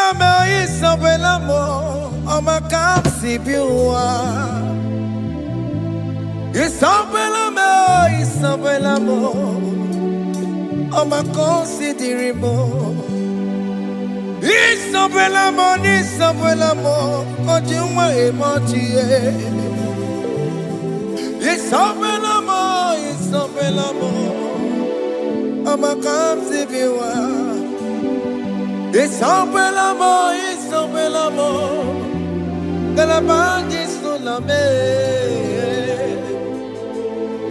Isabella mo, ama kamsi biwa. Isabella mo, ama considere mo. Isabella mo, ojuma emoji. Isabella mo, ama kamsi biwa. Isabella mo, de la bande sulla me.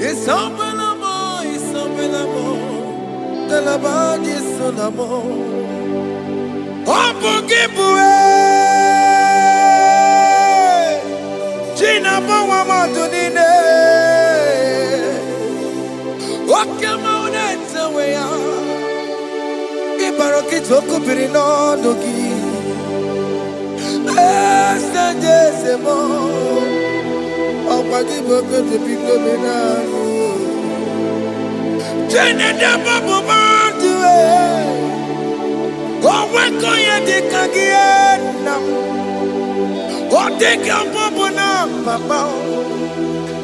Isabella mo, de la bande sulla mo. Opo gibue, Gina bawa madunine. Okama uneta weya. Baroki toku pirino dogi Estadezemo Opagi boke te piko menano Jene de babu bantuwe Oweko ye de kagiena Odeka babu na papa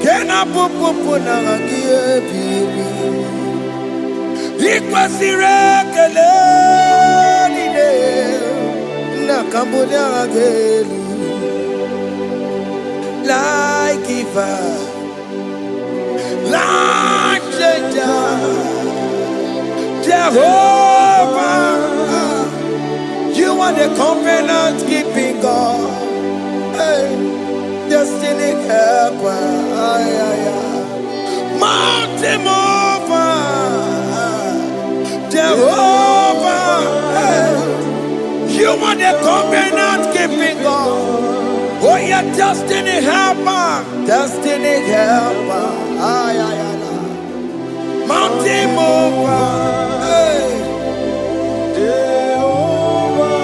Kena pupu na agie bibi Ikwasire keleni de na kambonya agelu like Eva, like Jehovah, you are the covenant keeping God, hey, destiny helper, mountain mover. Jehovah, you are the covenant keeping God. Oh, your destiny helper, mountain mover. Jehovah,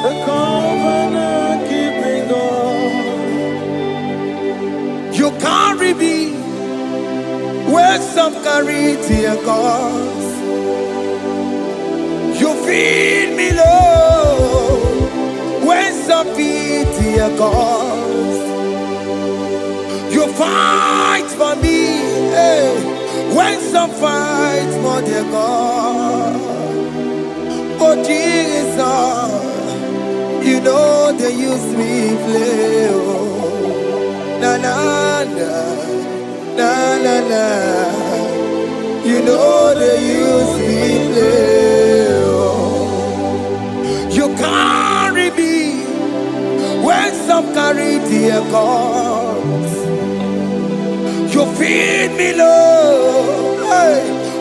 the covenant keeping God. You carry me where some carry tear gas. You feed me, Lord, when some feed tear gas. You fight for me, hey, when some fight for their God. Oh Jesus, you know they use me play. Oh, na na na. You know they use me play. Oh. You carry me when some carry their gods. You feed me, Lord, hey,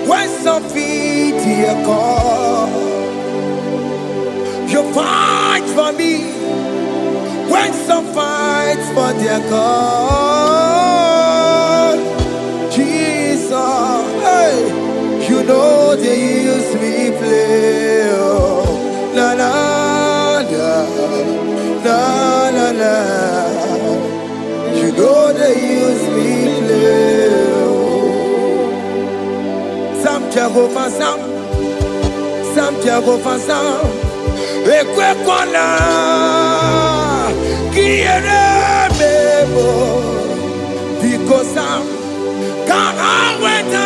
when some feed their God. You fight for me when some fight for their God. Hey, you know they use me play. Oh, na na na. You know they use me play. Oh. Sam Jehovah Sam. Ekwe kwana kiere mebo because Sam. Can't wait to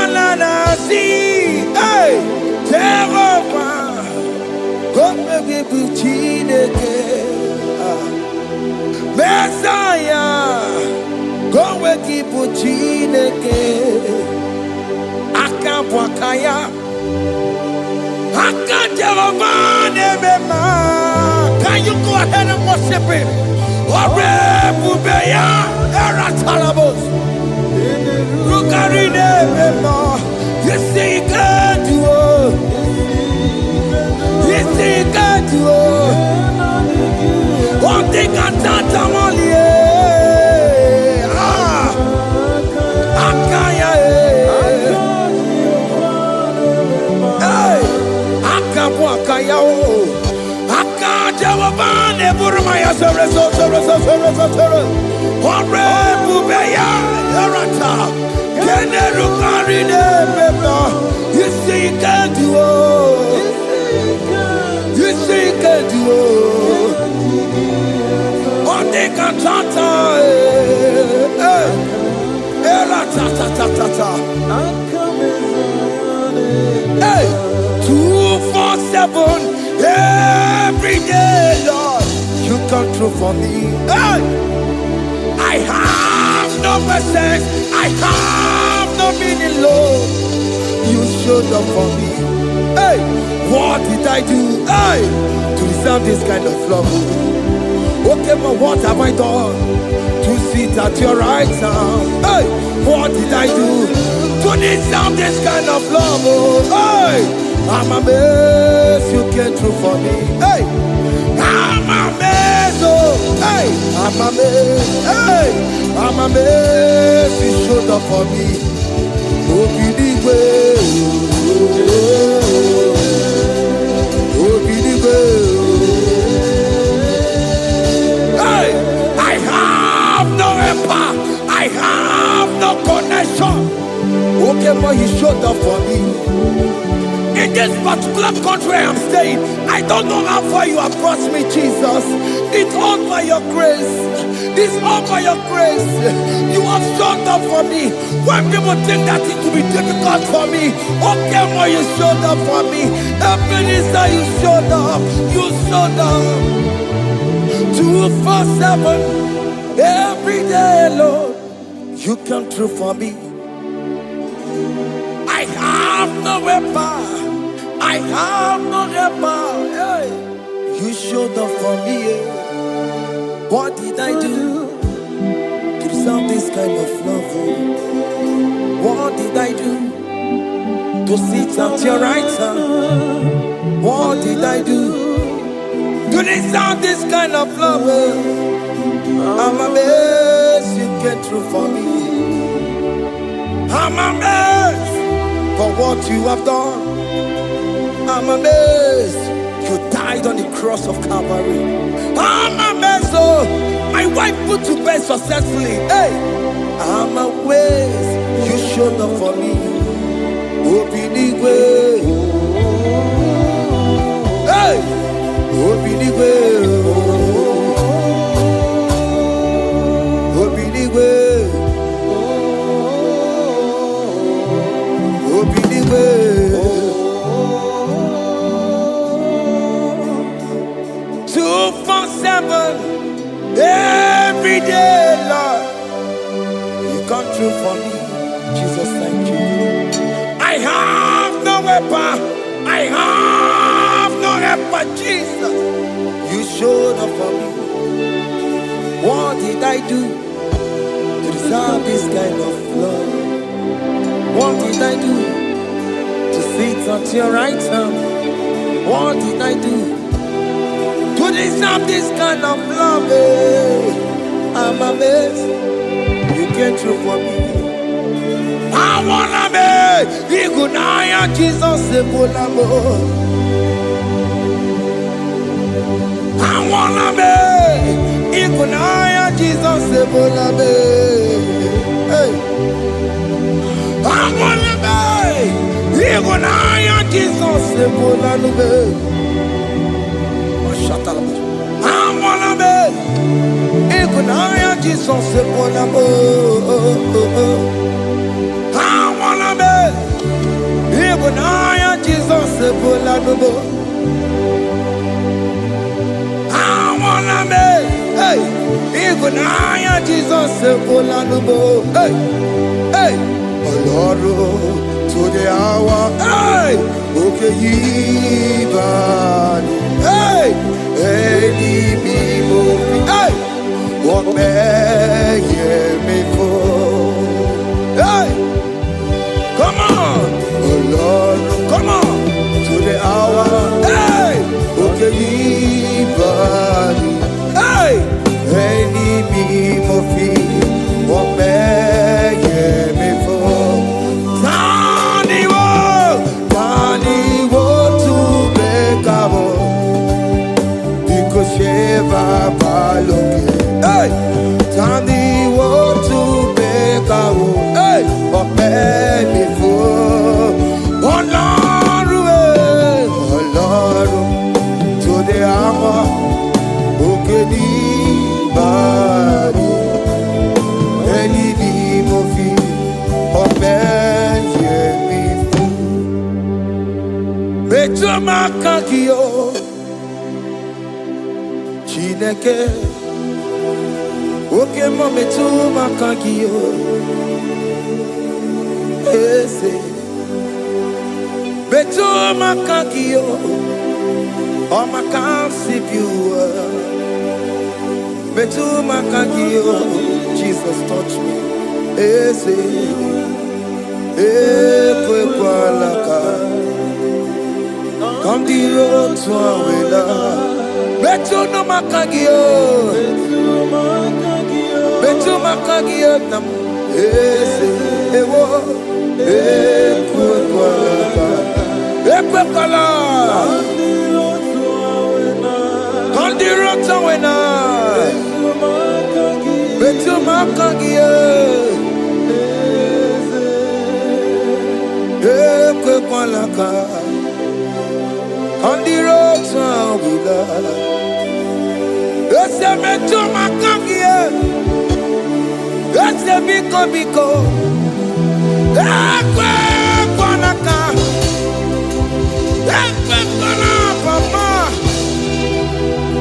see, hey, Jehovah, come and give Messiah, come and give Akapwakaya, Jehovah, can you go ahead and worship him? Ore Bubeya, Eratalabos. You see, you can't do it. You see, you can't do it. One thing I can't only. Akaya, hey, Akapwakaya, Akajawabane, Burmaya, Ore Bubeya, Erata. You see, you can't do it. You see, every day, Lord, you come through for me. Hey! I have no presence, I have no meaning, Lord. You showed up for me. Hey! What did I do? Hey! To deserve this kind of love? Okay, but what have I done to sit at your right hand? Hey! What did I do to deserve this kind of love? Oh, hey! I'm amazed you came through for me. Hey! I'm amazed, oh! Hey! I'm amazed, hey! I'm amazed you showed up for me. Oh, Igbo, oh, Igbo. Hey! I have no helper, I have no connection. Okay, but he showed up for me. In this particular country I'm staying, I don't know how far you have brought me, Jesus. It's all by your grace. It's all by your grace. You have showed up for me. When people think that it will be difficult for me, okay, well, you showed up for me. Every minister, you showed up. You showed up. 247 every day, Lord. You come through for me. I have no weapon. I have no helper. Hey. You showed up for me. What did I do to deserve this kind of love? What did I do to sit at your right hand? What did I do to deserve this kind of love? I'm amazed you came through for me. I'm amazed for what you have done. I'm amazed you died on the cross of Calvary. I'm amazed, oh, my wife put to bed successfully. Hey, I'm amazed you showed up for me. Open the way. Hey, open the way. Open the way. Open the way. 247 every day, Lord. You come through for me, Jesus. Thank you. I have no weapon, I have no helper, Jesus. You showed up for me. What did I do to deserve this kind of love? What did I do to sit at your right hand? What did I do to deserve this kind of love? I'm amazed you came through for me. I wanna be Igunaya Jesus Ebulamo. I wanna be Igunaya Jesus Ebulamo. Hey, I wanna be Igunaya Jesus Ebulamo. I wanna be Igunaya Jesus Ebulamo. I wanna be Igunaya Jesus Ebulamo. I wanna be hey Igunaya Jesus Ebulamo. Hey, hey, Oloro to the hour. Hey, okay, Ibani. Hey, hey, what may me for? Hey, come on, oh Lord, come on to the hour. Hey, okay, body. Hey, enemy mofi, what may me for? Tani wo to makagio Chineke Oke mo metu makagio Ese Metu makagio O makansi biwa Metu makagio Jesus touch me Ese Ekwe kwa laka Come the road to Awela. Betu no makagio. Betu makagio nam. Ewo. Ekwe kwala. Come the road to Awela. Betu makagio. Ekwe kwala ka. On the road to Awela, ese metu makagie, ese biko, ekwe kwanaka, ekwe kwana papa,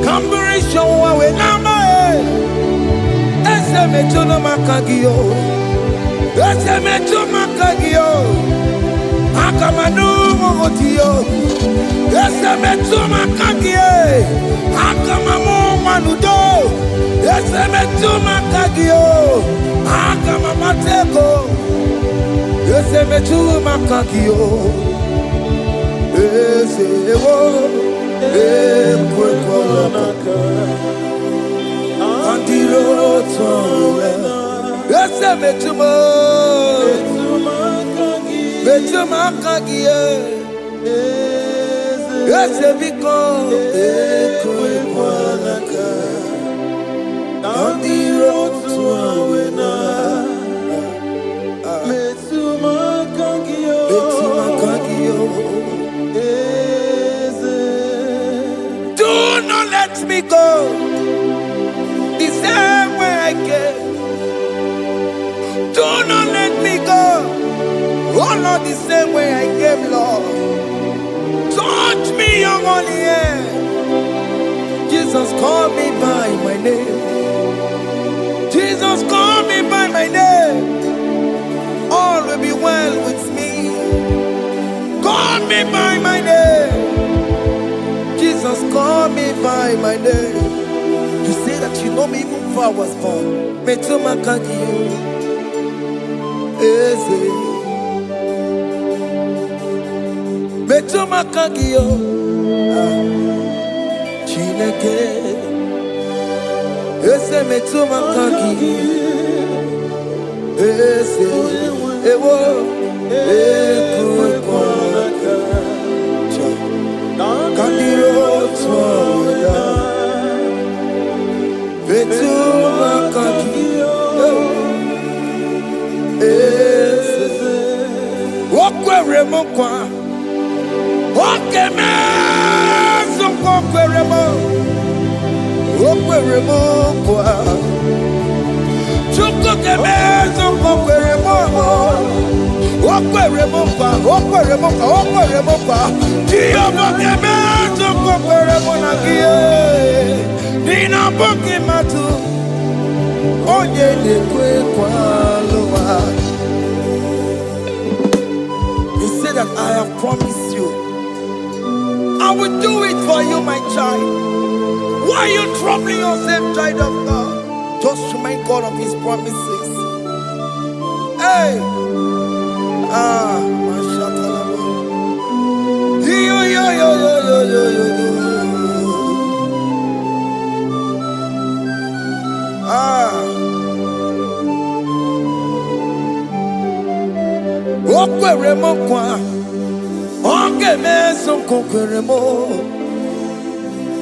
kamburisho Awela mae, ese metu no makagio, ese metu makagio, akamanu motiyo. Ese metu makagie, akamamu manudo. Ese metu makagio, akamamateko. Ese metu makagio, ese ewo, ekwe kolaka. Andiro towe, ese metu makagie. Ese biko ekwe kwanaka on the road to Awela Metu makagio Do not let me go the same way I came. Do not let me go. Oh Lord, the same way I came, Lord. Touch me, young on the air. Jesus, call me by my name. Jesus, call me by my name. All will be well with me. Call me by my name. Jesus, call me by my name. You say that you know me even before I was born. Metu makagio. Eze. Metu makagio Chineke Ese metu makagio Ese ewo ekwe kwanaka Kandiro twawela Metu makagio Ese Wakwe remokwa Oke mezo kokweremo kwa Chuko ke mezo kokweremo kwa Diyo boke mezo kokweremo na gie Dina boke matu Onye dekwe kwa loa He said that I have promised you I will do it for you, my child. Why are you troubling yourself, child of God? Just remind God of His promises. Hey! Mashatalabo. Okwere kwa. Onge meso kokweremo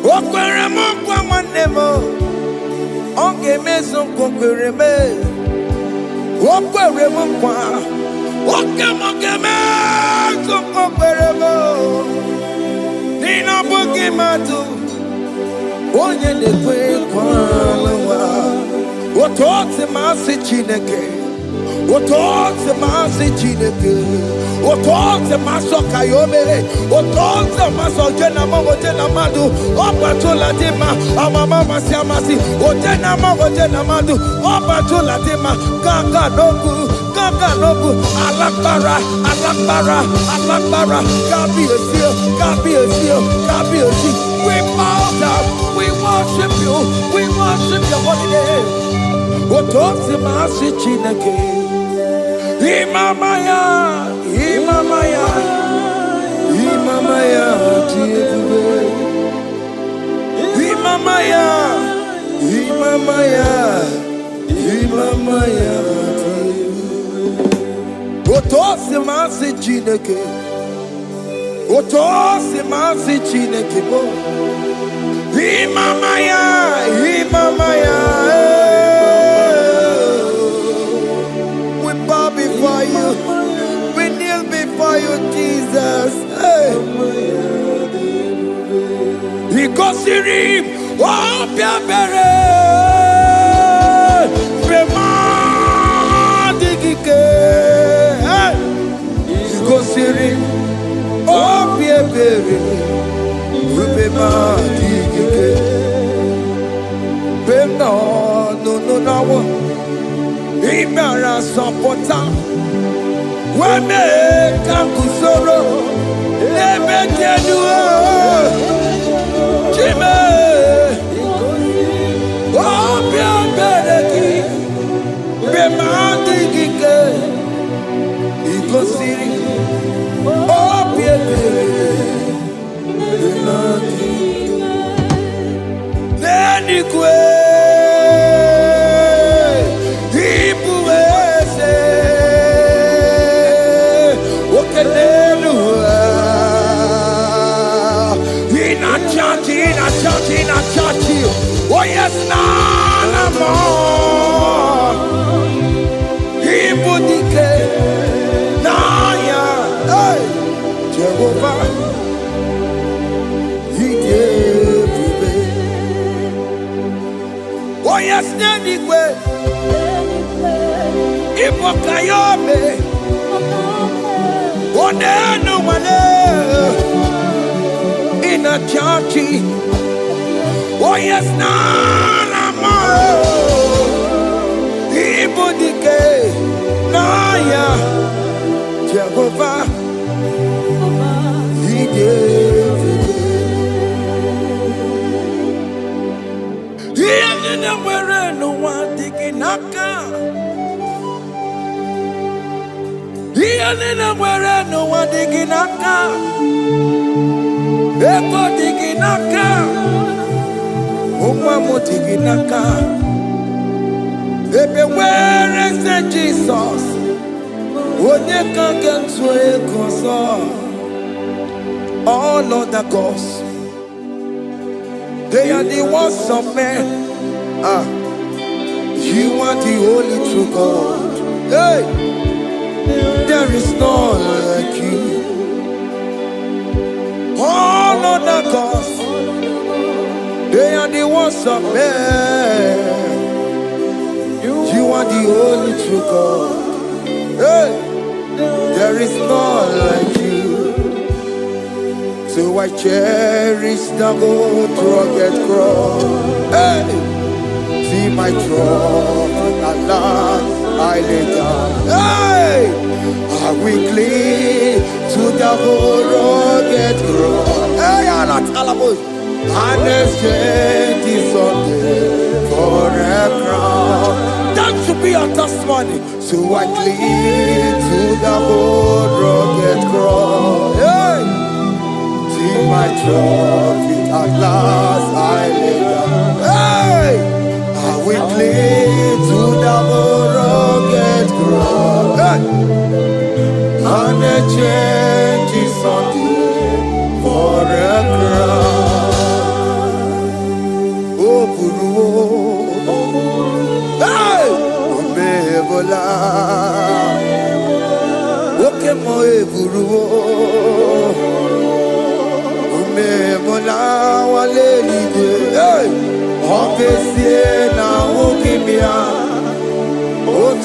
Okweremo kwa manemo Onge meso kokwereme Okweremo kwa Oke meso kokweremo Nina boke matu Onye nekwe kwa lawa Otote masi Chineke Otonze masi chineke, otonze maso kayome, otonze maso jena madu, opatola dima, amama masi amasi, ojena madu, opatola dima, gaga nogu, alakbara, gabi esio. We bow down, we worship you holy name. Otonze masi chineke. Imamaya, Otosi masi chineke, bo. Imamaya. We bow before you. We kneel before you, Jesus. Hey. Ikosirim, opiabere, premadigike. Hey. Ikosirim, opiabere, premadigike. No. Imara sopota, weme kakusoro, lebe tenua, chime, opia bereki, bemandi gike, ikosiri, opia bereki, neni kwe. Oh yes, nana more. Ibudike, naya, hey, Jehovah, he gave me. Oh yes, nanigwe, Ibokayobe, oh nenu mane, in a churchy. Oh yes, nana more. Ibudike, naya, Jehovah, he gave it. He didn't wear no one digging naka. He didn't wear no one digging naka. Eko digging naka. Umamotiginaka. Ebe where is Jesus? Onyeka genswe koso. All other gods, they are the works of men. You are the only true God. Hey, there is none like you. All other gods, they are the works of men. You are the only true God. Hey, there is none like you. So I cherish the gold rugged cross. Hey, see my throne, Allah, I lay down. Hey, I will cling to the gold rugged cross. Hey, Allah, Talamus. And exchange is Sunday for a crown. That should be our testimony. So I cling to the old rugged cross. Hey, see my trophy at last I lay down. Hey, I will cling to the old rugged cross. Hey, and exchange is Sunday for a crown. Hey! Omebola Oke mo eburu Omebola wale ligwe Hey! Okesie na okimia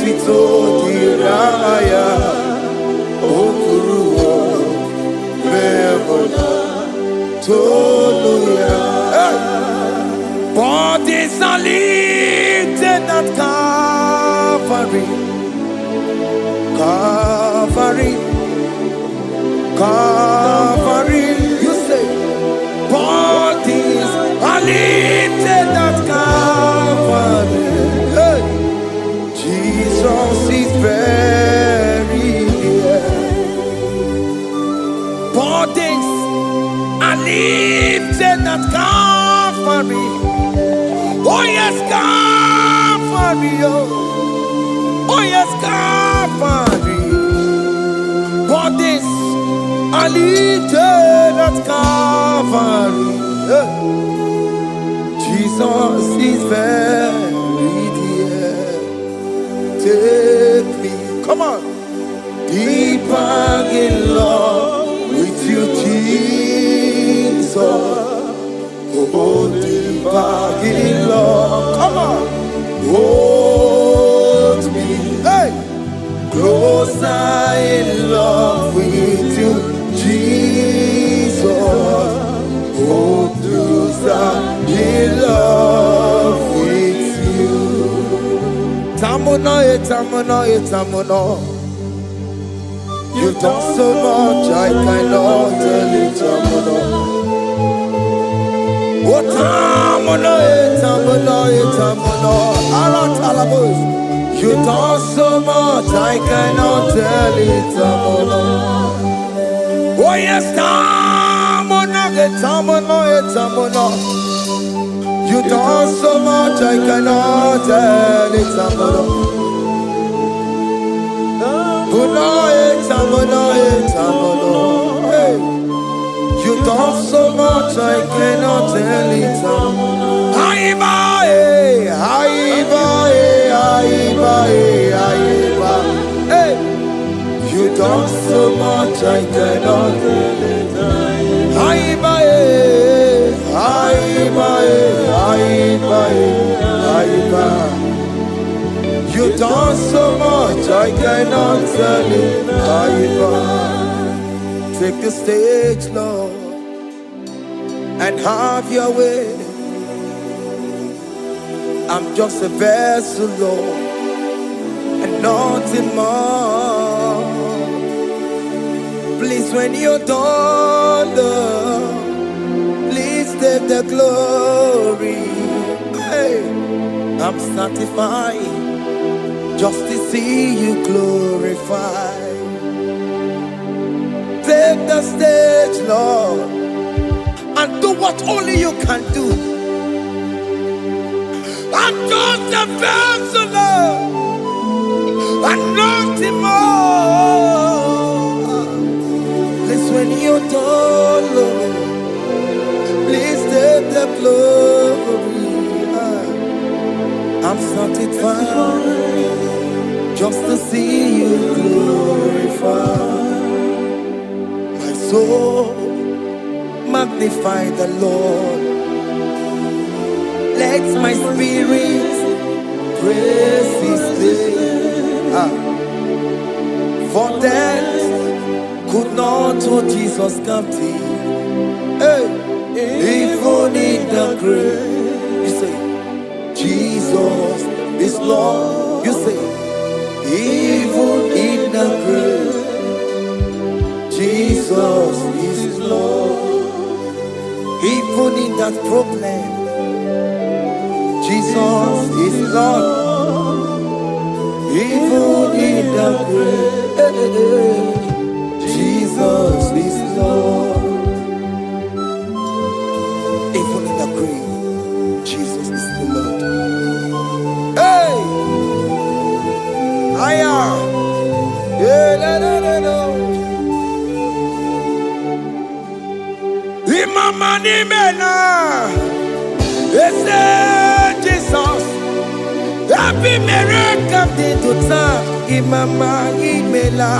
otito diraya okuruwo mebona toluya. Bodies are lifted at Calvary, Calvary, Calvary. You say, bodies are lifted at Calvary. Hey. Jesus is very near. Bodies are lifted at Calvary. Oh yes, Calvary. Oh yes, Calvary. Bodies are lifted at Calvary. Jesus is very dear. Take me, come on, deeper in love with you, Jesus. Oh, deeper in love, come on, hold me, hey, closer in love with you, Jesus. Oh, closer in love with you. Tamuno, tamuno, tamuno. You've done so much, I cannot tell it, tamuno. Oh, tamuno, tamuno, tamuno. Aratalabos. You've done so much, I cannot tell it, tamuno. Oh yes, tamuno, tamuno, tamuno. You've done so much, I cannot tell it, tamuno. Hey. You've done so much, I cannot tell it. Hey. You've done so much, I cannot tell it. You've done so much, I cannot tell it. Take the stage, Lord, and have your way. I'm just a vessel, Lord, and nothing more. Please, when you're done, Lord, please take the glory. Hey, I'm satisfied just to see you glorified. Take the stage, Lord, and do what only you can do. I'm just a vessel, Lord, and nothing more. Please, when you're done, Lord, please take the glory. I'm satisfied just to see you glorified. My soul magnify the Lord. Let my spirit praise His name. For death could not hold Jesus captive. Hey, even in the grave, you say, Jesus is Lord. You say, even in the grave, Jesus is Lord. Even in that problem, Jesus is Lord. Even in the grave, Jesus is Lord. Even in the grave, Jesus is the Lord. Hey! Aya! Imama ni mena, Jesus. Happy miracle to time. Imama imela,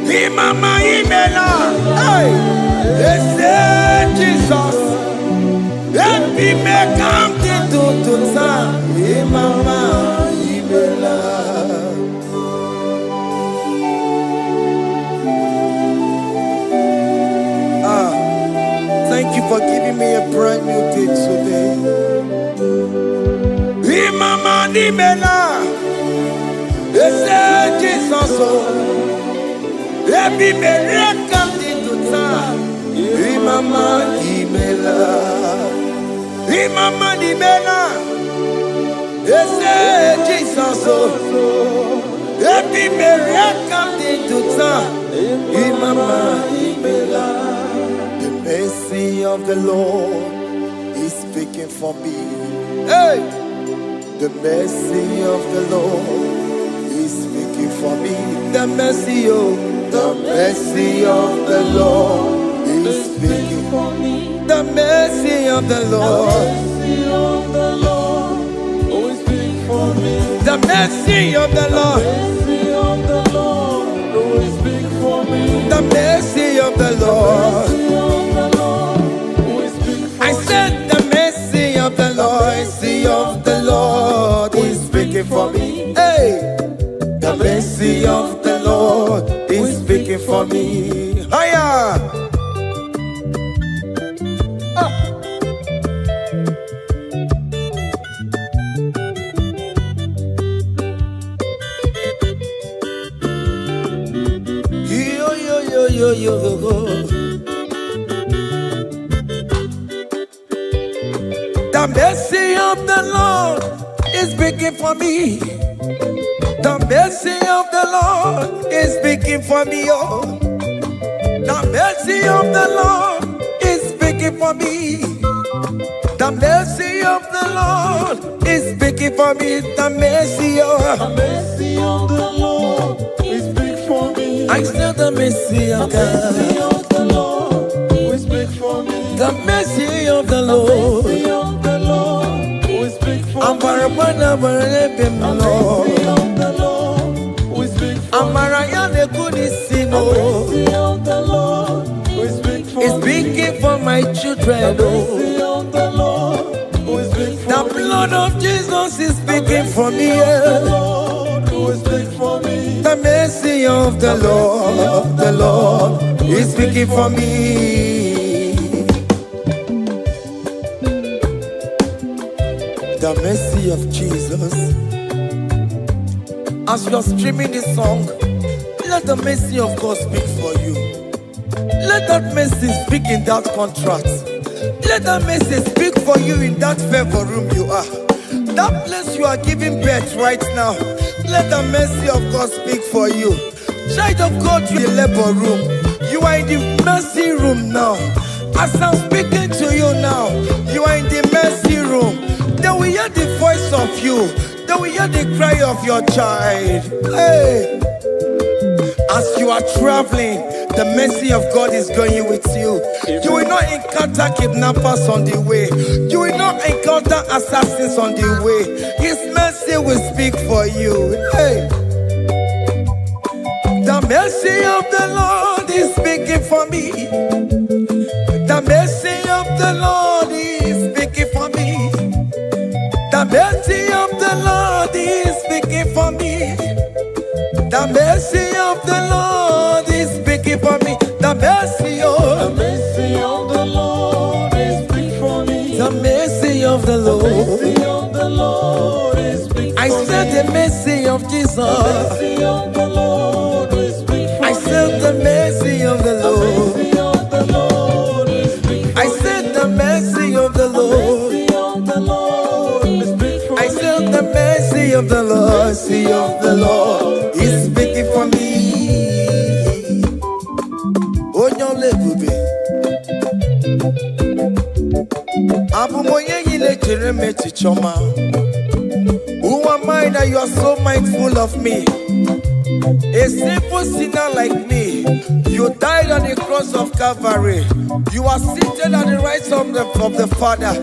Imama imela. Hey, Jesus. Happy miracle to time. Imama imela. me a brand new day today. Imama di mela, ese Jesus o. Ebi mereka di tuta. Imama di mela, Imama di mela, ese Jesus o. Ebi mereka di tuta. Imama di mela. The mercy of the Lord is speaking for me. Hey! The mercy of the Lord is speaking for me. The mercy of the Lord is speaking for me. The mercy of the Lord. The mercy of the Lord. The mercy of the Lord. I said the mercy of the Lord is speaking for me. Hey, the mercy of the Lord is speaking for me. Higher. The mercy of the Lord is speaking for me. The mercy of the Lord is speaking for me. Oh, the mercy of the Lord is speaking for me. The mercy of the Lord is speaking for me. The mercy of the Lord is speaking for me. I still the mercy of God. The mercy of the Lord will speak for me. The mercy of the Lord. The mercy of the Lord will speak for me. The mercy of the Lord will speak for me. The mercy of the Lord will speak for me. It's speaking for my children. The mercy of the Lord will speak for me. The blood of Jesus is speaking for me. The Lord will speak for me. The mercy of the Lord is speaking for me. The mercy of Jesus. As you are streaming this song, let the mercy of God speak for you. Let that mercy speak in that contract. Let that mercy speak for you in that favor room you are. That place you are giving birth right now. Let the mercy of God speak for you. Child of God, you in the labor room. You are in the mercy room now. As I'm speaking to you now, you are in the mercy room. They will hear the voice of you. They will hear the cry of your child. Hey! As you are traveling, the mercy of God is going with you. You will not encounter kidnappers on the way. You will not encounter assassins on the way. His mercy will speak for you. Hey! The mercy of the Lord is speaking for me. The mercy of the Lord is speaking for me. The mercy of the Lord is speaking for me. The mercy of the Lord is speaking for me. The mercy of the Lord is speaking for me. The mercy of the Lord is speaking for me. I said the mercy of Jesus. The mercy of the Lord is speaking for me. I said the mercy of the Lord. I said the mercy of the Lord. I said the mercy of the Lord is speaking for me. Oh, no, baby. Who am I that you are so mindful of me? A simple sinner like me. You died on the cross of Calvary. You are seated at the right side of the Father,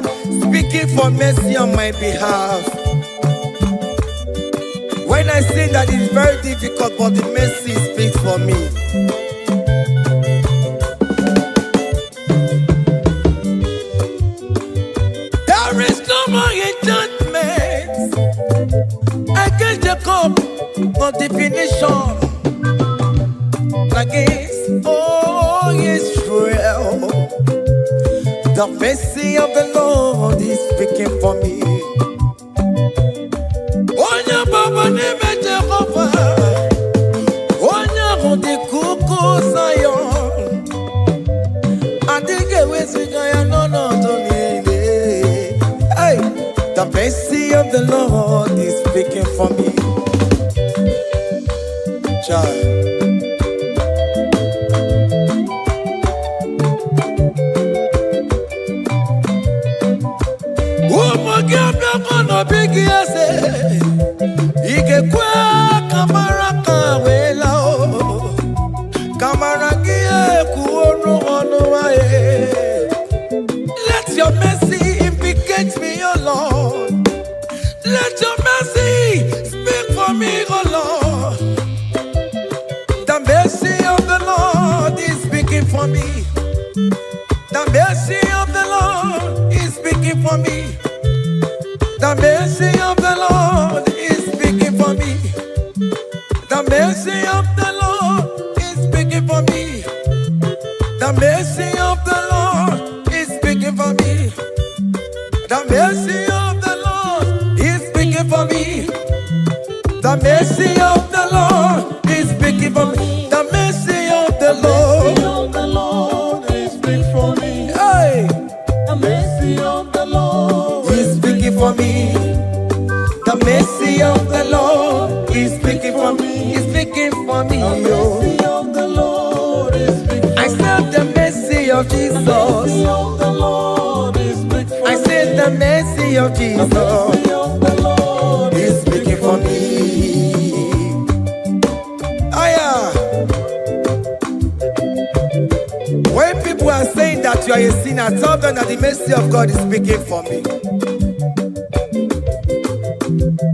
speaking for mercy on my behalf. When I say that it's very difficult, but the mercy speaks for me. There is no more enchantment against Jacob, no definition against all Israel. The mercy of the Lord is speaking for me. Onya baba neme Jehovah, onya hundi kuku Zion, adige wesigaya no donile. Hey, the mercy of the Lord is speaking for me. Child. Big yes, Ike kwa kamara kawela o kamara gie kuonu onu wae. Let your mercy implicate me, O Lord. Let your mercy speak for me, O Lord. The mercy of the Lord is speaking for me. The mercy of the Lord is speaking for me. The mercy of the Lord is speaking for me. The mercy of the Lord is speaking for me. The mercy of the Lord is speaking for me. The mercy of the Lord is speaking for me. The mercy of the Lord is speaking for me. The mercy of the Lord is speaking for me. Hey, the mercy of the Lord is speaking for me. The mercy of the Lord is speaking for me. He's speaking for me. The mercy of the Lord is speaking for me. I said the mercy of Jesus. The mercy of the Lord is speaking for me. I said the mercy of Jesus. The mercy of the Lord is speaking for me. When people are saying that you are a sinner, tell them that the mercy of God is speaking for me.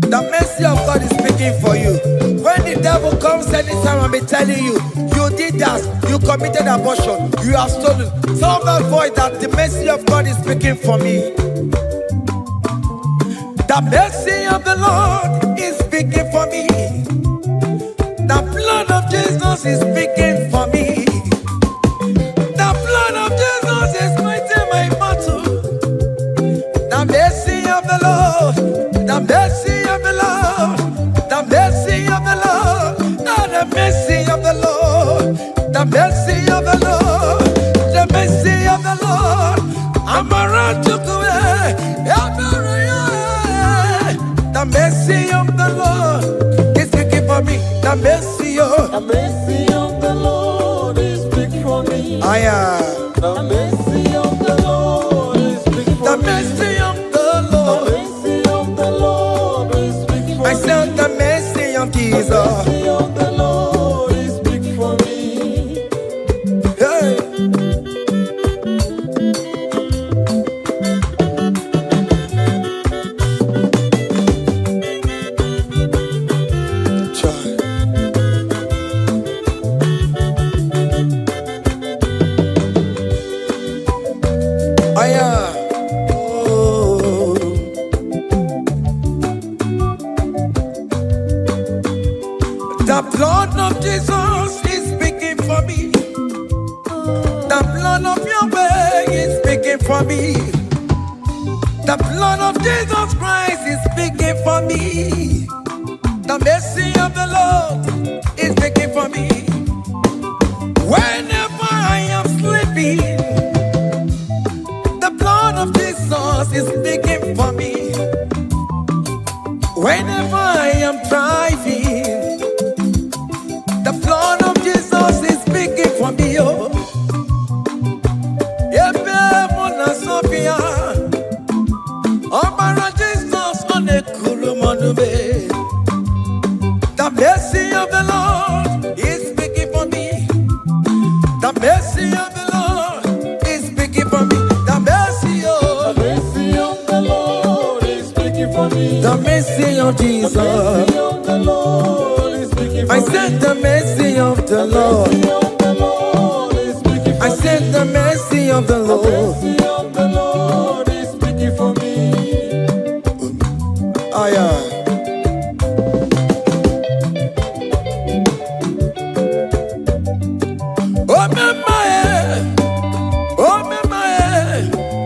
The mercy of God is speaking for you. When the devil comes anytime and be telling you, you did that, you committed abortion, you have stolen, tell that voice that the mercy of God is speaking for me. The mercy of the Lord is speaking for me. The blood of Jesus is speaking for me. The blood of Jesus is fighting my battle. The mercy of the Lord, the mercy of the Lord, the mercy of the Lord, the mercy of the Lord, the mercy of the Lord, the mercy of the Lord. I'm around to go away. The mercy of the Lord is speaking for me. The mercy of the Lord is speaking for me. I am. The mercy of the Lord is speaking for me. The mercy of the Lord. The mercy of the Lord is speaking for me. I said the mercy of Jesus. The mercy of the Lord is speaking for me. Hey. The blood of Jesus is speaking for me. The blood of Yahweh is speaking for me. The blood of Jesus Christ is speaking for me. The mercy of the Lord is speaking for me. Whenever I am sleeping, the blood of Jesus is speaking for me. Whenever I am driving, the blood of Jesus is speaking for me. Oh, Sophia, oh, Jesus on the Kurumanube. The mercy of the Lord is speaking for me. The mercy of the Lord is speaking for me. The mercy of the Lord is speaking for me. The mercy of Jesus. The mercy of the Lord is speaking for me. I said the mercy of the Lord. I said the mercy of the Lord. The mercy of the Lord is speaking for me. Oh, yeah. Oh, my,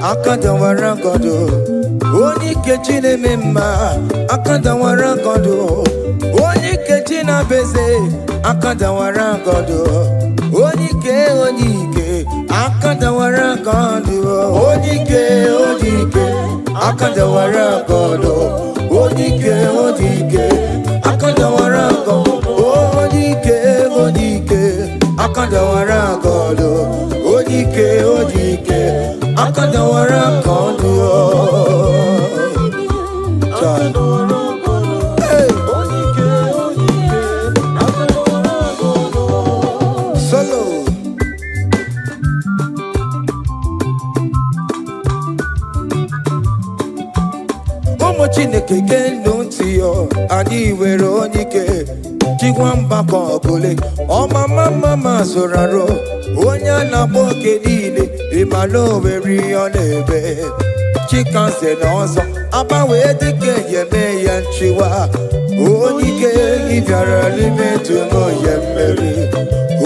Akadawara godo, onye kechi na-eme mma. Akadawara godo, onye kechi na-beze. Akadawara godo, onye ike. Akadawara godo, onye ike. Akadawara godo, onye ike. Akadawara godo, onye ike. Akadawara godo, onye ike. Akadawara godo. Solo. Ụmụ Chineke geenụ ntị yo, anyị nwere onye ike. Chikwa mbakọ ọbụle, ọmama zụrụ arụ. Onye a na-akpọ oke niile, ịmala oweri ọ na-ebe. Chikanze na ọzọ, agbanwe dịka eme ya nchiwa. Onye ike ịbịara n'ime tụmụ ya mmeri.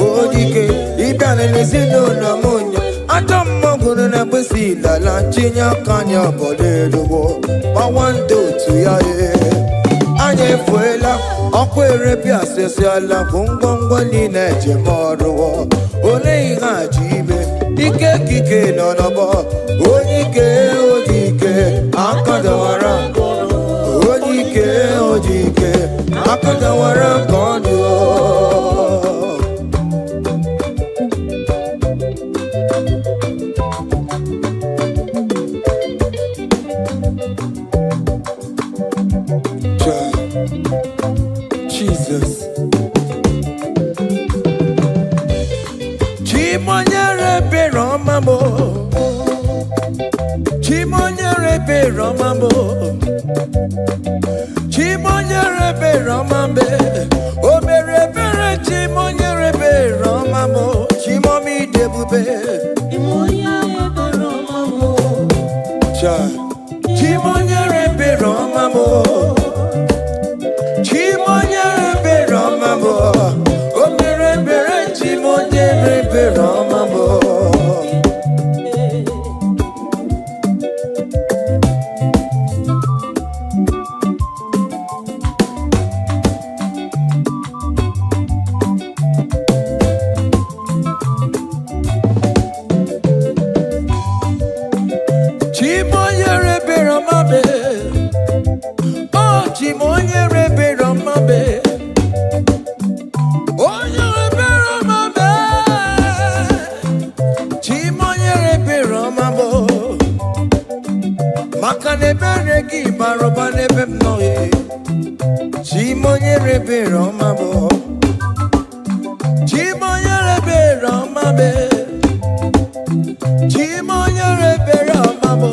Onye ike ịbịara n'ezinụlọ m nya. Ajọ mmọgwụrụ na mgbesi ilala ntinye aka anya ọbọdọ eluwo. Gbawa ndị otu ya anyị efuela ọkụ erepịa asịsịala bụ ngwongwo niile ejem ọrụwọ. Ole ihe a ji ime ike kike nọ n'ọgbọ. Onye ike akadawara. Onye ike akadawara ka ọ dị. Jesus. Chimonyere Romamo. Chimonyere Romamo. Chimonyere Romambe. Omere bere Chimonyere Romamo. Chimomi debube. Chimonyere Romamo. Chimonyere Romamo. Chimonyere Romamo. Omere bere Chimonyere Romamo. Bane beregi baro bane bem noye. Chimonye rebe romabo. Chimonye rebe romabe. Chimonye rebe romabo.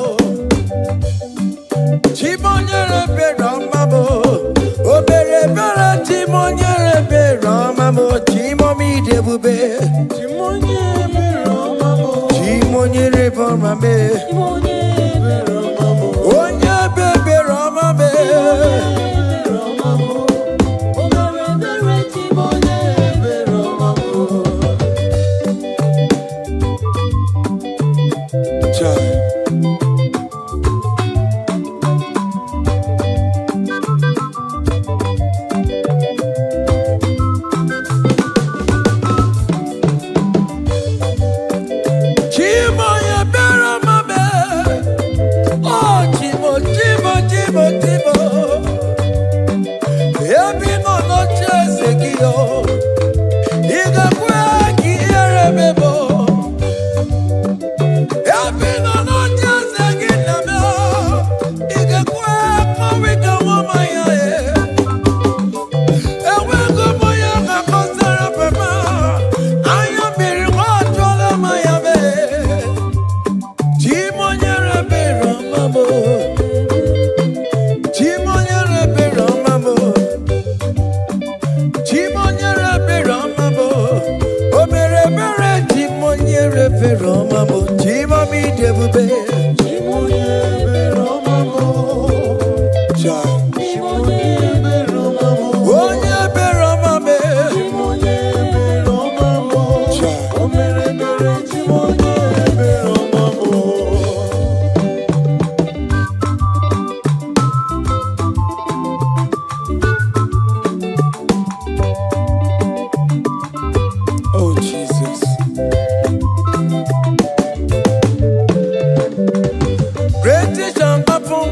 Chimonye rebe romabo. Obere bere chimonye rebe romabo. Chimomi debube. Chimonye rebe romabo. Chimonye rebe romabe. Onye bebe romabe.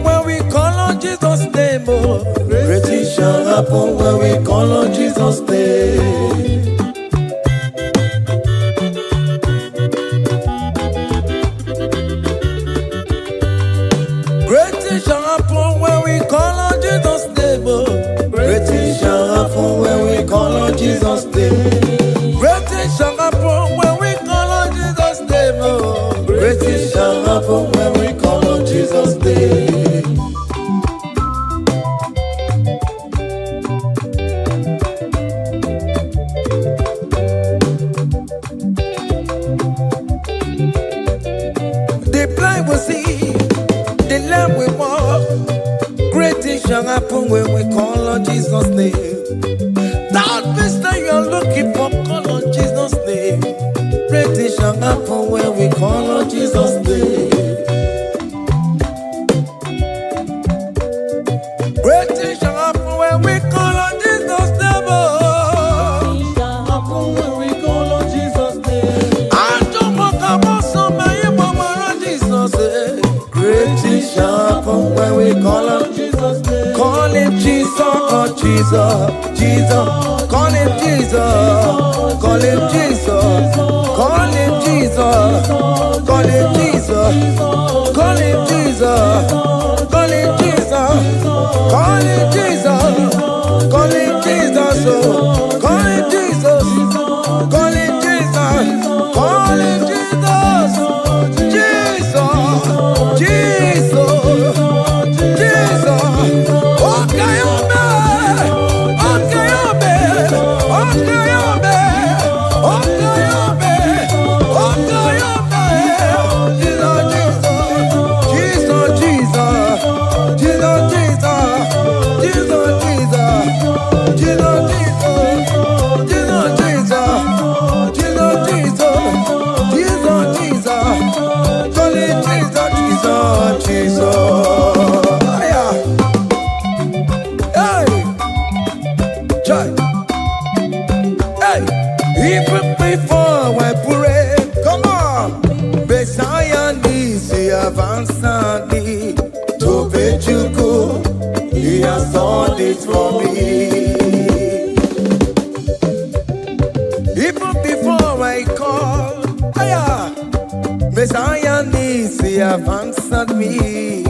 When we call on Jesus' name, great things shall happen when we call on Jesus' name. Great things shall happen when we call on Jesus' name. Great things shall happen when we call on Jesus' name. Great things shall happen when we call on Jesus' name. Shall happen when we call on Jesus' name. That means that you're looking for, call on Jesus' name. Great things shall happen when we call on Jesus' name. Great things shall happen when we call on Jesus' name. Shall happen when we call on Jesus' name. I don't want to go so many more Jesus' name. Great things shall happen when we call on Jesus' name. Call him Jesus, oh Jesus, Jesus. Call him Jesus, call him Jesus, call him Jesus, call him Jesus, call him Jesus, call him Jesus, call him Jesus, call him Jesus, call him Jesus, call him Jesus, call him Jesus, Jesus, Jesus. Even before I pray, come on, Messiah needs to answered me to bid you good. He has done it for me. Even before I call, Messiah needs to answered me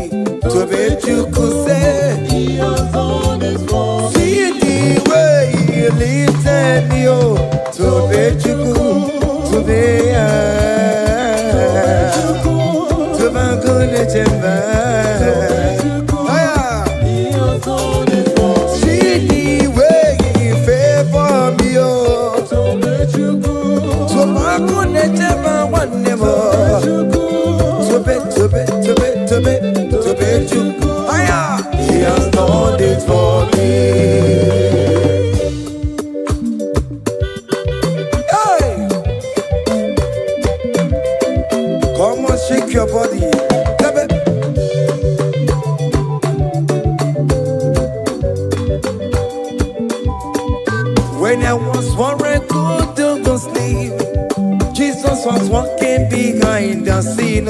to Tobe Chukuse. He has done it for me. See the way He lifted me, oh. Tobe Chuku, Tobe Tobe Gune Chemba. See the way He favor me, oh. Tobe Gune Chemba one never. Tobe Chuku, He has done it for me. Hey, come on, shake your body. When I was worried, couldn't go sleep, Jesus was walking behind the scene.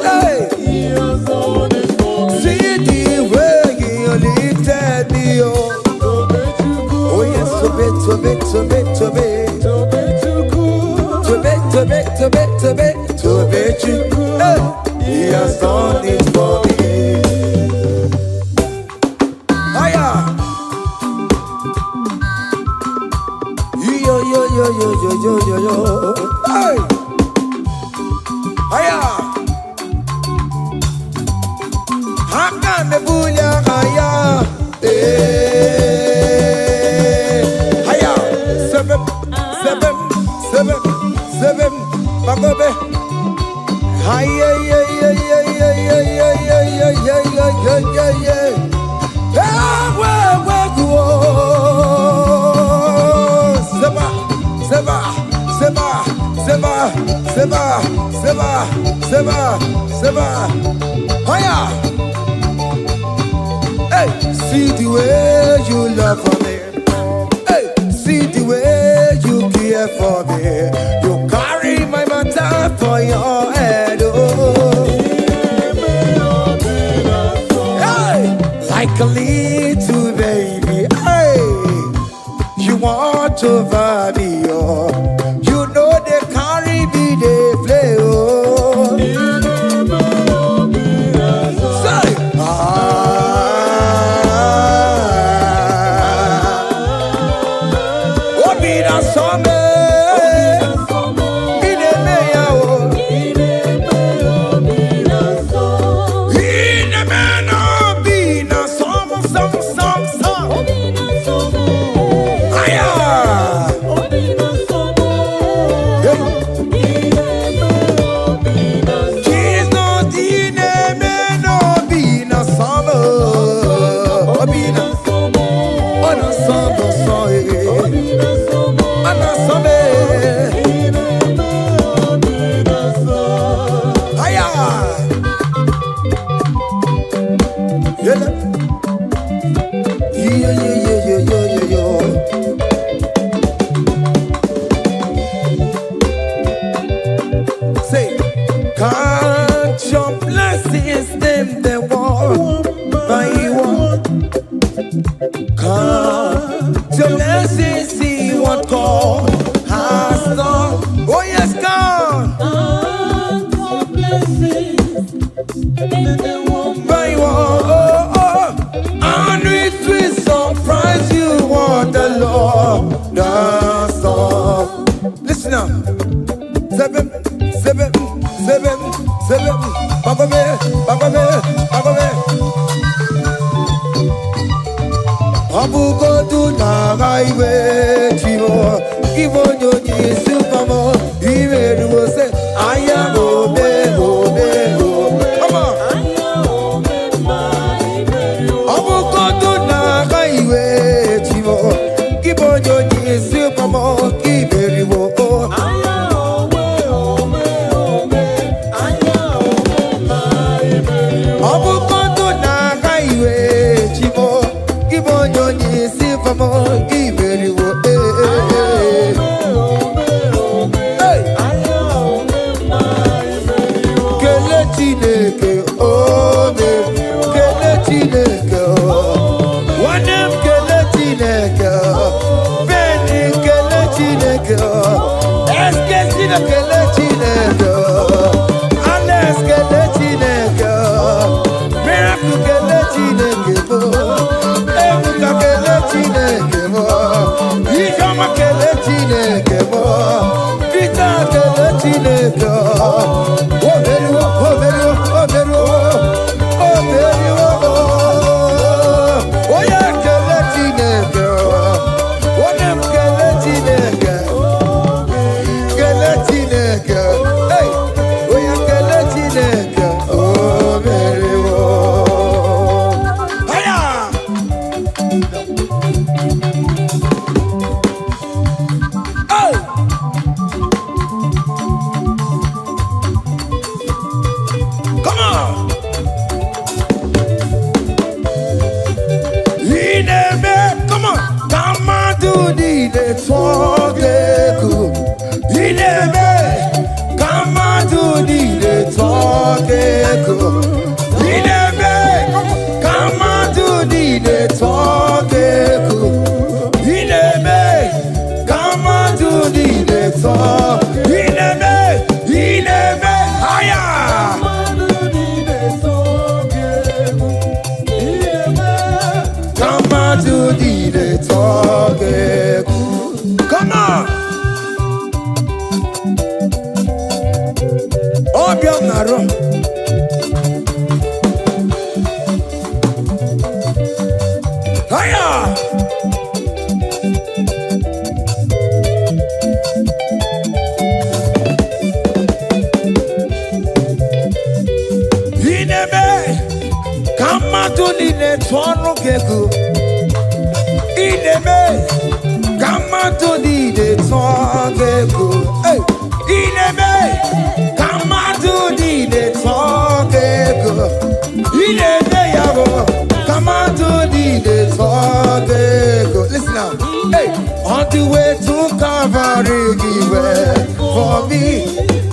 Hey, He has done it for me. See the way He lifted me, oh. Oh yes, Tobe Chuku, hey, He has done it for me. Hiya. Yo. Hey. Hiya. Haka nebunya haya. Hiya. Seven. Bagobe. Hiya. Seba. Hiya. Hey, see the way you love for me. Hey, see the way you care for me. You carry my matter for your head. Oh. Hey, like a little baby. Hey, you want over me, oh. You know they carry me, they play, oh. Say, Obina Some, say, can't your blessings name the one by one? Can't your blessings see what God has done? Oh yes, God. Can't your blessings name the one by one? And it will surprise you what the Lord does done. Listen now. Seven. Bagome. Abu go to na highway, Timo. Give on your knees, Supermo. Even will say, I am go. Come on. Abu go to na highway, Timo. Give on your knees, Supermo. Give it will go. Let's get Chineke. Omeruo, omeruo, omeruo, omeruo. Onye kele Chineke. Onye kele Chineke. Kele Chineke. Hey, onye kele Chineke. Omeruo. Aya. Hey. Come on. Ineme, come on. Come on, do the talk. Ineme, come on, do the talk. Ineme, come on, do the talk. Ineme, come on, do the talk. Ineme, ineme, higher. Come on to the talk. Come on. Obiam naro. Hiya. Ineme. Come on to the talk. Ineme, come on to the talk. Hey, Ineme, come on to the talk. Ineme, come on to the talk. Listen now. Hey, on the way to Calvary, he went for me.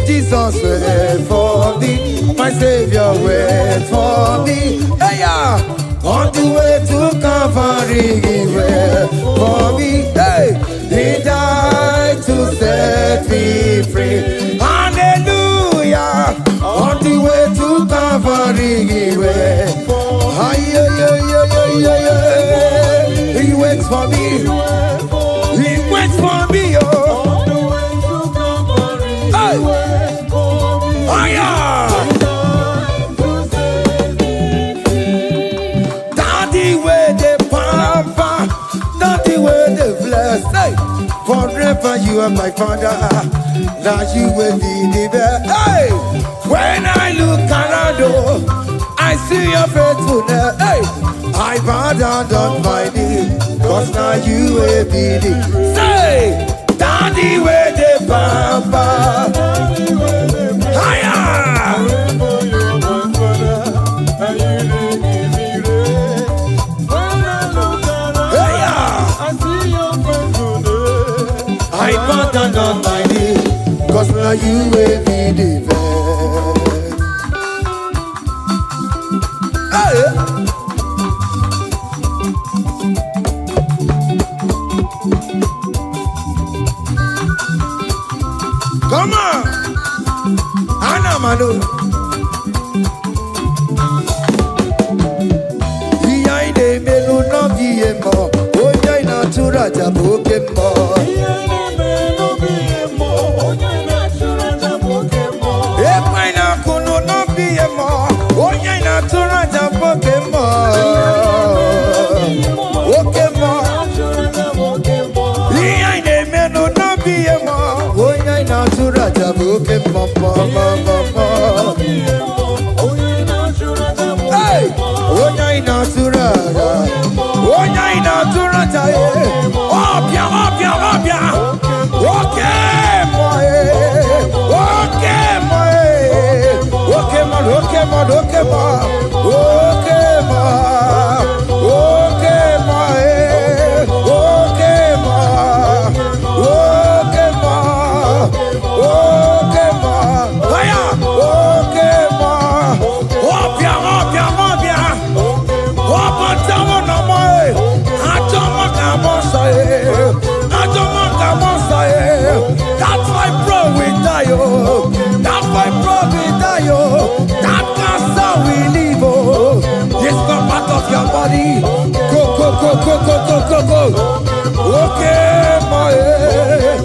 Jesus went for me. My Savior went for me. Hey, yeah. On the way to Calvary, he went for me. Hey, he died to set me free. Hallelujah. On the way to Calvary, he went. He waits for me. He waits for me. Oh. Hey. Oh, yeah. Forever you are my father, now you will be the best. Hey, when I look around, oh, I see your faithfulness. Hey, I bow down on my knees, cause now you will be the. Say, Daddy, where the papa. Higher. I bow down on my knees, cause now you will be the best. Hey. Come on, Anna Manu. Iya ide melu no biemo, oya ina tura jabokemo. That's why bro we die, oh. That's why bro we die, oh. That cancer we live, oh. It's not part of your body. Go, go, go, go, go, go, go, go. Okay, my,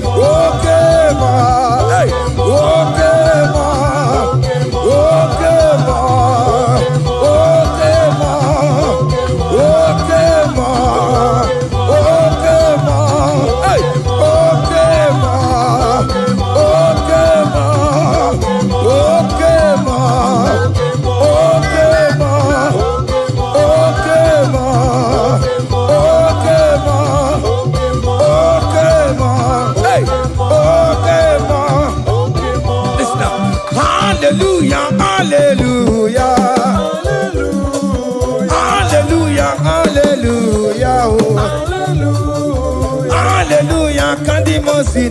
okay, my, hey. Oh.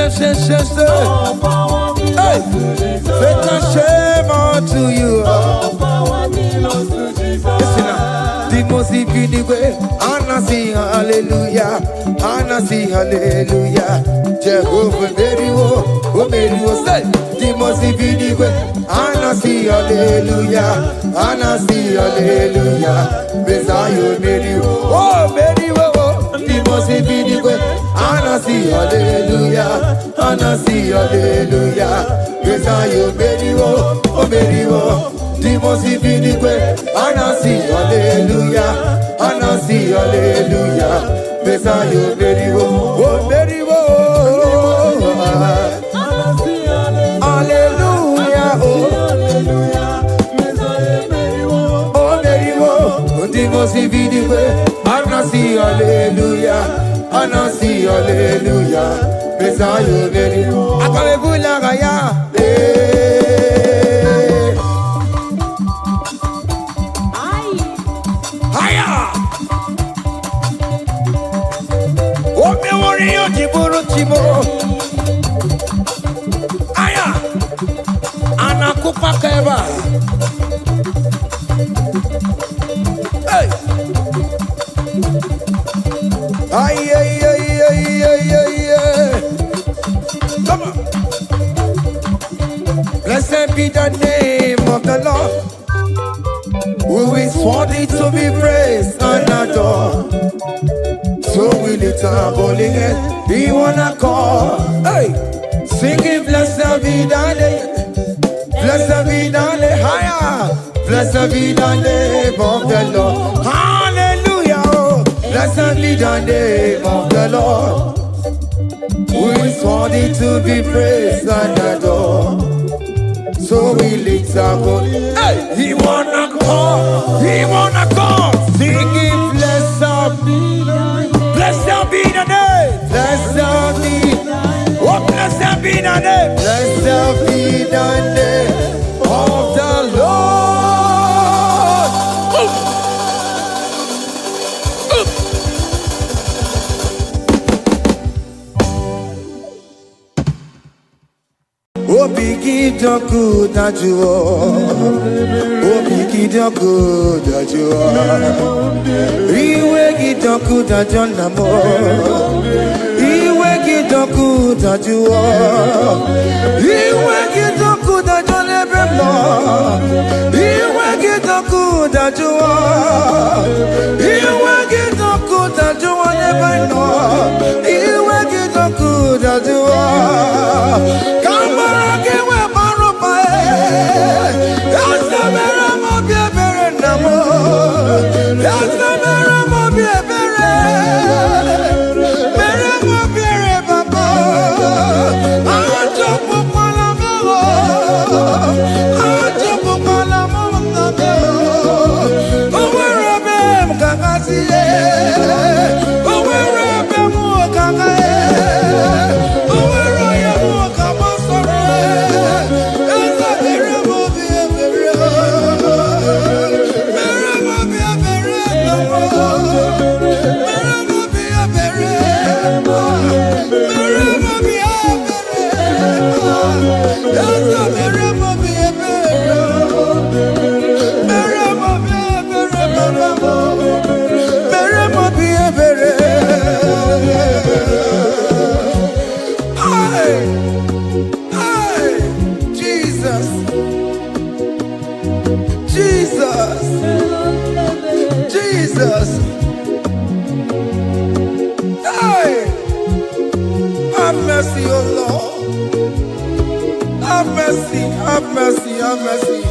All power belongs to Jesus. Satan, shame unto you. All power belongs to Jesus. Listen now. The most infinite way. Anna sing hallelujah. Anna sing hallelujah. Jehovah very wo. Oh very wo. Say. The most infinite way. Anna sing hallelujah. Anna sing hallelujah. Messiah very wo. Oh very wo. The most infinite way. Anna sing hallelujah. Anna sing hallelujah. Messiah very wo. Oh very wo. The most infinite way, and I see hallelujah, and I see hallelujah. Messiah, very well, oh, very well. Hallelujah, oh, Messiah, very well. oh, very well. The most infinite way, and I see hallelujah, and I see hallelujah. Messiah, very well. Akalebula gaya. Aya, anakupa keba. Hey, ay, ay, ay, ay, ay, ay, ay. Come on. Blessed be the name of the Lord, who is worthy to be praised and adored. So we lift our holy head, we wanna call, hey, singing blessed be the name, blessed be the name, higher, blessed be the name of the Lord, hallelujah, oh, blessed be the name of the Lord, who is worthy to be praised and adored. So we lift our holy head, hey, we wanna call, singing blessed be the name. Blessed be the name. Blessed be. Oh, blessed be the name. Blessed be the name of the Lord. Oh, begin the good that you are. Oh, begin the good that you are. Iwe gidoku da jonamo, Iwe gidoku da juo, Iwe gidoku da jonebemo, Iwe gidoku da juo, Iwe gidoku da juo nebeno, Iwe gidoku da juo. Kamara kewe baropa, Yasamera mo biebere namo, Yasamera. Have mercy, have mercy.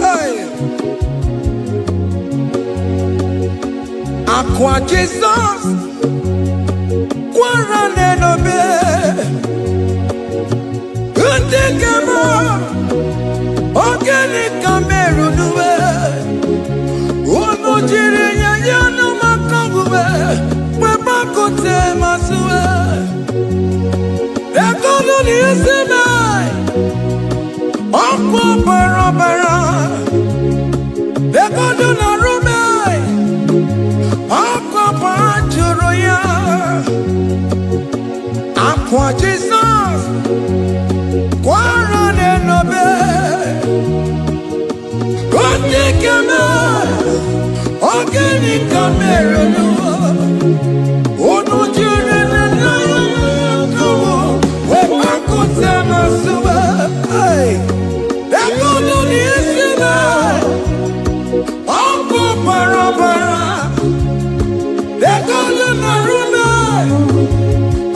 Hey. Aqua Jesus, Quarane no be. Undekemo, Ogeni Cameroon nuwe. Umujiri yano makangube, Webakote masuwe. Ekoloni esemai, Okwo barabara. Ekolona rumai, Okwo panchoro ya. Aqua Jesus, Quaran and Obey, Rodney Camera, Organic Camera, Ono Juren and Lion, where Uncle Thomas, hey, that good on the instrument, Uncle Barabara, that good on the room,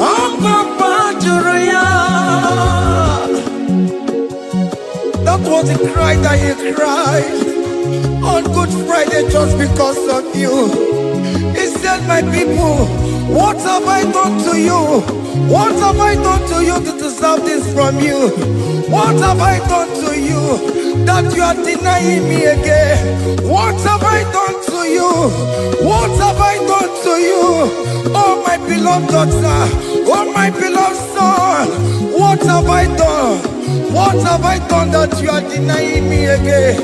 Uncle Bajuria. That was the cry that he cried on Good Friday just because of you. He said, my people, what have I done to you? What have I done to you to deserve this from you? What have I done to you that you are denying me again? What have I done to you? What have I done to you? Oh my beloved daughter, oh my beloved son, what have I done? What have I done that you are denying me again?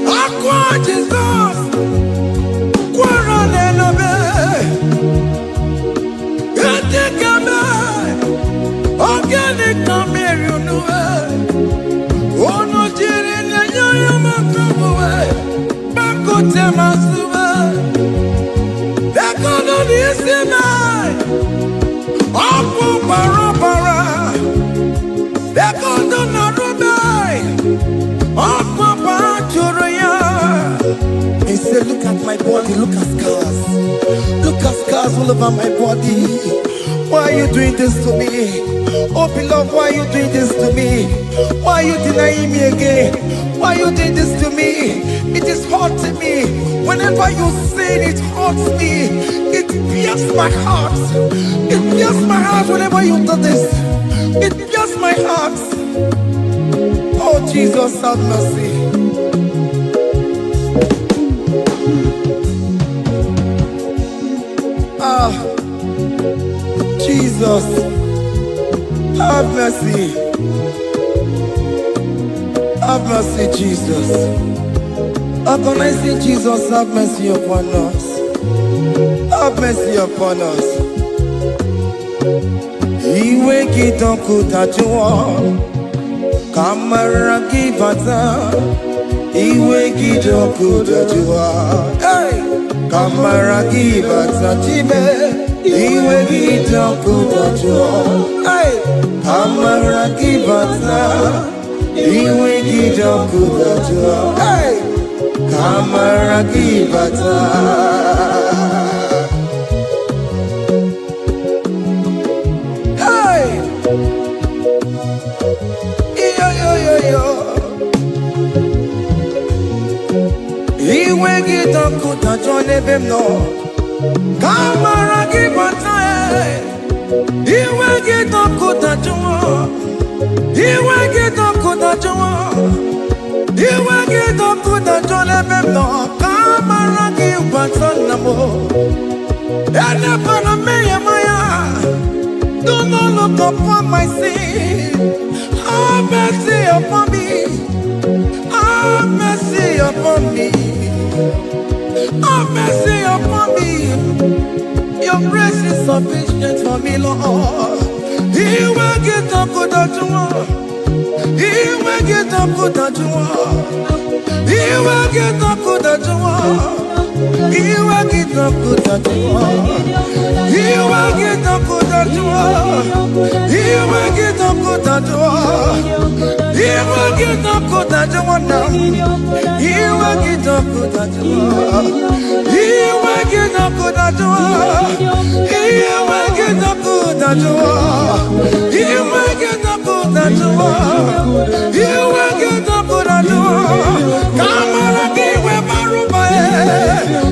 Aqua Jesus, Quaran and Obey, Organic Camera, oh no, Jirin, Banco Temasuba, that God on the Sinai, Apo Barabara, that God on the Rubai, Apo Bajuria. He said, look at my body, look at scars. Look at scars all over my body. Why are you doing this to me? Oh beloved, why are you doing this to me? Why are you denying me again? Why are you doing this to me? It is hurting me. Whenever you sin, it hurts me. It pierces my heart. It pierces my heart whenever you do this. It pierces my heart. Oh Jesus, have mercy. Jesus, have mercy. Have mercy, Jesus. Agonizing Jesus, have mercy upon us. Have mercy upon us. Iwe kitonku tajuwa, kamara kibata. Iwe kitonku tajuwa, hey, kamara kibata chibe. Iwe kitonku tajuwa, hey, kamara kibata. Iwe kitonku tajuwa, hey, kamara kibata. Hey, yo. Iwe kitonku tajuwa nebem no. Kamara kibata, iwe kitonku tajuwa, iwe kitonku tajuwa, iwe kitonku tajuwa nebem no. Kamara kibata namo, ene pana meya maya. Do not look upon my sin. Have mercy upon me. Have mercy upon me. Have mercy upon me. Your grace is sufficient for me, Lord. He will get up good at you. He will get up good at you. He will get up good at you. He will get up good at you. He will get up good at you. He will get up good at you. He will get up good at you now. He will get up good at you. He will get up good at you. He will get up good at you. He will get up good at you. He will get up good at you. Come on, give me my room.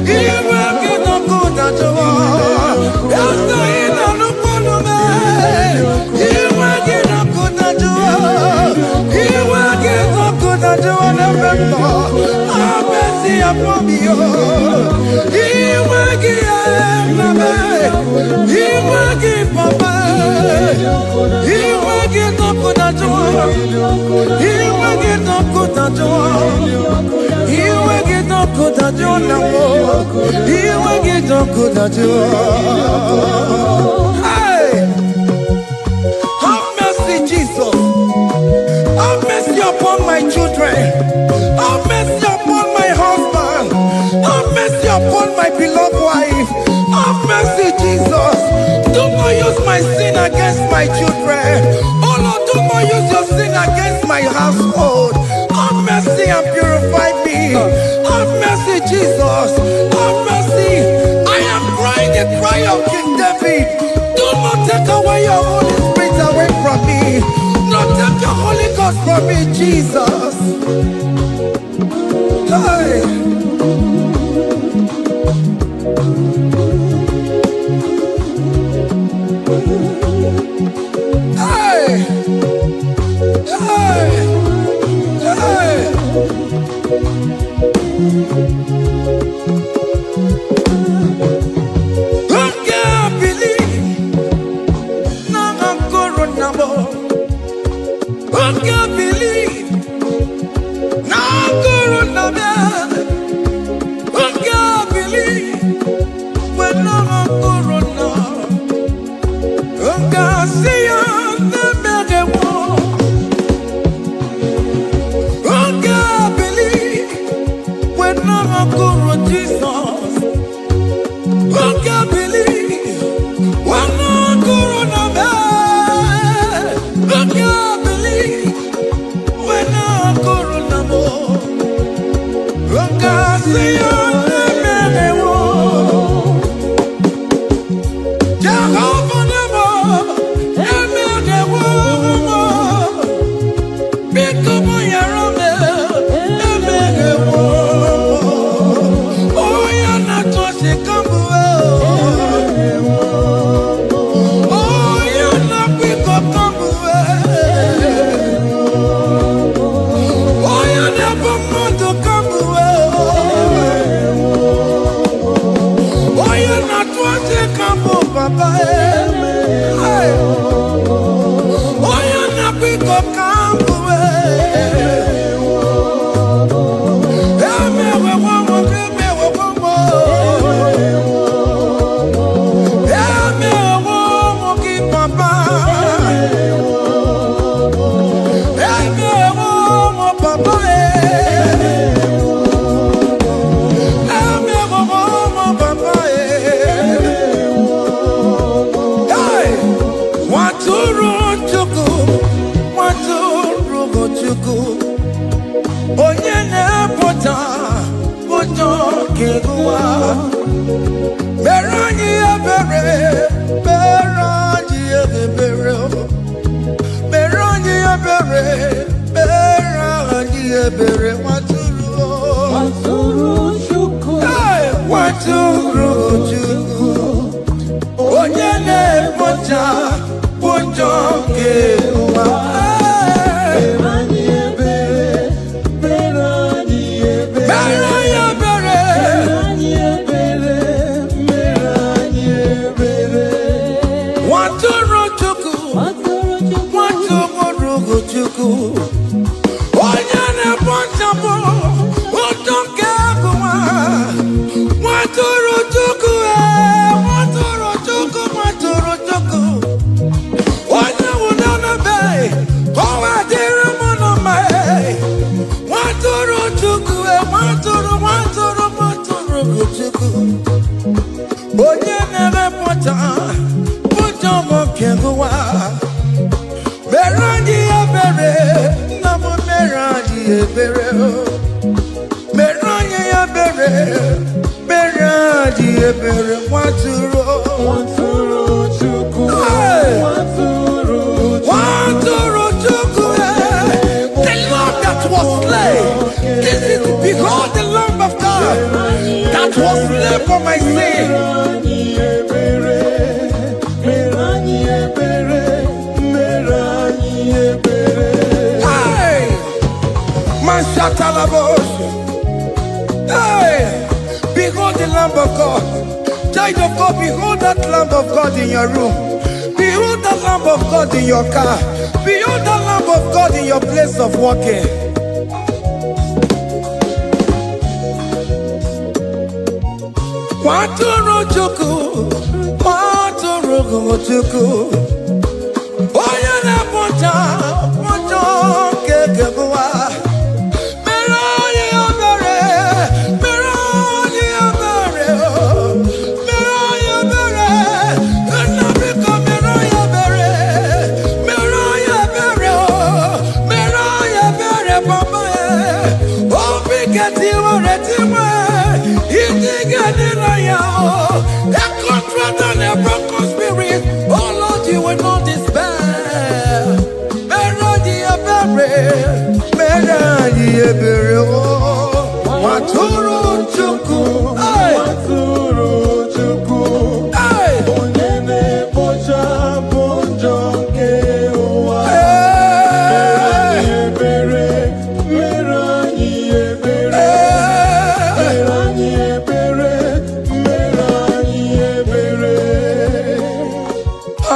He will get up good at you. Yes, I know no man. He will get up good at you. He will get up good at you. Have mercy upon me. He will give He will give Papa. He will get up good at you. He will get up good at you. He will get up good at you now. He will get up good at you. Hey! joy of King David. Do not take away your Holy Spirit away from me. Not take your Holy Ghost from me, Jesus. Hey. Hey. Hey. Hey. Hey, behold the Lamb of God. Child of God, behold that Lamb of God in your room. Behold the Lamb of God in your car. Behold the Lamb of God in your place of working. Waturu chuku, waturu chuku. Oya na poncha, poncha kekebuwa. Meroni abere, meroni abere, meroni abere. Enabiko meroni abere, meroni abere, meroni abere papa. Obi keti wore tiwe, iti gani na ya.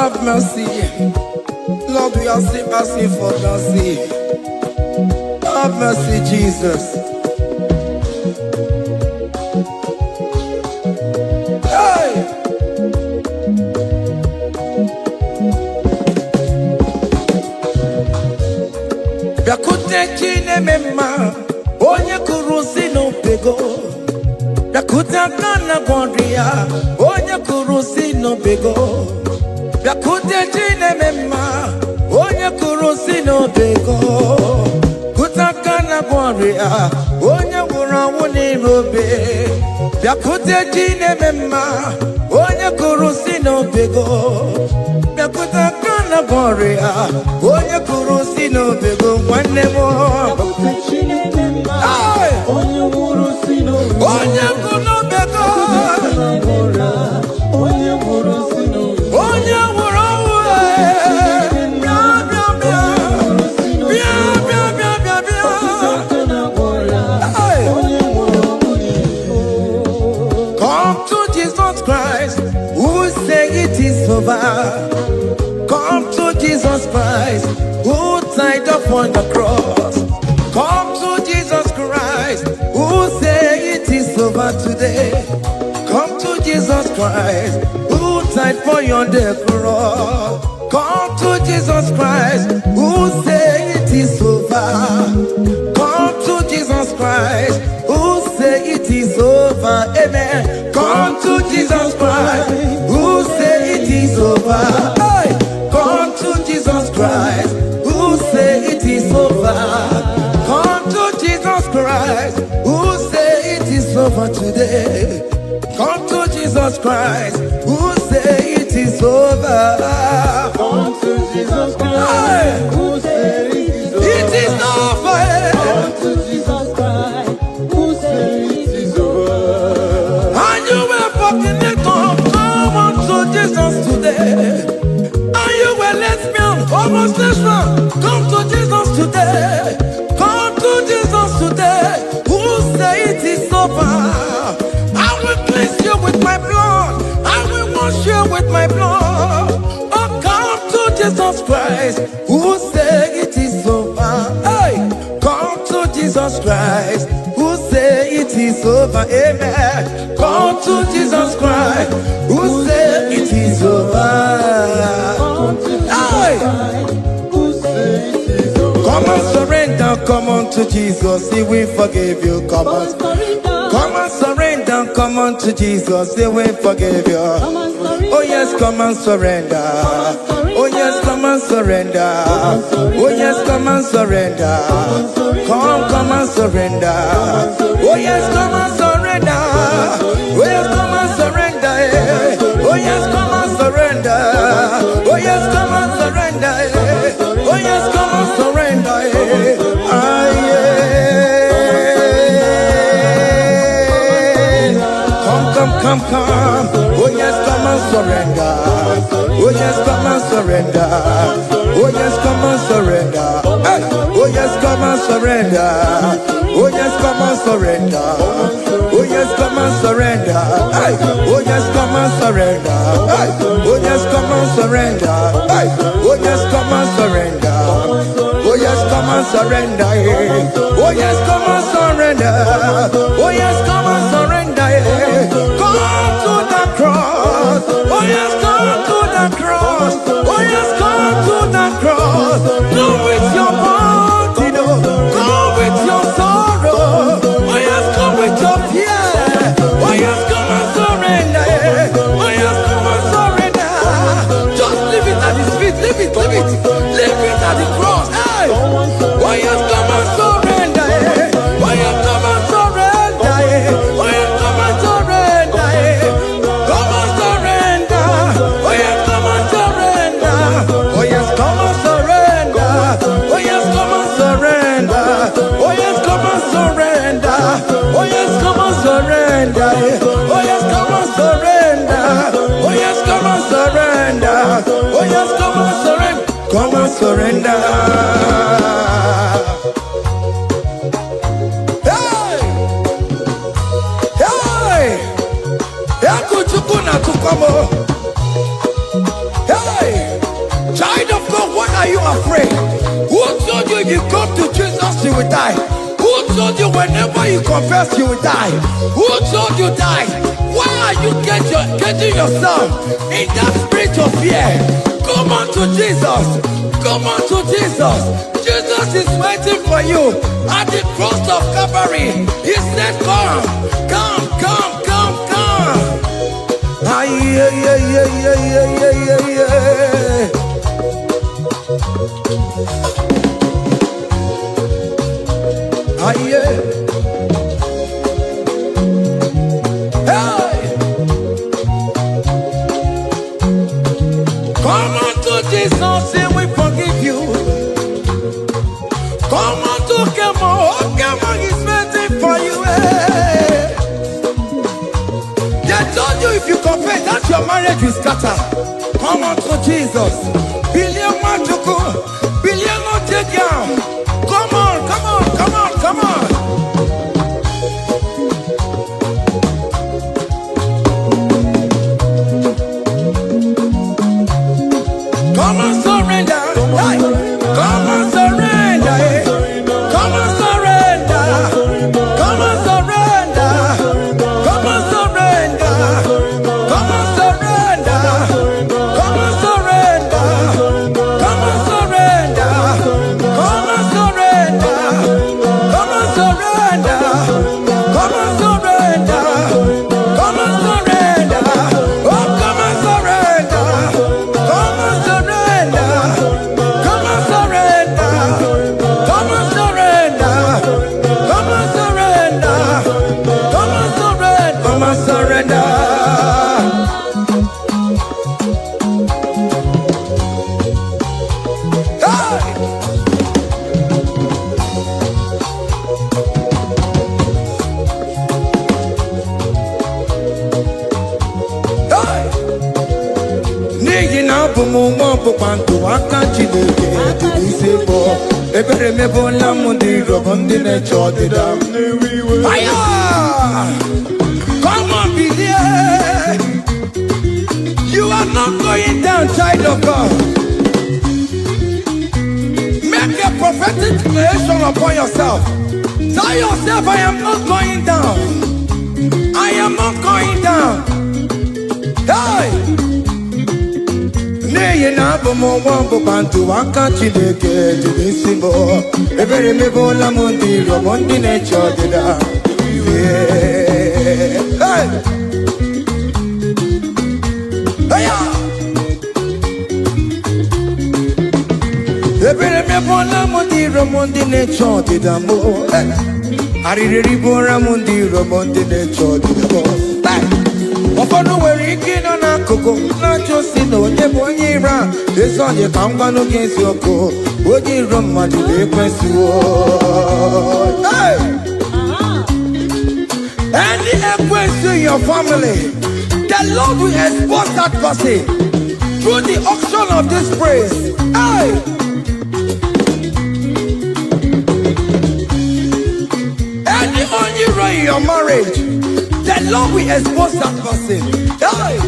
have mercy. Lord, we are still asking for mercy. Have mercy, Jesus. Hey! Biakute chine mema, onye kurusi no pego. Biakute akana gondria, onye kurusi no pego. Biakute chine mema, onye kurusi no pego. Kutakana gondria, onye wurawu ni robe. Biakute chine mema, onye kurusi no pego. Biakutakana gondria, onye kurusi no pego. One more. Onye wuru si n'obe. Onye kuno pego. Onye wuru si n'obe. Onye wuru uwe. Bia bia bia. Bia bia bia bia bia. Onye wuru uwe. Come to Jesus Christ, who say it is over. Come to Jesus Christ, who died upon the cross. Come to Jesus Christ, who say it is over today. Come to Jesus Christ, who died for you on the cross. Come to Jesus Christ, who say it is over. Come to Jesus Christ, who say it is over. Amen. Come to Jesus Christ, who say it is over. Hey! Come to Jesus Christ, who say it is over. Come to Jesus Christ, who say it is over today. Come to Jesus Christ, who say it is over. Come to Jesus Christ, who say it is over. It is over. Come to Jesus Christ, who say it is over. And you were fucking it up. Come on to Jesus today. And you were lesbian, homosexual. Come to Jesus today. Come to Jesus today. Who say it is over? I will cleanse you with my blood. I will wash you with my blood. Oh, come to Jesus Christ. Who say it is over? Hey, come to Jesus Christ. Who say it is over? Amen. Come to Jesus Christ. Who say it is over? Come to Jesus Hey! Christ, who say it is over. Come and surrender, come on to Jesus, He will forgive you. Come on, come and surrender, come on to Jesus, He will forgive you. Oh yes, come and surrender. Oh yes, come and surrender. Oh yes, come and surrender. Come and surrender. Oh yes, come and surrender. Oh yes, come and surrender. Oh yes, come and surrender. Oh yes, come and surrender. Oh yes, come and surrender. Ah, yeah. Come. Oh yes, come and surrender. Oh yes, come and surrender. Oh yes, come and surrender. Hey. Oh yes, come and surrender. Oh yes, come and surrender. Oh yes, come and surrender. Hey. Oh yes, come and surrender. Hey. Oh yes, come and surrender. Hey. Oh yes, come and surrender. Oh yes, come and surrender. Oh yes, come and surrender. Oh yes, come and surrender. Come to the cross. Oh yes, come to the cross. Oh yes, come to the cross. Go with your body, no. Go with your sorrow. Oh yes, come with your fear. Oh yes, come and surrender. Oh yes, come and surrender. Just leave it at His feet. Leave it. Leave it at the cross. Hey. Oh yes, come and surrender. Oh yes, come and surrender. Oh yes, come and surrender. Come and surrender. Oh yes, come and surrender. Oh yes, come and surrender. Oh yes, come and surrender. Oh yes, come and surrender. Oh yes, come and surrender. Oh yes, come and surrender. Oh yes, come and surrender. Oh yes, come and surrender. Come and surrender. Hey! Hey! Yakuchukuna tukwamo. Hey! are you afraid? Who told you if you come to Jesus you will die? Who told you whenever you confess you will die? Who told you die? Why are you getting yourself in that spirit of fear? Come on to Jesus. Come on to Jesus. Jesus is waiting for you at the cross of Calvary. He said, come, come, come, come, come. Ah, yeah, yeah, yeah, yeah, yeah, yeah, yeah, yeah. Ah, yeah. Hey. Come on to Jesus, and we forgive you. Come on to Kemo, Kemo is waiting for you. Hey. They told you if you confess that your marriage will scatter. Come on to Jesus. Billion Machuku, billion no take down. Come on, come on, come on, come on. Come on, surrender. Hey. Come on, surrender. Hey. Come on, surrender. Come on, surrender. Come on, surrender. Come on, surrender. Come on, surrender. Come on, surrender. Come on, surrender. Come on, surrender. Come on, surrender. Come on, surrender. Oh, come on, surrender. Come on, surrender. Come on, surrender. Come on, surrender. Come on, surrender. Come on, surrender. Come on, surrender. Hey! Hey! N'ihi na abụ m nwa ọgbụgba ndụ aka Chineke dị n'isi bụ ebere mebola m ndị rọbọ ndị na-eche ọdịda m. Aya! Come on, believe. You are not going down, child of God. Make a prophetic declaration upon yourself. Tell yourself, I am not going down. I am not going down. Hey! N'ihi na abụ m nwa ọgbụgba ndụ aka Chineke dị n'isi m. Ebere mebola m ndị rọbọ ndị na-eche ọdịda. Yeah. Hey! Aya! Ebere mebola m ndị rọbọ ndị na-eche ọdịda m. Hey! Arịrịrị bụra m ndị rọbọ ndị na-eche ọdịda m. Hey! Ụfọdụ nwere ike ịnọ n'akụkụ na-achọ si na onye bụ onye iro a. Ezi ọdị ka m gwanụ gị eziokwu, onye iro mmadụ na-ekwesịwo. Hey! Any equity in your family, the Lord will expose that person through the auction of this praise. Hey! Any hero in your marriage, the Lord will expose that person. Hey!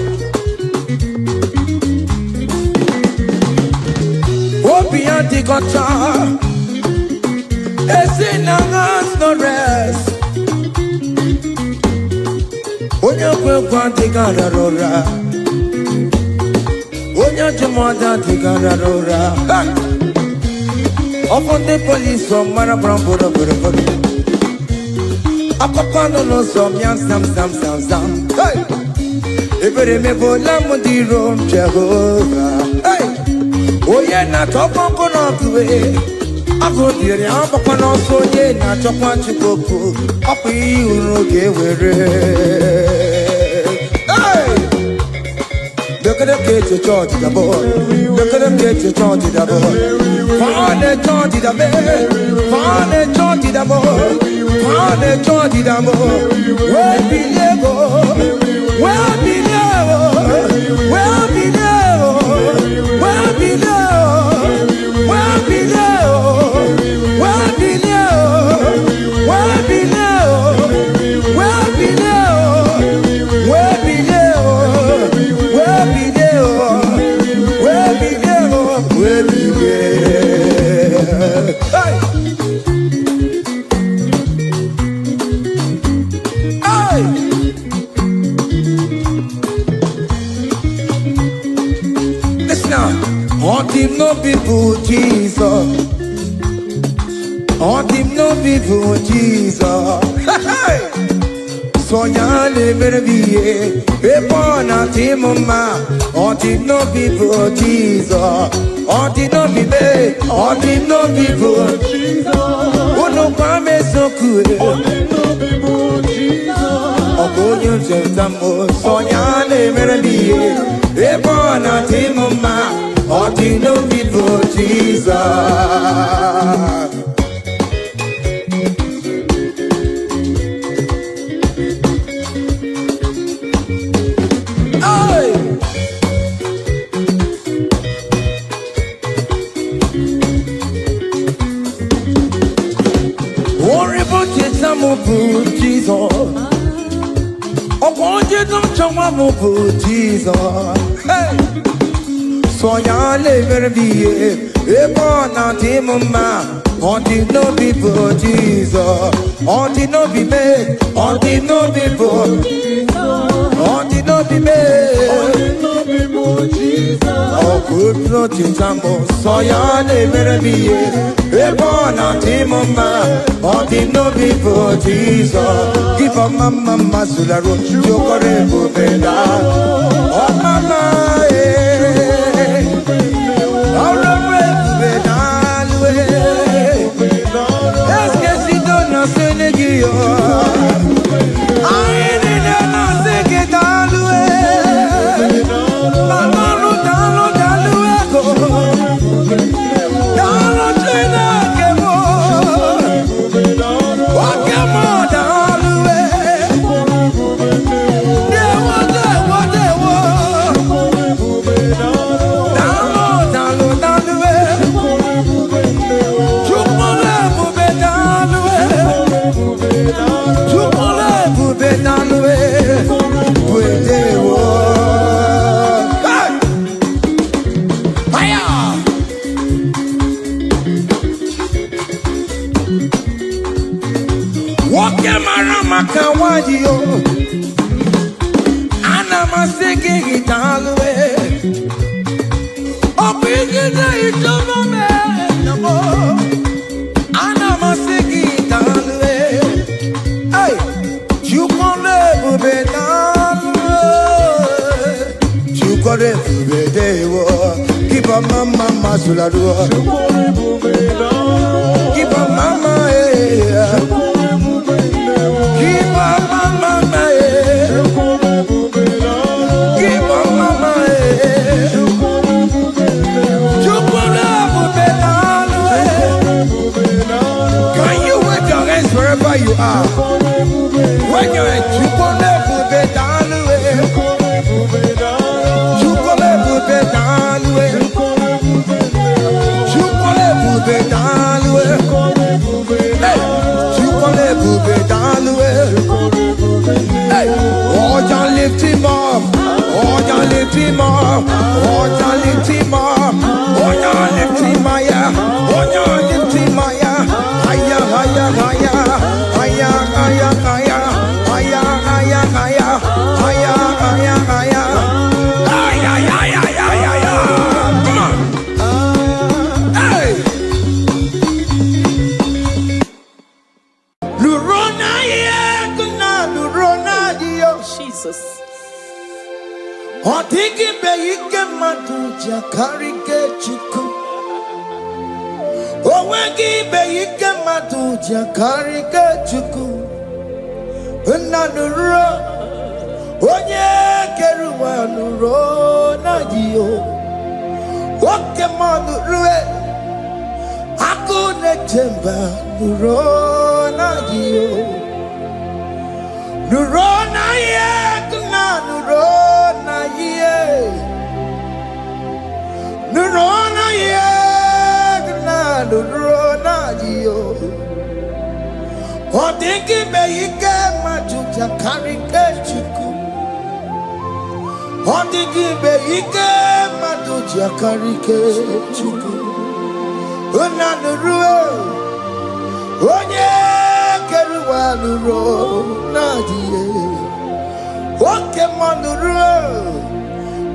Open the gutter, it's in our hands, no rest. Onye kwekwa dịgara ụra, onye jụmọda dịgara ụra. Ọkụ ndị polisi ọmara gbara mbọrọbọrọbọrọ. Akpọkọ nọ n'ụzọ mịa sam sam sam sam. Ebere mebola m ndị iro m Jehova. Onye na-atọkwa nkụ n'ọgụwe, agụ dịrị agbakwa n'ọsọ onye na-achọkwa Chukwu okwu. Ọkụ iyi uru ga-ewere. Look at them get to charge the boy. Look at them get to charge the boy. Find the charge the boy. Find the charge the boy. Find the charge the boy. Where be Lego? Where be Lego? Where be Lego? Where be Lego? Where be Lego? Where be Lego? Where be Lego? Where be Leo? Where be Leo? Where be Leo? Where be Leo? Where be Leo? now. On him no people Jesus. On him no people Jesus. So ya never be a born at him ma. On him no people Jesus. On him no be me. On him no people Jesus. Oh no kwame so good. On him no people Jesus. Oh go you tamo. So ya never be a born at him ma. On him no people Jesus. Jesus, oh, won't you don't jump up Jesus? Hey, so ya never be a born out him ma. On the no people Jesus, on the no be me, on the no people Jesus, on the no be me, on the no people Jesus. Oh, good Lord, you jumbo, so ya never be a born out him ma. On the no people Jesus, give up mama masula ro, chokore bubeda, oh mama eh, oh bubeda. Est-ce que si donne un sénégio? Aïe, non, c'est que t'as loué. Maman, nous t'as loué. Dans le train que moi. Ok, moi, t'as loué. Dewa. Dans le loué. Keep a mama sulla rua. Keep a mama keep a mama keep a mama Can you wave your hands wherever you are? When you're at lift him up, oh, you lift him up, oh, you lift him up, oh, you lift him higher, oh, you lift him higher, higher, higher, higher, higher, higher, higher, higher, higher, higher, higher, higher, higher. Jesus. Otiki beike maduja karike chiku. Owegi beike maduja karike chiku. Unanuro onye keruwa nuro na dio. Oke manurue akune chemba nuro na dio. Nuro na ye. Nurona ye, nurona yo. Odingi beike majuja karike chuku. Odingi beike majuja karike chuku. Una nuro, onye keruwa nuro na ye. Oke manuro.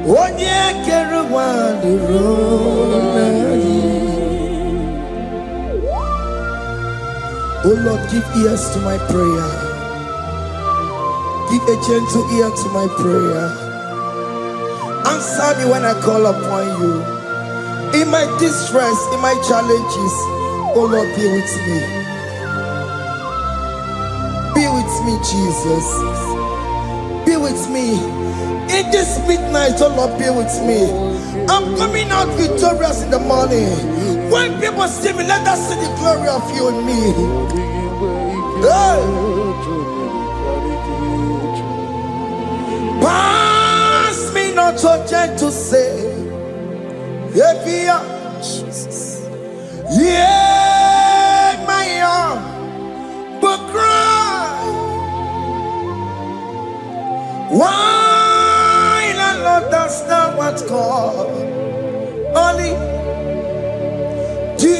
Onye kere wadi Oh Lord, give ears to my prayer. Give a gentle ear to my prayer. Answer me when I call upon you. In my distress, in my challenges, oh Lord, be with me. Be with me, Jesus. Be with me. In this midnight, oh Lord, be with me. I'm coming out victorious in the morning. When people see me, let us see the glory of you in me. Hey. Pass me not so gentle say. Jesus. Yeah, my arm, but cry. Why not understand what's called? Only do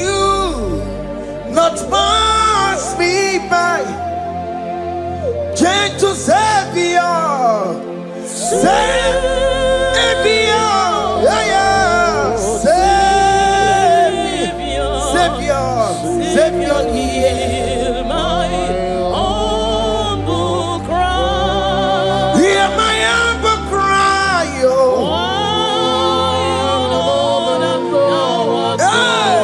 not pass me by. Gentle Savior, Savior, yeah, yeah. Savior, hear my humble cry. Hear my humble cry, oh. Hey.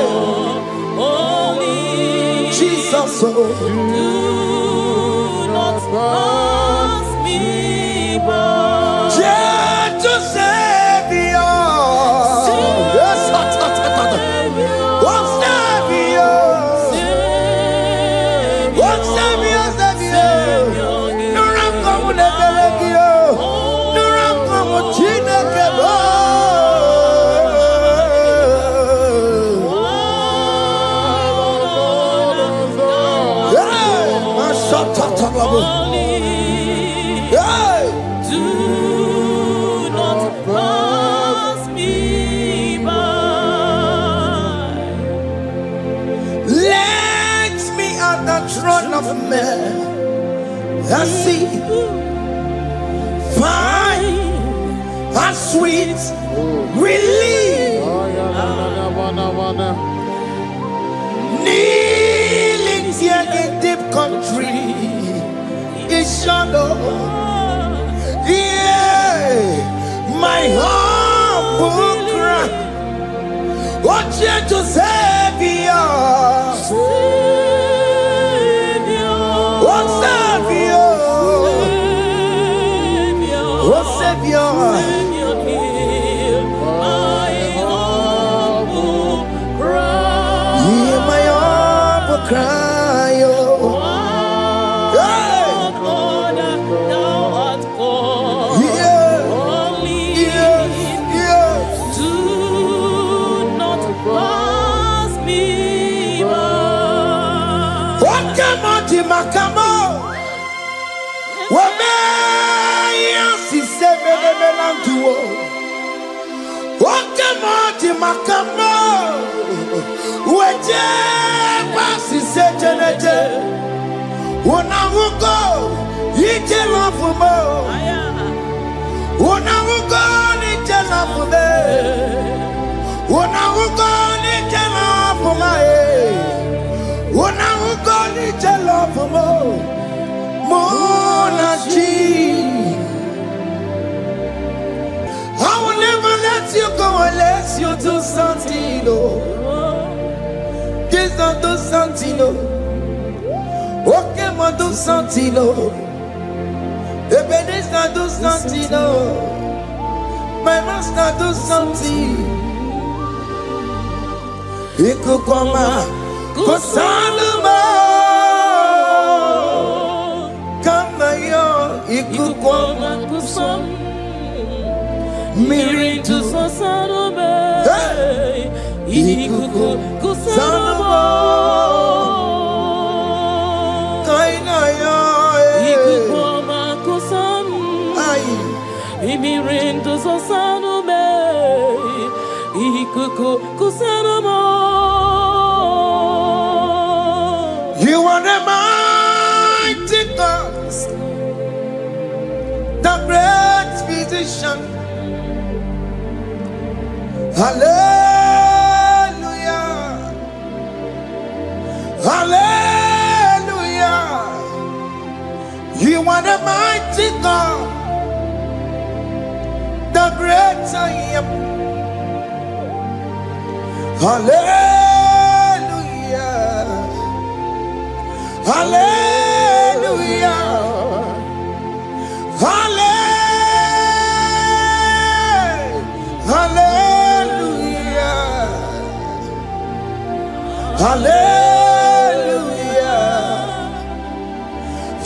Jesus, oh. Do not pass me by. Gentle Savior. Yes, do not pass me by. Let me at the throne of men and see, find a sweet relief. Kneeling here in deep country is shadow. Yeah, my humble cry. What you to Savior? What Savior? What Savior? My humble cry. Hear my humble cry, oh. Makamo, Wame, si sebe de melantuo. Wakamo, Makamo, Weje, Wasi sejeneje. Unamugo, Ije lafumo. Unamugo, Ije lafume. Unamugo, Ije lafume. Unamugo, Ije lafumo. Monachi. I will never let you go unless you do something, no. Just don't do something, no. Okay, mo do something, no. Ebenezer do something, no. My master do something. Ikukoma, kusanuma. Kama yo, ikukoma, kusam. Mirintu sasarume, ikuku kusarumo, kaina ya, ikuku makusam, mirintu sasarume, ikuku kusarumo. You are the mighty God, the great physician. Hallelujah. Hallelujah. You are the mighty God, the great I am. Hallelujah. Hallelujah. Hallelujah. Hallelujah.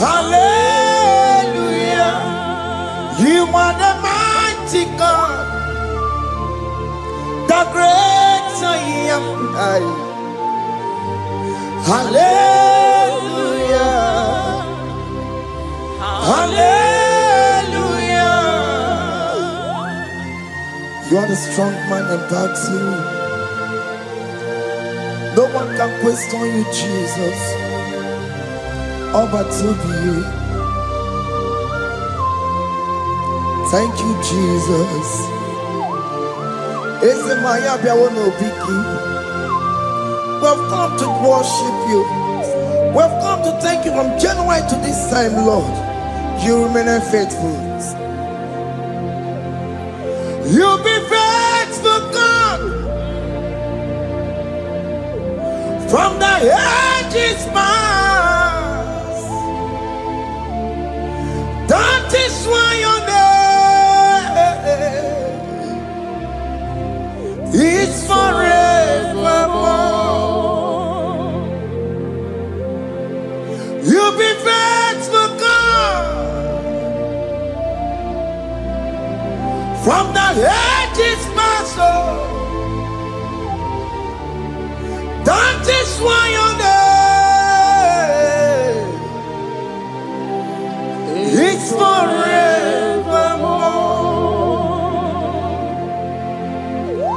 Hallelujah. You are the mighty God, the great I am. Hallelujah. Hallelujah. You are the strong man that backs you. No one can question you, Jesus. All but to be. Thank you, Jesus. We've come to worship you. We've come to thank you from January to this time, Lord. You remain faithful. You be faithful, God. From the ages past. That is why your name is forevermore. You be faithful, God. From the ages past, that is why your name is forevermore.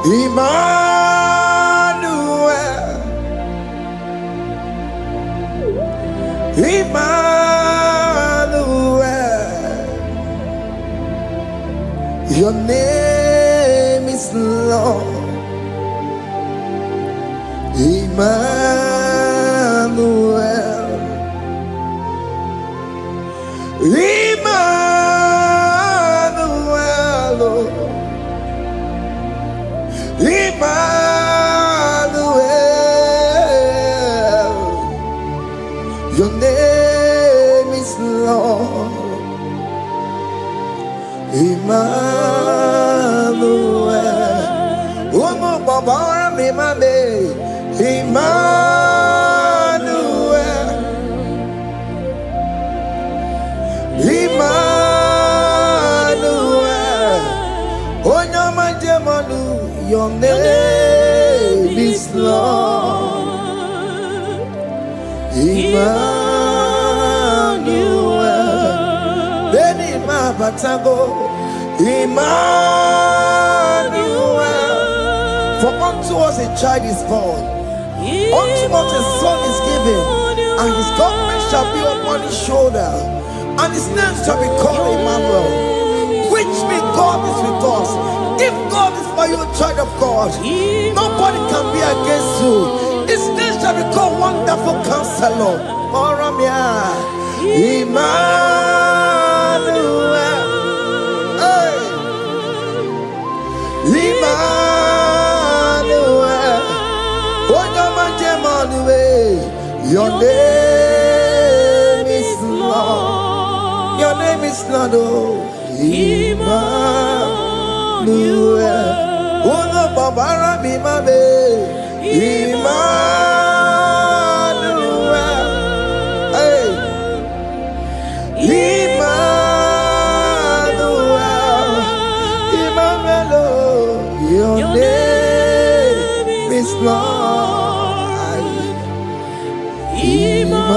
Emmanuel, Emmanuel, your name is Lord. Emmanuel, Emmanuel, Emmanuel, your name is Lord. Emmanuel, Umu Baba Mimame, Emmanuel, Emmanuel, Onyama Jemanu, your name is Lord. Emmanuel, Beni Mabatago, Emmanuel, for unto us a child is born, unto us a son is given, and his government shall be upon his shoulder, and his name shall be called Emmanuel, which means God is with us. If God is for you, child of God, nobody can be against you. His name shall be called Wonderful Counselor. Emmanuel, hey. Emmanuel, your name is Lord. Your name is Lord. Emmanuel, Uno Babara Bimabe, Emmanuel, hey, Emmanuel, Emmanuel, your name is Lord. Emmanuel.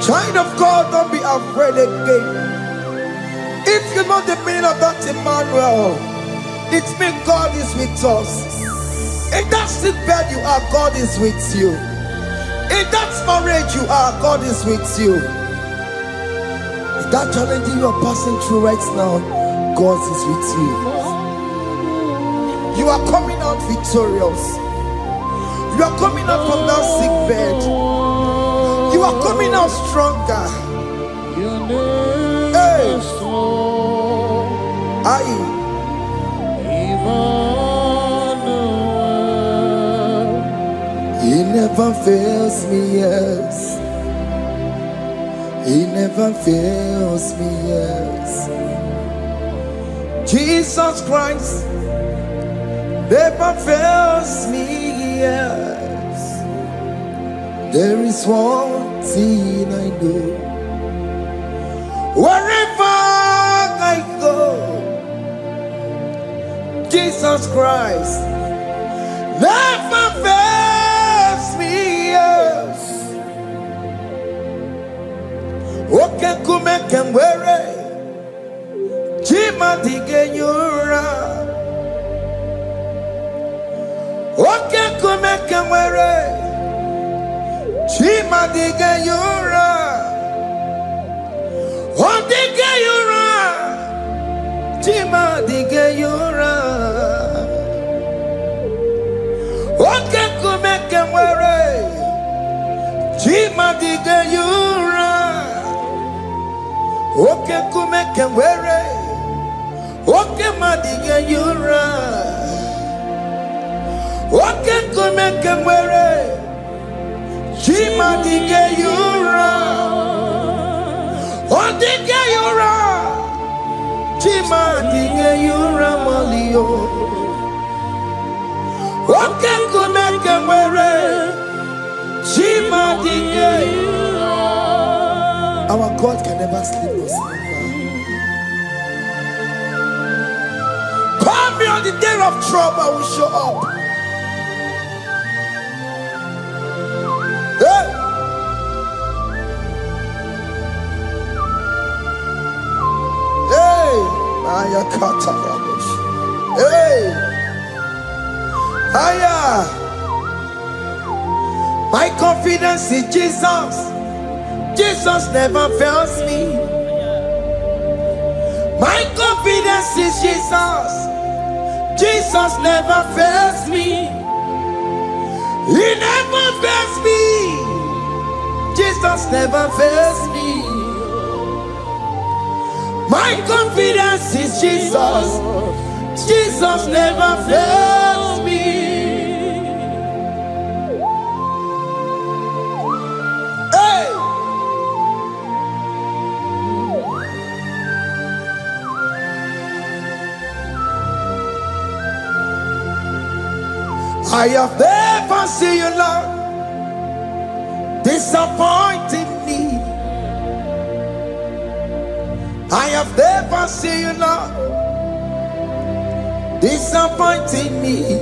Child of God, don't be afraid again. If you know the meaning of that Emmanuel, it means God is with us. In that sick bed you are, God is with you. In that marriage you are, God is with you. In that challenge you are passing through right now, God is with you. You are coming out victorious. You are coming out from that sick bed. You are coming out stronger. Hey. Aye. He never fails me, yes. He never fails me, yes. Jesus Christ never fails me, yes. There is one thing I know. Wherever I go, Jesus Christ never fails me, yes. Okay, come and wear it. Jima dige yura. Okay, come and wear it. Jima dige yura. Oh, dige yura. Jima dige yura. Okay, come and wear it. Jima dige yura. Okay, come and wear it. Okay, madiga yura. Okay, come and wear it. Jima diga yura. Oh, diga yura. Jima diga yura malio. Okay, come and wear it. Jima diga yura. Our God can never sleep or slumber. Call me on the day of trouble, I will show up. Hey! Hey! Aya kata rabosh. Hey! Aya! My confidence in Jesus. Jesus never fails me. My confidence is Jesus. Jesus never fails me. He never fails me. Jesus never fails me. My confidence is Jesus. Jesus never fails me. Hey! I have never seen you, Lord, disappointing me. I have never seen you, Lord, disappointing me.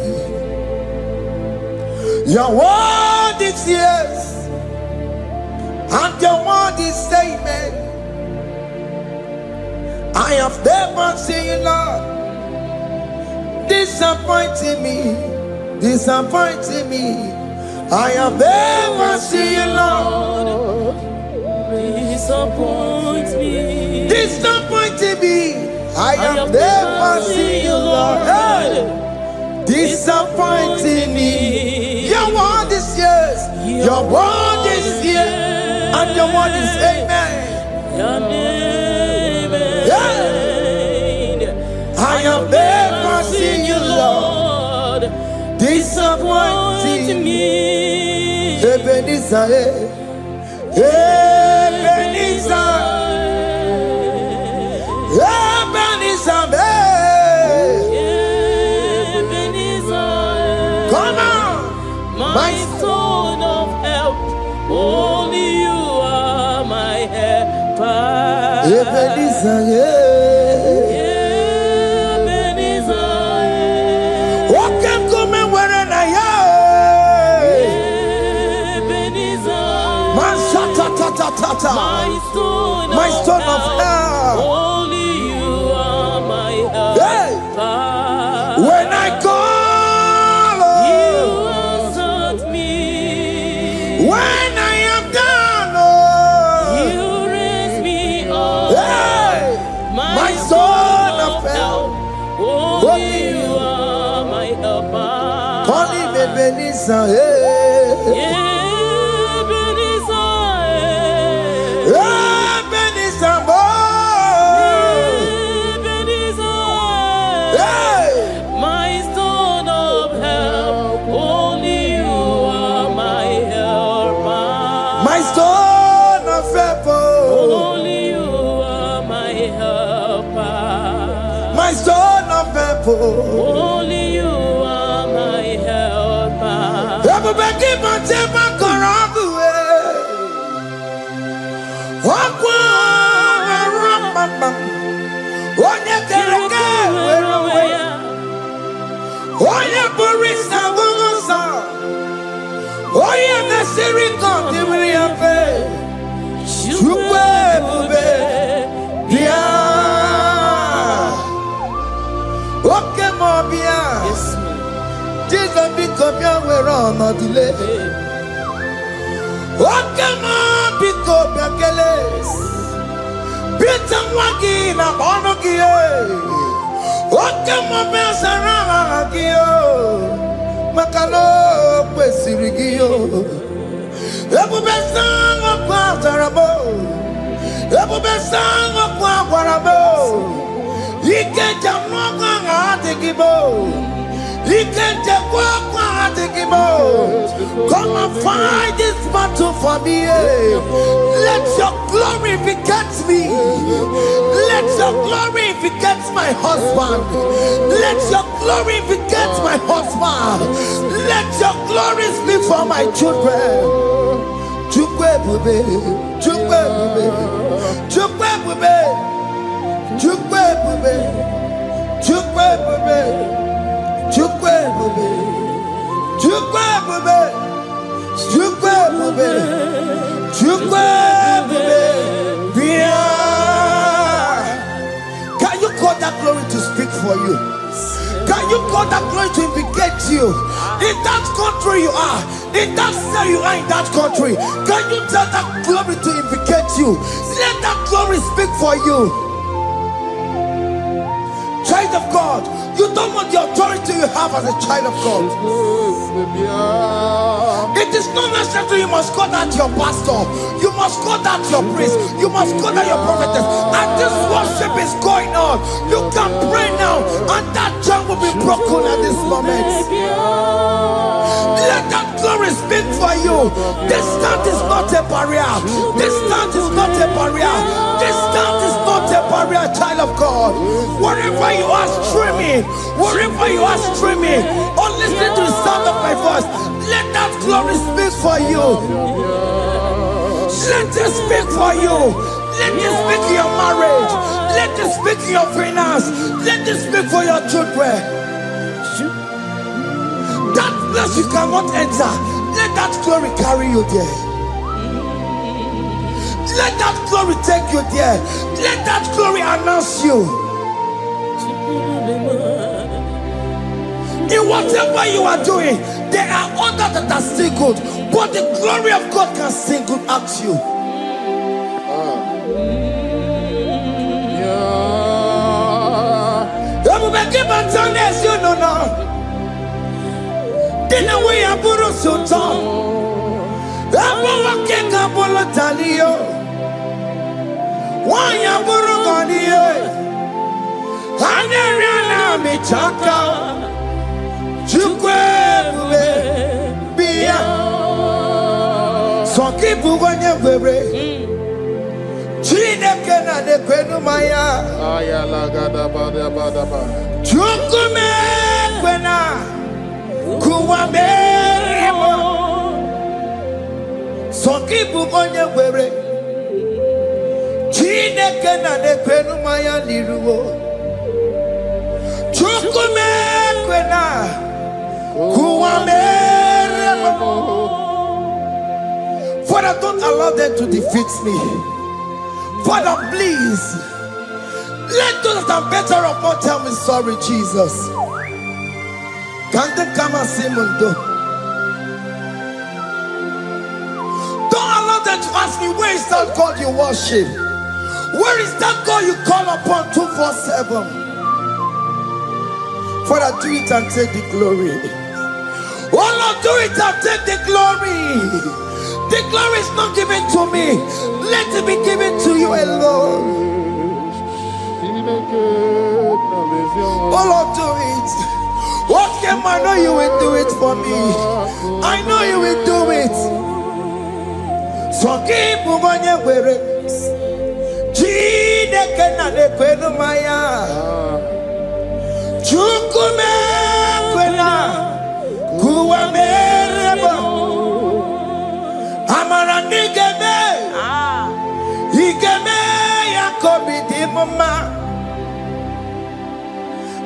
Your word is yes, and your word is amen. I have never seen you, Lord, disappointing me. Disappointing me. I have never seen you, Lord, disappoint me. Disappointing me. I have never seen you, Lord, hey, disappointing me. Your word is yes, your word is yes, and your word is amen. Yeah. I have never seen you, Lord, disappointing me. Ebenezer, Ebenezer, Ebenezer, Ebenezer. Come on, my stone of help. Only you are my helper. Ebenezer, my stone of help. Only you are my help. Hey. When I call, you answered me. When Ebenezer, Ebenezer, my stone of help, only you are my helper. my stone of help, Only you are my helper. my stone of help. Only you are my helper. Everybody give my temper, Jesus become your way on no delay. Oh, come on, pick up your keles. Beat and waggy na bonogi. Oh, come on, Besarama Gio. Macalo, Pesirigio. Ebu Besang of Quatarabo. Ebu Besang of Quatarabo. He can't jump on the Gibo. He can't jump on the Gibo. Come and fight this battle for me. Let your glory beget me. Let your glory beget my husband. Let your glory beget my husband. Let your glory speak for my children. Chukwe bube, chukwe bube, chukwe bube, chukwe bube, chukwe bube, chukwe bube, chukwe bube, chukwe bube, chukwe bube. Can you call that glory to speak for you? Can you call that glory to indicate you? In that country you are, in that cell you are in that country, can you tell that glory to indicate you? Let that glory speak for you. Child of God, you don't want the authority you have as a child of God. It is not necessary you must call that your pastor, you must call that your priest, you must call that your prophetess. And this worship is going on. You can pray now, and that chain will be broken at this moment. Let that glory speak for you. Distance is not a barrier. Distance is not a barrier. Distance is not a barrier, child of God. Wherever you are streaming, wherever you are streaming, or listening to the sound of my voice, let that glory speak for you. Let it speak for you. Let it speak in your marriage. Let it speak in your finance. Let it speak for your children. That place you cannot enter, let that glory carry you there. Let that glory take you there. Let that glory announce you. In whatever you are doing, there are others that are still good, but the glory of God can still good at you. You know now. Dinner we are Buru Sultan. I'm walking up on the Talio. Why are Buru Gania? Hanyariana Michaka. Chukwe Bia. So keep Buganya Bebe. Chine Kena de Kwenumaya. Ayala Bada. Chukume Kwena. Kuwamerimo Sokibu konye were Chineke na nekwenu maya niruwo Chukume kwena Kuwamerimo. Father, don't allow them to defeat me. Father, please let those that are better off not tell me sorry, Jesus. Don't allow them to ask me, where is that God you worship? Where is that God you call upon 247? Father, do it and take the glory. Oh Lord, do it and take the glory. The glory is not given to me. Let it be given to you alone. Oh Lord, do it. What can I know you will do it for me? I know you will do it. So keep moving where it is. Chineke na nekwenu maya. Chukume kwena kuwa mereba. Amara nigeme. Igeme ya kobidi mama.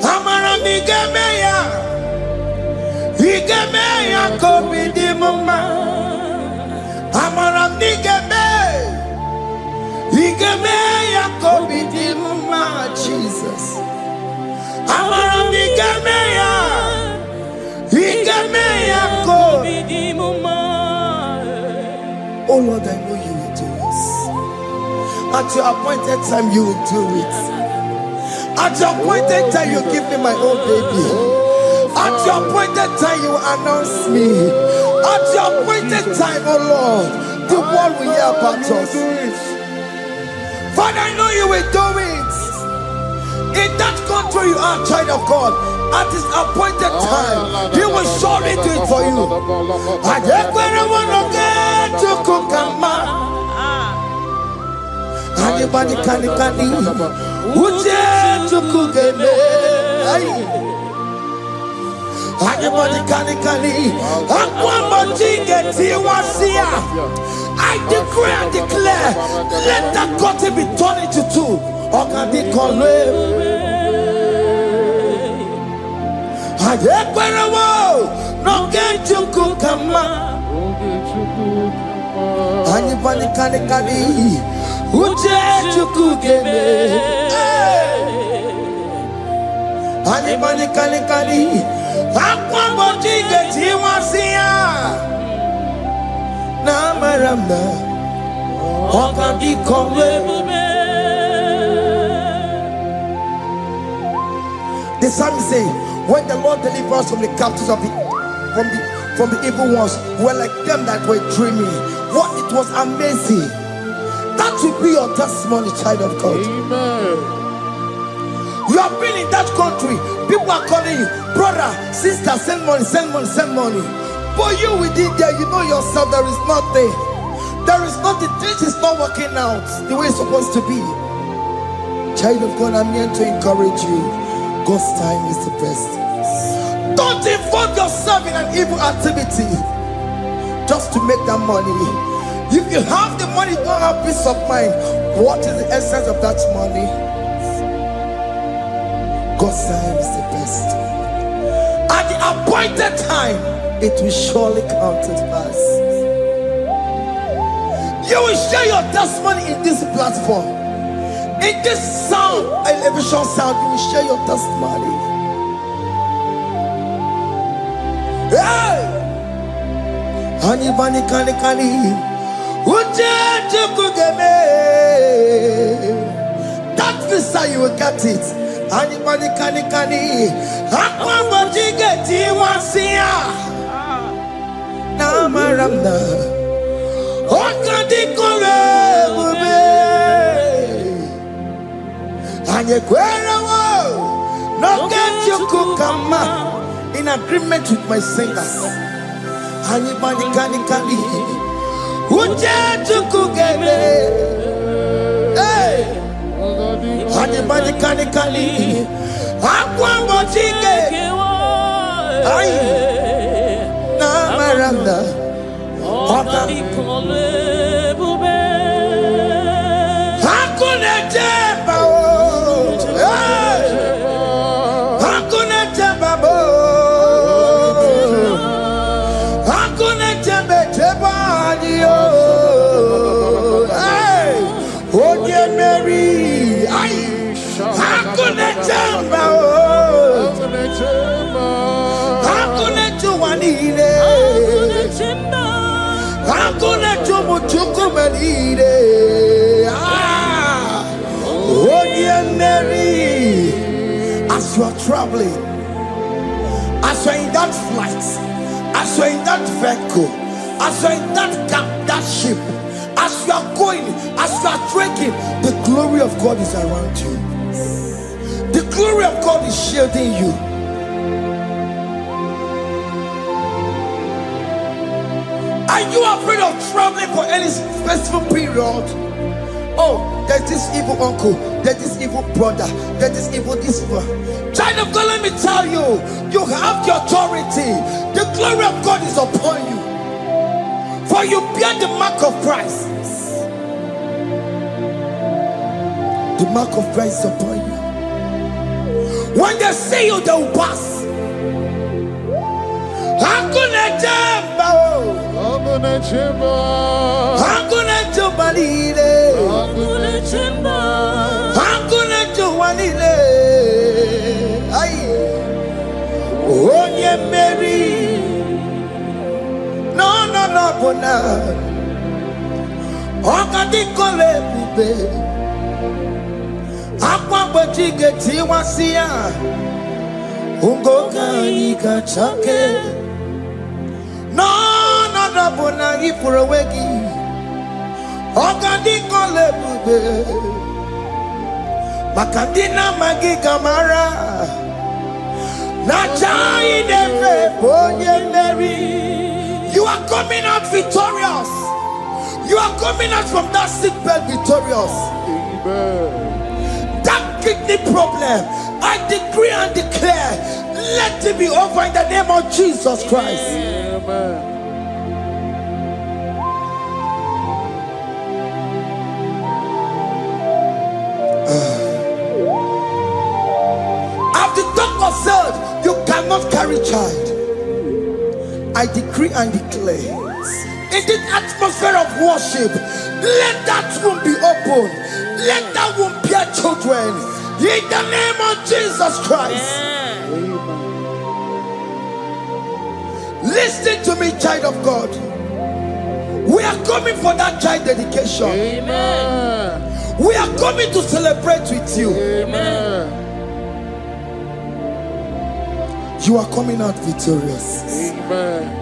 Amara nigeme ya. Igeme ya kobidi mama. Amara nigeme. Igeme ya kobidi mama. Jesus. Amara nigeme ya. Igeme ya kobidi mama. Oh Lord, I know you will do this. At your appointed time, you will do it. At your appointed time, you give me my own baby. At your appointed time, you announce me. At your appointed time, oh Lord, the world will hear about us. Father, I know you will do it. In that country you are, child of God, at his appointed time, he will surely do it for you. Anybody can uje tukugeme. Anybody can I decree and declare, let that curtain be turned into two. Or can they call it? No get to cook a man. Anybody can Uche to cook a Anybody can Aqua get you once here. Namaramba. Or can they call the psalmist say, when the Lord delivers us from the captives of from the evil ones, were like them that were dreaming. What it was amazing. That should be your testimony, child of God. Amen. You have been in that country. People are calling you, brother, sister, send money, send money, send money. But you within there, you know yourself, there is nothing. There is nothing. This is not working out the way it's supposed to be. Child of God, I'm here to encourage you. God's time is the best. Don't involve yourself in an evil activity just to make that money. If you have the money, you don't have peace of mind. What is the essence of that money? God's time is the best. At the appointed time, it will surely come to pass. You will share your testimony in this platform. In this sound, elevation sound, you will share your testimony. Hey! Anybody can that visa you will get it. Anybody can Aqua get you once here. Namaranda. Okadi kore and you no get you kukama in agreement with my singers. Anybody can Uche tukugeme. Hey. Anybody can Aqua mojige. Ay. Namaranda. Okadi kole bube. Hakuna jeba o. Hakuna jeba bo. Hakuna jeba ni o. Hey, oh dear Mary. Ay. Hakuna jeba o. Hakuna juwanile. Hakuna jumuchukumanile. Ah. Oh dear Mary. As you are traveling, as you are in that flight, As you're in that vehicle, as you're in that camp, that ship, as you are going, as you are trekking, the glory of God is around you. The glory of God is shielding you. Are you afraid of traveling for any specific period? Oh, there's this evil uncle, there's this evil brother, there's this evil this evil. Child of God, let me tell you, you have the authority. The glory of God is upon you. For you bear the mark of Christ. The mark of Christ is upon you. When they see you, they will pass. Hakuna jamba, Hakuna chimba, hakuna jubalile, hakuna chimba, hakuna jubalile. Aye, onye Mary, no, bona. Okadi kole bube, akwa bojige tiwasia, ungoka ikachake. No, bona ifurewegi. Okadi kole bube, makandina magi kamara. Na chai neve bonye Mary. You are coming out victorious. You are coming out from that sick bed victorious. Amen. That kidney problem, I decree and declare, let it be over in the name of Jesus Christ. Amen. As the doctor said, you cannot carry child. I decree and declare, in this atmosphere of worship, let that womb be open. Let that womb bear children. In the name of Jesus Christ. Listen to me, child of God. We are coming for that child dedication. Amen. We are coming to celebrate with you. Amen. You are coming out victorious. Amen.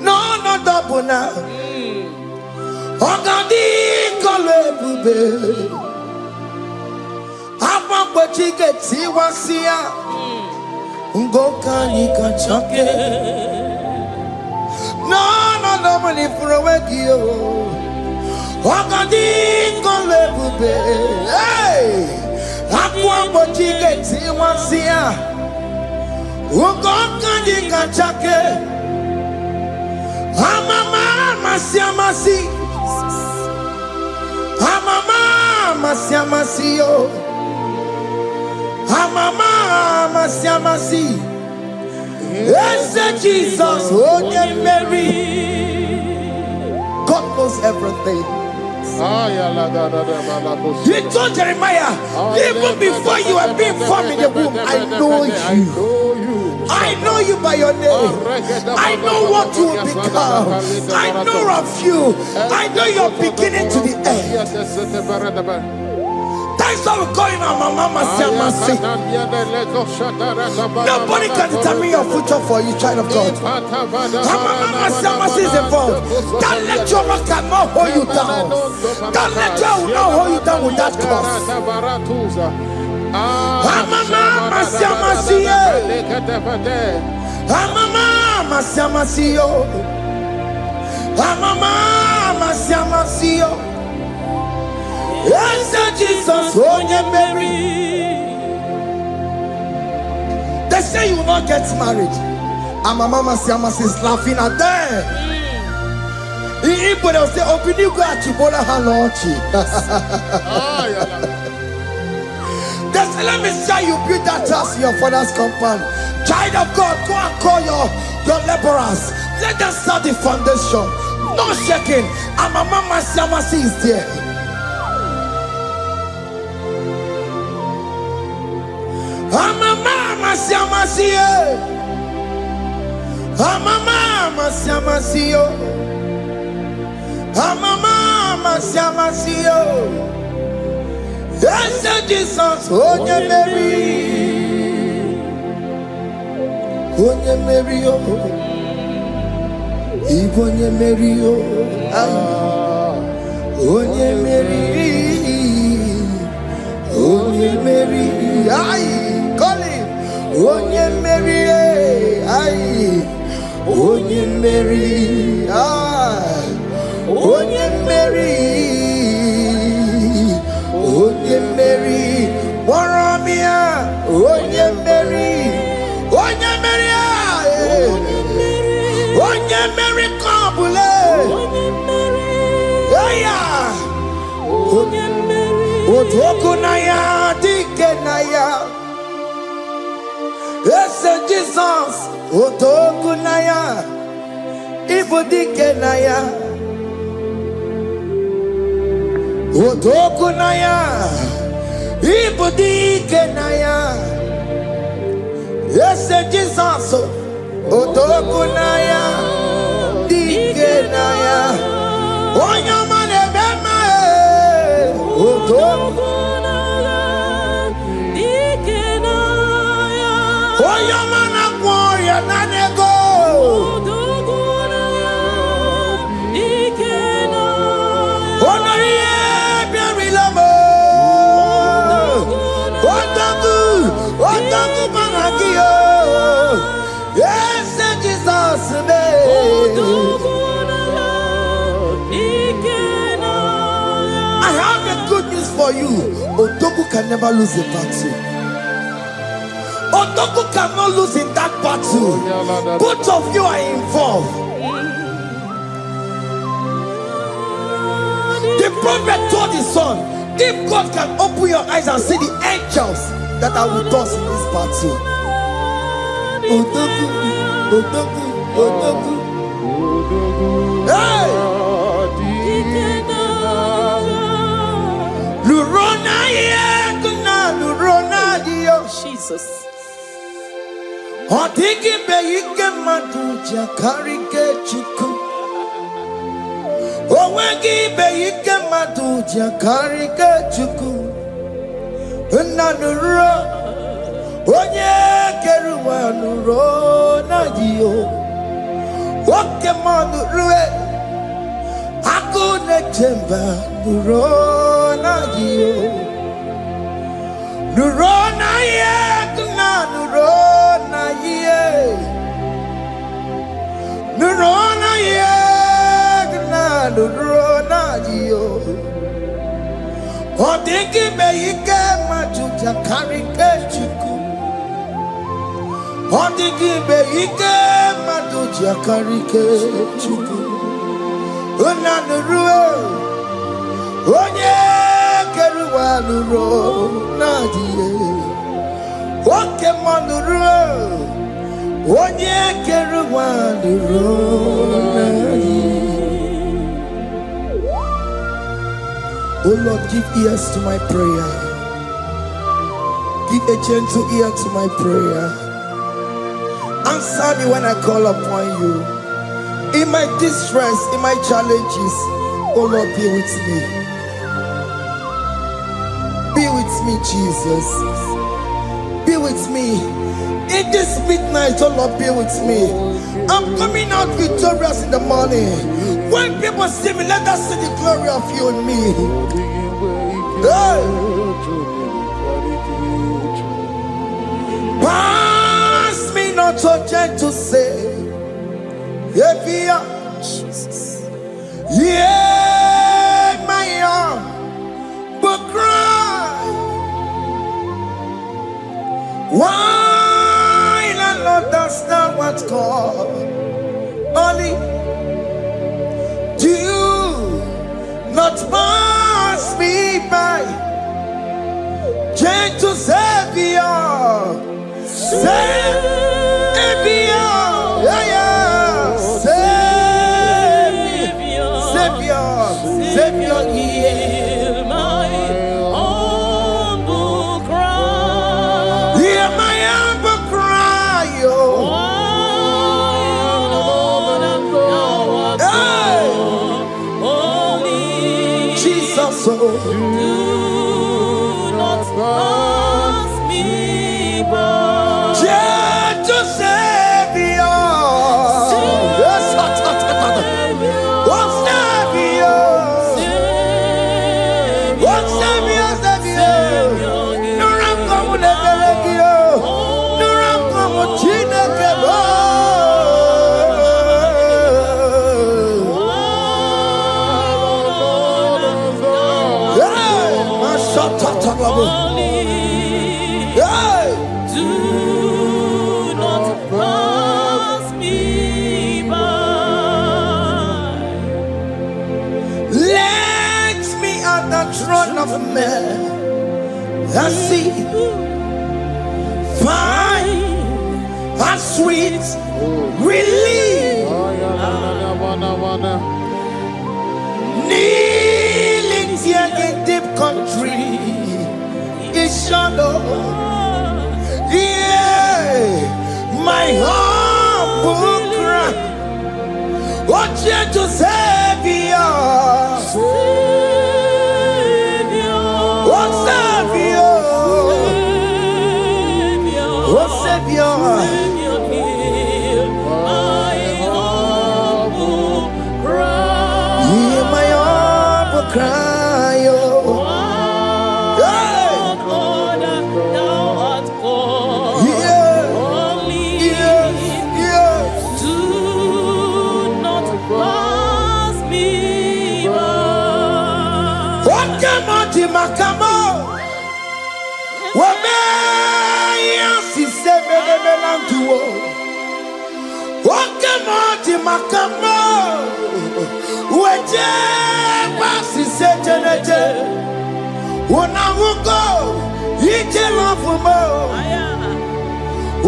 No, double now. Ogadi kole bube. Apa bojige tiwasia. Ngoka ikachake. No, double ni furewegi yo. Ogadi kole bube. Hey! Apa bojige tiwasia. Ngoka ikachake. Amama masiamasi, amama masiamasi yo, amama masiamasi. Yes, Jesus, oh yeah, Mary. God knows everything. He told Jeremiah, even before you were being formed in the womb, I know you. I know you by your name. I know what you will become. I know of you. I know your beginning to the end. That's how we call him Mama Masi. Nobody can determine your future for you, child of God. Mama Masi is involved. Don't let your rock not hold you down. Don't let your not hold you down with that cross. Mama Masi. Mama Masi. Mama Masi. Yes, Jesus, oh yeah, Mary. They say you will not get married, and my mama Siamasi is laughing at them. In Igbo, they'll say, "Open you go at Chibola Halochi." They say, "Let me say you build that house in your father's compound." Child of God, go and call your laborers. Let them start the foundation. No shaking, and my mama Siamasi is there. Mama Masiamasi, Mama Masiamasi, Mama Masiamasi. Yes, Jesus, oh yeah, Mary. onye meri o, Igbo onye meri o, onye meri, onye meri, call him, onye meri, onye meri, onye meri, onye meri, Moromia, onye meri, onye meri, onye meri, Kabule, onye meri, Otoku naya, dike naya, ese Jesus, Otoku naya, Igbo dike naya, Otoku naya, Igbo dike naya, ese Jesus, Otoku naya, dike naya, onye mane bema, Otoku naya, dike naya, onye mana kwori nanego, Otoku naya, dike naya, onoriye biari lamo, Otoku managio, yes Jesus me. I have a good news for you. Otoku can never lose a battle. Otoku cannot lose in that battle. Both of you are involved. The prophet told his son, if God can open your eyes and see the angels that are with us in this battle. Otoku, Otoku, Otoku. Hey! Lurona yekuna, Lurona dio. Jesus. Otiki beyike madu jakarike chuku. Owegi beyike madu jakarike chuku. Nanuro, onye keruwa Lurona dio. Oke manu rue, akune chemba Lurona dio. Lurona ye, kuna Lurona ye. Lurona ye, kuna Lurona dio. Odingi beyike majuja karike chuku. Odingi beyike majuja karike chuku. Unanurue, onye keruwa Lurona die. Oke manurue, onye keruwa Lurona die. Oh Lord, give ears to my prayer. Give a gentle ear to my prayer. Answer me when I call upon you. In my distress, in my challenges, oh Lord, be with me. Be with me, Jesus. Be with me. In this midnight, oh Lord, be with me. I'm coming out victorious in the morning. When people see me, let us see the glory of you in me. Hey. Pass me not so gentle say, Jesus. Yeah, my arm, but cry. Why not understand what's called? Only do not pass me by, gentle Savior, Savior, yeah, Savior, hear my humble cry. Hear my humble cry, oh. Jesus, oh. Do not pass me by. Gentle Savior. Only do not pass me by. Let me at the throne of men. Let's see. Fine and sweet relief. Kneeling here in deep country is shallow. Yeah, my humble cry. What you to Savior? What Savior? What Savior? Hear my humble cry. Hear my humble cry. Oh. Hey. All that thou art called. Yeah. Only Yes. do not pass me by. What came on the Macamo? What may see seven and two? What came on the Macamo? What was he said? When I will go, he tell off for more.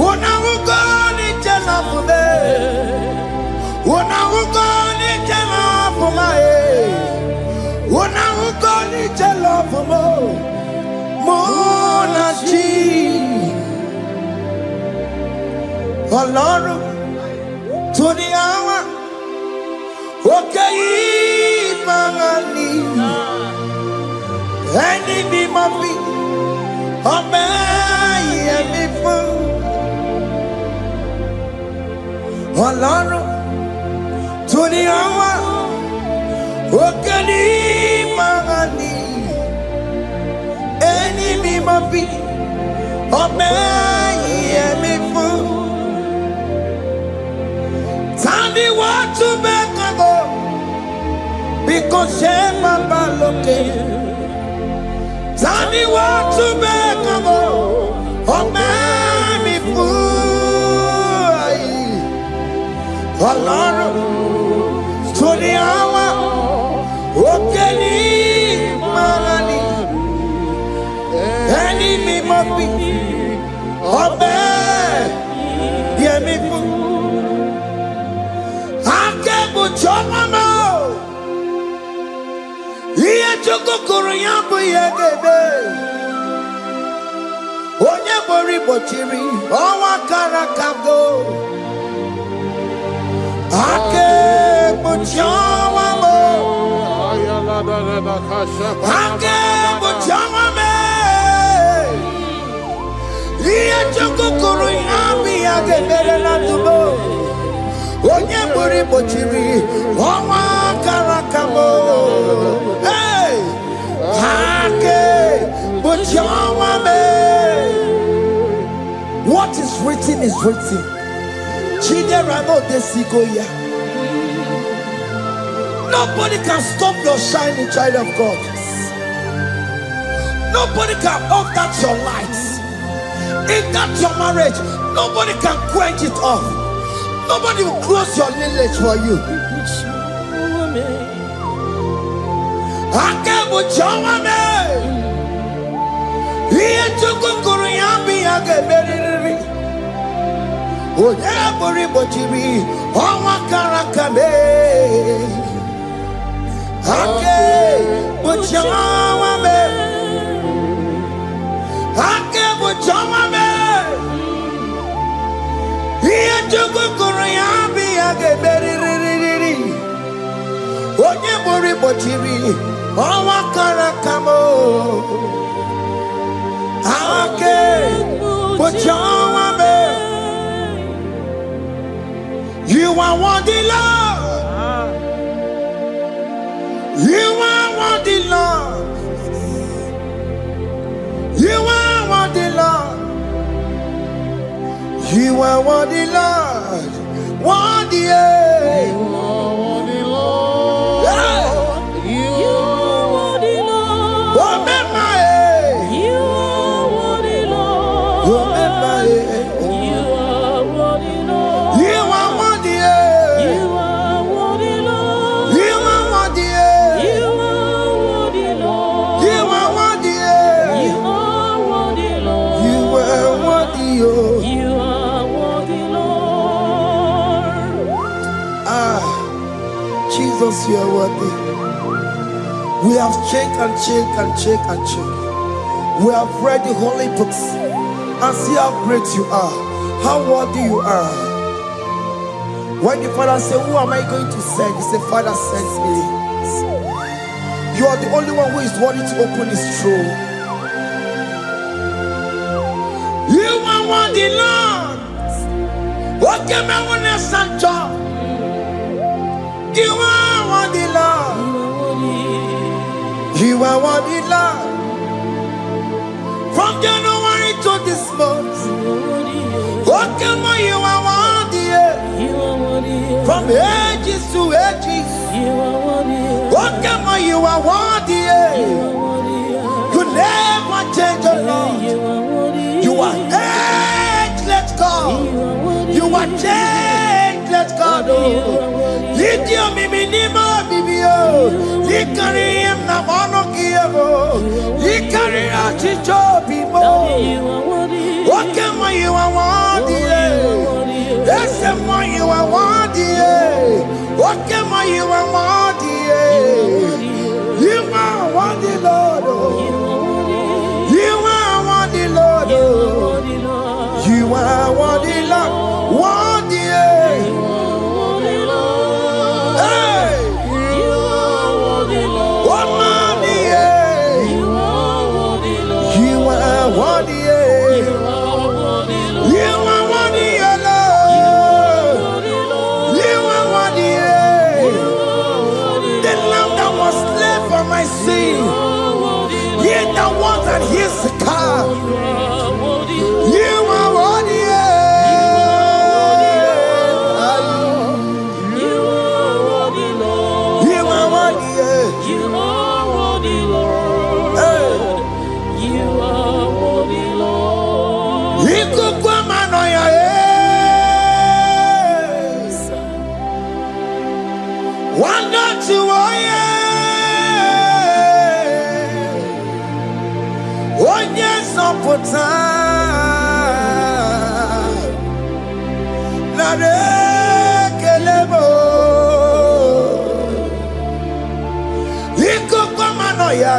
When I will go, he tell off for me. When I will go, he tell off for my head. When I will go, he tell off for more. Monachi. Ọlọ́run tó ní àwa òkè yìí máa ní ẹni mímọ́ bí ọmọ ẹ̀mí fún Ọlọ́run tó ní àwa òkè yìí máa ní ẹni mímọ́ bí ọmọ ẹ̀mí fún. Tani what to make a go because she mama looking. Tani what to make a go oh me fool. Ọlọ́run to the hour okay ni marani any me must be oh me fool. Chomamo, iye chukukuru yambu yegebe. Onye bori bochiri, owa karakago. Ake buchomamo, ake buchomame. Iye chukukuru yambu yegebe na tubo. Onye bori bochiri, owa karakamo. Hey, hake bochawame. What is written is written. Chidera no desigoya. Nobody can stop your shining, child of God. Nobody can off that your light. In that your marriage, nobody can quench it off. Nobody will close your lineage for you. Akebo chawame. Iye chukukuru yambi ageberiri. Oye bori bochiri. Owa karakame. Akebo chawame. Akebo chawame. Iye chukukuru yambi ageberiri. Onye bori bochiri. Owa karakamo. Akebo chawame. You are worthy, Lord. You are worthy, Lord. You are worthy, Lord. You are worthy, Lord. Worthy, You are worthy, Lord. You are worthy, Lord. oh, my, You because you are worthy. We have checked and checked and checked and checked. We have read the holy books and see how great you are, how worthy you are. When the Father said, who am I going to send? He said, Father, send me. You are the only one who is worthy to open his throne. You are worthy, Lord. What can I want to send? You are worthy, Lord. You are worthy, Lord. From January to this month, what can you are worthy? From ages to ages, what can you are worthy? You never change, Lord. You are ageless God. You are changeless God. Litio minimo bibio. Likari him na mono kiyo. Likari achicho bibo. What can you are worthy? That's the one you are worthy. What can you are worthy? You are worthy, Lord. You are worthy, Lord. You are worthy, Lord. Worthy. Hey. You are worthy, Lord. You are worthy, Lord. You are worthy. You are worthy, Lord. You are worthy. The lamb that was slain for my sin. He that was and he is the car. You are worthy. You are worthy, Lord. You are worthy. You are worthy, Lord. You are worthy, Lord. One not to one yes on put na kelebo iko kwa manoya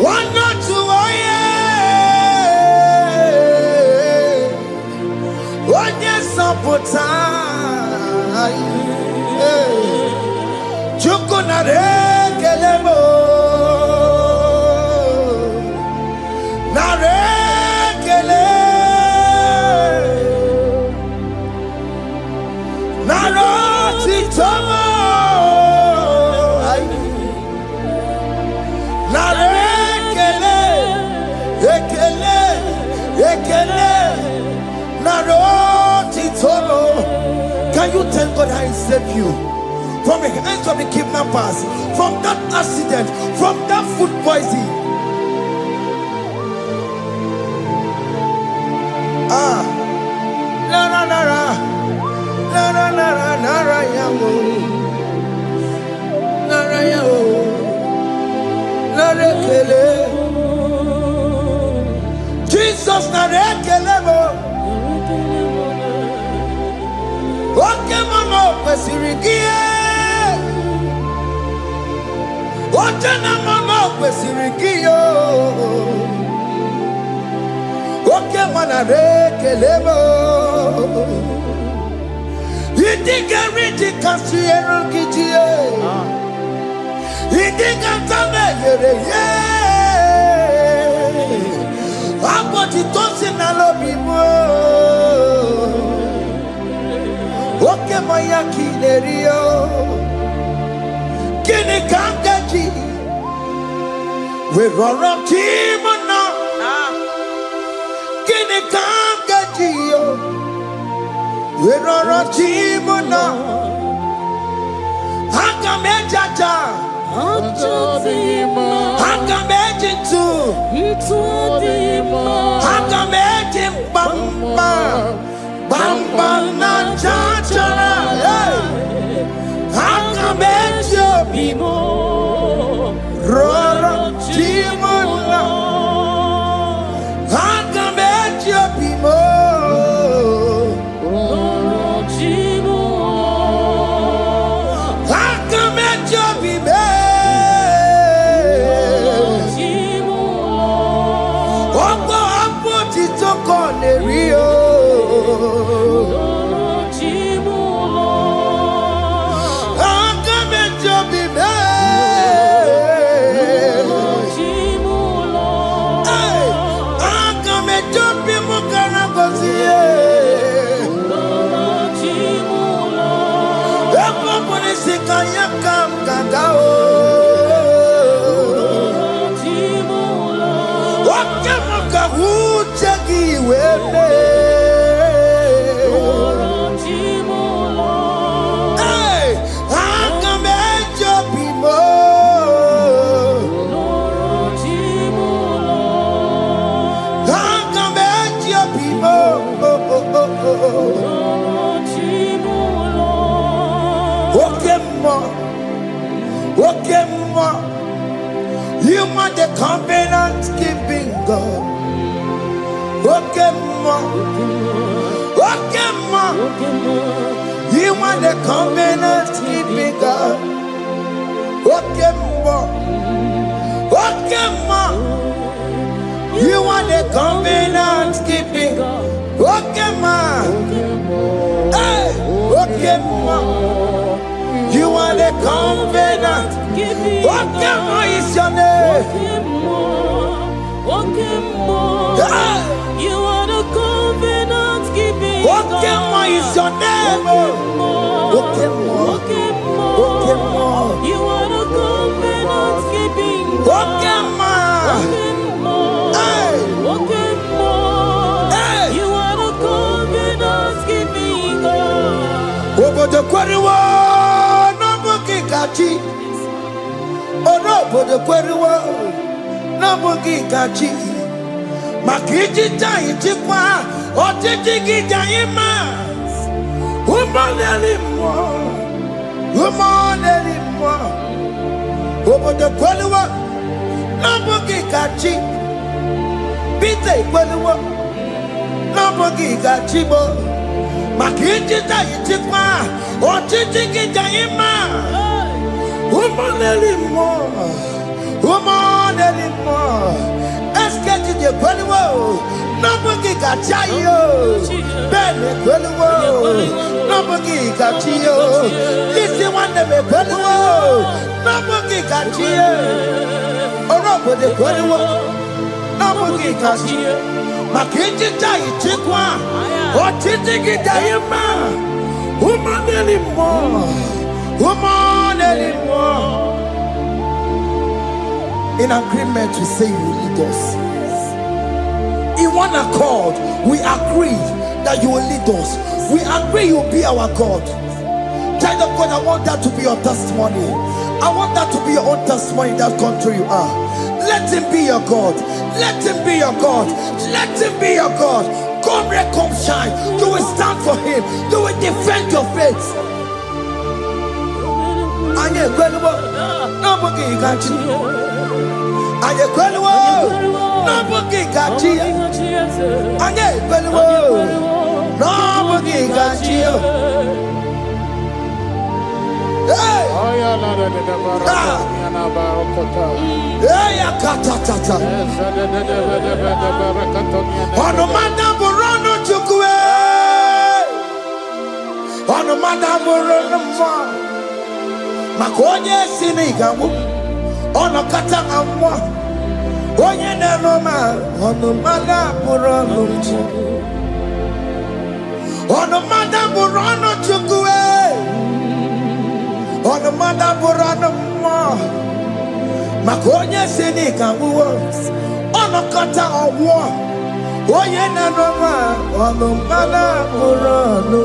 one not to one yes on put chuko na kelebo na kele na roti tomo na kele ekele na roti tomo. Can you thank God I saved you from the hands of the kidnappers, from that accident, from that food poisoning? Jesus narekelemo. Oke mono kwesirigie. Oche na mono kwesirigio. Oke mana rekelemo. Idiga riti kasiyero kijie. Idiga tame yere ye. Aboti tosi na lobi mo. Oke moya kinerio. Kini kangaji. We roram timona. Kini kangaji yo. We roram timona. Hanga mejaja. Hanga mejintu. Hanga mejim bamba. Bamba na chachara. Hanga mejo bimo. Roro timona. Hanga mejo bimo. You are the covenant keeping God. Okay, ma. You are the covenant keeping God. Okay, ma. You are the covenant keeping God. Okay, ma. Hey, okay, ma. You are the covenant. What is your name? You are the covenant keeping God. What is your name? You are the covenant keeping God. You are the covenant keeping God. Over the quarter. Onobodo kweruwo n'obugi gachi makiji tayi chikwa otiti gijayi ma umoneli mo obodo kweruwo n'obugi gachi bite kweruwo n'obugi gachi bo makiji tayi chikwa otiti gijayi ma woman anymore. Escape the Queliwo. Nobody got you. Benny Queliwo. Nobody got you. Listen one of the Queliwo. Nobody got you. Or nobody Queliwo. Nobody got you. Makinji Jai Chikwa. Or Titiki Diama. Woman anymore. Woman anymore. In agreement, we say you lead us. In one accord, we agree that you will lead us. We agree you will be our God. Child of God, I want that to be your testimony. I want that to be your own testimony in that country you are. Let him be your God. Let him be your God. Let him be your God. Come red, come shine. You will stand for him. You will defend your faith. Anye kweliwo, nobody got you. Anye kweliwo, nobody got you. Anye kweliwo, nobody got you. Hey, hey, akatatata. Onomanda burono chukwe. Onomanda burono mwa. Makonye sinigamu ono kata amwa onye nenoma ono mada burano chukwe ono mada burano mwa makonye sinigamu ono kata amwa onye nenoma ono mada burano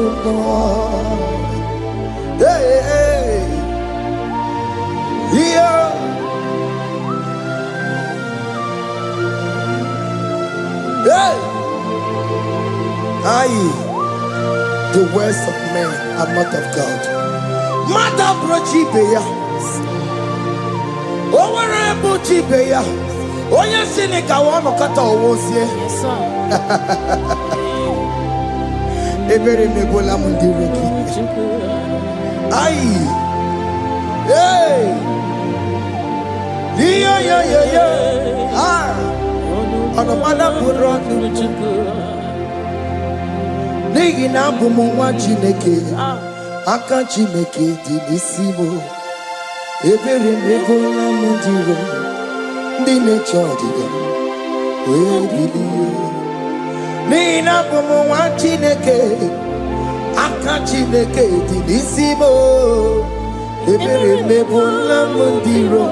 hey hey yeah. Hey. The words of men are not of God. Mother Brochibeya. Overable Chibeya. Oya Seneca one kata owosie. Yes, sir. Ebere mebola mundireki. Hey. Yeah. On the mother put on n'ihi na abụ m nwa Chineke, aka Chineke dị n'isi m. Ebere m ebola m ndị iro, ndị na-eche ọdịda wee bilie. N'ihi na abụ m nwa Chineke, aka Chineke dị n'isi m. Ebere m ebola m ndị iro,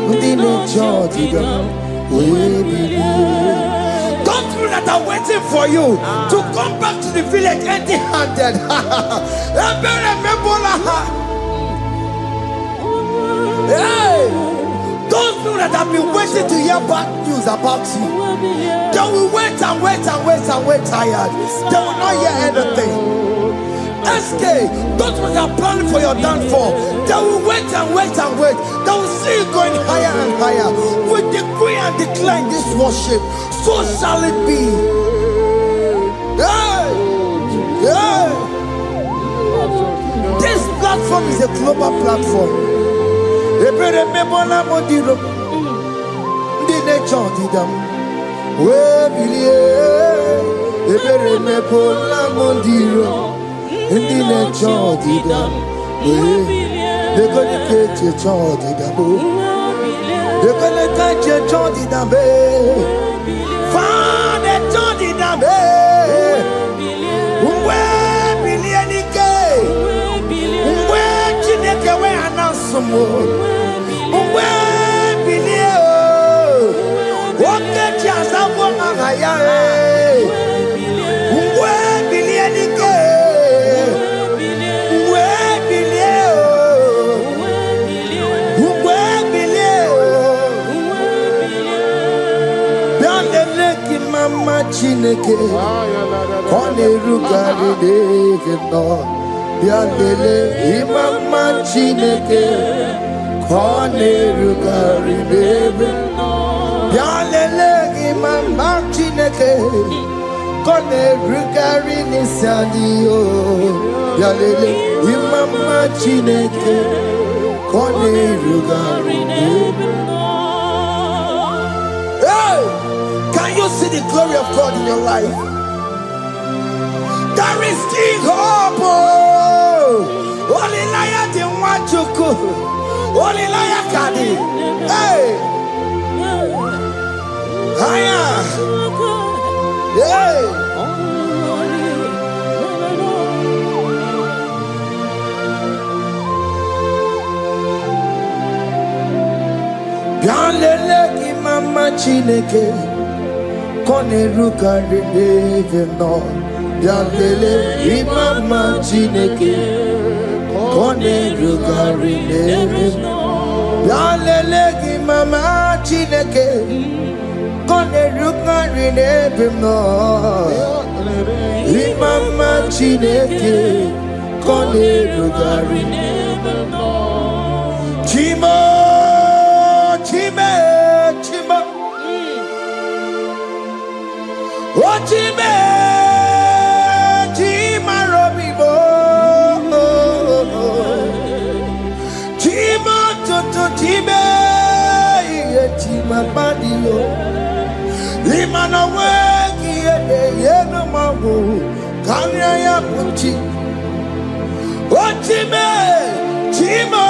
ndị na-eche ọdịda wee bilie. People that are waiting for you to come back to the village empty-handed. Hey, those people that have been waiting to hear bad news about you, they will wait and wait and wait and wait tired. They will not hear anything. SK, those people that are planning for your downfall, they will wait and wait and wait. They will see you going higher and higher. We decree and declare this worship. So shall it be. Hey! Hey! This platform is a global platform. Ebere mebola modiro, ndi nature didam, we bilie. Ebere mebola modiro, ndi nature didam, we. They gonna get your child didam, they gonna get your child didam. Father, John did not be. Where Billianike? Where Chineke? Where Anasomo? Where Bilio? What get you as a woman? Where Billianike? Where Bilio? Where Bilio? Mama Chineke, Kone Rugari Devino, Yandele, Mama Chineke, Kone Rugari Devino, Yandele, Mama Chineke, Kone Rugari Nisadio, Yandele, Mama Chineke, Kone Rugari Devino. Can you see the glory of God in your life? There is King Hope. Only liar didn't want you. Only liar Kadi. Hey. Higher. Hey. Bianlele ki mama Chineke. Kone rugari devino, yandele imama Chineke. Kone rugari devino, yandele imama Chineke. Kone rugari devino, imama Chineke. Kone rugari devino. Chimo, chime, chimo. Ochime, Chima Robibo, Chima Toto Chime, Chima Badio, Imana Wagi, Yeno Mabu, Kanya Puchi, Ochime, Chima,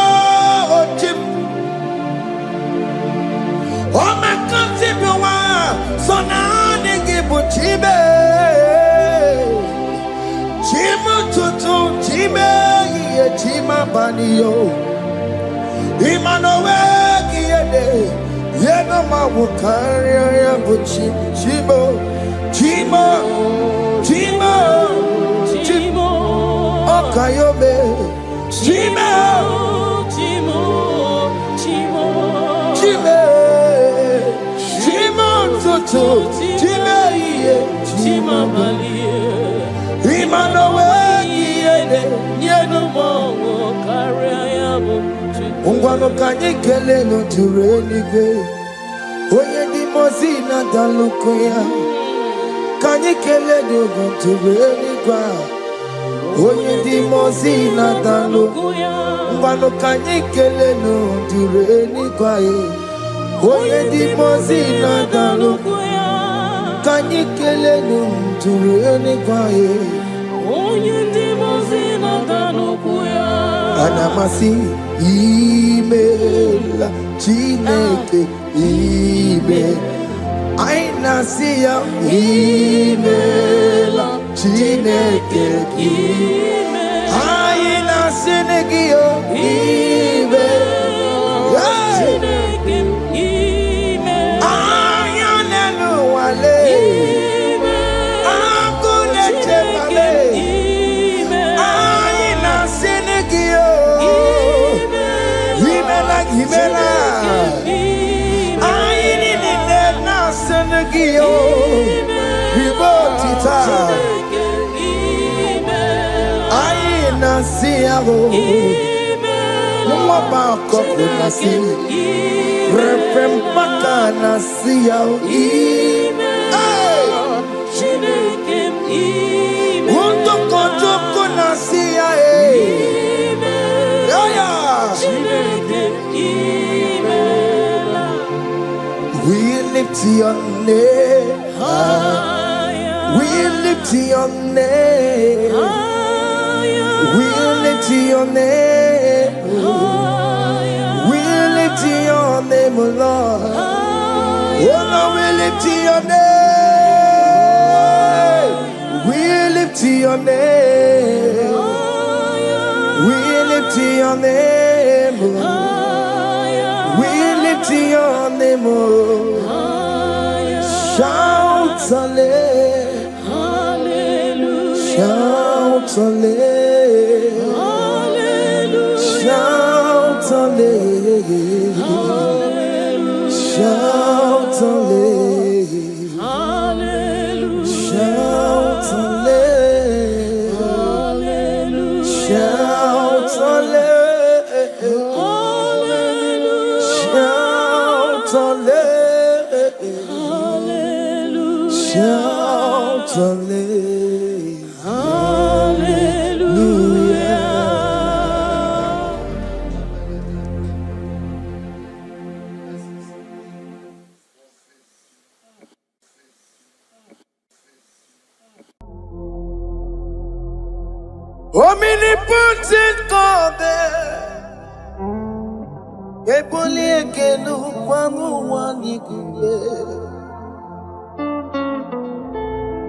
Ochim, Oh, my country, so now. Chibe, Chima Tutu, Chime, Chima Banio, Imanowe, Yenoma Wukaria, Chimo, Chima, Chima, Chimo, Okayobe, Chima, Chimo, Chimo, Chime, Chima Tutu, Chime. Chima Balie, Imanowe, Yeno Carriamo, Ungwano Kanyekele no Turenike, Oye di Mozina Dalukoya, Kanyekele no Turenika, Oye di Mozina Dalukoya, Ungwano Kanyekele no Turenika, Oye di Mozina Dalukoya. Can you kill it? Anamasi email Chineke email Aina siya email Chineke email Aina sinegio email Chineke email Ayanelu wale Akule chemale Aina sinegio Himela Aini nina senegio Ribotita Aina siago Mwaba koko nasi Repempaka nasiao Wundoko joko nasia We lift your name higher. We lift your name higher. We lift your name higher. We lift your name, Lord. Oh Lord, we lift your name. We lift your name. We lift your name, Lord. We lift your name, oh. Shout hallelujah, shout hallelujah, shout hallelujah, shout hallelujah, shout hallelujah, shout shout hallelujah. Omnipotent God, Eboli ekelu kwanu wanikuye.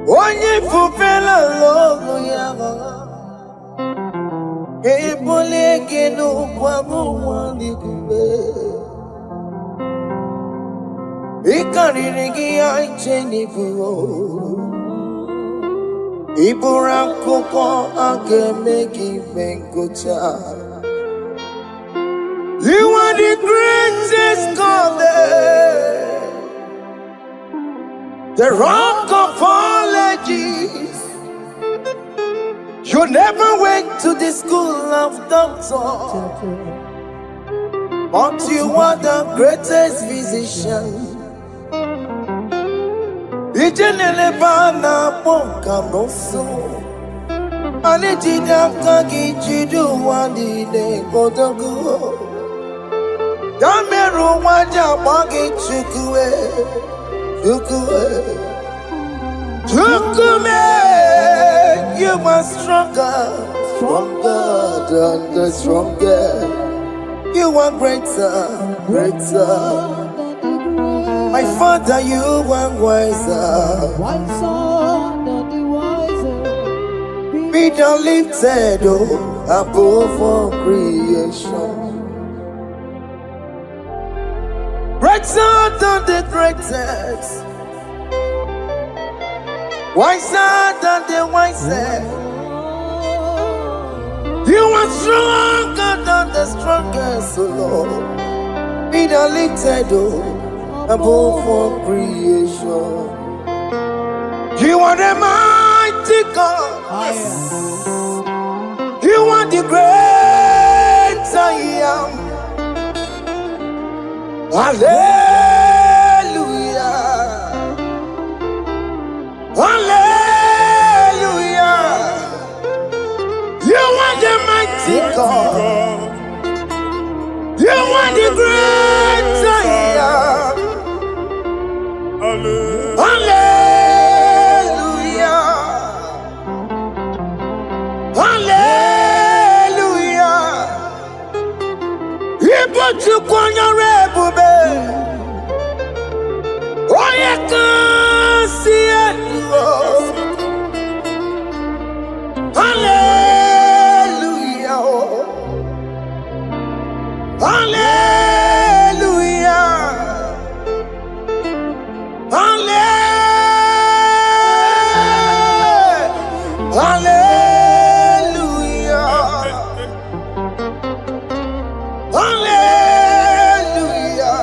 Onye fufela logo yaga Ebole ekelu kwanu wanikuye. Ikariri gi aicheni buo Ibura koko akemeki mengocha. You are the greatest God there, the rock of all ages. You never went to the school of doctor, but you are the greatest physician. Ijenele bana ponka noso, anijida kagi jidu wandi ne kodogu. Dameru waja bagi chukue. Chukume, you are stronger than the stronger. You are greater. My Father, you are wiser than the wiser. Be thou lifted above all creation. Greater than the greatest, wiser than the wisest. You are stronger than the strongest, oh Lord. Be thou lifted above all creation. You are the mighty God. Yes. You are the great I am. Hallelujah. Hallelujah. You are the mighty God. You are the great I am. Hallelujah. Hallelujah. Hallelujah. Hallelujah. Hallelujah.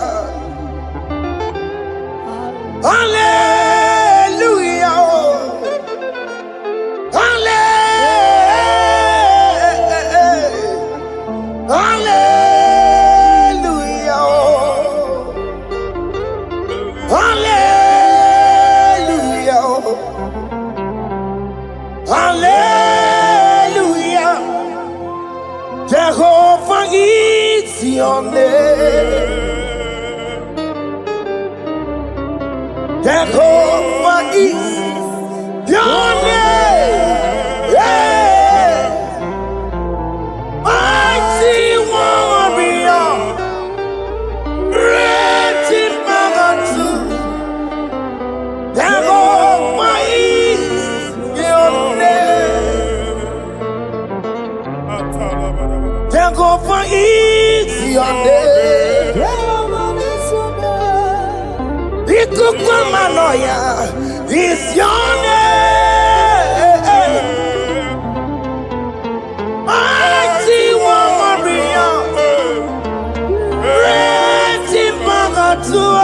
Hallelujah. Hallelujah. Hallelujah. Jehovah is your name. Jehovah is your name. Yeah. Mighty warrior, great in battle. Jehovah is your name. Jehovah is your name. Ikukwamanoya is your name. Mighty warrior, great in battle.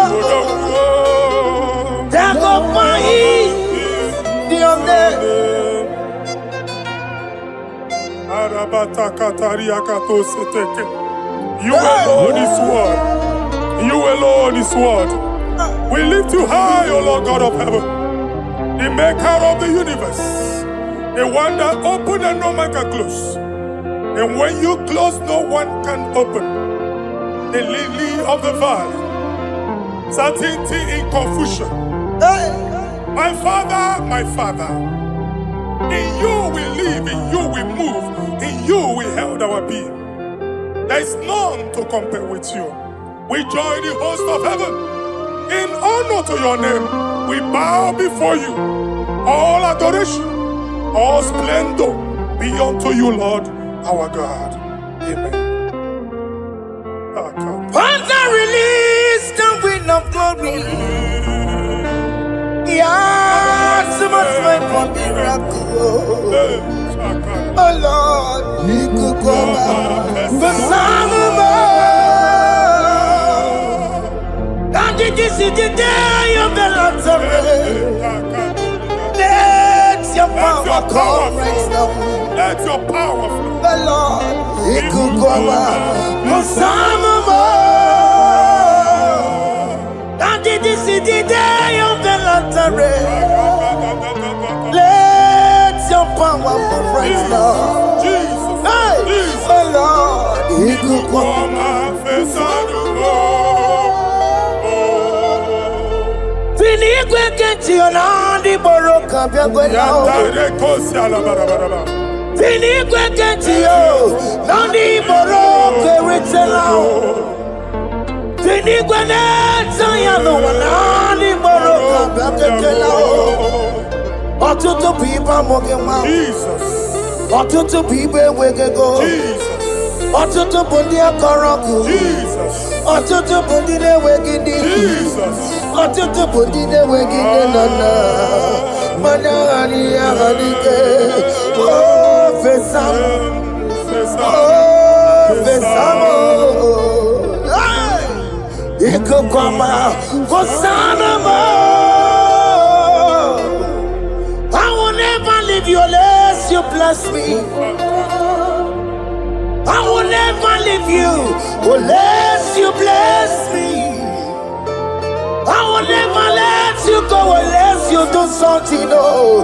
Jehovah is your name. You alone is word. You alone is word. We lift you high, O Lord God of heaven, the maker of the universe, the one that opened and no man can close. And when you close, no one can open. The lily of the valley, certainty in confusion. My Father, in you we live, in you we move, in you we held our being. There is none to compare with you. We join the host of heaven. In honor to your name, we bow before you. All adoration, all splendor be unto you, Lord, our God. Amen. Father, release the wind of glory. Yeah, so much time for miracle. Oh Lord, you could come out. The Son of Man. And this is the day of the Lord's rain. Let your power come right now. Let your power flow. The Lord, you could come out. The Son of Man. And this is the day of the Lord's rain. Let your power come right now. Jesus, Hey, Jesus. oh Lord, you could come out. Fini kweketi onandi boroka biagwela. Fini kweketi yo nandi boroka ritela. Fini kweneta ya no nandi boroka biagwela. Otutu pipa mokema. Jesus, Otutu pipa wegego. Jesus, Otutu bundi akoroku. Jesus, Otutu bundi ne wegidi. Jesus. Otutu bundi ne wegidi nana. Manani ya halike. Oh fesam. Oh fesam. Iko kwama kosana mo. I will never leave you unless you bless me. I will never leave you unless you bless me. I will never let you go unless you do something. Oh,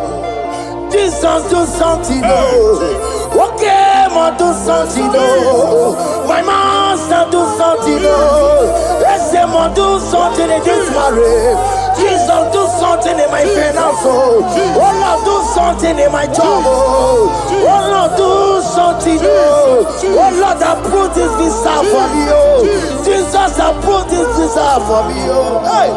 Jesus, do something. Oh, okay, ma do something. Oh, my master, do something. Oh, let's say, ma do something in this marriage. Jesus, do something in my finance. Oh, Lord, do something in my job. Oh, Lord, do something. Oh, Lord, approve this visa for me. Oh, Jesus, approve this visa for me. Oh, hey.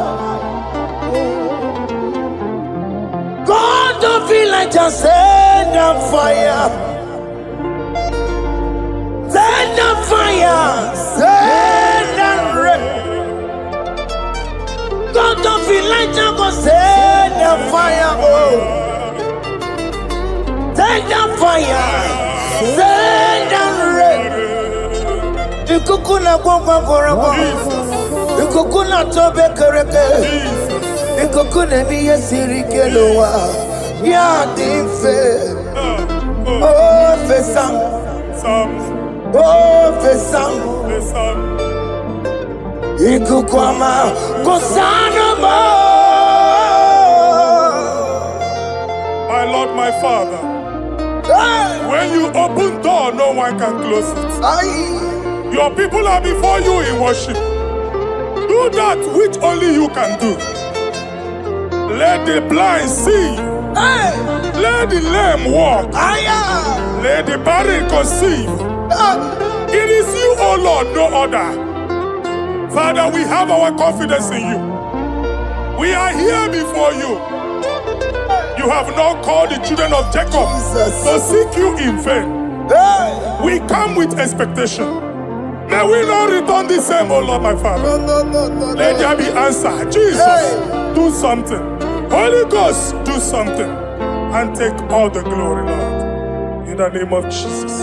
God, don't feel like just send on fire. Send on fire. Send go send the fire, oh. Send the fire, send the rain. The kukuna gwangwa goraba, the kukuna tobe kereke, the kukuna miye sirikeloa, ya dife, oh fesam, oh fesam, ikukwama kosanaba. My Lord, my Father, when you open door, no one can close it. Your people are before you in worship. Do that which only you can do. Let the blind see. Let the lame walk. Let the barren conceive. It is you, O Lord, no other. Father, we have our confidence in you. We are here before you. You have not called the children of Jacob to seek you in vain. We come with expectation. May we not return the same, oh Lord, my Father. Let there be answer. Jesus, do something. Holy Ghost, do something. And take all the glory, Lord. In the name of Jesus.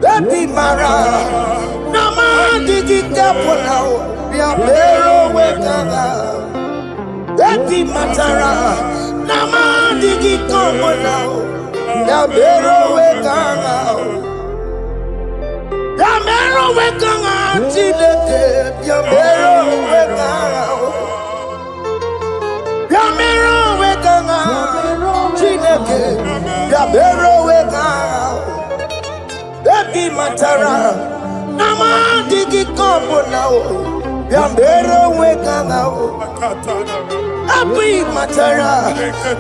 Baby Mara, Nama Digi Kapolao, Yabero Wekanga, Baby Matara, Nama Digi Kapolao, Yabero Wekanga, Yabero Wekanga, Chileke, Yabero Wekanga, Yabero Wekanga, Chileke, Yabero Wekanga. Baby Matara, Nama Digi Combo now, Yambero Weka now. Baby Matara,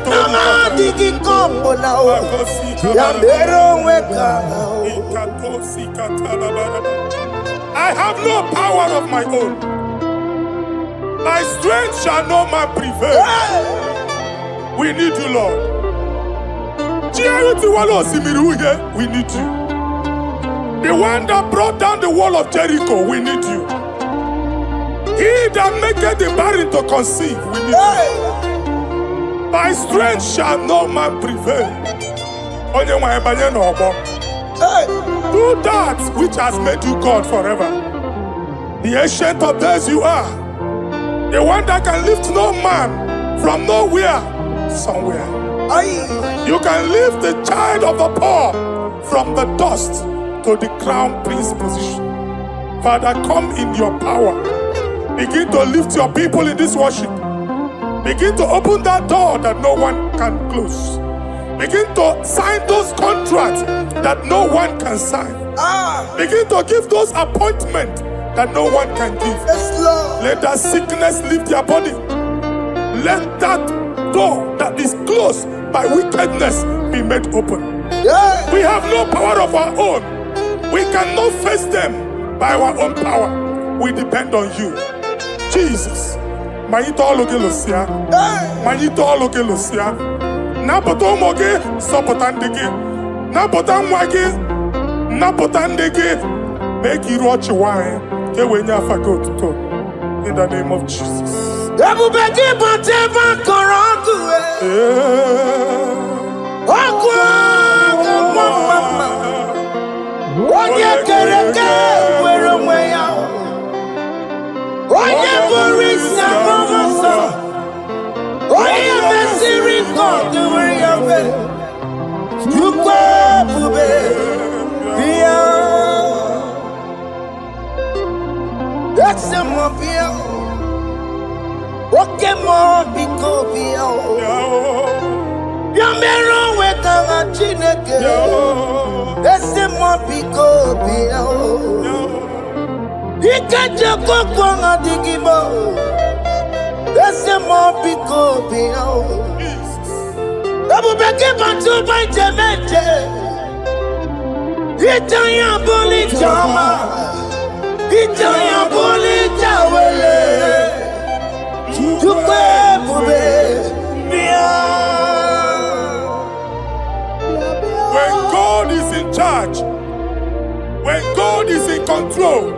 Nama Digi Combo now, Yambero Weka now. I have no power of my own. My strength shall no man prevail. We need you, Lord. We need you. The one that brought down the wall of Jericho, we need you. He that maketh the barren to conceive, we need you. By strength shall no man prevail. Do that which has made you God forever. The ancient of days you are. The one that can lift no man from nowhere, somewhere. You can lift the child of the poor from the dust to the crown prince position. Father, come in your power. Begin to lift your people in this worship. Begin to open that door that no one can close. Begin to sign those contracts that no one can sign. Begin to give those appointments that no one can give. Let that sickness leave their body. Let that door that is closed by wickedness be made open. We have no power of our own. We cannot face them by our own power. We depend on you. Jesus. Manito Logelosia. Manito Logelosia. Napoto Moge, Sopotandegi. Napotan Wagi. Napotandegi. Make you watch your wine. In the name of Jesus. Oye kereke wero mweya, oye borisa momoso, oye mesiri kote weya we, yukwe bube biya, ekse mo biya, oke mo biko biya, yamero wekanga chineke. Ese mo biko biya o, ikaje koko nga digibo. Ese mo biko biya o, ebu beke bantu baite meje. Itanya boli chama, itanya boli chawele. Tukwe bube biya. control.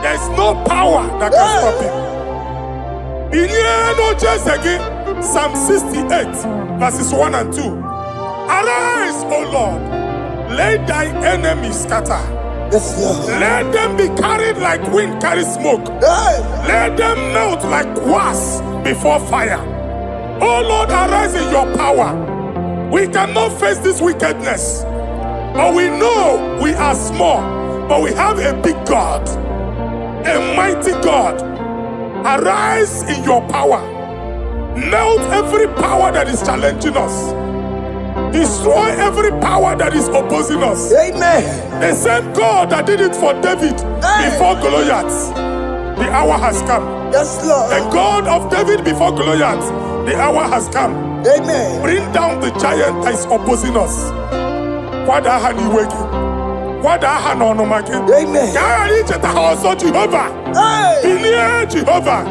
There's no power that can stop him. Psalm 68, verses 1 and 2. Arise, O Lord, let thy enemies scatter. Yes, Lord. Let them be carried like wind carries smoke. Let them melt like wax before fire. Oh Lord, arise in your power. We cannot face this wickedness, but we know we are small, but we have a big God, a mighty God. Arise in your power. Melt every power that is challenging us. Destroy every power that is opposing us. Amen. The same God that did it for David before Goliath. The hour has come. Yes, Lord. The God of David before Goliath. The hour has come. Amen. Bring down the giant that is opposing us. Amen. Jehovah. Jehovah.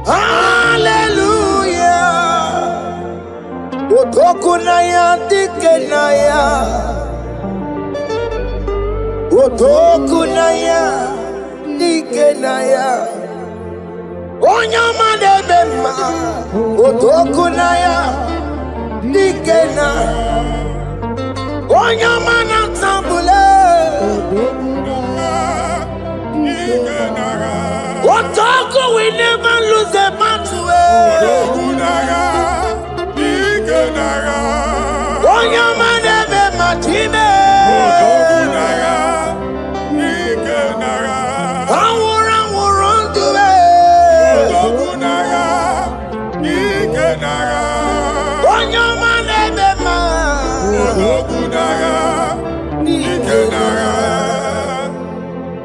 Hallelujah. Otokunaya dikenaya. Otokunaya dikenaya. Onyama debema. Otokunaya dikena. Onyama natambule. Otoku, we never lose a battle. Onyama debema time.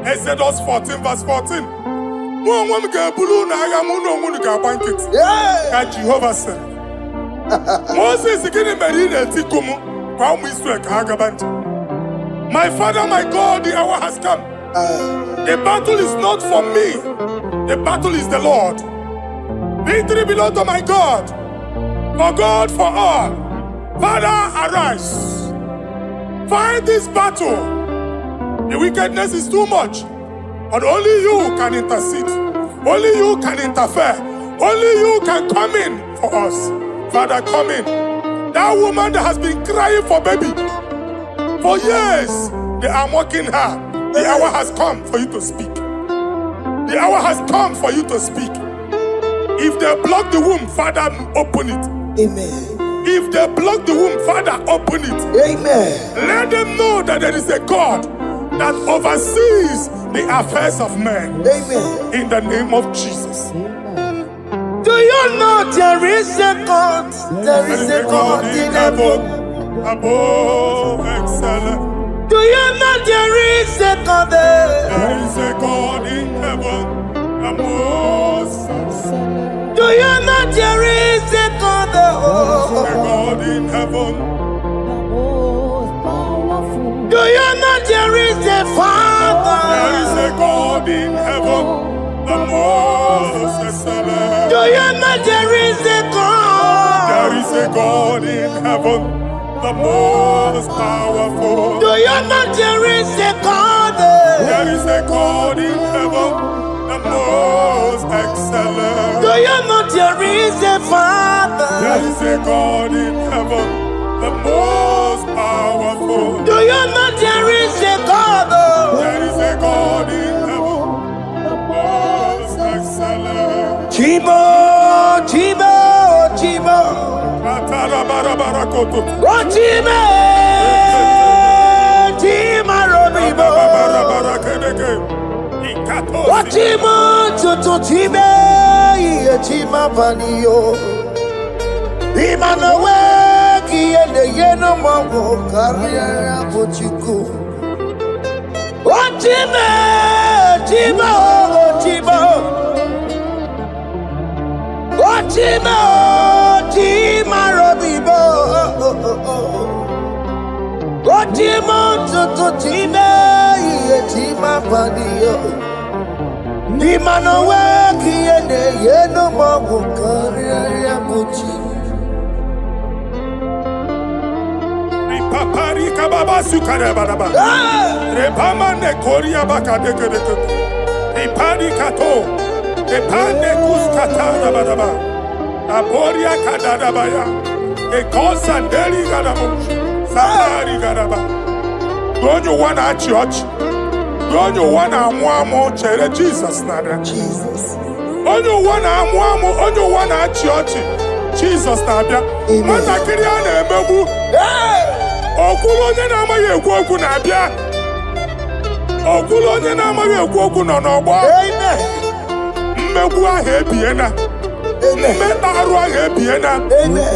Exodus 14, verse 14. Jehovah said, Moses my father, my God, the hour has come. The battle is not for me, the battle is the Lord. Victory belongs to my God, for God, for all. Father, arise. Fight this battle. The wickedness is too much, but only you can intercede. Only you can interfere. Only you can come in for us. Father, come in. That woman that has been crying for baby for years, they are mocking her. The hour has come for you to speak. The hour has come for you to speak. If they block the womb, Father, open it. Amen. If they block the womb, Father, open it. Amen. Let them know that there is a God that oversees the affairs of men. Amen. In the name of Jesus. Do you know there is a God? There is a God in heaven. Above excellent. Do you know there is a God there? There is a God in heaven. The most excellent. Do you know there is a God there? Oh. A God in heaven. Do you know there is a Father? There is a God in heaven, the most excellent. Do you know there is a God? There is a God in heaven, the most powerful. Do you know there is a God? There is a God in heaven, the most excellent. Do you know there is a Father? There is a God in heaven, the most powerful. Do you know there is a God? There is a God in heaven, the most excellent. Chibo, Chibo, Chibo. Oh, Chibo, Chibo, Robibo. Watimo tututime yetima panio. Imanowe kiende yeno mawo karia pochiku. Watime tima tima. Watime tima robibo. Watimo tututime yetima panio. Imanowe kiende yeno mawo karia pochiku. Papari kababa sukare baraba. Repama ne koria baka deke deke. Ipadi kato. Epane kuskata baraba. Aboria kadada baya. Ekosa deli garabo. Safari garaba. Gonyo wana church. Gonyo wana mwamo chere Jesus nada. Jesus. Onyo wana mwamo. Onyo wana church. Jesus nabia. Mana kiri na emebu. Okulo onye na-amaghị ekwu okwu na-abịa. Okulo onye na-amaghị ekwu okwu nọ n'ọgbọ. Mmegbu ahụ ebiena. Mmekpa arụ ahụ ebiena.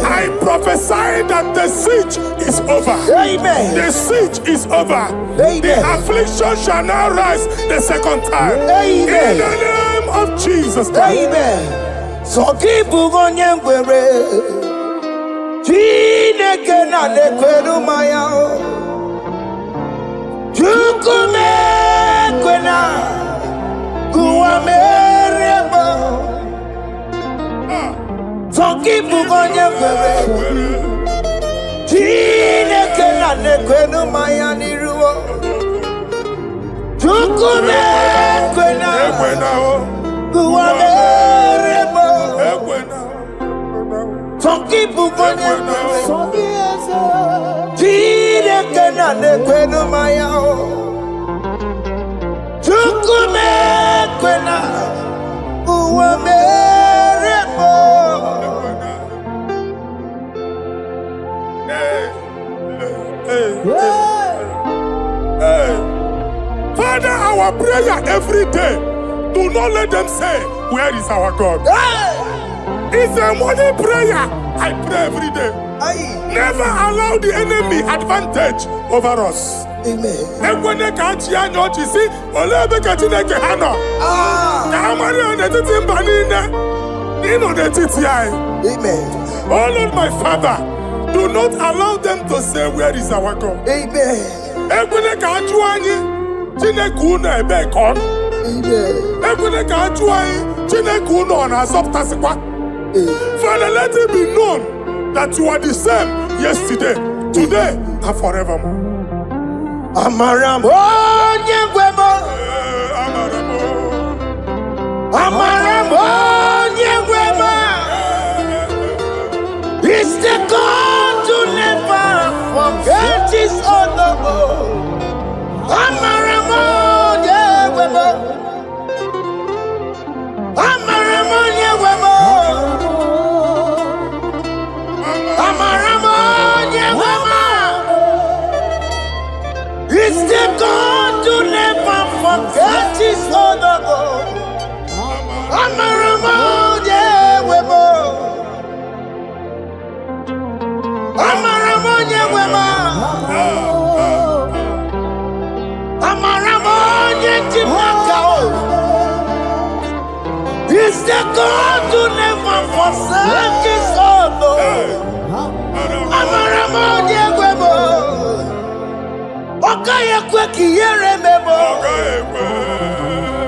I prophesy that the siege is over. The siege is over. The affliction shall not rise the second time. In the name of Jesus Christ. So keep onye ngwere. Chineke na lekweru maya o. Chukume kwena kuwa mereba. Zongibu gonye kwere. Chineke na lekweru maya niruo. Chukume kwena kuwa mereba. Zongibu gonye kwere. Chineke na lekweru maya o. Chukume kwena kuwa mereba. Father, our prayer every day, do not let them say, where is our God? It's a morning prayer. I pray every day. Never allow the enemy advantage over us. Amen. Amen. Oh Lord, my Father, do not allow them to say, where is our God? Amen. Amen. Father, let it be known that you are the same yesterday, today, and forevermore. Amaramo nyegwemo. Amaramo nyegwemo. It's the God to never forget his honor. Amaramo nyegwemo. Amaramo nyegwemo. Amaramo nyegwemo. It's the God to never forget his honor. Amaramo nyegwemo. Amaramo nyegwemo. Amaramo nyegwemo. It's the God to never forsake his honor. Amaramo nyegwemo. Okaye kwe kiyere memo.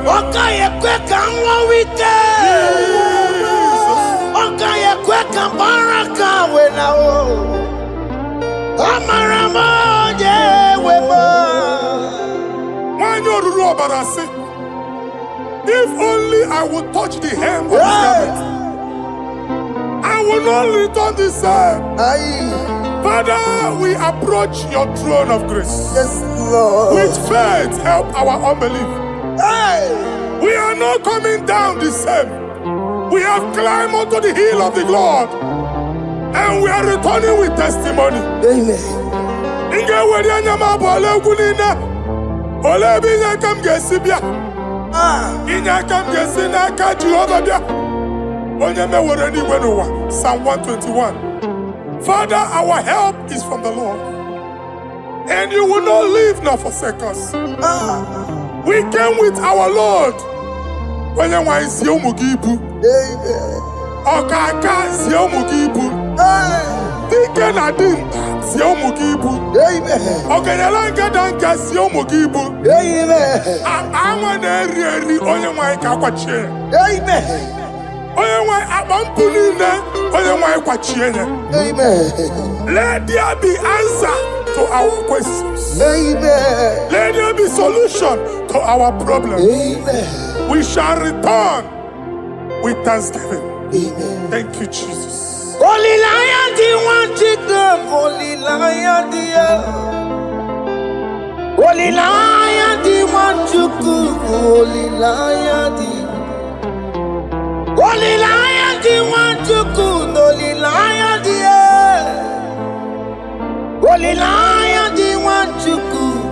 Okaye kwe kanwa wite. Okaye kwe kambaraka wenao. Amaramo nyegwemo. Manyoruru obarasi. If only I would touch the hem of his garment, I will not return the same. Father, we approach your throne of grace. Yes, Lord. With faith, help our unbelief. We are not coming down the same. We have climbed onto the hill of the Lord, and we are returning with testimony. Amen. Inye aka m ga-esi n'aka Jehova bịa. Onye mewere n'igwe n'ụwa. Psalm 121. Father, our help is from the Lord, and you will not leave nor forsake us. We came with our Lord. Onye nwe anyị sie ụmụ gị ibu. Ọkaka sie ụmụ gị ibu. Dike na dimkpa sie ụmụ gị ibu. Ọganyela ngada nka sie ụmụ gị ibu. Anwa na-eri eri onye nwe anyị ka akwachie. Onye nwe akpa mpụ niile onye nwe anyị kwachie ya. Let there be answer to our questions. Let there be solution to our problems. We shall return with thanksgiving. Thank you, Jesus. Holy Lion, the one to come. Holy Lion, Holy Lion, the one to come. Holy Lion, Holy Lion, the one to come. Holy Lion, Holy Lion, the one to come.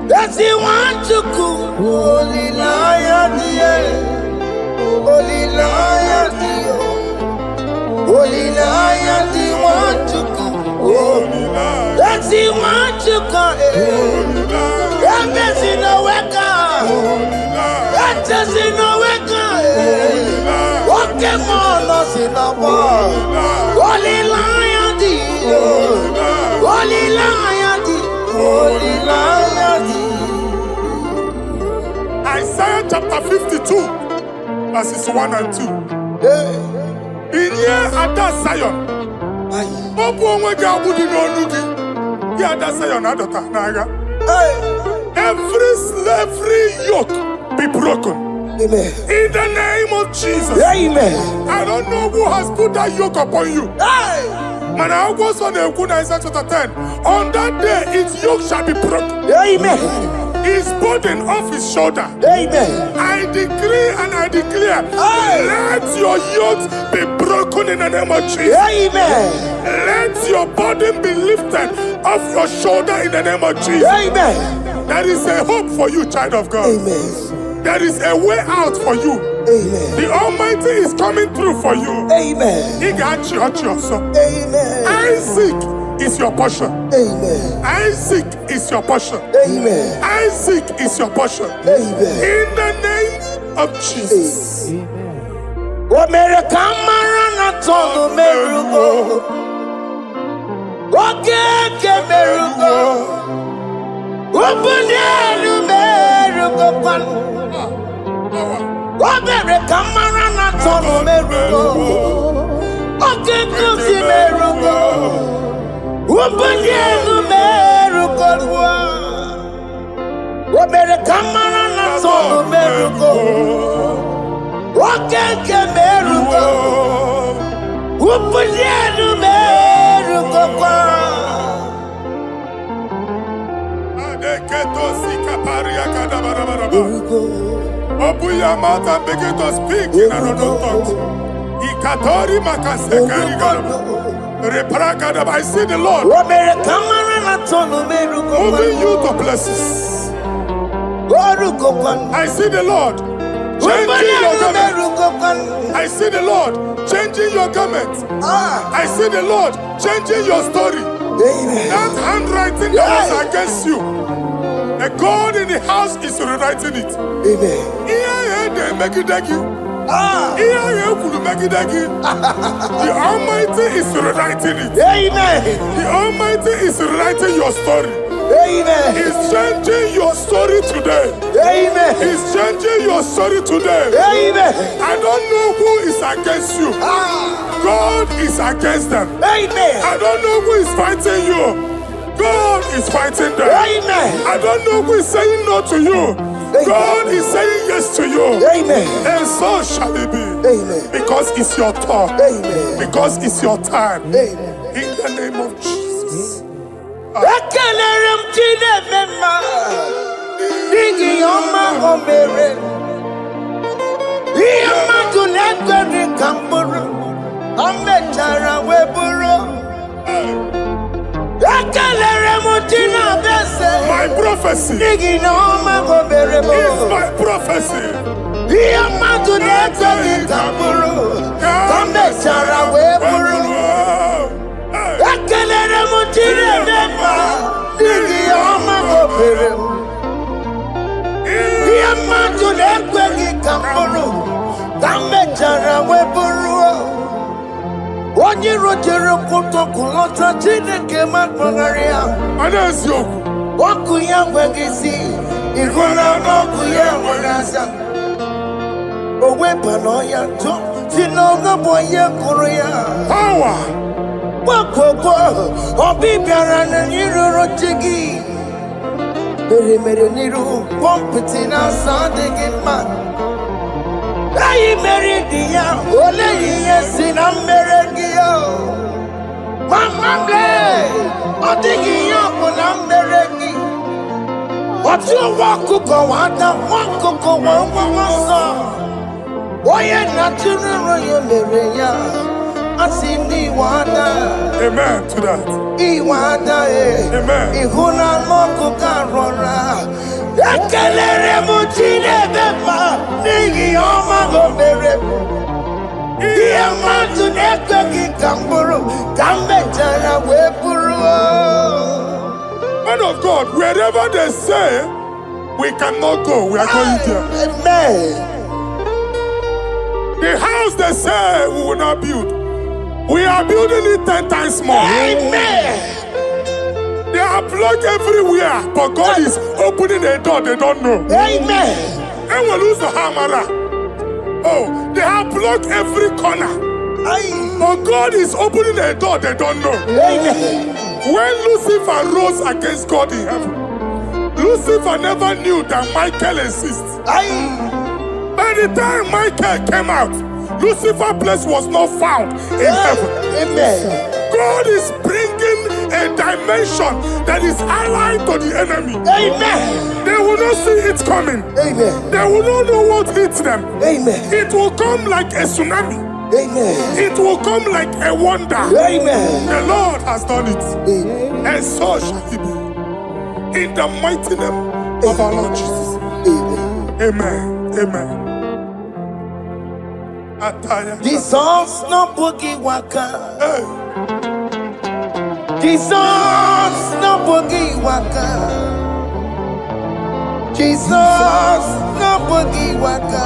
That's the one to come. Holy Lion, Holy Lion, Holy Lion, the one to come. That's the one to come. That's in the wake. That's in the wake. Okay, man, us in the war. Holy Lion, Holy Lion, Holy Lion. Isaiah chapter 52, verses 1 and 2. In here at that Zion, every slavery yoke be broken. Amen. In the name of Jesus. Amen. I don't know who has put that yoke upon you. Man, I was on Isaiah chapter 10. On that day, its yoke shall be broken. Amen. His burden off his shoulder. Amen. I decree and I declare, let your yokes be broken in the name of Jesus. Amen. Let your burden be lifted off your shoulder in the name of Jesus. Amen. There is a hope for you, child of God. Amen. There is a way out for you. Amen. The Almighty is coming through for you. Amen. He got you, also. Amen. Isaac is your portion. Amen. Isaac is your portion. Amen. Isaac is your portion. Amen. In the name of Jesus. America marana tono merugo. Okay, merugo. Ubunelu merugo pan. America marana tono merugo. Okay, kusi merugo. Ubunelu merugo. America marana tono merugo. Okay, merugo. Ubunelu merugo pan. Open your mouth and begin to speak in another tongue. I see the Lord moving you to places. I see the Lord changing your garment. I see the Lord changing your garment. I see the Lord changing your story. That handwriting that was against you, the God in the house is rewriting it. Amen. The Almighty is rewriting it. Amen. The Almighty is rewriting your story. Amen. He's changing your story today. Amen. He's changing your story today. Amen. I don't know who is against you. God is against them. Amen. I don't know who is fighting you. God is fighting them. Amen. I don't know who is saying no to you. God is saying yes to you. Amen. And so shall it be. Amen. Because it's your turn. Amen. Because it's your time. Amen. In the name of Jesus. My prophecy. It's my prophecy. Onye rotere kutokulota Chineke makpagharịa. Ọkụ ya nweghị isi, ịhụla ọkụ ya nwere asa. O wepụla ọya ntụ, si n'ọgọ bụ onye kụrụ ya. Power. Gbakọkọ, ọbị bịara na n'iruru chi gị. Mere n'iru, pọmpụtị na-asa adịghị mma. Anyị mere dị ya, ole ihe si na mmere gị ya. Mama ble, ọ dịghị ihe ọ bụ na mmere gị. Otu nwa ọkụkọ nwata, nwa ọkụkọ nwa nsọ. Onye na-atụrụ ya mere ya, asị m n'iwe ada. Amen to that. Iwe ada Amen. Ịhụ na ọkụkọ arọra. Ekelere m Chineke ma n'ihi ọma o mere m. Ihe mmadụ na-ekweghị ka m bụrụ ka m mechara wee bụrụ. Man of God, wherever they say we cannot go, we are going there. Amen. The house they say we will not build, we are building it 10 times more. Amen. They are blocked everywhere, but God is opening a door they don't know. Amen. And we lose the hammer. Oh, they have blocked every corner, but God is opening a door they don't know. Amen. When Lucifer rose against God in heaven, Lucifer never knew that Michael exists. By the time Michael came out, Lucifer's place was not found in heaven. Amen. God is bringing a dimension that is allied to the enemy. Amen. They will not see it coming. Amen. They will not know what hits them. Amen. It will come like a tsunami. Amen. It will come like a wonder. Amen. The Lord has done it. Amen. And so shall it be. In the mighty name of our Lord Jesus. Amen. Amen. Amen. Jesus no boogie waka. Hey. Jesus no boogie waka. Jesus no boogie waka.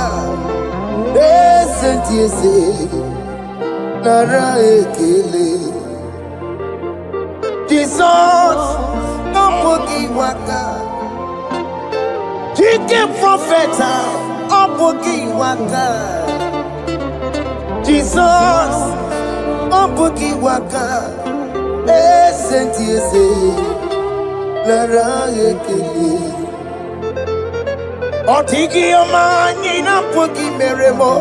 Esentiese nara ekele. Jesus no boogie waka. Chicken prophet no boogie waka. Jesus no boogie waka. Esentiese nara ekele. Otigi omani na pogi meremo.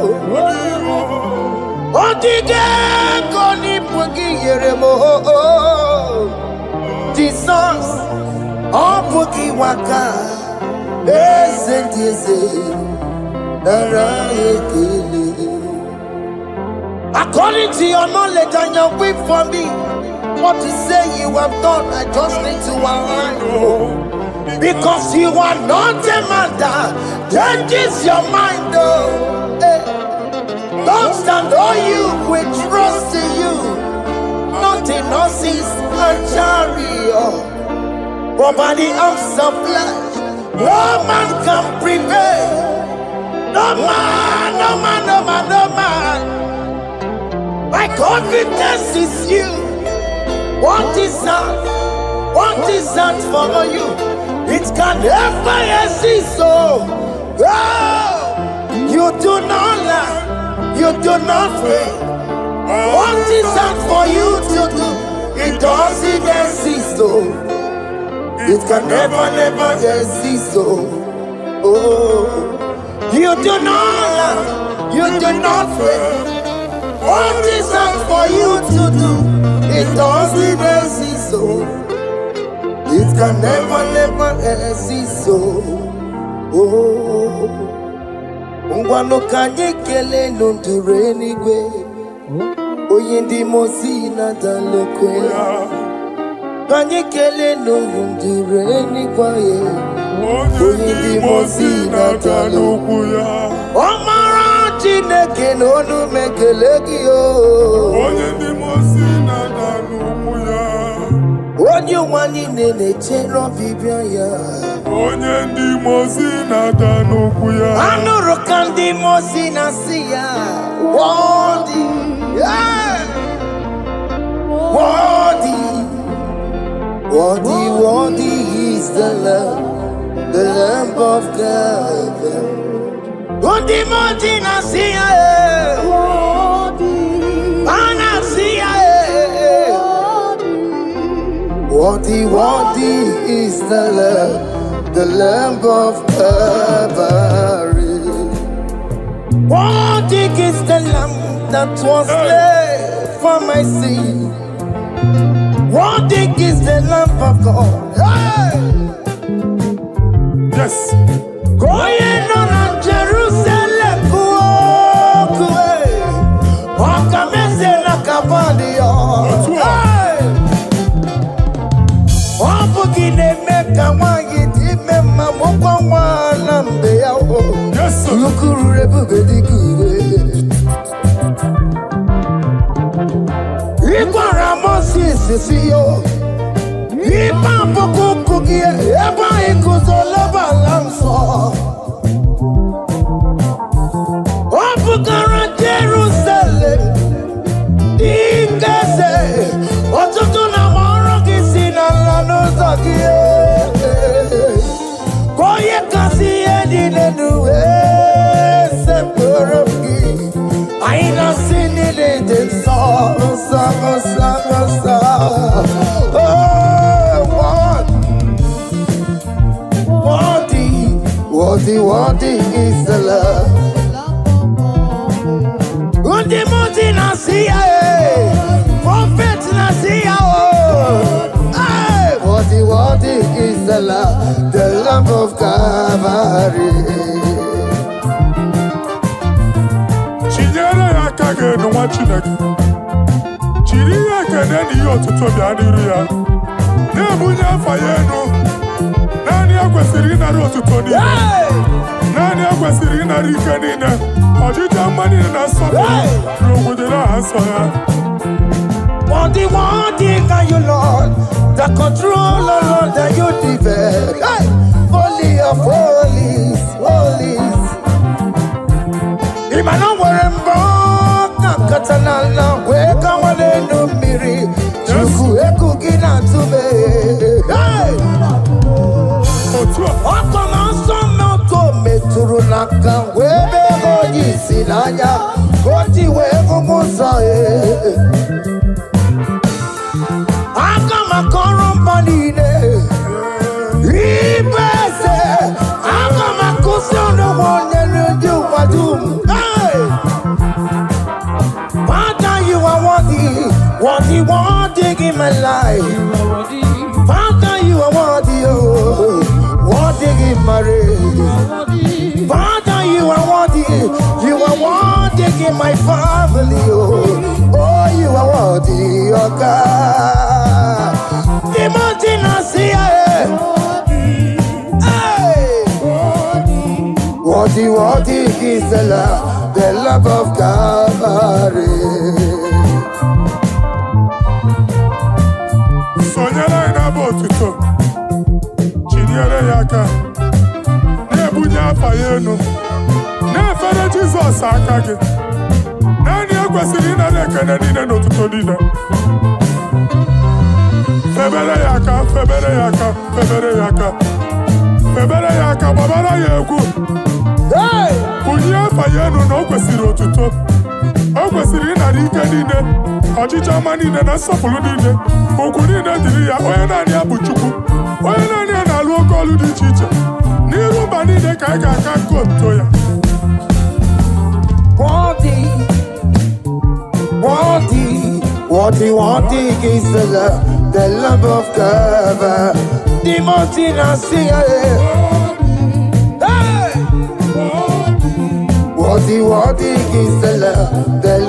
Otige koni pogi yeremo. Jesus, oh pogi waka. Esentiese nara ekele. According to your knowledge and your will for me, what you say you have done, I just need to align. Because you are not a man that changes your mind, oh. Hey. Those that know you will trust in you, not in horses and chariot, but by the arms of flesh. No man can prevail. No man, no man, no man, no man. My confidence is you. What is that? What is that for you? It can never exist, so you do not lie, you do not fail. What is that for you to do? It doesn't exist, so it can never, never exist, so you do not lie, you do not fail. What is that for you to do? It doesn't exist, so it can never, never exist, so ngwano kanye kele nundure nigwe oyindi mosi na dalokwe Kanyekele nungundure ni kwaye. Onye di mosi nata n'okwu Omara Chineke n'onu mekele gị o. Onye di mosi nata n'okwu Onye ụwa niile na-echere ọbịbịa ya. Onye di mosi nata n'okwu Anụrụ ka ndị mosi na-asị ya. Worthy, yeah. Worthy, worthy, worthy is the Lamb of God. Ndị mosi na-asị ya. Na-asị ya. Worthy, worthy is the Lamb of Calvary. Worthy is the Lamb that was slain for my sin. Worthy is the Lamb of God. Hey! Yes. Going on Jerusalem, Okamese na Kabadio. Meka wangi dime mamukwa wana mbeya o. Yes, sir. Lukuru rebube dikuwe. Ikwa ramosi sisiyo. Ipa poku kukie. Eba ikuzoleba lamso. Opukara Jerusalem. Ikese. Otutu na moro kisi na lanoza kie. Koye kasi edine nuwe seporoki. Aina sini de sa. Worthy is the love. Undi muti nasiya, prophet nasiya. Worthy is the Lamb of Calvary. Chinyere ya kage n'ụwa Chineke. Chiri ya ekene n'ihe ọtụtụ bịa n'iru ya. Na-ebunye afa ya enu. Naanị ya kwesịrị ịnara ọtụtụ niile. Naanị ya kwesịrị ịnara ike niile. Ọjịja mma niile na nsọpụrụ n'obodo n'aha nsọ ya. Worthy are you, Lord. The control, Lord, that you develop. Hey! Holy of holies, holies. Imano werembo katanana weka wale numiri. Chuku eku gina tume. Hey! Oko masomo to meturu naka webe hoji sinanya. Koti wego musa Akamakorombanine Ibese Akamakusono Wonyeludu Wadum. Hey! Father, you are worthy in my life. Father, you are worthy, oh, worthy in my race. Father, you are worthy in my family, oh, you are worthy, oh God. The mountain I see, worthy is the love of Calvary. Sonyere na bụ otuto. Chinyere ya aka. Na-ebunye afa ya enu. Na-efere Jizọs aka gị. Naanị ya kwesịrị ịnara ekene niile n'otuto niile. Febere ya aka, febere ya aka, febere ya aka. Febere ya aka, gbabara ya egwu. Bunye afa ya enu na o kwesịrị otuto. O kwesịrị ịnara ike niile. Ọchịchị ọma niile na nsọpụrụ niile. Okwu niile dịrị ya, onye naanị ya bụ Chukwu. Onye naanị ya na-alụ oke ọlụ dị iche iche. N'iru mba niile ka anyị ga-aka nke otuto ya. Worthy is the Lamb of God. The mountain I see, worthy is the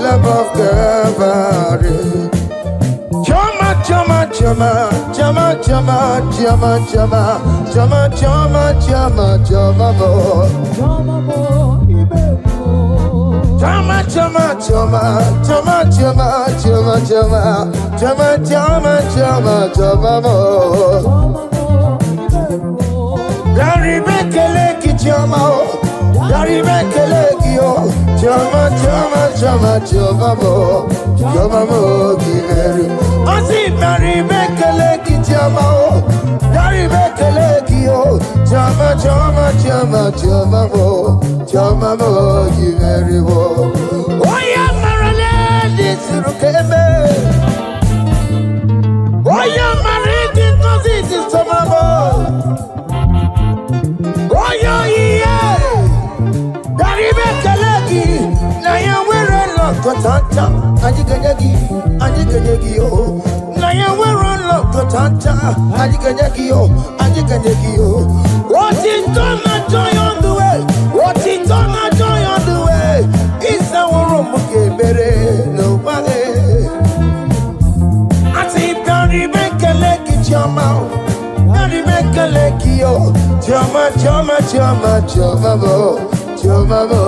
Lamb of God. Choma, chama, chama, chama, chama, chama, chama, chama, chama, chama, bo. Chama, chama, chama, chama, chama, chama, chama, chama, chama, chama, chama, bo. Dari bekele ki chama, dari bekele ki o, chama, chama, chama, chama, bo, chama, bo, kiveru. Asi dari bekele ki chama o, dari bekele ki o, chama, chama, chama, chama, bo, chama, bo, kiveru bo. Oya marale disrukeme, oya mariti kozi disomabo. Oyo iye, dari bekelegi, na ya wero lokotanta, ajiganyagi yo, na ya wero lokotanta, ajiganyagi yo. What is done, joy on the way. What is done, joy on the way. It's our room, okay, nobody. I see dari bekelegi chama. Dari bekelegi yo, chama, chama, chama, chama, bo, chama, bo,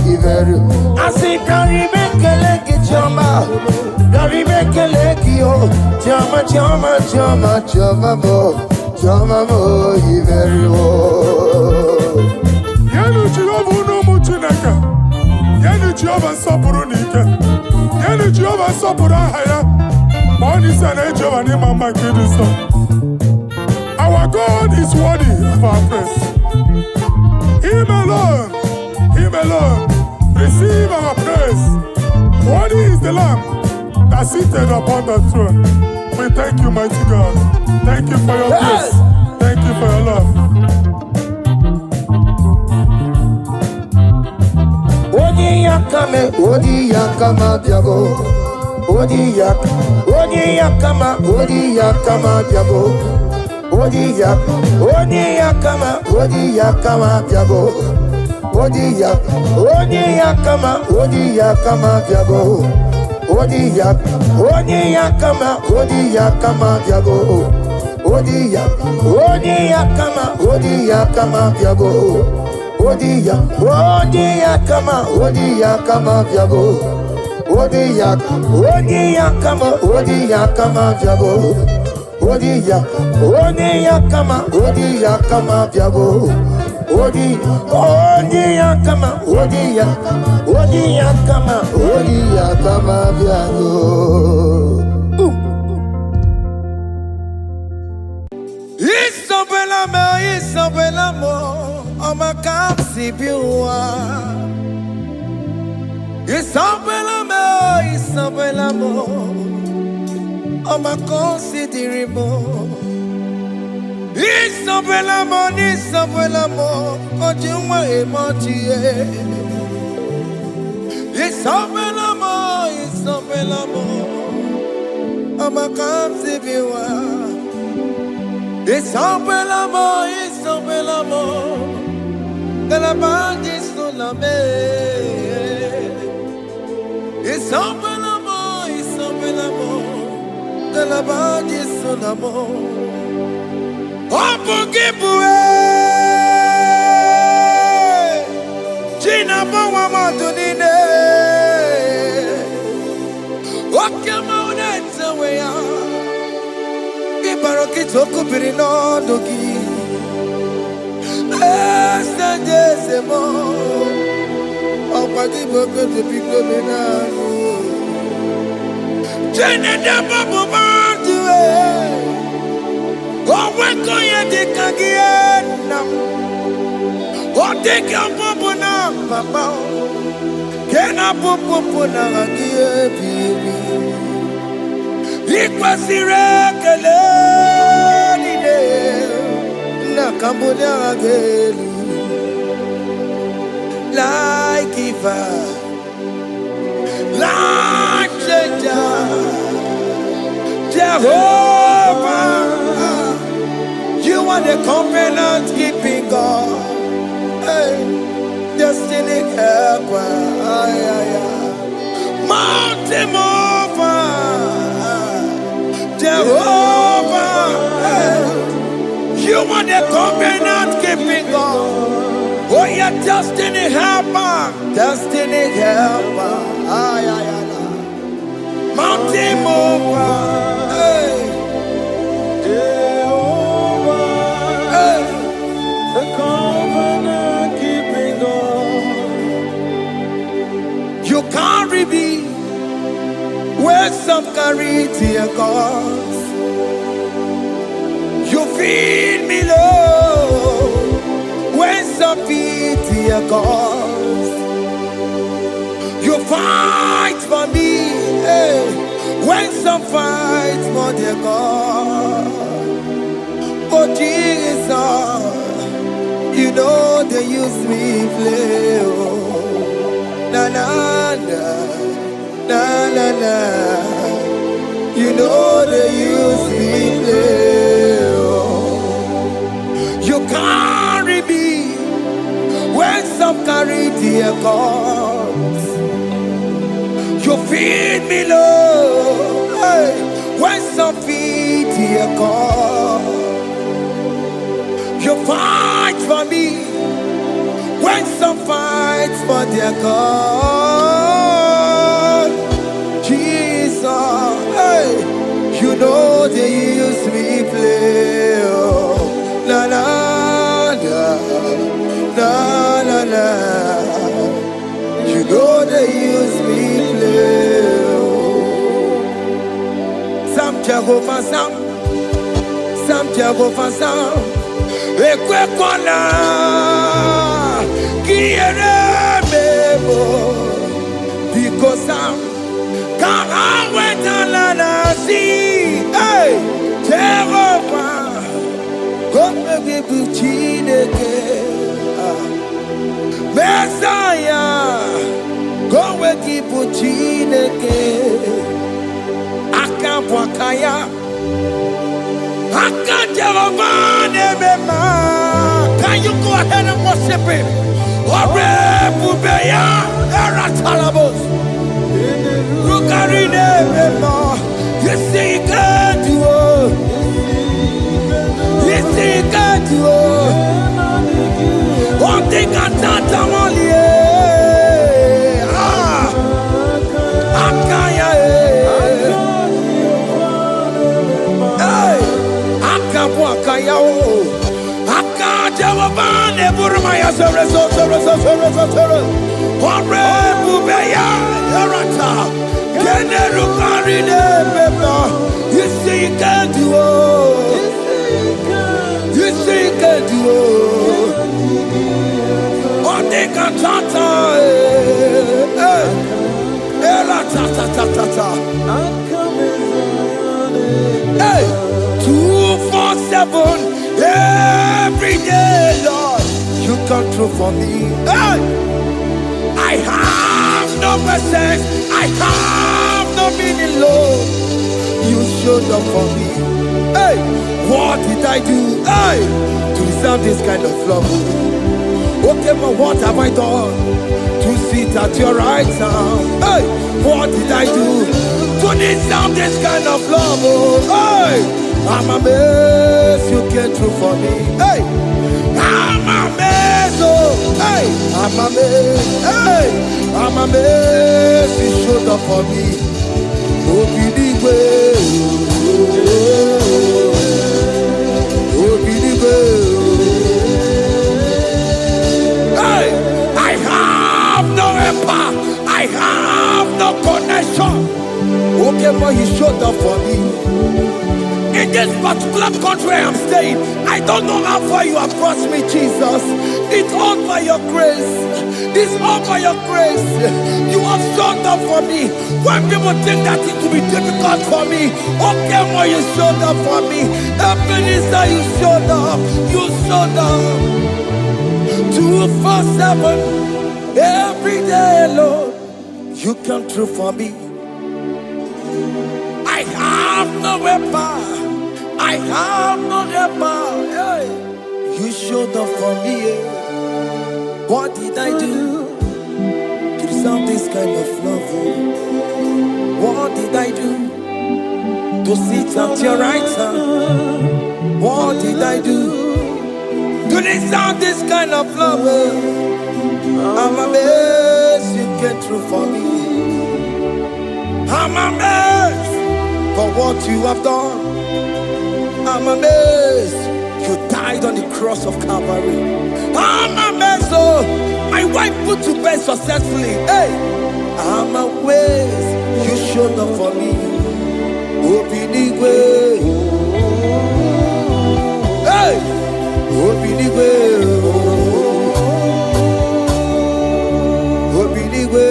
kiveru. Asi dari bekelegi chama, dari bekelegi yo, chama, chama, chama, chama, bo, chama, bo, kiveru. Yenu Jehova no muchineke. Yenu Jehova sopuru nike. Yenu Jehova sopuru ahaya. Money sana Jehova ni mama kidiso. Our God is worthy of our praise. Him alone, receive our praise. Worthy is the Lamb that seated upon the throne. We thank you, mighty God. Thank you for your grace. Thank you for your love. Odi yakama biago. Odi yakama biago. Odi yakama biago. Odi yakama biago. Odi yakama biago. Odi yakama biago. Odi yakama biago. Odi yakama biago. Isabella mo, ama kapsi biwa. Isabella mo, ama considere mo. Isabella mo, ojuma emotie. Isabella mo, ama kapsi biwa. Isabella mo, de la bande sulla me. Isabella mo, de la bande sulla mo. Opo gibue, Gina bawa madunine. Okama unenza weya. Ibaroki toku birino dogi. Sanje mo, opagi boke to biko benanu. Jene de babu bantu owe koye de kagiena. Ote kampo na papa. Kena popo na agie bibi. Ikwasire kele nide. Na Cambodia again, like Eva, like Jehovah, you are the covenant keeping God, hey, destiny helper, mountain mover, Jehovah. are the covenant keeping God. Oh, yeah, destiny helper, destiny helper. Ay, ay, ay, ay. Mountain mover. Hey. Jehovah, Hey. the covenant keeping God. You carry me where some carry tear gods. You feed me low when some feed tear gods. You fight for me, hey, when some fight for their God. Oh Jesus, you know they use me play. Oh, na na na, na na na. You know they use me play. Oh, you carry me when some carry their gods. You feed me low, hey, when some feed their God. You fight for me when some fight for their God. Jesus, hey, you know they use me play. Oh, na na na, na na na. You know they use me play. Oh. Some Jehovah, some Jehovah, some. Ekwe kwana, kiere mebo, because I'm kahaweta si, hey, Jehovah, come give chineke, Messiah, come give chineke, akabwakaya. Can you go ahead and worship him? You see, he can do it. You see, he can do it. One thing I can't tell you. You see, you can do it. You see, you can do it. One thing I can't tell hey, 247 every day, Lord, you come through for me. Hey, I have no patience, I have no meaning, Lord. You showed up for me. Hey, what did I do? Hey, to deserve this kind of love? Okay, but what have I done to sit at your right hand? Hey, what did I do to deserve this kind of love? Oh, hey, I'm amazed you came through for me. Hey, I'm amazed. Oh, hey, I'm amazed. Hey, I'm amazed you showed up for me. Oh, believe it. Oh, believe it. I have no helper. I have no connection. Okay, but he showed up for me. In this particular country I'm staying, I don't know how far you have brought me, Jesus. It's all by your grace. It's all by your grace. You have showed up for me. When people think that it will be difficult for me, okay, well, you showed up for me. Ebenezer, you showed up. You showed up. 247 every day, Lord, you come through for me. I have no weapon. I have no weapon. Hey, you showed up for me. What did I do to deserve this kind of love? What did I do to sit at your right hand? What did I do To deserve this kind of love, I'm amazed you came through for me. I'm amazed for what you have done. I'm amazed you died on the cross of Calvary. I'm amazed, oh, my wife put to bed successfully. Hey, I'm amazed you showed up for me. Open Igbo. Hey, Open Igbo. Open Igbo.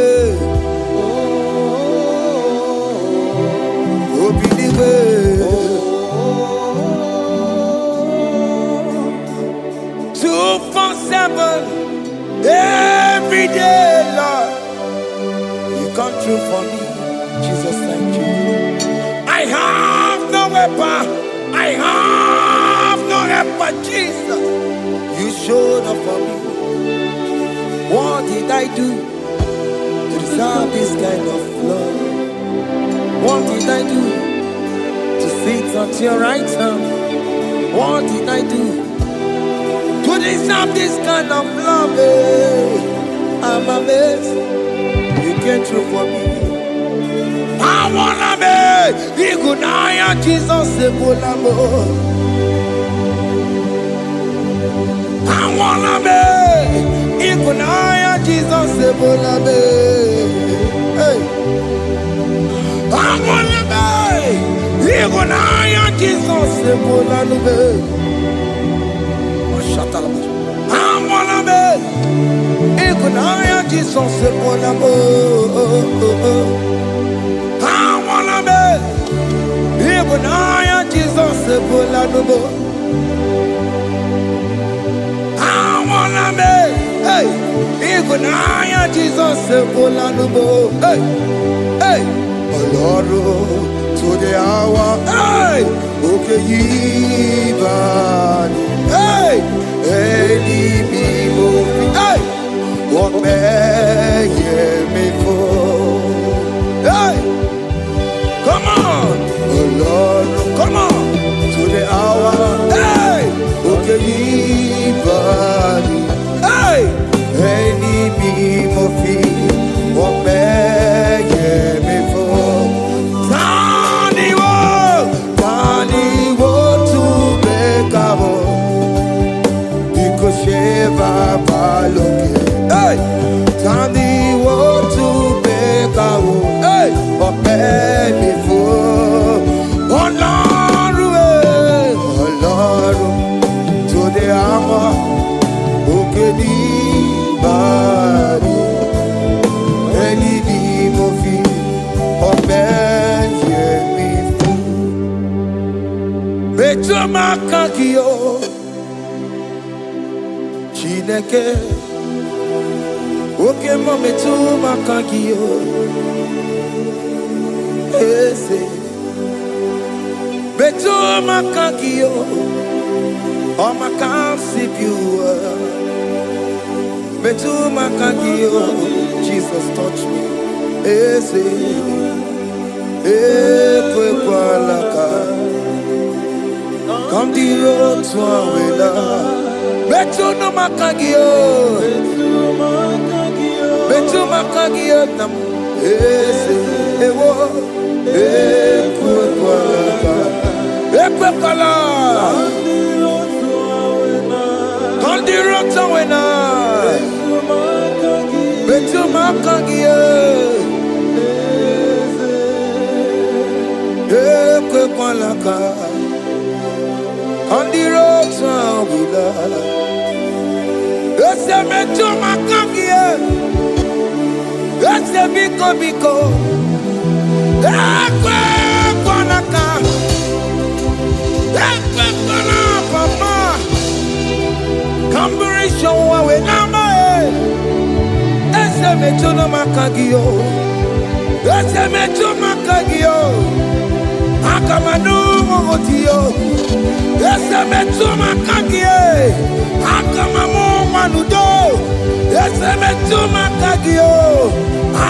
Open Igbo. 247 every day, Lord. You come through for me, Jesus. Thank you. I have no weapon. I have no helper, Jesus. You showed up for me. What did I do to deserve this kind of love? What did I do to sit at your right hand? What did I do to deserve this kind of love? I'm amazed you came through for me. I wanna be Igunaya Jesus Sebulamo. I wanna be Igunaya Jesus Sebulame. Hey, I wanna be Igunaya Jesus Sebulame. I wanna be Igunaya Jesus Sebulamo. I wanna be Igunaya Jesus Sebulamo. I wanna be, hey, Igunaya Jesus Sebulamo. Hey, hey, Oloro to the hour, hey, okay, Yibani, hey, Igbo, hey, what may me for, hey, come on, Oloro, come on, to the hour, hey, okay, Yibani, hey, Igbo, what may me for. Hey, Tani wo to bekawo. Hey, ọpẹ́ mi fún Ọlọ́run, Ọlọ́run tó dé àwọn òkè ní ìbàdí. Ẹni ni mo fi ọpẹ́ yẹ mi fún. Bẹ́tọ́ máa kàn kí o. Chineke, oke mometu makagio, ese, betu makagio, o makansipiwa, betu makagio, Jesus touch me, ese, ekwe kwa laka, come the road to Awela. Betu no makagio, betu makagio nam ese ewo ekwe kwala, kandiro tawena, betu makagio, ekwe kwala ka, kandiro tawena. Ese metu makagie, ese biko, ekwe konaka, ekwe kona papa, kamburisho wawe nama ese metu no makagio, ese metu makagio, akamanu motio, ese metu makagie, akamamu manudo, ese metu makagio,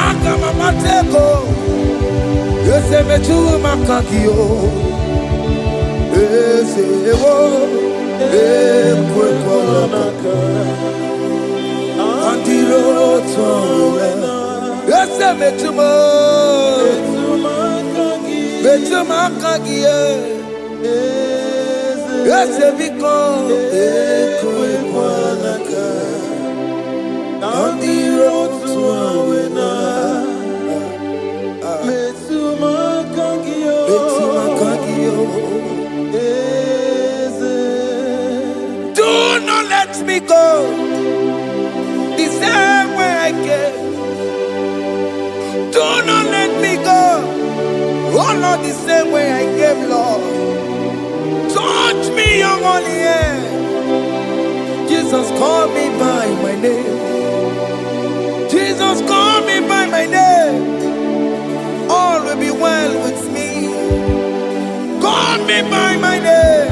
akamamateko, ese metu makagio, ese ewo, ekwekwalaka andirotowena ese metumakangie ese biko ekwekwalaka andirotowena metumakangie do not let me go the same way I came. Do not let me go. Oh Lord, the same way I came, Lord. Touch me, your holy hand. Jesus, call me by my name. Jesus, call me by my name. All will be well with me. Call me by my name.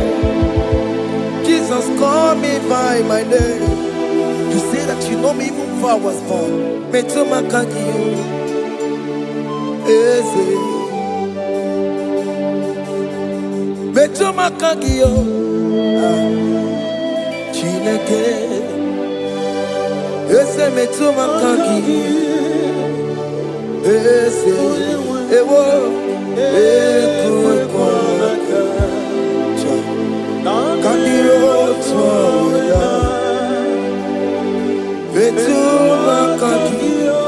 Jesus, call me by my name. You say that you know me even before I was born. Metumakangiyo, eze. Metumakangiyo, Chineke. Eze metumakangiyo, eze. Ewo, ekwekwalaka. Kandiro twoya. Metumakangiyo,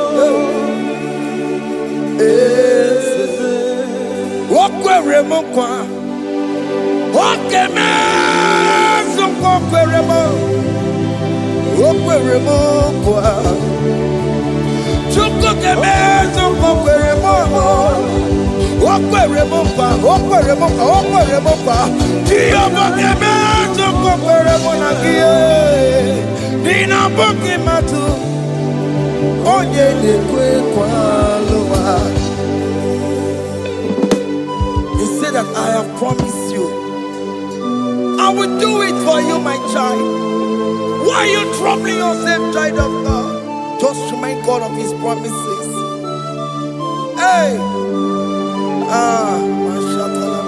eze. Okweremokwa, okemezokweremo, okweremokwa, chukukemezokweremo, okweremokwa, diyobokemezokweremo nagie, dinabokimatu, onye nekwekwalowa. That I have promised you, I will do it for you, my child. Why are you troubling yourself, child of God? Just remind God of His promises. Hey, mashallah.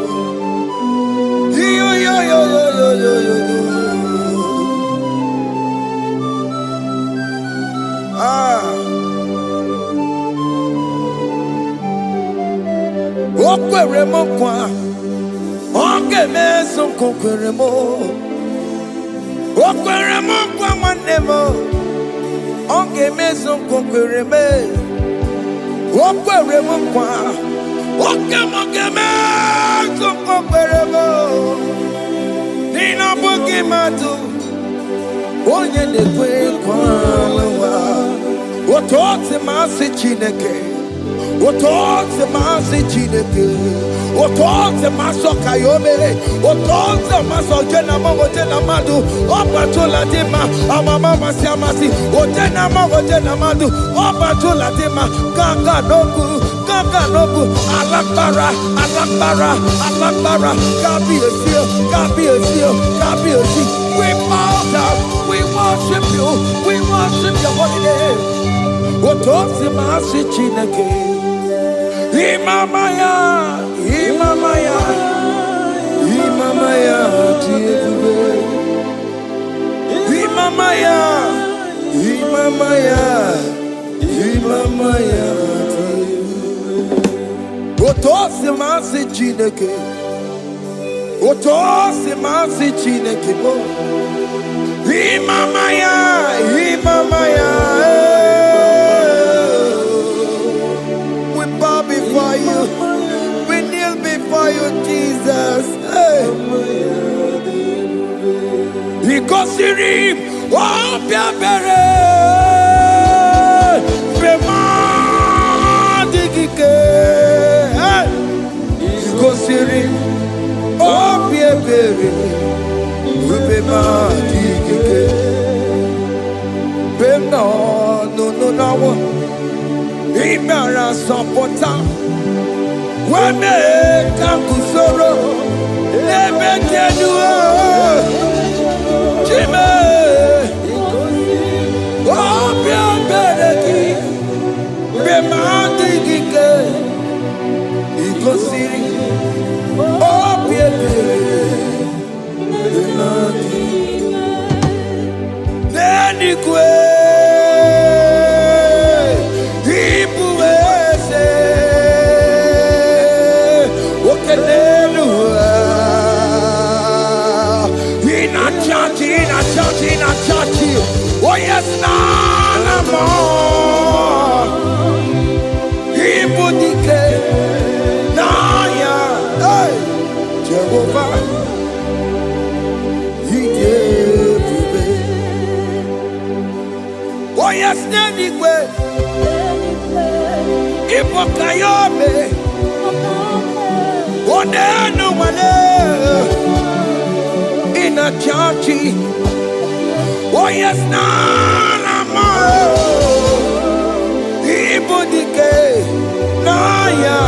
Okweremo kwa ogemezo kokweremo okweremo kwa manemo ogemezo kokwereme okweremo kwa ogemezo kokweremo nina bugimatu onye nekwe kwa lawa otote masi Chineke otoze masi Chineke, otoze maso kayome, otoze maso jena madu, opatola dima, amama masi amasi, ojena madu, opatola dima, gaga nobu, alakbara, gabi esi. We bow down, we worship you your holy name. Otoze masi Chineke. Imamaya, tiebe. Imamaya, tiebe. Otosi masi Chineke, bo. Imamaya. Before you, we kneel before you, Jesus. Hey. Because you reap, oh, Piabere, Bemadike. Because you reap, oh, Piabere, Bemadike. No. Imara sapota wane kakusoro lebekeduo chime obia bereki bemandi gike ikosiri obia bereki bemandi n'igwe ịbụ eze oke n'elu ị na-achị oh yes n'ala mmụọ ịbụ dike n'anya Jehova oh yes, n'eluigwe ịbụ ka ya ome ọ na-enu nwale ị na-achị ọchị oh yes n'ala mmụọ ịbụ dike n'anya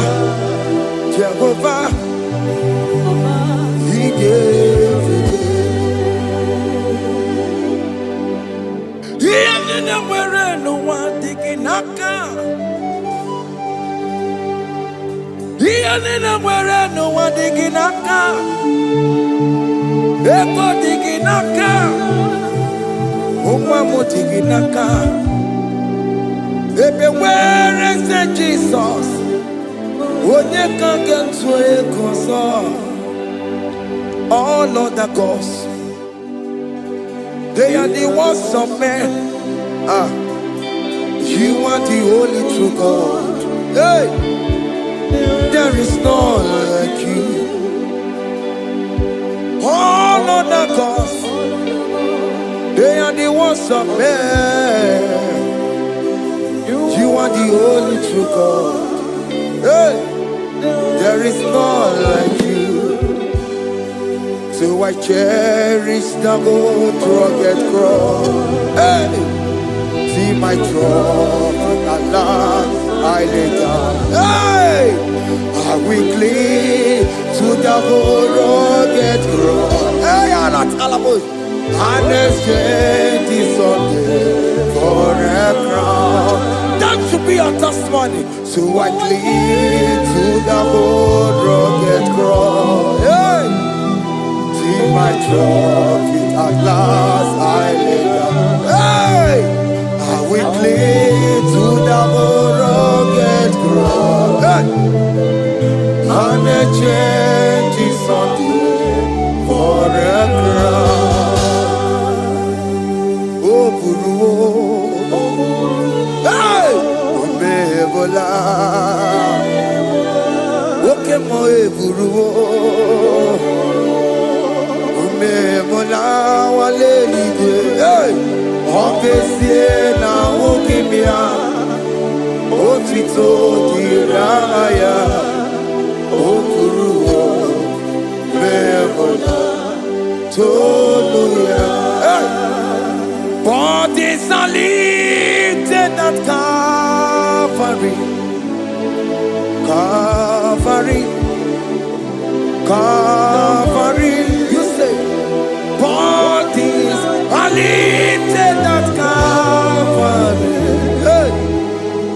Jehova ị ga-ebube ihe niile nwere n'ụwa dị gị n'aka ihe niile nwere n'ụwa dị gị n'aka ego dị gị n'aka ụmụ m dị gị n'aka ebe nwere eze Jizọs onye ka ga-ntụ ego ọzọ all other gods they are the works of men. You are the only true God. Hey, there is none like you. All other gods, they are the works of men. You are the only true God. Hey, there is none like you. So I cherish the old rugged cross. Hey, see my trouble at last I lay down. Hey, I will cling to the old rugged cross. Hey, I'm not Alamos. And exchange is someday for a crown. That should be your testimony. So I cling to the old rugged cross. Hey. My trophy at last I lay down. Hey, I will cling to the rugged cross. Hey, and the change is something for a crown. Oh, Guru, hey, Omebola, okay, my Guru. Mola wale ide, hey, okesie na ukimia, otito diraya, okuruo, memola, toluya, hey, bodies are lifted at Calvary, Calvary, Calvary. Bodies are lifted at Calvary. Hey.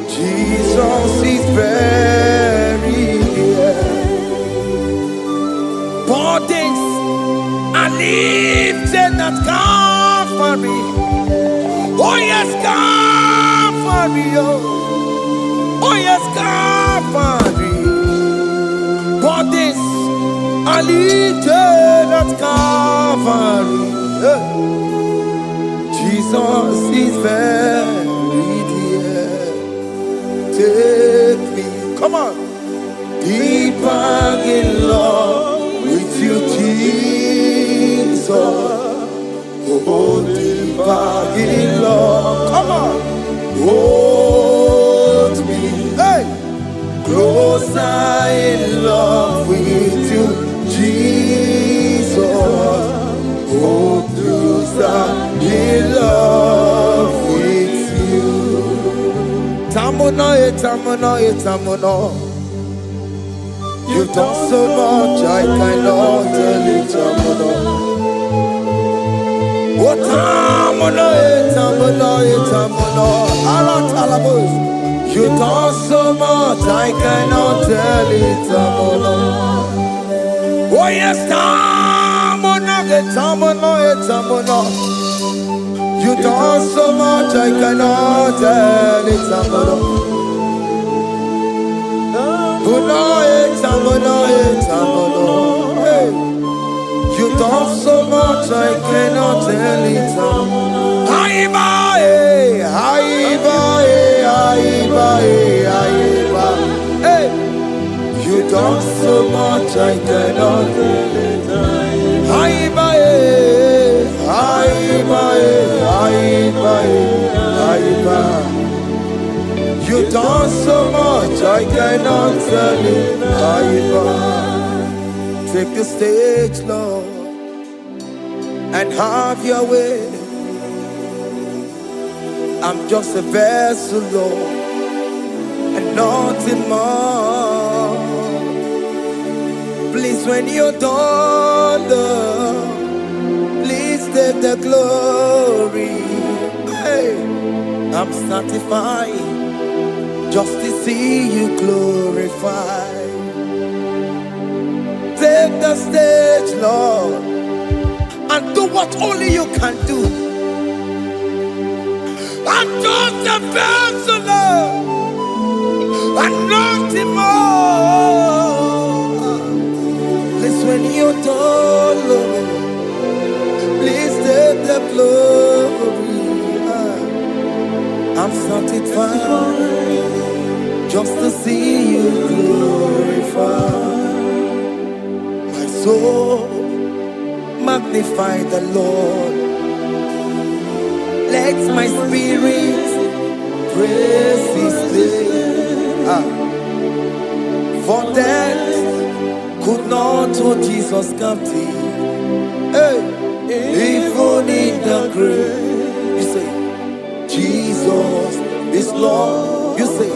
Jesus is buried here. Bodies are lifted at Calvary. Oh yes, Calvary. Oh yes, Calvary. Bodies are lifted at Calvary. Jesus is buried here. Take me, come on, deeper in love with you, Jesus. Oh, deeper in love, come on, hold me, hey, closer in love with you, Jesus. Oh, closer in love with you. Tamuno, tamuno, tamuno. You've done so much, I cannot tell it, tamuno. Oh, tamuno, tamuno, tamuno. Arat alabos. You've done so much, I cannot tell it, tamuno. Oh, yes, tamuno. You done so much I cannot tell it. Hey, you done so much I cannot tell it. Hey, you done so much I cannot tell it. You done so much I cannot tell it. Take the stage, Lord, and have your way. I'm just a vessel, Lord, and nothing more. Please, when you're done, Lord, please take the glory. Hey, I'm satisfied just to see you glorified. Take the stage, Lord, and do what only you can do. I'm just a vessel, Lord, and nothing more. Please, when you're done, Lord, please take the glory. I'm satisfied just to see you glorified. My soul magnify the Lord. Let my spirit praise His name. For death could not hold Jesus captive. Hey, even in the grave, you say, Jesus is Lord. You say,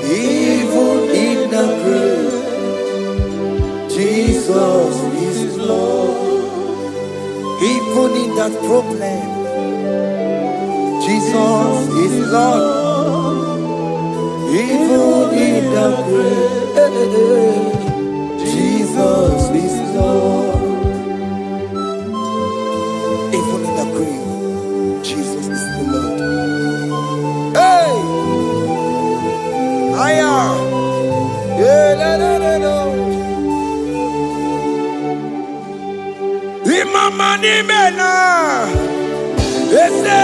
even in the grave, Jesus is Lord. Even in that problem, Jesus is Lord. Even in the grave, Jesus is Lord. Even in the grave, Jesus is the Lord. Hey! Aya! Yeah, no. Imama ni mena, ese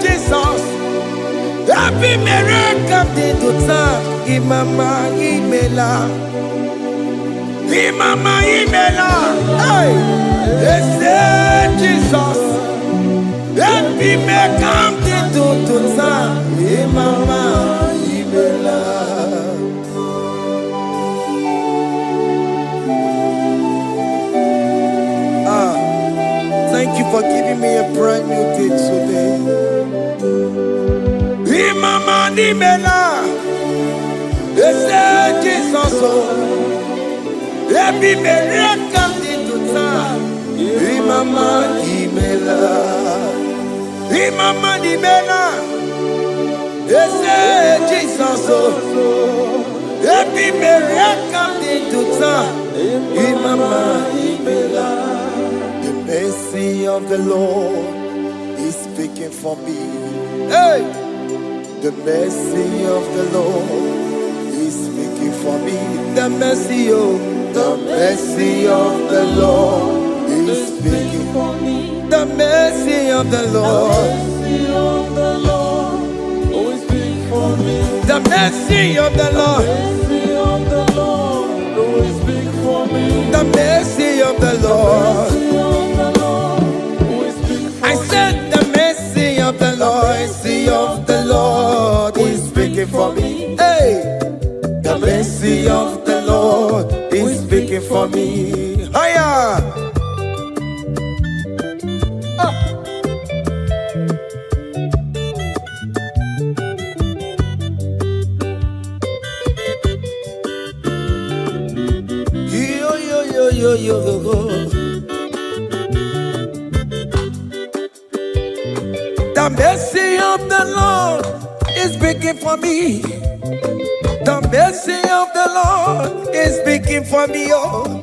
Jesus. Happy miracle de tuta, Imama imela, hey, ese Jesus. Happy miracle de tuta, Imama imela. Thank you for giving me a brand new day today. Imama nimela, ese Jesus, every miracle did to time. Imama nimela, ese Jesus, every miracle did to time. Imama nimela. The mercy of the Lord is speaking for me. Hey! The mercy of the Lord is speaking for me. The mercy of the Lord is speaking for me. The mercy of the Lord always speak for me. The mercy of the Lord Always speak for me. The mercy of the Lord I said the mercy of the Lord is speaking for me. Hey, the mercy of the Lord is speaking for me. Hiya! Yo. The mercy of the Lord is speaking for me. The mercy of the Lord is speaking for me. Oh,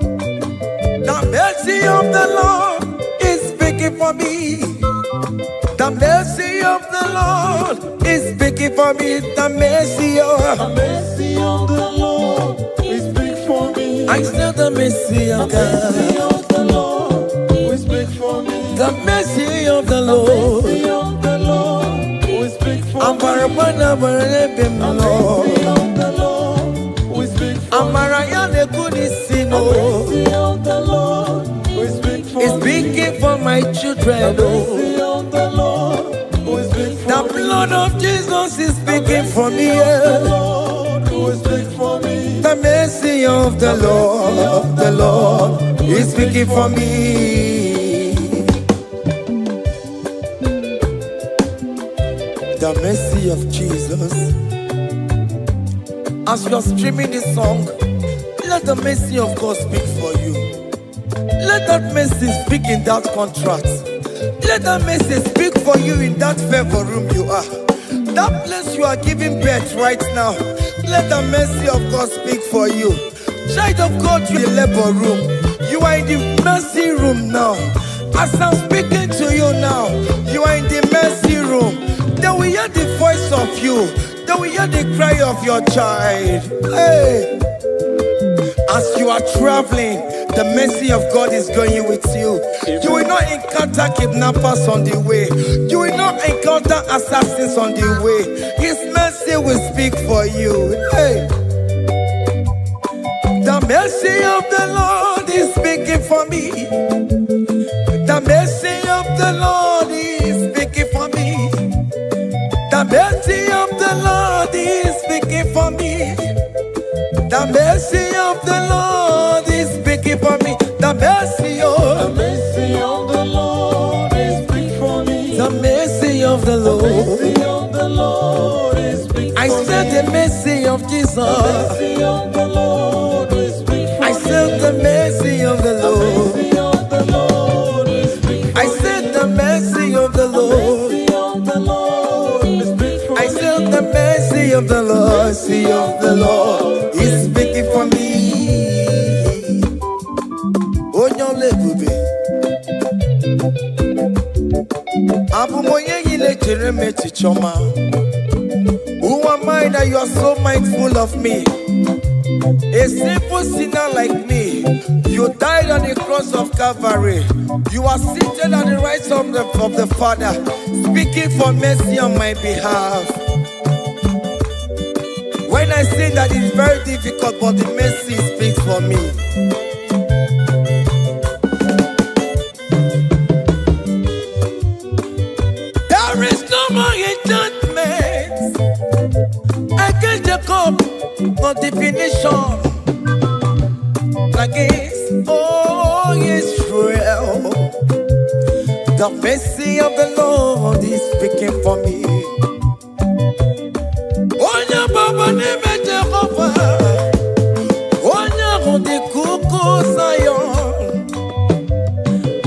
the mercy of the Lord is speaking for me. The mercy of the Lord is speaking for me. The mercy of the Lord is speak for me. I still the mercy of God. The mercy of the Lord will speak for me. The mercy of the Lord. The mercy of the Lord will speak for me. Amara bana bara The mercy of the Lord will speak for me. Amara ya ne kunisino. The mercy of the Lord will speak for me. It's speaking for my children. The mercy of the Lord will speak for The me. blood of Jesus is speaking for me. The Lord will speak for me. The mercy of the Lord is speaking for me. The mercy of Jesus. As you are streaming this song, let the mercy of God speak for you. Let that mercy speak in that contract. Let that mercy speak for you in that favor room you are. That place you are giving birth right now. Let the mercy of God speak for you. Child of God, you in the labor room. You are in the mercy room now. As I'm speaking to you now, you are in the mercy room. They will hear the voice of you. They will hear the cry of your child. Hey. As you are traveling, the mercy of God is going with you. You will not encounter kidnappers on the way. You will not encounter assassins on the way. His mercy will speak for you. Hey. The mercy of the Lord is speaking for me. The mercy of the Lord is speaking for me. The mercy of the Lord is speaking for me. The mercy of the Lord is speaking for me. The mercy of the Lord is speak for me. the mercy of the The Lord. mercy of the Lord is speak I for me. said the mercy of Jesus. The mercy of the Lord is speak for me. I said the mercy of the The Lord. mercy of the Lord is speak for I me. said the mercy of the Lord. The mercy of the Lord is speak for I me. said the mercy of the Lord. Mercy of the Lord is speaking for me. Onyolebube. Abumoye yile jereme chichoma. Who am I that you are so mindful of me? A simple sinner like me. You died on the cross of Calvary. You are seated at the right of the Father, speaking for mercy on my behalf. When I say that it's very difficult, but the mercy speaks for me. There is no more enchantment against Jacob, no definition against all Israel. The mercy of the Lord is speaking for me. Onya baba neme Jehovah, onya hundi kuku Zion.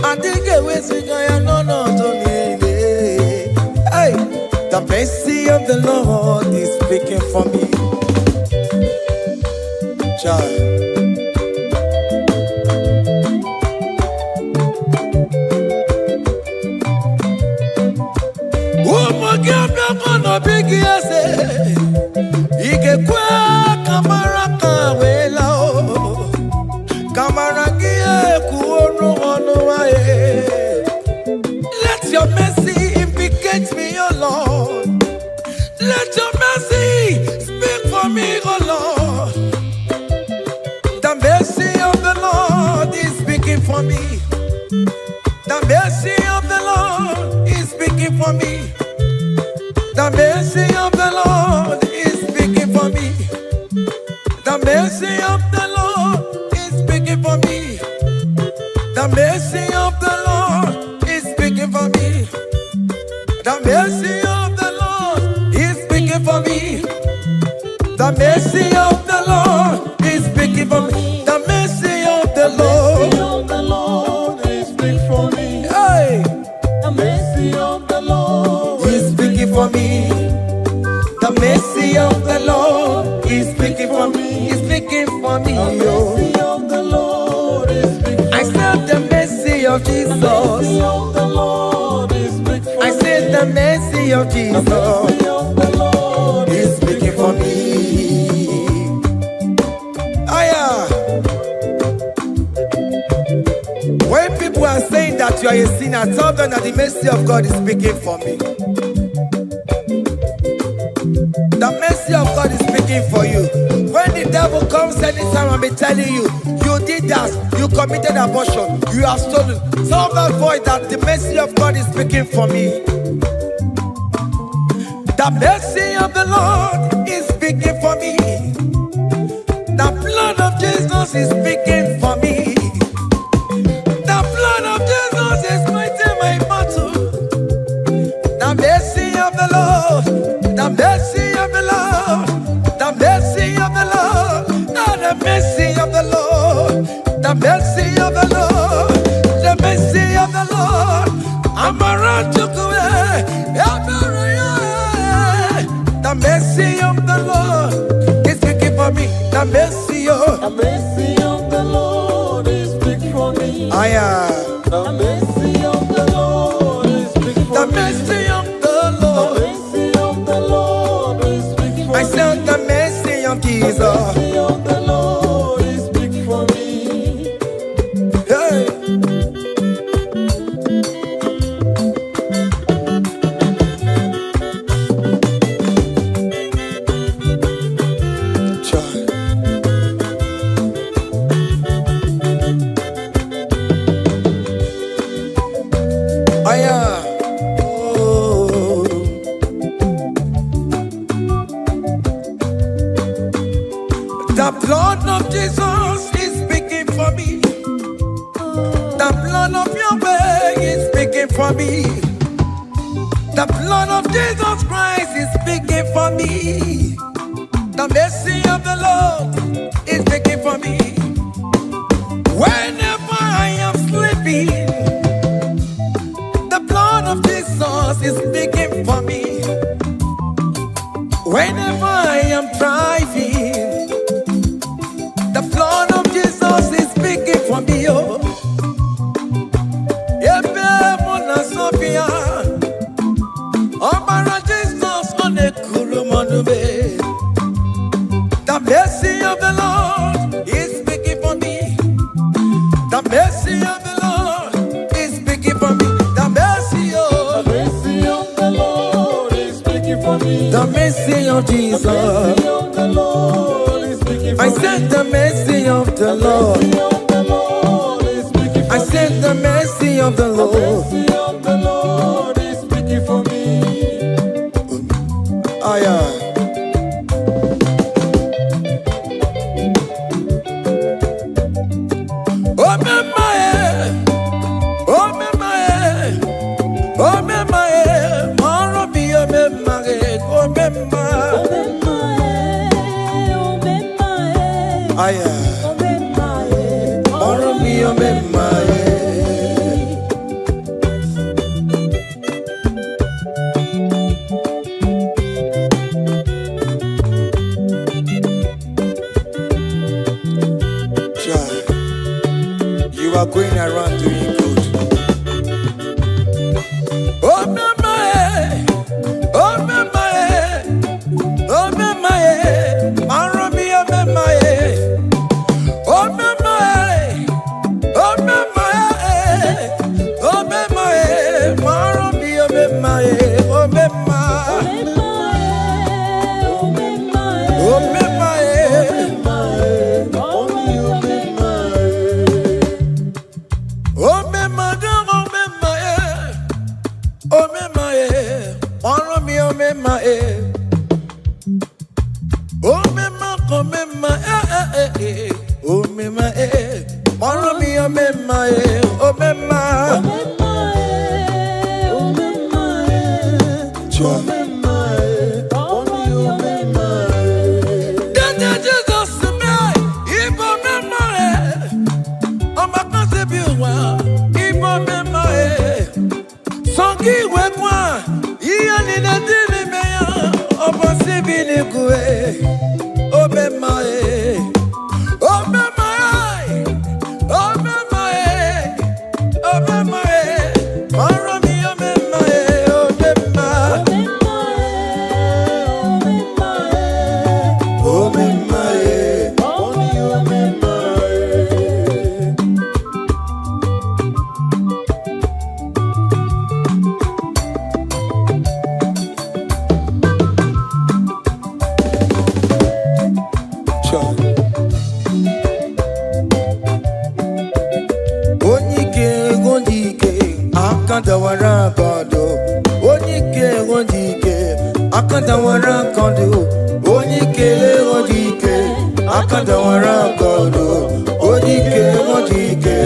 Adige wesigaya no to nile. Hey, the mercy of the Lord is speaking for me. Child. Big Ike kwa kamara kawela o kamara gie kuonu onu aye. Let your mercy implicate me, O Lord. Let your mercy speak for me, O Lord. The mercy of the Lord is speaking for me. The mercy of the Lord is speaking for me. The mercy of the Lord is speaking for me. The mercy of the Lord is speaking for me. The mercy of the Lord is speaking for me. The mercy of the Lord is speaking for me. The mercy of the Lord is speaking for me. The mercy of the Lord is speak for me. Hey, The mercy of the Lord is speaking for me. The mercy of the Lord is speaking for me. Is speaking for me. The mercy of the Lord is speak for me. I said the mercy of Jesus. The mercy of the Lord is speak for me. I said of Jesus is speaking for me. When people are saying that you are a sinner, tell them that the mercy of God is speaking for me. The mercy of God is speaking for you. When the devil comes anytime and be telling you, you did that, you committed abortion, you have stolen, tell that voice that the mercy of God is speaking for me. The mercy of the Lord is speaking for me. The blood of Jesus is speaking for me. The blood of Jesus is fighting my battle. The mercy of the Lord, the mercy of the Lord, the mercy of the Lord, the mercy of the Lord, the mercy of the Lord, the mercy of the Lord. I'm around to go away. The mercy of the Lord is speaking for me. The mercy of the Lord is speaking for me. I am. The mercy of the Lord is speaking for The me. mercy of the Lord. The mercy of the Lord is speaking for me. I said the mercy of Jesus. The mercy of the Lord is speaking for me. Hey. Child. I am. Oh. The blood of Jesus is speaking for me. The blood of Yahweh is speaking for me. The blood of Jesus Christ is speaking for me. The mercy of the Lord is speaking for me. Whenever I am sleeping, the blood of Jesus is speaking for me. Whenever I am driving, the blood of Jesus is speaking for me. Oh, Ebe Mona Sophia, Obara Jesus on a Kurumanube. The mercy of the Lord is speaking for me. The mercy of the Lord is speaking for me. The mercy The of mercy of the Lord is speaking for me. the mercy of The Jesus. mercy of the Lord is speaking for I me. said the mercy of the Lord. The mercy of the Lord is speaking for I me. said the mercy of the The Lord. mercy of the Lord is speaking for me. I am. Oh me my, oh me my, oh me my, maro bi oh me my, oh me my. I am. Maro bi oh me my. Child, you are going around doing good. Oh me my, oh me my, oh me my, maro bi oh me my. Oh me my, oh me my, oh me my, maro bi oh me my, oh me my, oh me my. Oh me madam, oh me my, oh me my, maro bi oh me my. Oh me ma, oh me ma, oh me ma, maro bi oh me ma, oh me ma. Child. Dada Jesus me, ibo me ma, oh ma concebi wa, ibo me ma. Songi we kwa, iya ni na dili me ya, oh ma sebi ni kue. Oh me ma, oh akadawara kodo, odike odike,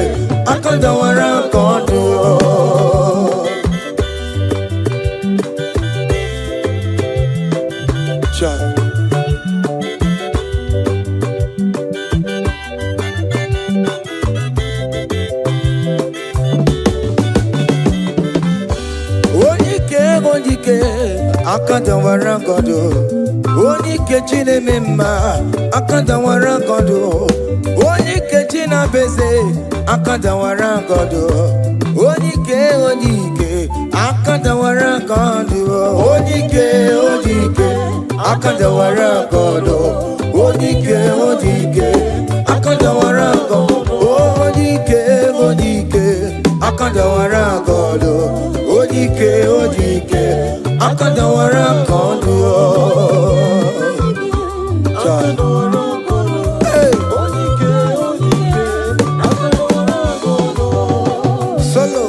akadawara kodo. Child. Odike akadawara kodo, odike chineme mma akadawara kodo, odike chinabeze akadawara kodo, odike odike akadawara kodo, odike odike akadawara kodo, odike odike akadawara kodo, odike odike akadawara kodo, odike odike akadawara kodo. Hey. Solo.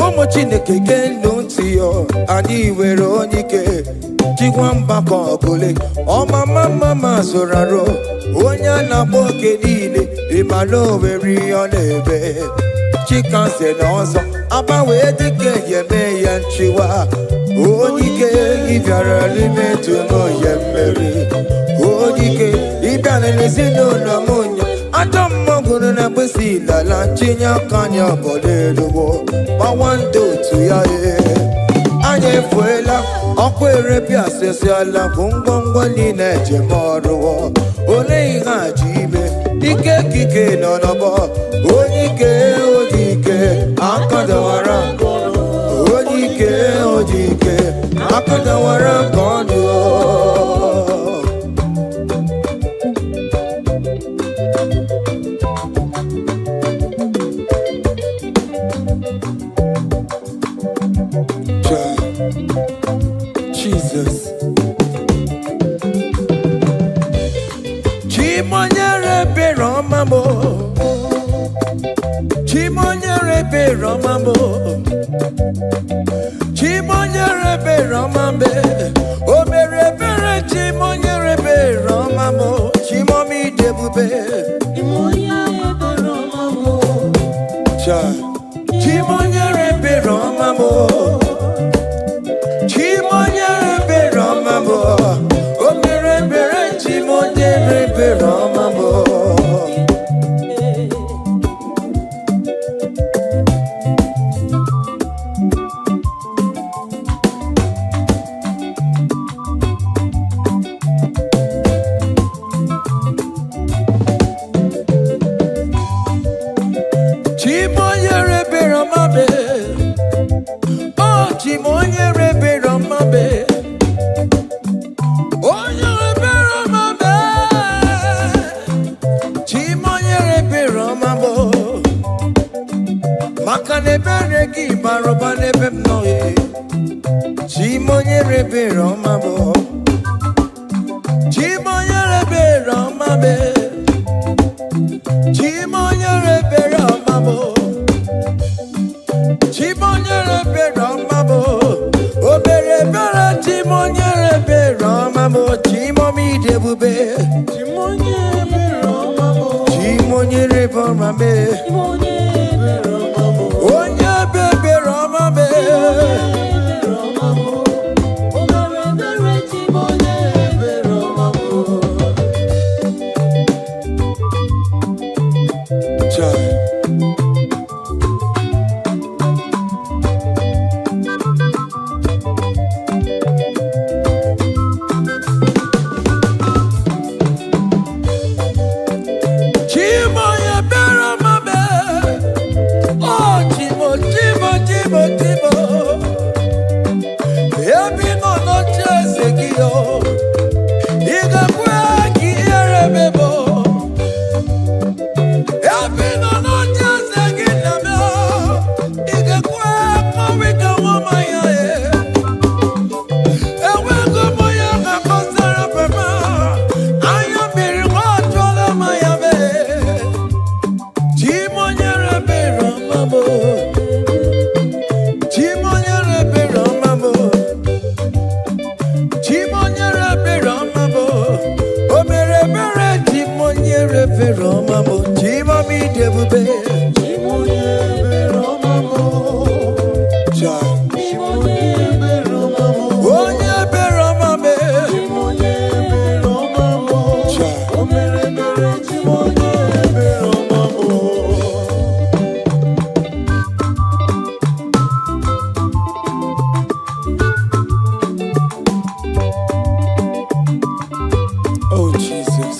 Ụmụ Chineke gee ntị yo, anyị nwere onye ike chikwa mgbakọ ọbụla ọmama mama zụrụ arụ onye a na-akpọ oke niile ịmala owere ihe ọ na-eme chikanse na ọzọ agbanwe dịka eme ya nchiwa onye ike ịbịara n'ime tụnụ ya mmeri onye ike ịbịara n'ezinụlọ m nya ajọ mmọgụrụ na mgbesi ilala ntinye aka anya ọbọla eluwo gbawa ndị otu ya anyị efuela ọkwa erepịa asịsịala bụ ngwongwo niile ejem ọrụ ole ihe a ji ime ike ekike nọ n'ọgbọ onye ike oji ike akadawara onye ike oji ike akadawara ka ọ dị Jesus. Chimonyere Romambo. Chimonyere Romambo. Chimonyere Romambe. Omere Bere Chimonyere Romambo. Chimomi Debube. Chimonyere Romambo. Chimonyere Romambo. Chimonyere Romambo, o mere mere Chimonyere Romambo. Chimonyere Romambe, oh Chimonyere Romambe. Makanebere ki baroba nebem noye Chimonyere Romambo Chimonyere Romambe Chimonyere Romambo Chimonyere Romambo Obere bere Chimonyere Romambo Chimomi debube Chimonyere Romambo Chimonyere Romambe Onye bebe Romambe Chimonyere Romambo ebube. Chimonye beromamo. Cha. Chimonye beromamo. Onye beromame. Chimonye beromamo. Cha. Omere mere chimonye beromamo. Oh Jesus.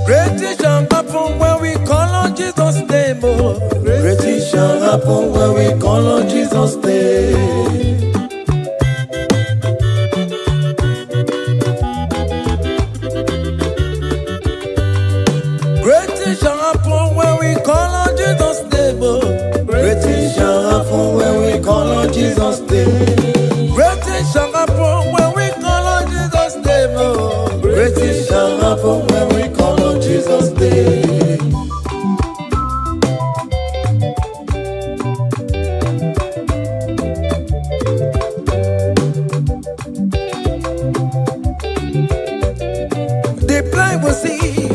Great things shall happen when we call on Jesus' name. Oh. Great things shall happen when we call on Jesus' name. Great things shall happen when we call on Jesus' name. Oh. Great things shall happen when we call on Jesus' name. Great things shall happen when we call on Jesus' name. Oh. Great things shall happen when we call on Jesus' name. The blind will see,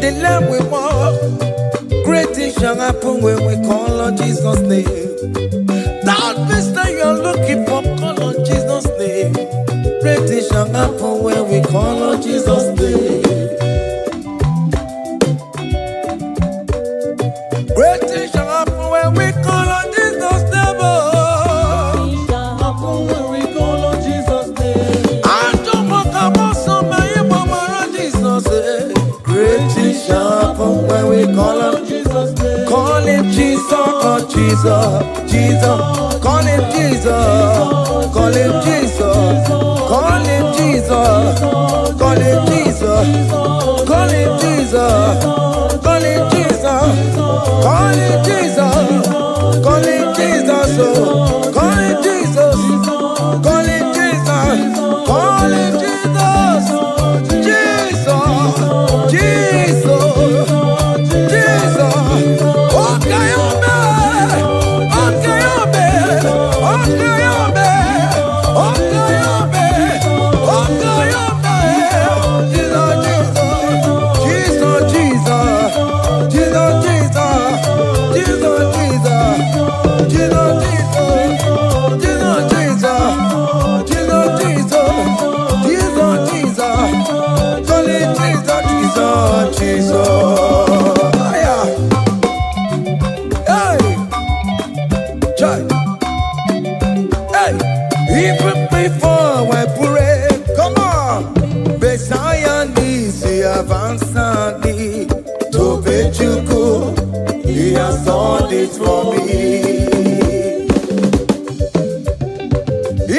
the lame will walk. Great things shall happen when we call on Jesus' name. That vista you are looking for, call on Jesus' name. Great things shall happen when we call on Jesus' name. Great things shall happen when we call on Jesus' name. Oh. Happen when we call on Jesus' name. I don't want to come on somebody, Mama, Jesus. Great things shall happen when we call on Jesus' name. Call him Jesus, oh Jesus, Jesus. Call him Jesus, call him Jesus, call him Jesus, call him Jesus, call him Jesus, call him Jesus, call him Jesus, call him Jesus, oh. Call him Jesus, call him Jesus, call him Jesus, Jesus, Jesus. Okay, even before I pray, come on. Messiah needs to advance me to Bejuku. He has done it for me.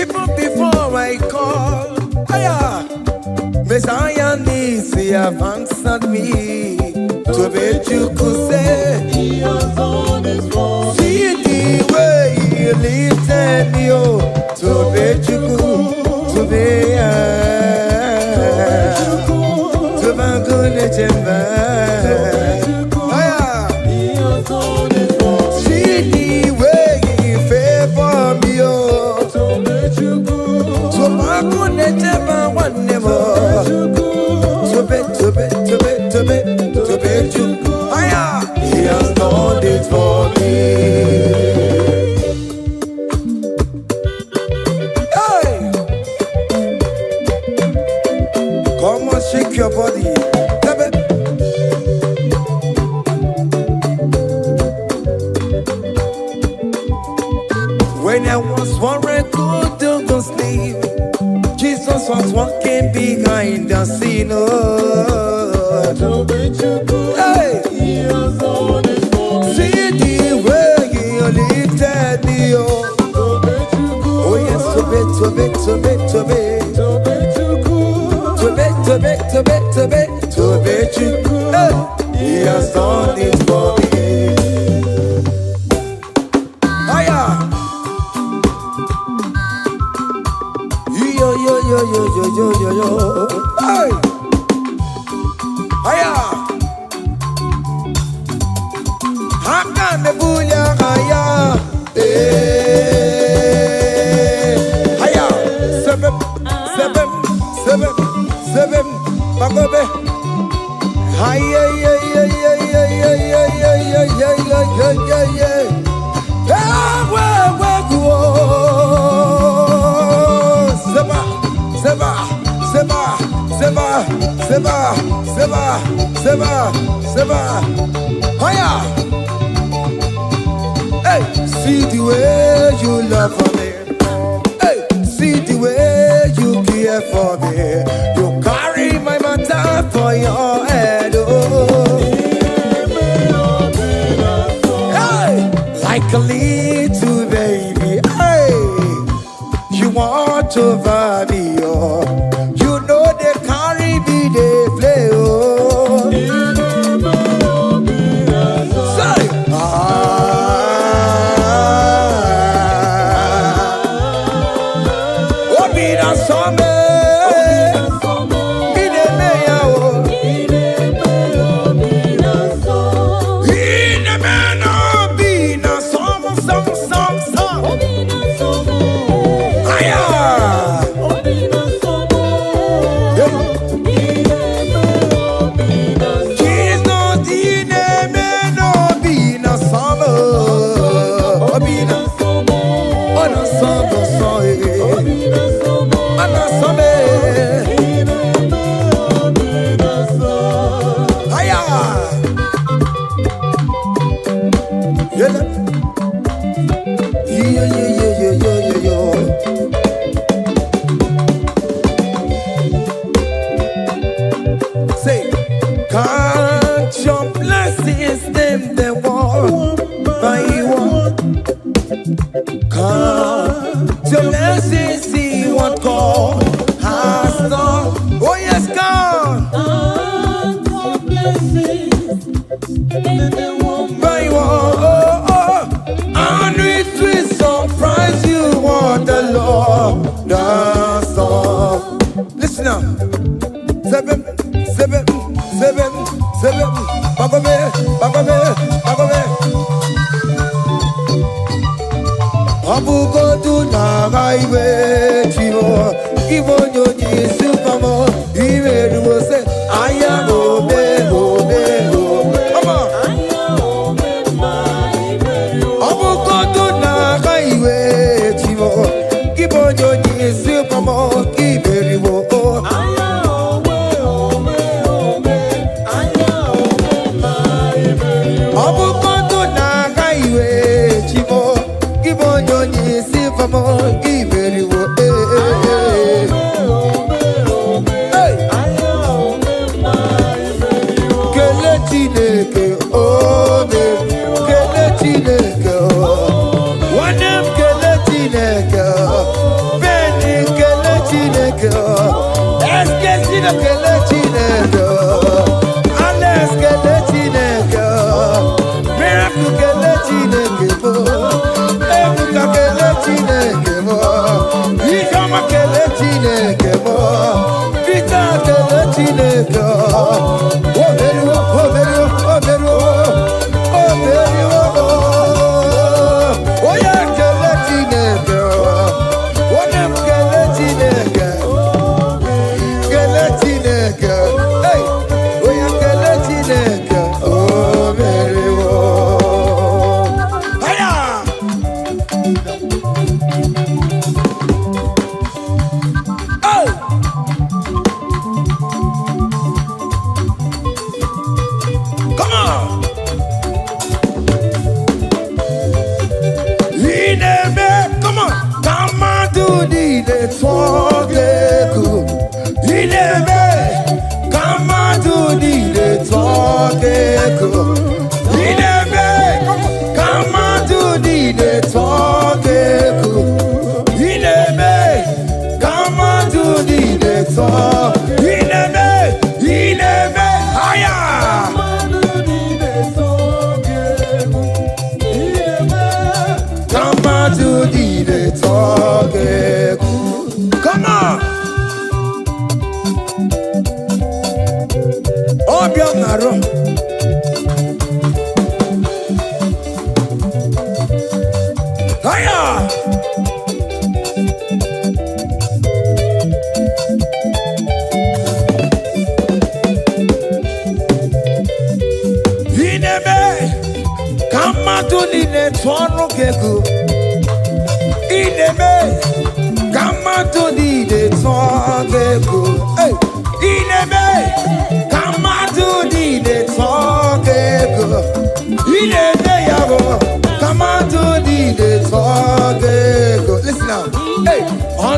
Even before I call, Messiah needs to advance me to Bejuku. Say, He has done it for me. see the way He lifted me to Bejuku, to be to Bangune Chemba. He has done it for me. See the way He favor me, To make you good. to Bangune Chemba one more. To Bejuku. He has done it for me. Come on, shake your body. When I was worried, couldn't sleep, Jesus was walking behind the scene. Oh. To make you good. Hey. He has done it for me. See the way He lifted me. Oh, To make you good. oh yes, to be. To make you good. To bet you, He has done it for me. Hiya! Yo. Hey! Hiya! Haka nebuya haya. Hiya! Seven. Bagobe. Seba. Hiya. Hey, see the way you love for me. Hey, see the way you care for me. You carry my matter for your head. Oh. Hey, like a little baby. Hey, you want over me. Oh, you know they carry me, they play. Oh. Say, say, count your blessings, them they one by one. Count your blessings, see what God has done. Oh yes, God. Count your blessings, By one, and it will surprise you what the Lord does. Listen now. Seven. Bagome. Abugo do na gaiwe chivo. Ibo nyoni supamo. Iwe ruo se aya obe. Come on. Abugo do na gaiwe chivo. Ibo nyoni supamo. Iwe ruo. Abukondo na kaiwe chivo. Ibo nyoni supamo. Iwe ruo. Kele Chineke, oh, kele Chineke, oh, wanem kele Chineke, beni kele Chineke, eske sino kele Chineke, ales kele Chineke, miracle kele Chineke, ebuka kele Chineke, ikama kele Chineke, vita kele Chineke. Come on. Obianaro. Hiya. Ineme kamatu nine twano keku. Ineme kamatu nine twano keku. Hey. Ineme kamatu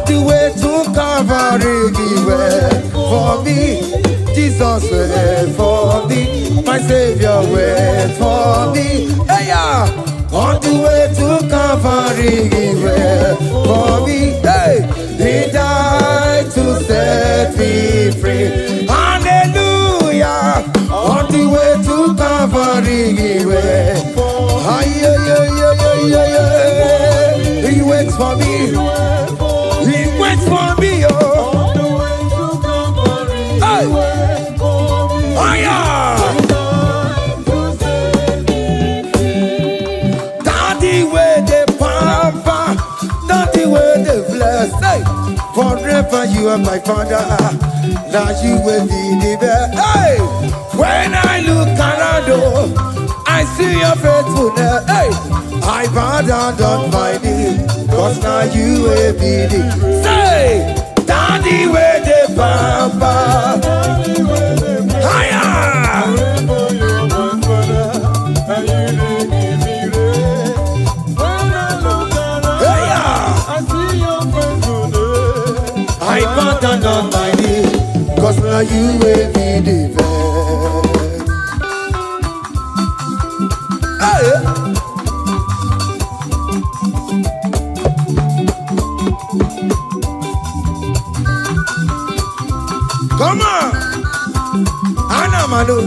On the way to Calvary, He went for me. Jesus went for me. My Savior went for me. Hey, yeah. On the way to Calvary, He went for me. Hey, He died to set me free. Hallelujah. On the way to Calvary, He went. He waits for me. He waits for me. Oh, hey. Oh yeah. Daddy where the pamper, daddy where the bless. Hey, forever you are my father. Now you will be the best. Hey, when I look around, oh, I see your faithfulness. Hey, I bow down on my knees, cause now you will be the. Say, daddy where the pamper. Higher. I bow down on my knees, cause now you will be the best. Hey. Come on, Anna Manu.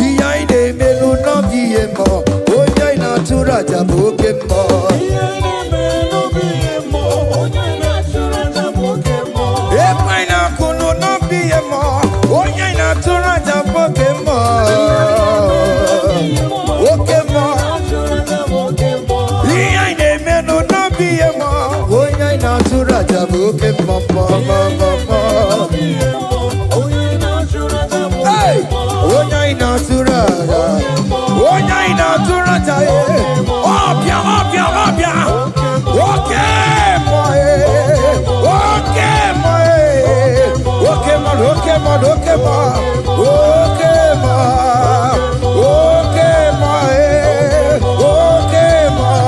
Iya ide melu no biye mo, oya ina tura jabo ke mo. Iya ide melu biye mo, oya ina tura jabo ke mo. Epa ina kunu no biye mo, oya ina tura jabo ke mo. Oke mo, iya ide melu no biye mo, oya ina tura jabo ke mo mo mo mo. Hey, oya ina tura, oya ina tura jaye. Obia, obia, obia. Okay, boy. Okay, boy. Okay, man. Okay, man. Okay, man. Okay, man. Okay, man. Okay, man.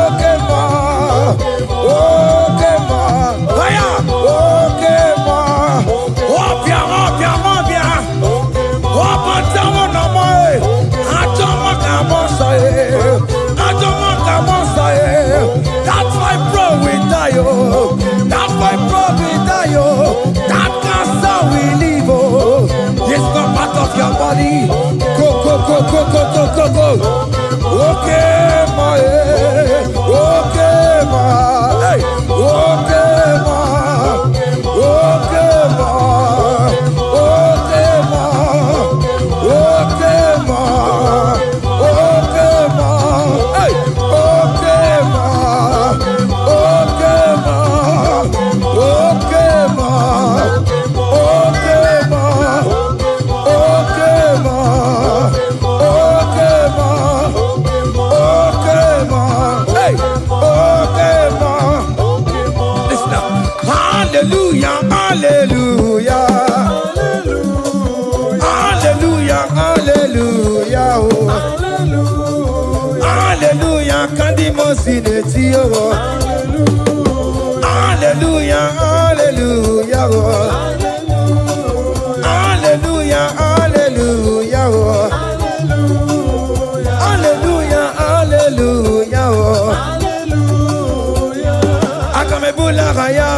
Okay, man. Okay, man. Hiya. Okay, man. Obia, obia, obia. Opa, tamo na moi. Atoma kamosa e. Atoma kamosa e. That's why bro we die oh. That's why bro we die oh. That cancer we live oh. It's not part of your body. Go go go go go go go go. Okay ma eh. Okay ma. Hey. Okay ma. Okay ma. Okay ma. Okay ma. Okay ma. Hey. Okay ma. Okay ma. Okay ma. Okay ma. Okay ma. Okay ma. Okay ma. Hey. Okay ma. Listen up. Hallelujah. Hallelujah. Hallelujah. Hallelujah. Oh. Hallelujah. Kandi mosineti oh. Hallelujah. Hallelujah. Oh. Hallelujah. Hallelujah. Oh. Hallelujah. Hallelujah. Oh. Akamebula raya.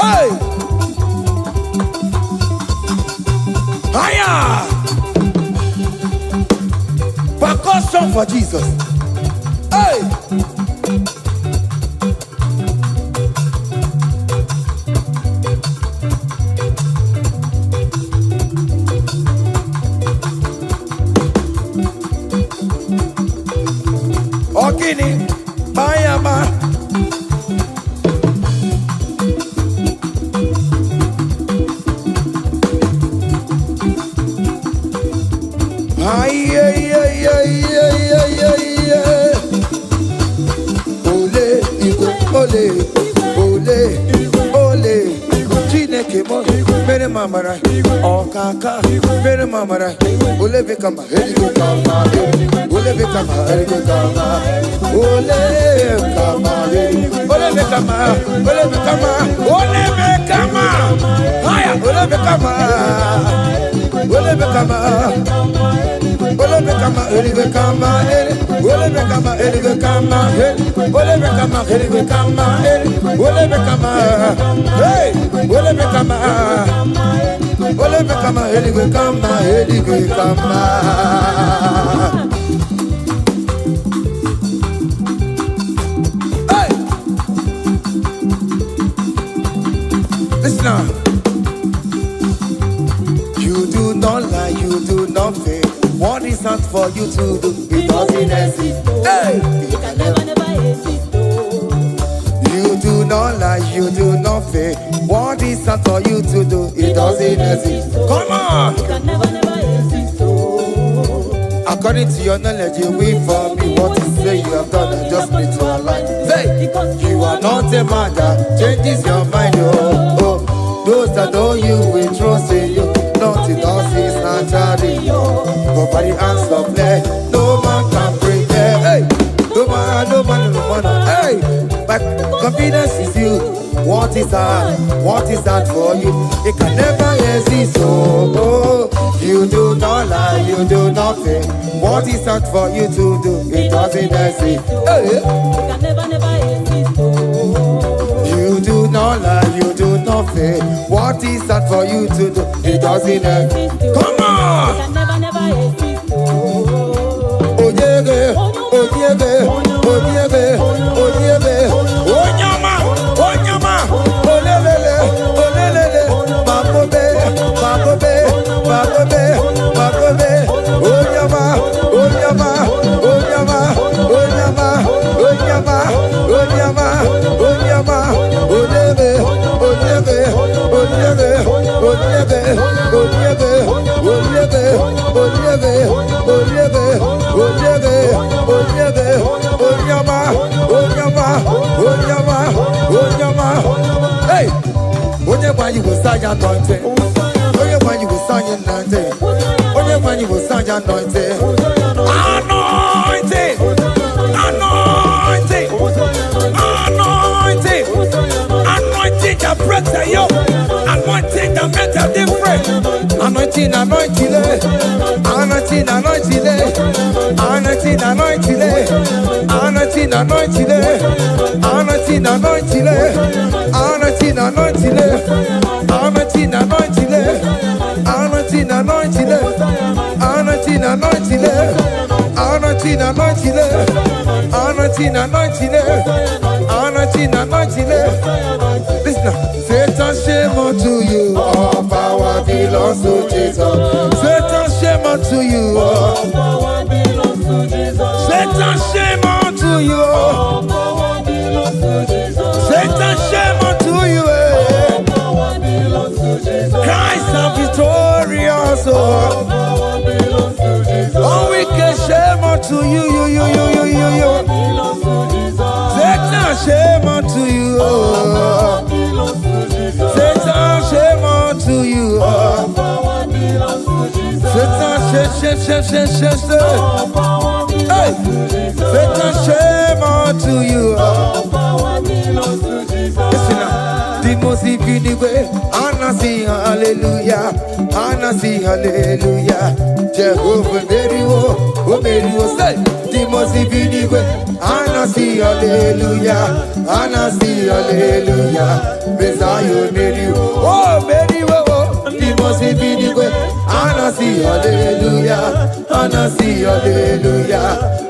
Hey! Hiya! Percussion for Jesus. Hey! Okini, Mayama. Ay, ay, ay, ay, ay, ay, ay, ay. Ole, Igbo, ole, ole, ole. kemo, mere mamara, okaka, mere mamara, ole bekama, heligo kama, ole bekama, heligo kama, ole kama, ole bekama, ole bekama, ole bekama, haya, ole bekama, ole bekama, ole bekama, heligo kama, ole bekama, heligo kama, ole bekama, heligo kama, ole bekama, hey, ole bekama, ole bekama, heligo kama, heligo kama. Hey, listen now. You do not lie, you do not fail. What is not for you to do? It doesn't exist. Hey, It can never exist. you do not lie, you do not fail. What is not for you to do? It doesn't exist. Come on. It can never exist. According to your knowledge, you will for me. What you say you have done, I just need to align. Say, you are not a man that changes your mind. Oh, oh. Those that know you will trust in you. Nothing else is naturally. But by the hands of flesh, no man can break it. Hey, no man, no man, no man. Hey, my confidence is you. What is that? What is that for you? It can never exist. Oh, oh. You do not lie, you do not fail. What is that for you to do? It doesn't exist. Hey. It can never exist. You do not lie, you do not fail. What is that for you to do? It doesn't exist. Come on! It can never exist. Oh yeah, oh yeah, oh yeah, oh yeah, oh nyama, oh lelele, babobe, babobe, babobe, babobe, oh nyama, oh nyama, oh nyama, oh nyama, oh nyama, oh nyama, oh nyama, oh lele, oh lele, oh lele, oh lele, oh lele, oh lele, oh lele, oh lele, Onyama, Onyama, Onyama, Onyama. Hey, Onyama, you will sign your anointing. Onyama, you will sign your anointing. Onyama, you will sign your anointing. Anointing, anointing, anointing, anointing that breaks the yoke. Anointing that makes a difference. Anointing, anointing, anointing, anointing, anointing, anointing, anointing, anointing, anointing, anointing, anointing, anointing, anointing, anointing, anointing, anointing, anointing, anointing, anointing, anointing. Listen, Satan, shame unto you. All power belongs to Jesus. Satan, shame unto you. All power belongs to Jesus. Satan, shame unto you. All power belongs to Jesus. Satan, shame unto you. All power belongs to Jesus. Christ is victorious. All power belongs to Jesus. All wicked shame unto you. Belongs to Jesus. Satan, shame unto you. Belongs to Jesus. Satan, shame unto you. All power belongs to Jesus. Satan, shame. All power Hey, belongs to Jesus. Satan, shame unto you. All power belongs to Jesus. Listen now. The most way, Anna sing hallelujah, Anna sing hallelujah. Jehovah Mary, oh Mary, say. The most way, Anna sing hallelujah, Anna sing hallelujah. Messiah Mary, oh Mary, oh. The most way, Anna sing hallelujah, Anna sing hallelujah.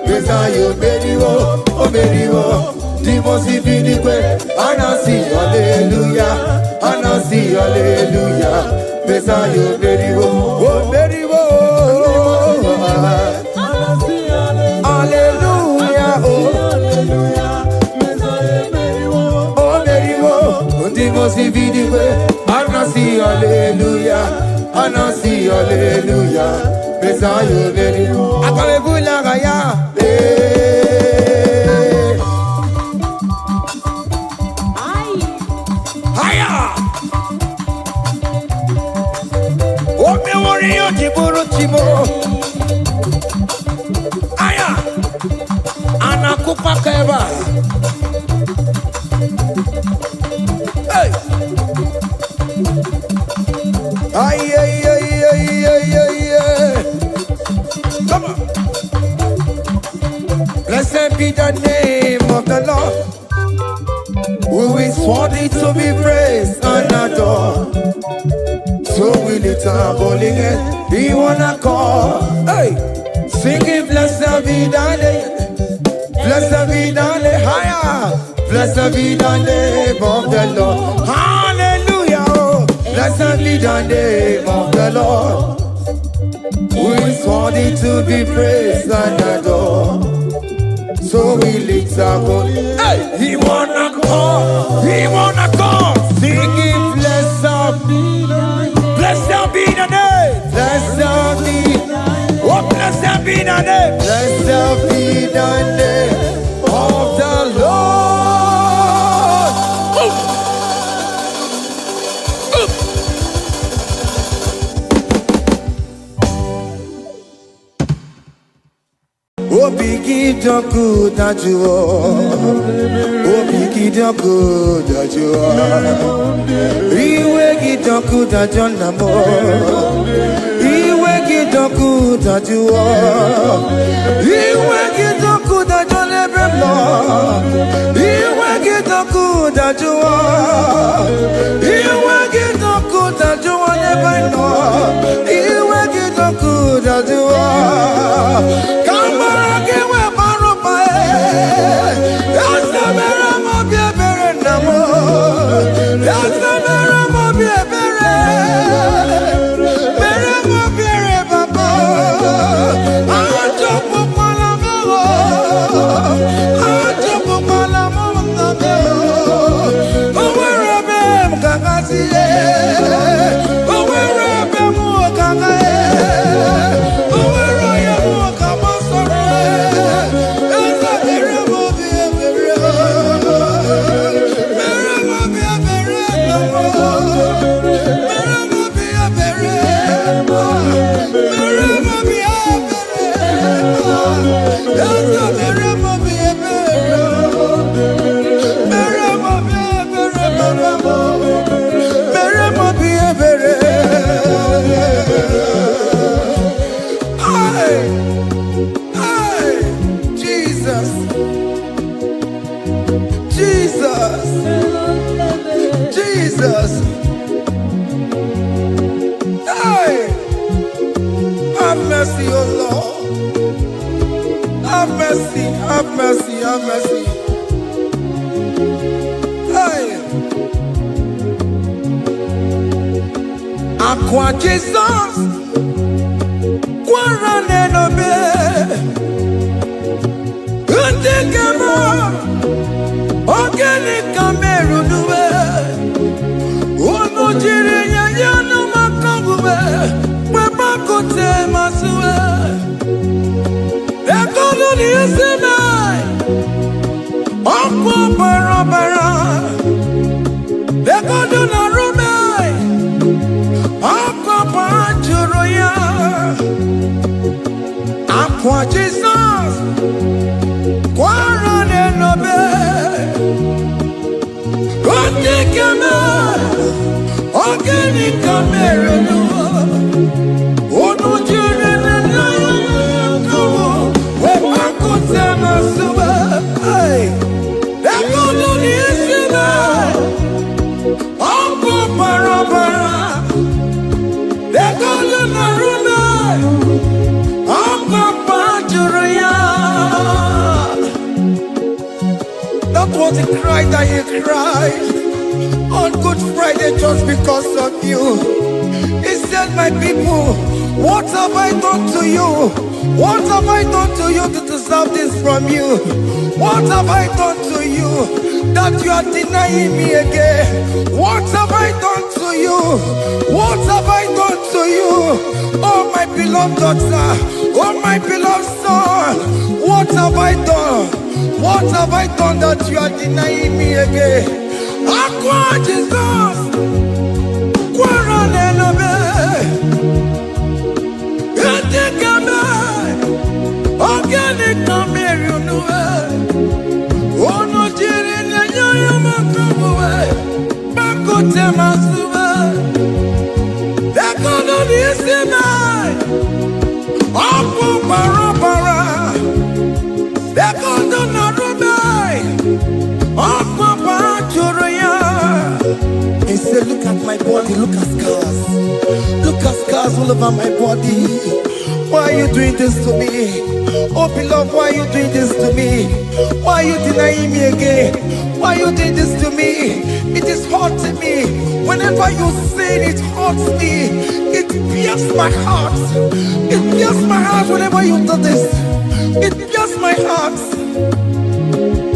Messiah Mary, oh Mary, oh. The most way, Anna sing hallelujah, Anna sing hallelujah. Messiah Mary, oh Mary, oh. Hallelujah, oh. Oh Mary, oh. The most way, Anna sing hallelujah, Anna sing hallelujah. Messiah Mary, oh. Akamebula gaya, Akeba. Hey. Ay, ay, ay, ay, ay, ay, ay. Come on. Blessed be the name of the Lord, who is worthy to be praised and adored. So we lift our holy hand, we wanna call. Hey, singing blessed be the name, blessed be the name, higher, blessed be the name of the Lord. Hallelujah, oh. Blessed be the name of the Lord, who is worthy to be praised and adored. So we lift our voice. Hey, he wanna call, singing blessed be the name, blessed be the name, blessed be, oh blessed be the name, blessed be the name of the Lord. Obigi doku dajuo, obigi doku dajuo, iwe gidoku dajonamo, iwe gidoku dajuo, iwe gidoku dajolebremo, iwe gidoku dajuo, iwe gidoku dajuo lebano, iwe gidoku dajuo. Jesus. Hey, have mercy, oh Lord. Have mercy, have mercy, have mercy. Hey, Aqua Jesus, Quarane no be, Organic Cameroon. Aqua Jesus, Quarane no be, Organic Cameroon. That was a cry that you cried on Good Friday just because of you. He said, my people, what have I done to you? What have I done to you to deserve this from you? What have I done to you that you are denying me again? What have I done to you? What have I done to you? Oh my beloved daughter, oh my beloved son, what have I done? What have I done that you are denying me again? Aqua Jesus, Quarane no be, Organic Cameroon. all over my body. Why are you doing this to me? Oh beloved, why are you doing this to me? Why are you denying me again? Why are you doing this to me? It is hurting me. Whenever you sin, it hurts me. It pierces my heart. It pierces my heart whenever you do this. It pierces my heart.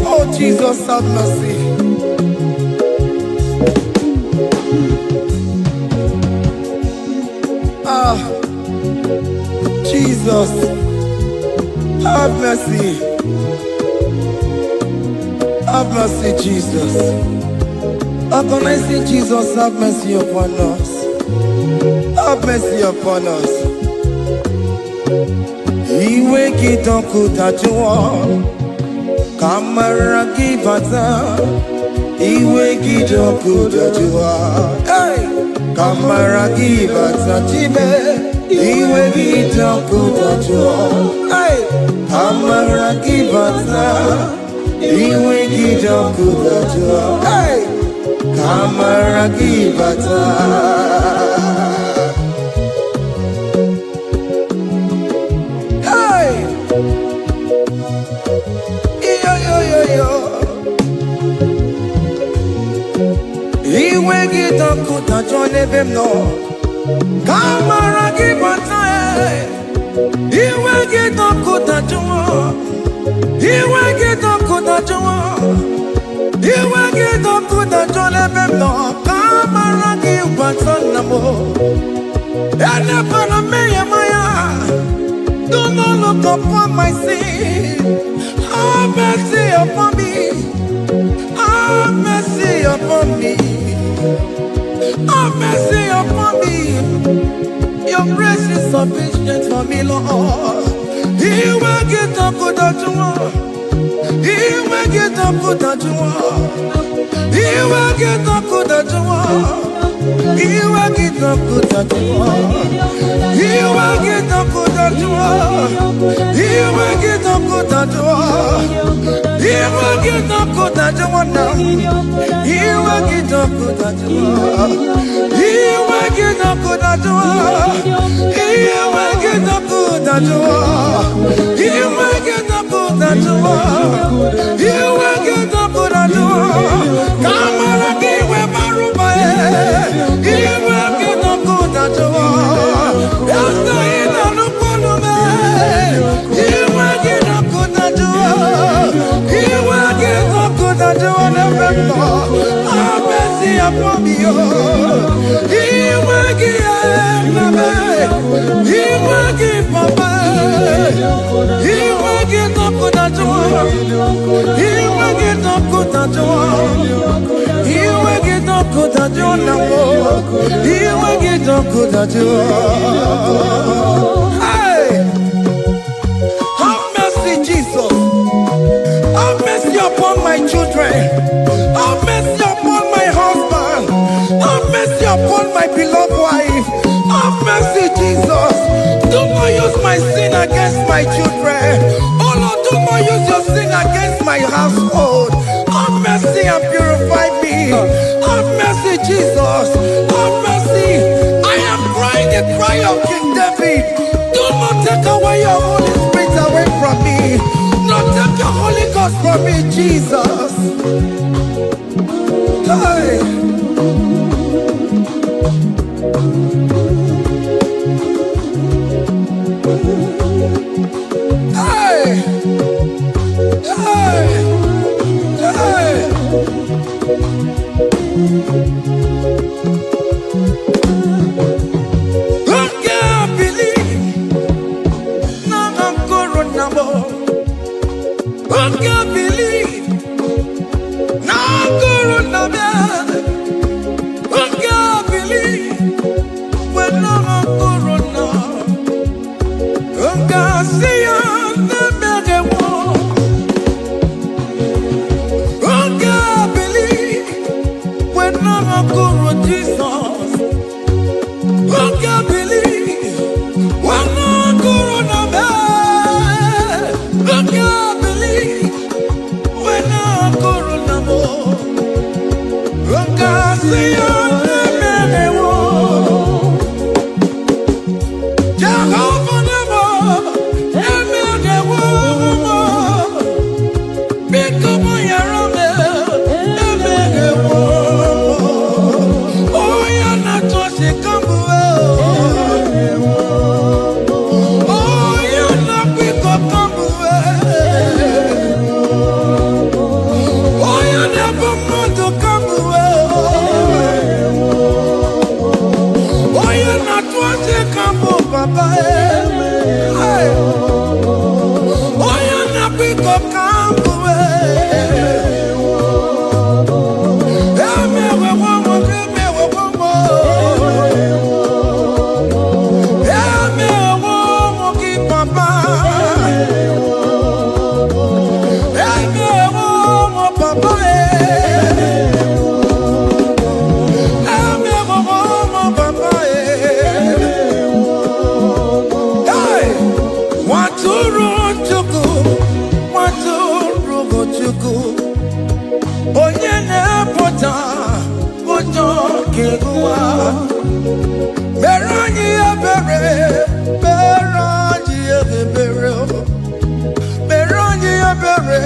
Oh Jesus, have mercy. Jesus, have mercy. Have mercy, Jesus. Upon I say, Jesus, have mercy upon us. Have mercy upon us. Iwe kitoko tajua, kamara kibata. Iwe kitoko tajua, hey, kamara kibata chibe. Iwe kitoko tajua, hey, kamara kibata. Iwe kitoko tajua, hey, kamara kibata. Hey, yo yo yo yo. Iwe kitoko tajua nebem no. Kamara kibata, iwe kitoko tajua, iwe kitoko tajua, iwe kitoko tajua lebem no. Kamara kibata namo, ene pana meye maya. Do not look upon my sin. Have mercy upon me. Have mercy upon me. Have mercy upon me. Your grace is sufficient for me, Lord. He will get up with that you want. He will get up with that you want. He will get up with that you want. He will get up with that you want. He will get up with that you want. He will get up with that you want. He will get up with that you want now. He will get up with that you want. He will get up with that you want. He will get up with that you want. He will get up with that you want. He will get up with that you want. Come on, give me my room. He will get up with that you want. That's the end of the problem. He will get up with that you want. He will get up with that you want. Have mercy upon me. He will give me. He will give Papa. He will get up with that you want. He will get up with that you want. He will get up with that you want. He will get up with that you want. Hey, have mercy, Jesus. Have mercy upon my children. Have mercy upon my husband. Have mercy upon my beloved wife. Have mercy, Jesus. Do not use my sin against my children. Oh Lord, do not use your sin against my household. Have mercy and purify me. Have mercy, Jesus. Have mercy. I am crying the cry of King David. Do not take away your Holy Spirit away from me. Not take your Holy Ghost from me, Jesus. Hey. Hey. Hey. Hey. I can't believe now I'm corona more. I can't believe now I'm corona man. I can't believe when I'm corona. I can't see you the better one. I can't believe when I'm corona Jesus. I can't believe when I'm corona man. I can't believe when I'm corona more. I can't see you the better one. kegua. Merani ebere, merani ebere, merani ebere,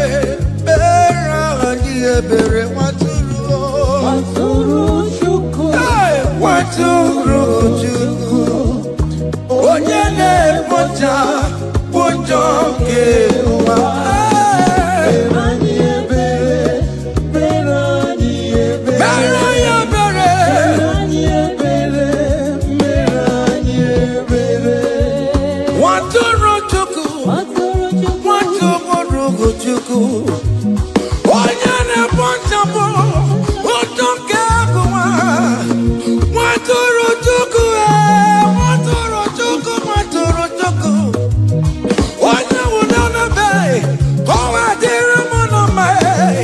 merani ebere. Waturu chuku, waturu chuku. Onyene moja, moja kegua. merani ebere, merani ebere, merani ebere, merani ebere. Waturu chuku, waturu chuku. Onyene moja, moja kegua. Waturu chuku, waturu chuku, waturu chuku. Onye wunana bay, owa diri muna may.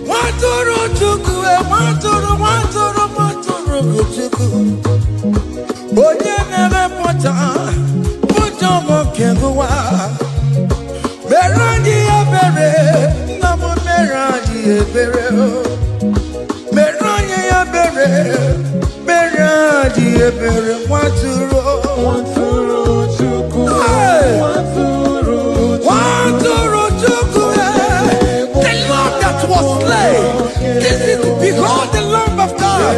Waturu chuku, waturu chuku. Onye nebe pota, pota mo kegua. Merani ebere, namo merani ebere. Merani ebere, merani ebere. Waturu, Waturu chuku, Hey! waturu Waturu chuku, the lamb that was slain. This is, behold the Lamb of God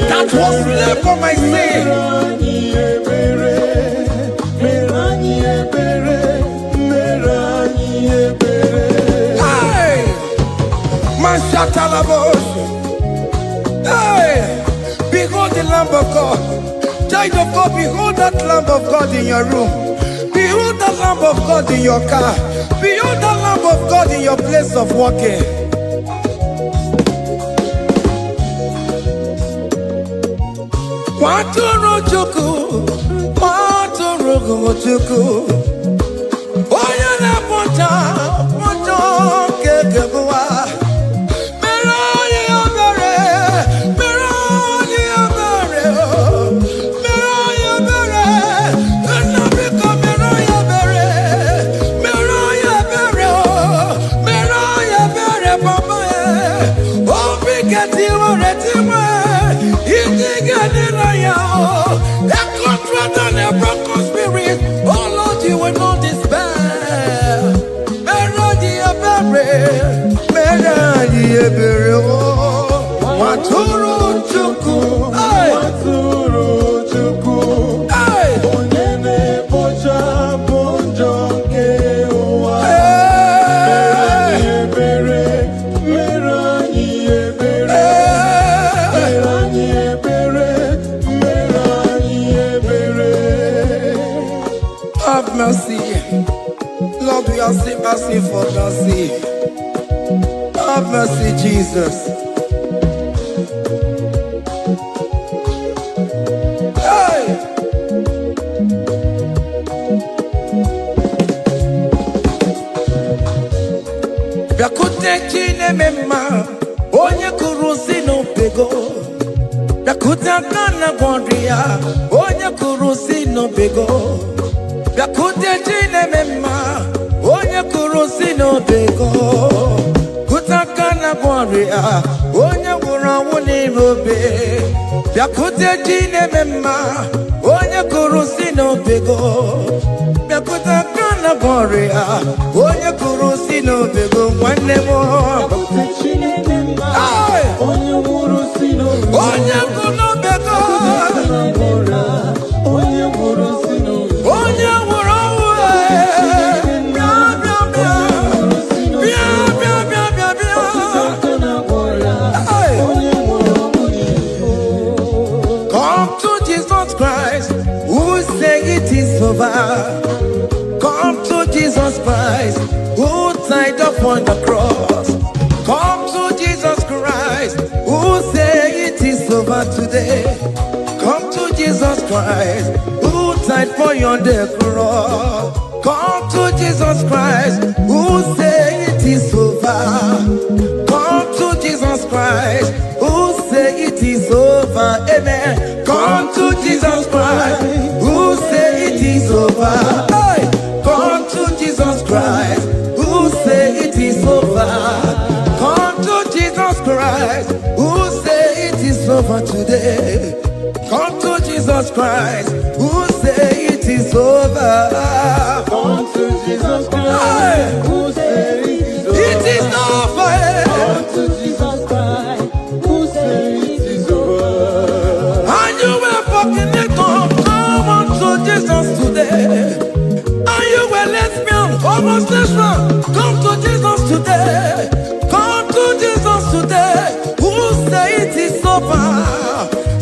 that was slain for my sin. merani ebere, merani ebere, merani ebere. Hey, Mashatalabos. Hey, behold the Lamb of God. Child of God, behold that Lamb of God in your room. Behold that Lamb of God in your car. Behold that Lamb of God in your place of working. Waturu chuku, waturu chuku. Oya na pota, pota kegua. Merani ebere, merani ebere, merani ebere. Enabika merani ebere, merani ebere, merani ebere, papa. Obi keti waretiwe, itigani na yao. A contract and a broken spirit. Oh Lord, you will not despair. Merani ebere, merani ebere. Waturu chuku, hey, Waturu chuku, hey, onyene bocha bonjo kewa. hey, Ebere, merani ebere, hey. merani ebere, merani ebere. Have mercy, Lord. We are still asking for mercy. Have mercy, Jesus. Hey. Bịakute Chinemema, onye kụrụ si n'obego. Bịakute Akana Gwanria, onye kụrụ si n'obego. Bịakute Chinemema, onye kụrụ si n'obego. Kute Akana Gwanria, onye gwụrụ anwụ n'ime obe. Bịakute Chinemema, onye kụrụ si n'obego. Bịakute Akana Gwanria, onye kụrụ si n'obego. Nwanne m, Hey! Onye nwụrụ si n'obe, onye kwụ n'obego. onye nwụrụ si n'obe, Onye nwụrụ ọnwụ, bịa, bịa, bịa. Bịa, bịa, bịa, bịa, bịa. Hey! onye nwụrụ ọnwụ n'ifo. Come to Jesus Christ, who say it is over. Come to Jesus Christ, who died upon the cross. Come to Jesus Christ, who say it is over today. Come to Jesus Christ, who died for you on the cross. Come to Jesus Christ, who say it is over. Come to Jesus Christ, who say it is over. Amen. Come to Jesus Christ, who say it is over. Hey! Come to Jesus Christ, who say it is over. Come to Jesus Christ, who say it is over. over today. Come to Jesus Christ, who say it is over. Come to Jesus Christ, who say It is over. Come to Jesus Christ, who say it is over. And you were fucking it up. Come on to Jesus today. And you were lesbian, homosexual. Come to Jesus today. Come to Jesus today. Who say it is over?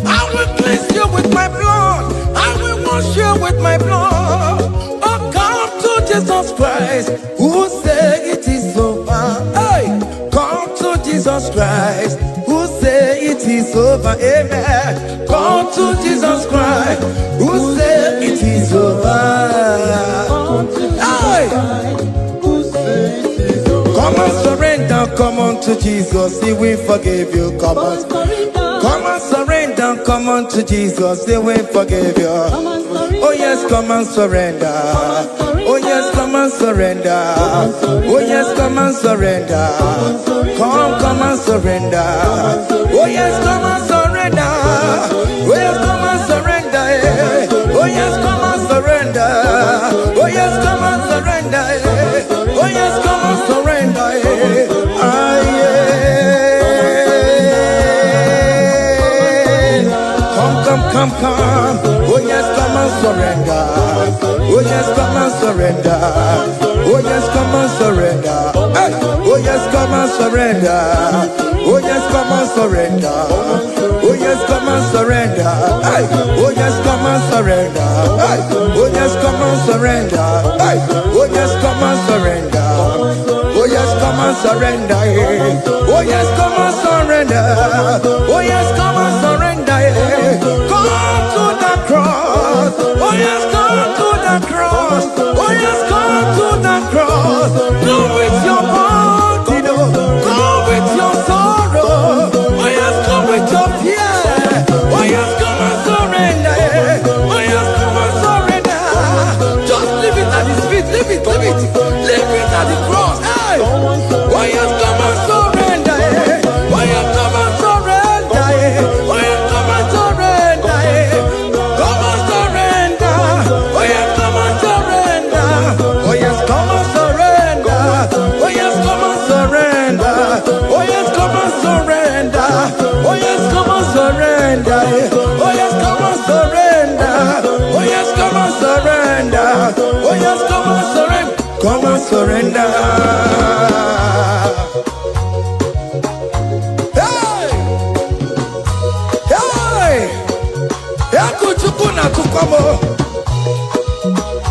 I will cleanse you with my blood. I will wash you with my blood. Oh, come to Jesus Christ. Who say it is over? Hey, come to Jesus Christ. Who say it is over? Amen. Come to Jesus Christ. Who say it is over? Hey, Who say it is over. come and surrender. Come on to Jesus. He will forgive you. Come on. Come and surrender, come on to Jesus, He will forgive you. Oh yes, come and surrender. Oh yes, come and surrender. Oh yes, come and surrender. Come and surrender. Oh yes, come and surrender. Oh yes, come and surrender. Oh yes, come and surrender. Oh yes, come and surrender. Oh yes, come and surrender. Ah, Come. Oh yes, come and surrender. Oh yes, come and surrender. Oh yes, come and surrender. Hey. Oh yes, come and surrender. Oh yes, come and surrender. Oh yes, come and surrender. Hey. Oh yes, come and surrender. Hey. Oh yes, come and surrender. Hey. Oh yes, come and surrender. Oh yes, come and surrender. Oh yes, come and surrender. Oh yes, come and surrender. Come to the cross. Oh yes, come to the cross. Oh yes, come to the cross. Come with your body, come with your sorrow. Oh yes, come with your fear. Oh yes, come and surrender. Oh yes, come and surrender. Just leave it at His feet. Leave it at the cross. Hey. Oh yes, come and surrender. Oh yes, come and surrender. Oh yes, come and surrender. Come and surrender. Oh yes, come and surrender. Oh yes, come and surrender. Oh yes, come and surrender. Oh yes, come and surrender. Oh yes, come and surrender. Oh yes, come and surrender. Oh yes, come and surrender. Oh yes, come and surrender. Come and surrender. Hey! Hey!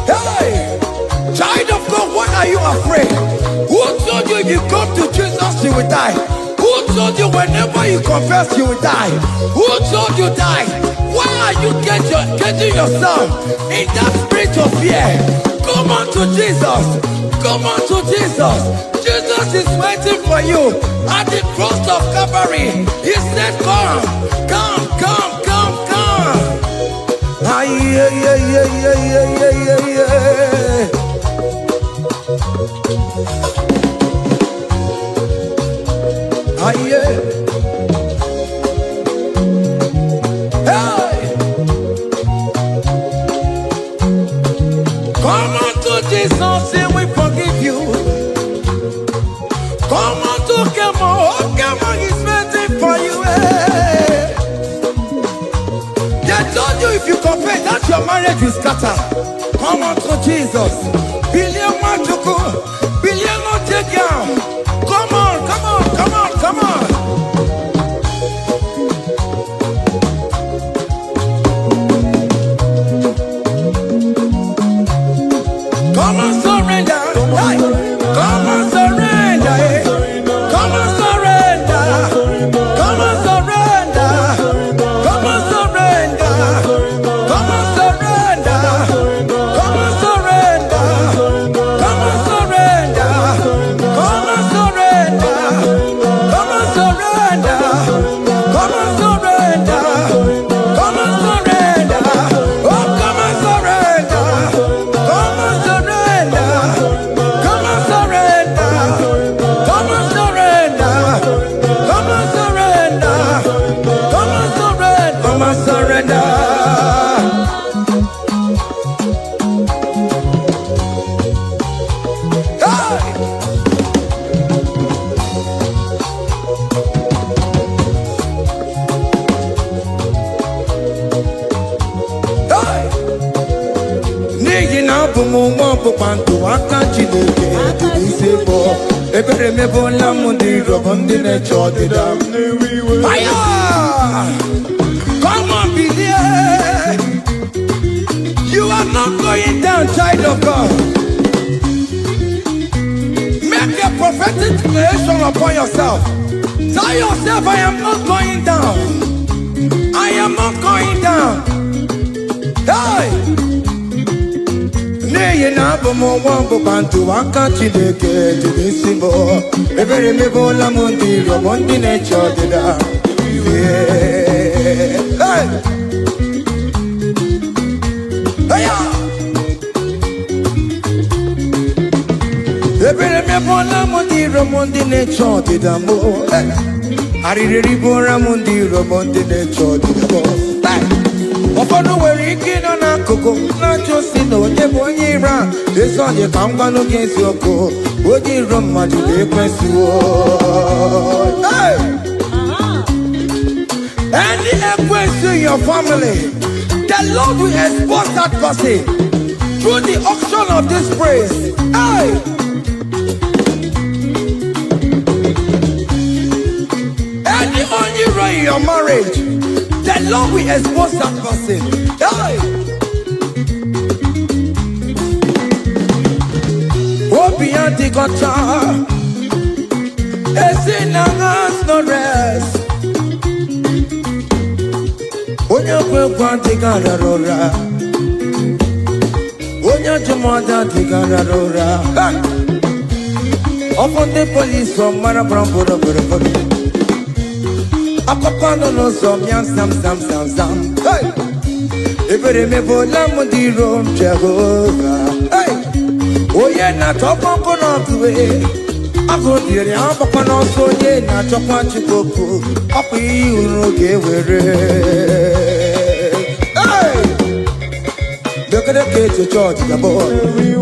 Hey! Child of God, why are you afraid? Who told you if you come to Jesus you will die? Who told you whenever you confess you will die? Who told you die? Why are you getting yourself in that spirit of fear? Come on to Jesus. Come on to Jesus. Jesus is waiting for you at the cross of Calvary. He said, come. Ah, yeah. Ah, yeah. Hey! Come on to Jesus, He will forgive you. Come on to Kemo is waiting for you. Hey. They told you if you confess that your marriage will scatter. Come on to Jesus. Billion Machuku, billion Otegia. Come on. Come and surrender. Hey. Come and surrender. Hey. Come and surrender. Come and surrender. Come and surrender. Come and surrender. Come and surrender. Come and surrender. na-abụ m nwa ọkpụkpa ndụ aka Chineke dị n'isi bụ ebere mebola m ndị rọbọ ndị na-eche ọdịda fire. Come on, believe you are not going down, child of God. Make a prophetic declaration upon yourself. Tell yourself, I am not going down. I am not going down. Hey! Nay, na bo mo wan bo bantu aka Chineke dị n'isi bụ ebere mebola m ndị rọbọ ndị na-eche ọdịda. Hey! Ebere mebola m ndị rọbọ ndị na-eche ọdịda m. Arịrịrị bụra m ndị rọbọ ndị na-eche ọdịda m. Ụfọdụ nwere ike ịnọ n'akụkụ na-achọ si na onye bụ onye ire a ezi ọdị ka m gwanụ gị eziokwu onye iro mmadụ na-ekwesịwo. Any ekwesị in your family, the Lord will expose that person through the auction of this praise. Hey! Any only right in your marriage, the Lord will expose that person. Hey! Obianti gotcha. Esinangas no rest. Onya kwanti gararora. Onya jumada ti gararora. Upon the police from Marabrambo. Akopano no som yam sam. Hey! Ebere mebola m ndị rom Jehova. Hey! Onye na-achọkwa nkụ n'ọkụwe agụ dịrị agbakwa n'ọsọ onye na-achọkwa Chukwu ọkwa ihe uru ga-ewere. Hey! Bekere ka eche chọọchị dabọ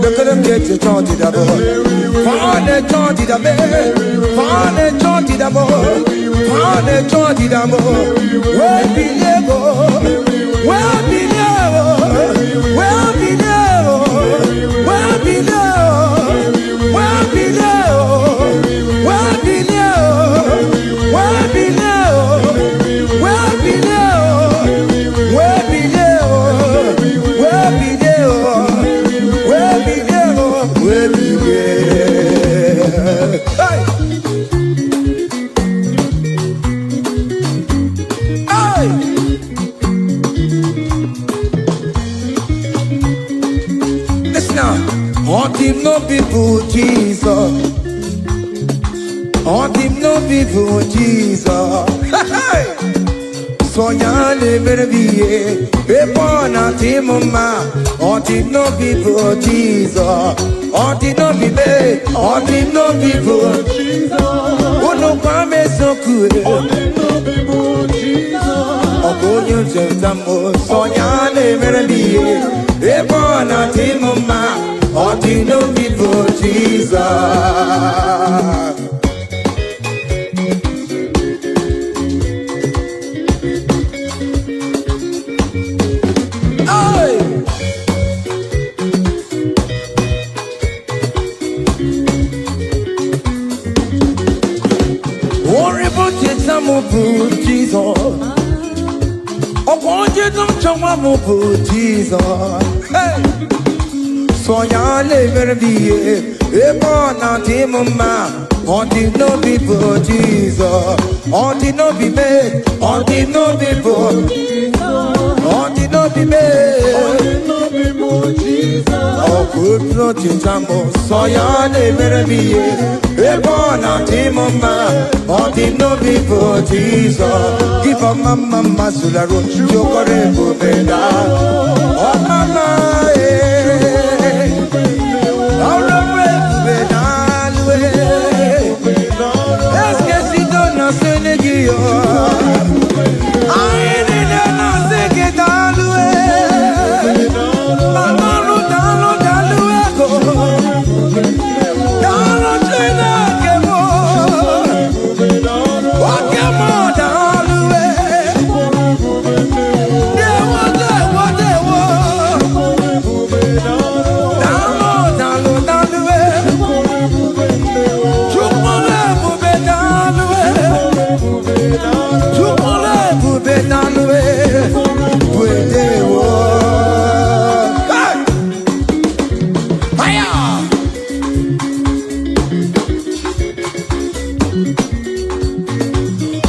bekere ka eche chọọchị dabọ fane chọọchị dabe fane chọọchị dabọ fane chọọchị dabọ wee bilie go wee bilie go wee bilie go wee bilie no people Jesus. On him no people Jesus. So yale merviye bepona timuma. On him no people Jesus. On him no people. On him no people Jesus. Uno kwame so kue. On him no people Jesus. Ogonyo jentamo. So yale merviye bepona timuma. All the no people, Jesus. Hey! Worry about it, some of Jesus. Oh, want you don't show up, Jesus. Hey! So yale merviye ebona timuma on the no people Jesus on the no be made on the no people on the no be made on the no people Jesus oh good Lord Jambo so yale merviye ebona timuma on the no people Jesus give a mama mazularo jokore bubeda oh mama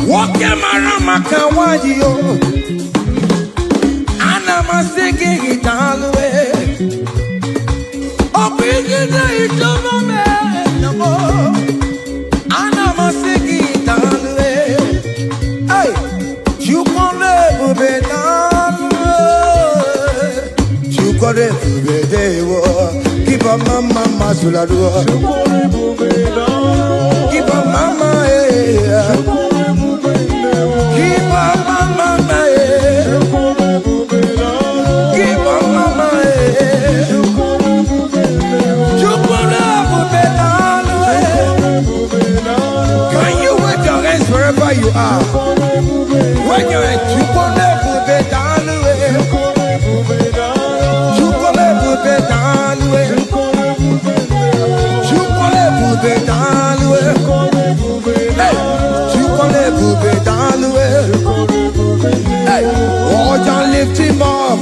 Woke marama kawadio. Ana masiki hitalwe. Opigina itomame namo. Ana masiki hitalwe. Hey, you kone bubedalwe. You kone bubedewo. Keep a mama masulado. Keep a mama eh. Keep a mama eh. Keep a mama eh. Can you wave your hands wherever you are? When you're at Chukone Bubedalwe. Chukone Bubedalwe. Chukone Bubedalwe. Hey, Chukone Bubedalwe. Hey, oh, y'all lift him up.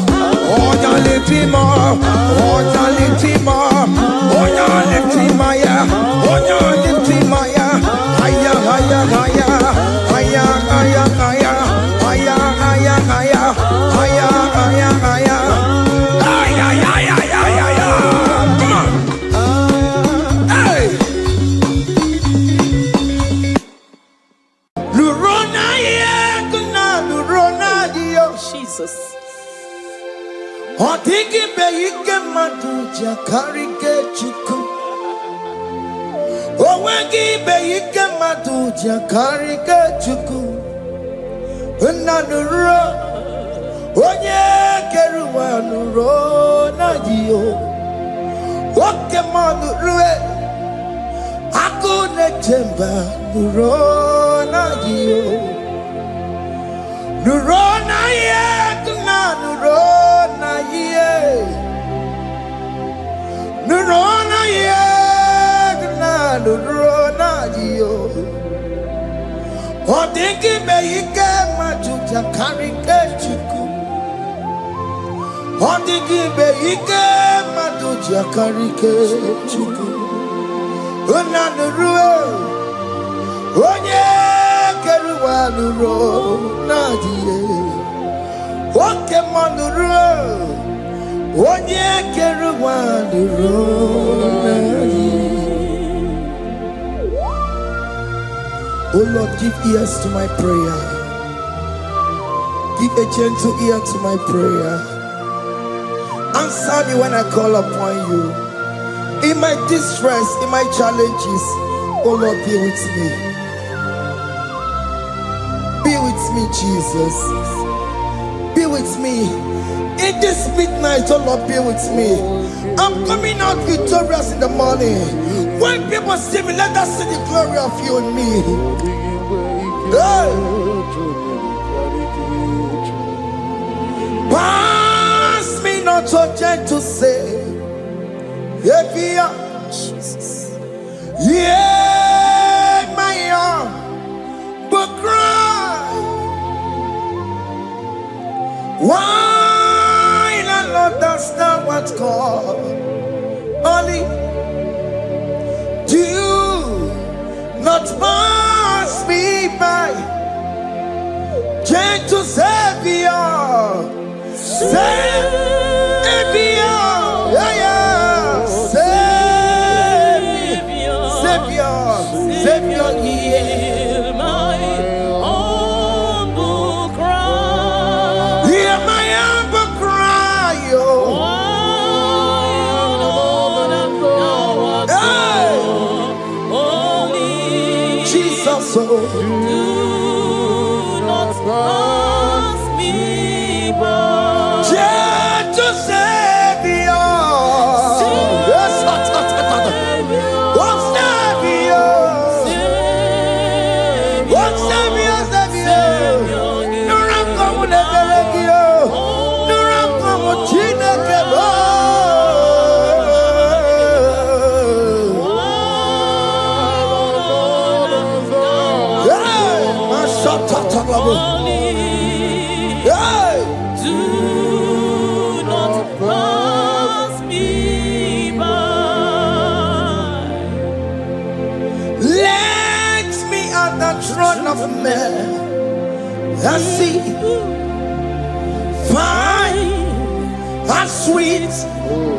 Oh, y'all lift him up. Oh, y'all lift him up. Oh, y'all lift him higher. Oh, y'all lift him higher. Higher, higher, higher. Higher, higher, higher. Higher, higher, higher. Higher, higher, higher. Higher, higher, higher, higher. Come on. Hey. Lurona yekuna, lurona dio. Jesus. Otiki beike maduja karike chuku. Owegi beike maduja karike chuku. Unanuro. Onye keruwa nuro na dio. Oke manurue. Akune chemba nuro na dio. Nuro na yekuna nuro. Nurona ye, nurona yo. Odingi beike majuja karike chuku. Odingi beike majuja karike chuku. Una nurue, onye keruwa nurona ye. Oke manurue. Onye keruwa nurona ye. Oh Lord, give ears to my prayer. Give a gentle ear to my prayer. Answer me when I call upon you. In my distress, in my challenges, oh Lord, be with me. Be with me, Jesus. Be with me. In this midnight, oh Lord, be with me. I'm coming out victorious in the morning. When people see me, let us see the glory of you in me. Hey. Pass me not so gentle say, Jesus. Yeah, my arm, but cry. Why not understand what's called? Only do not pass me by. Gentle Savior, Savior, yeah, yeah. Savior, hear my humble cry. Hear my humble cry, oh. Jesus, oh. Do not pass me by. Gentle Savior. Yes, Do not pass me by. Let me at the throne Son of Man. I see fine and sweet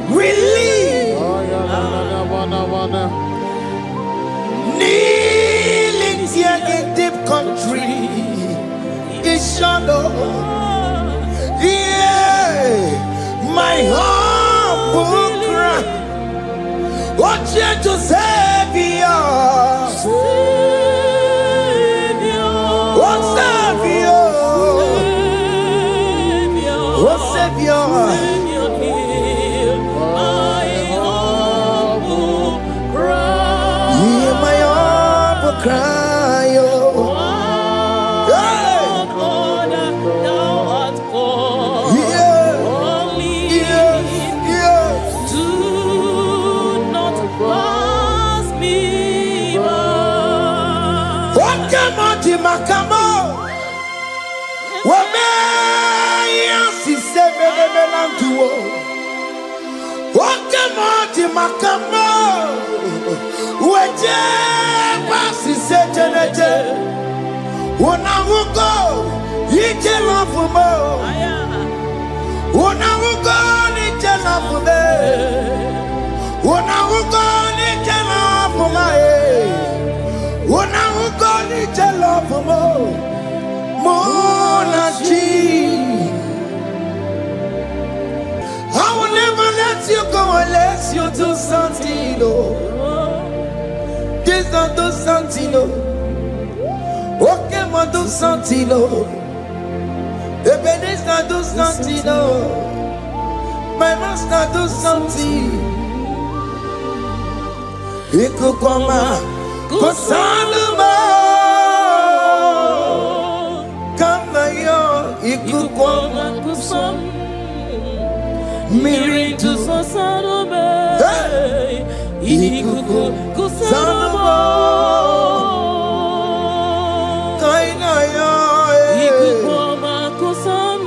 relief. Kneeling here in deep country is shadow. Yeah, my humble cry. What you to Savior? What Savior? What Savior? Hear my humble cry. Makamo, Wamea, Sisemelantuo, Wakamati Makamo, Waje, Passi Setenete, Wanamugo, Yitelafumo, Wanamugo, Nitelafume, Wanamugo, Nitelafume. When I will go to love Monachi, I will never let you go unless you do something. This not do something. Okay, ma do something. Baby, this not do something. My master do something. He could come out. Kusaluma kama yo ikukoma kusam miritu sasaluma ikuku kusaluma kaina yo ikukoma kusam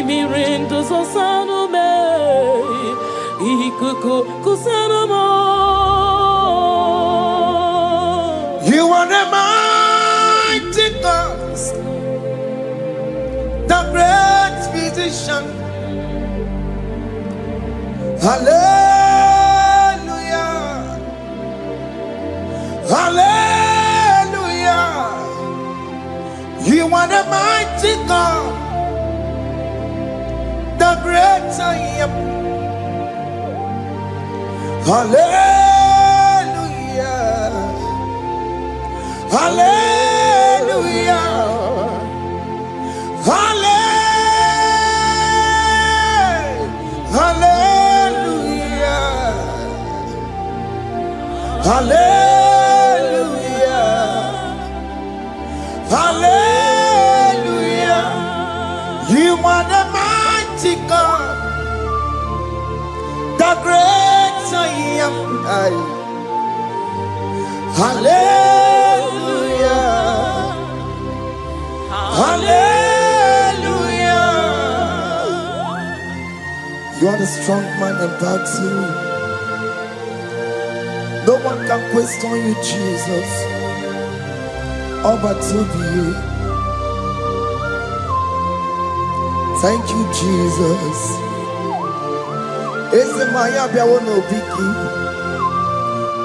miritu sasaluma ikuku kusaluma. You are the mighty God, the great physician. Hallelujah, hallelujah. You are the mighty God, the great I am. Hallelujah. Hallelujah. Hallelujah. Hallelujah. Hallelujah. You are the mighty God, the great I am. Hallelujah. Hallelujah. You are the strong man in battle. No one can question you, Jesus. All but to be. Thank you, Jesus.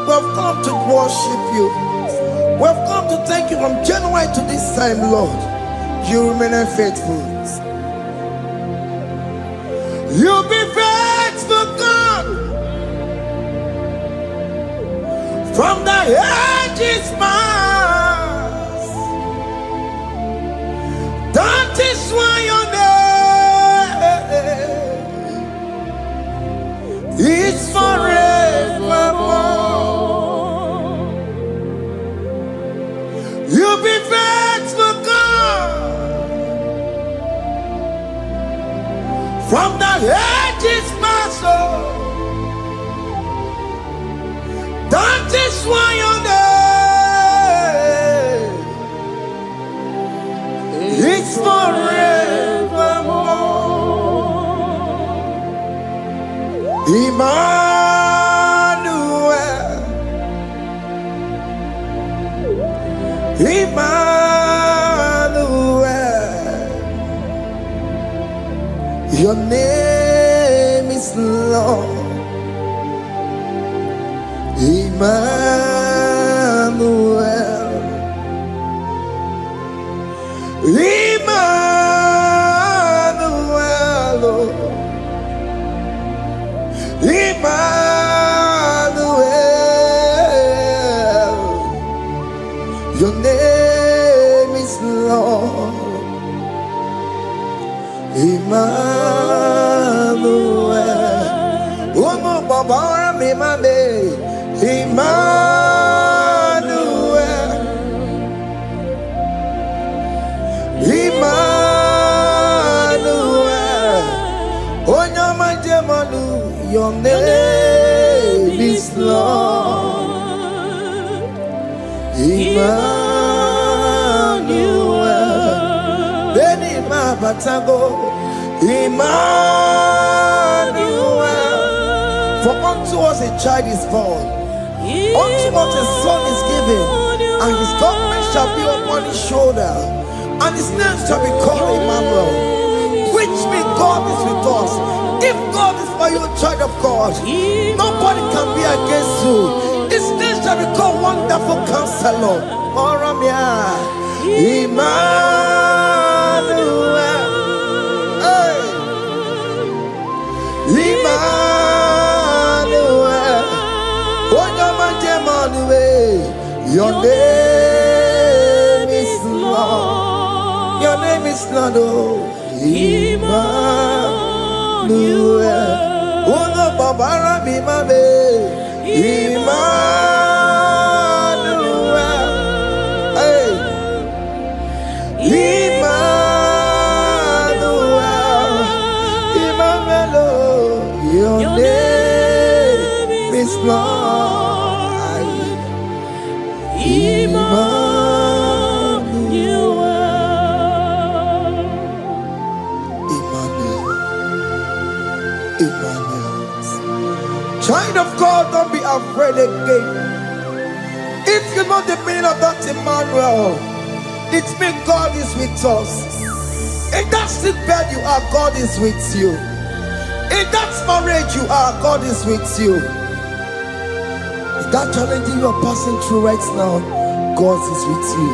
We've come to worship you. We've come to thank you from January to this time, Lord. You remain faithful. You be faithful, God. From the ages past. That is why your name is forevermore. You be faithful, God. From the ages past, that is why your name is forevermore. Emmanuel, Emmanuel. Your name is Lord. Emmanuel. Emmanuel. Emmanuel. Your name is Lord. Emmanuel. Umu babara mi mame. Emmanuel. Emmanuel. Onyama jemanu. Your name is Lord. Emmanuel. Beni ma batago. Emmanuel. For unto us a child is born, unto us a son is given, and his government shall be upon his shoulder, and his name shall be called Emmanuel, which means God is with us. If God is for you, child of God, nobody can be against you. His name shall be called Wonderful Counselor. Oramia. Emmanuel. Hey. Emmanuel. Your name is Lord. Your name is Lord. Emmanuel. Uno babara bimabe. Emmanuel. Hey. Emmanuel. Emmanuel. Your name is Lord. Child of God, don't be afraid again. If you know the meaning of that Emmanuel, it means God is with us. In that sick bed you are, God is with you. In that marriage you are, God is with you. In that challenge you are passing through right now, God is with you.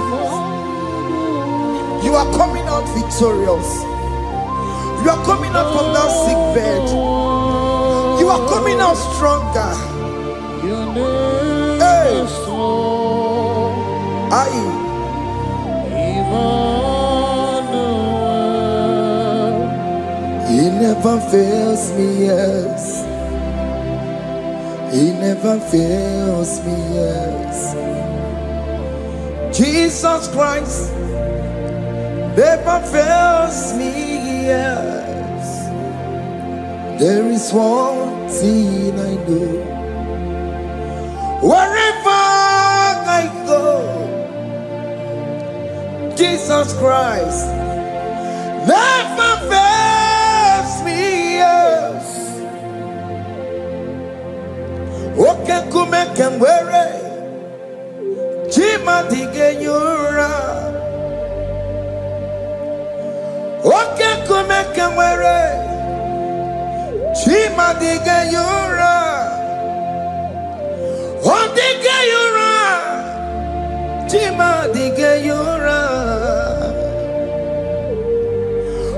You are coming out victorious. You are coming out from that sick bed. You are coming out stronger. Hey. He never fails me, yes. He never fails me, yes. Jesus Christ never fails me, yes. There is one thing I know. Wherever I go, Jesus Christ never fails me, yes. Okay, come and wear it. Jima dige yura. Okay, come and wear it. Jima dige yura. Oh dige yura. Jima dige yura.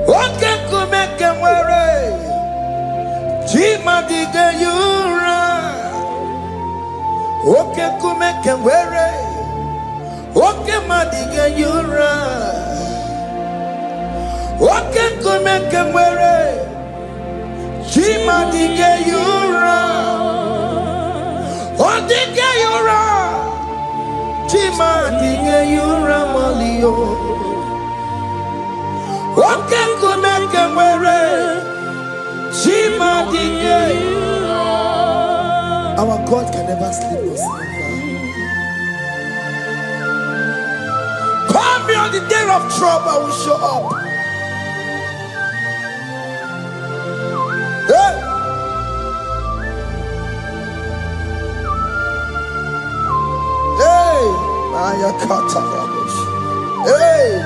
Okay, come and wear it. Jima dige yura. Okay, come and wear it. Okay, madiga yura. Okay, come and wear it. Jima diga yura. Oh, diga yura. Jima diga yura malio. Okay, come and wear it. Jima diga yura. Our God can never sleep or slumber. Call me on the day of trouble, I will show up. Hey! Hey! Hey,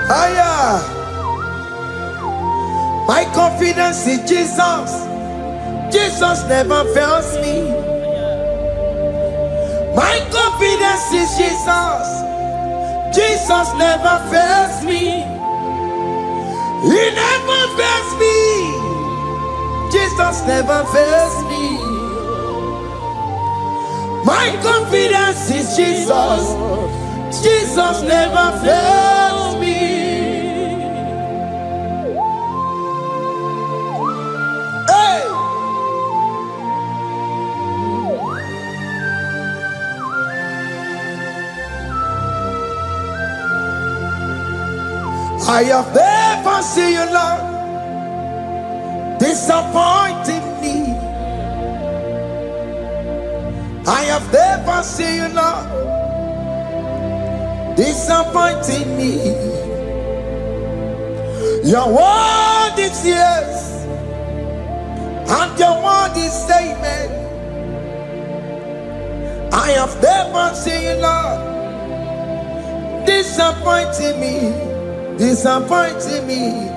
aya. My confidence in Jesus. Jesus never fails me. My confidence is Jesus. Jesus never fails me. He never fails me. Jesus never fails me. My confidence is Jesus. Jesus never fails me. Hey! I have never seen you, Lord, disappointing me. I have never seen you, Lord, disappointing me. Your word is yes, and your word is amen. I have never seen you, Lord, disappointing me. Disappointing me.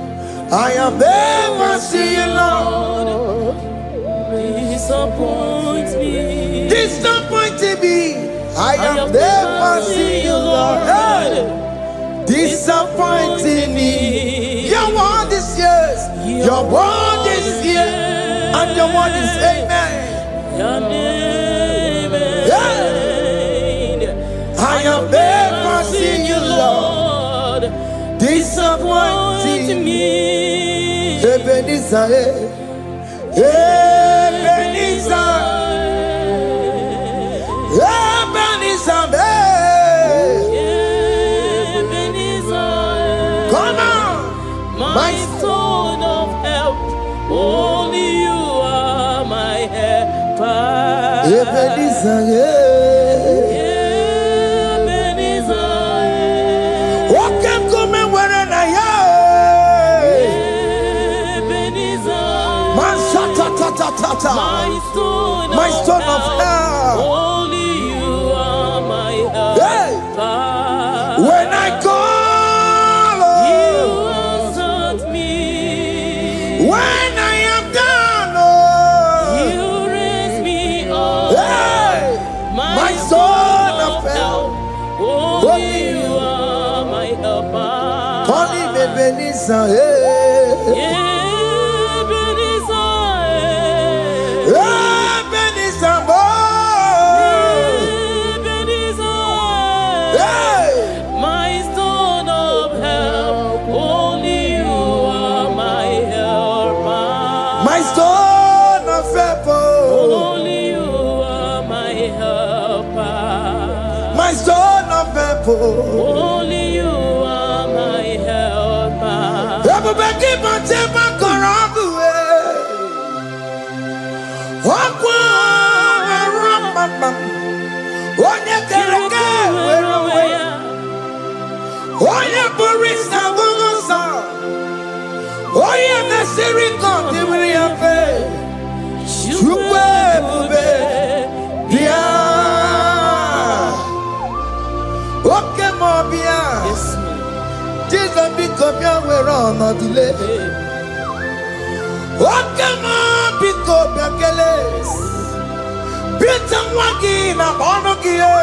I have never seen you, Lord, Disappoint me. disappointing me. I have never seen you, Lord, hey, disappointing me. Your word is yes, your word is yes, and your word is amen. Your name is I have never seen you, Lord, disappointing me. Ebenezer, Ebenezer, Ebenezer, come on, my stone of help. Only you are my helper. Ebenezer, what can come and where I am? My stone of help. Only you are my Hey! helper. When I call, You answered me. when I am down, You raised me up. hey! My stone of help. Only you are my helper. Call him Ebenezer, hey. Ebenezer, hey! My stone of help, only you are my helper. My stone of help, Only you are my helper. my stone of help. Only you are my helper. Everybody but take my corrupt way. Onye kereke were onwe ya, onye bụrụ isi agụgụ nsọ, onye mesịrị ka ọ dịrị ya mfe, Chukwu ebube bịa, oke ma ọ bịa, Jizọs biko bịa were ọnọdụ lee, oke ma biko bịa kelee. Peter Wagi na bono kiyo.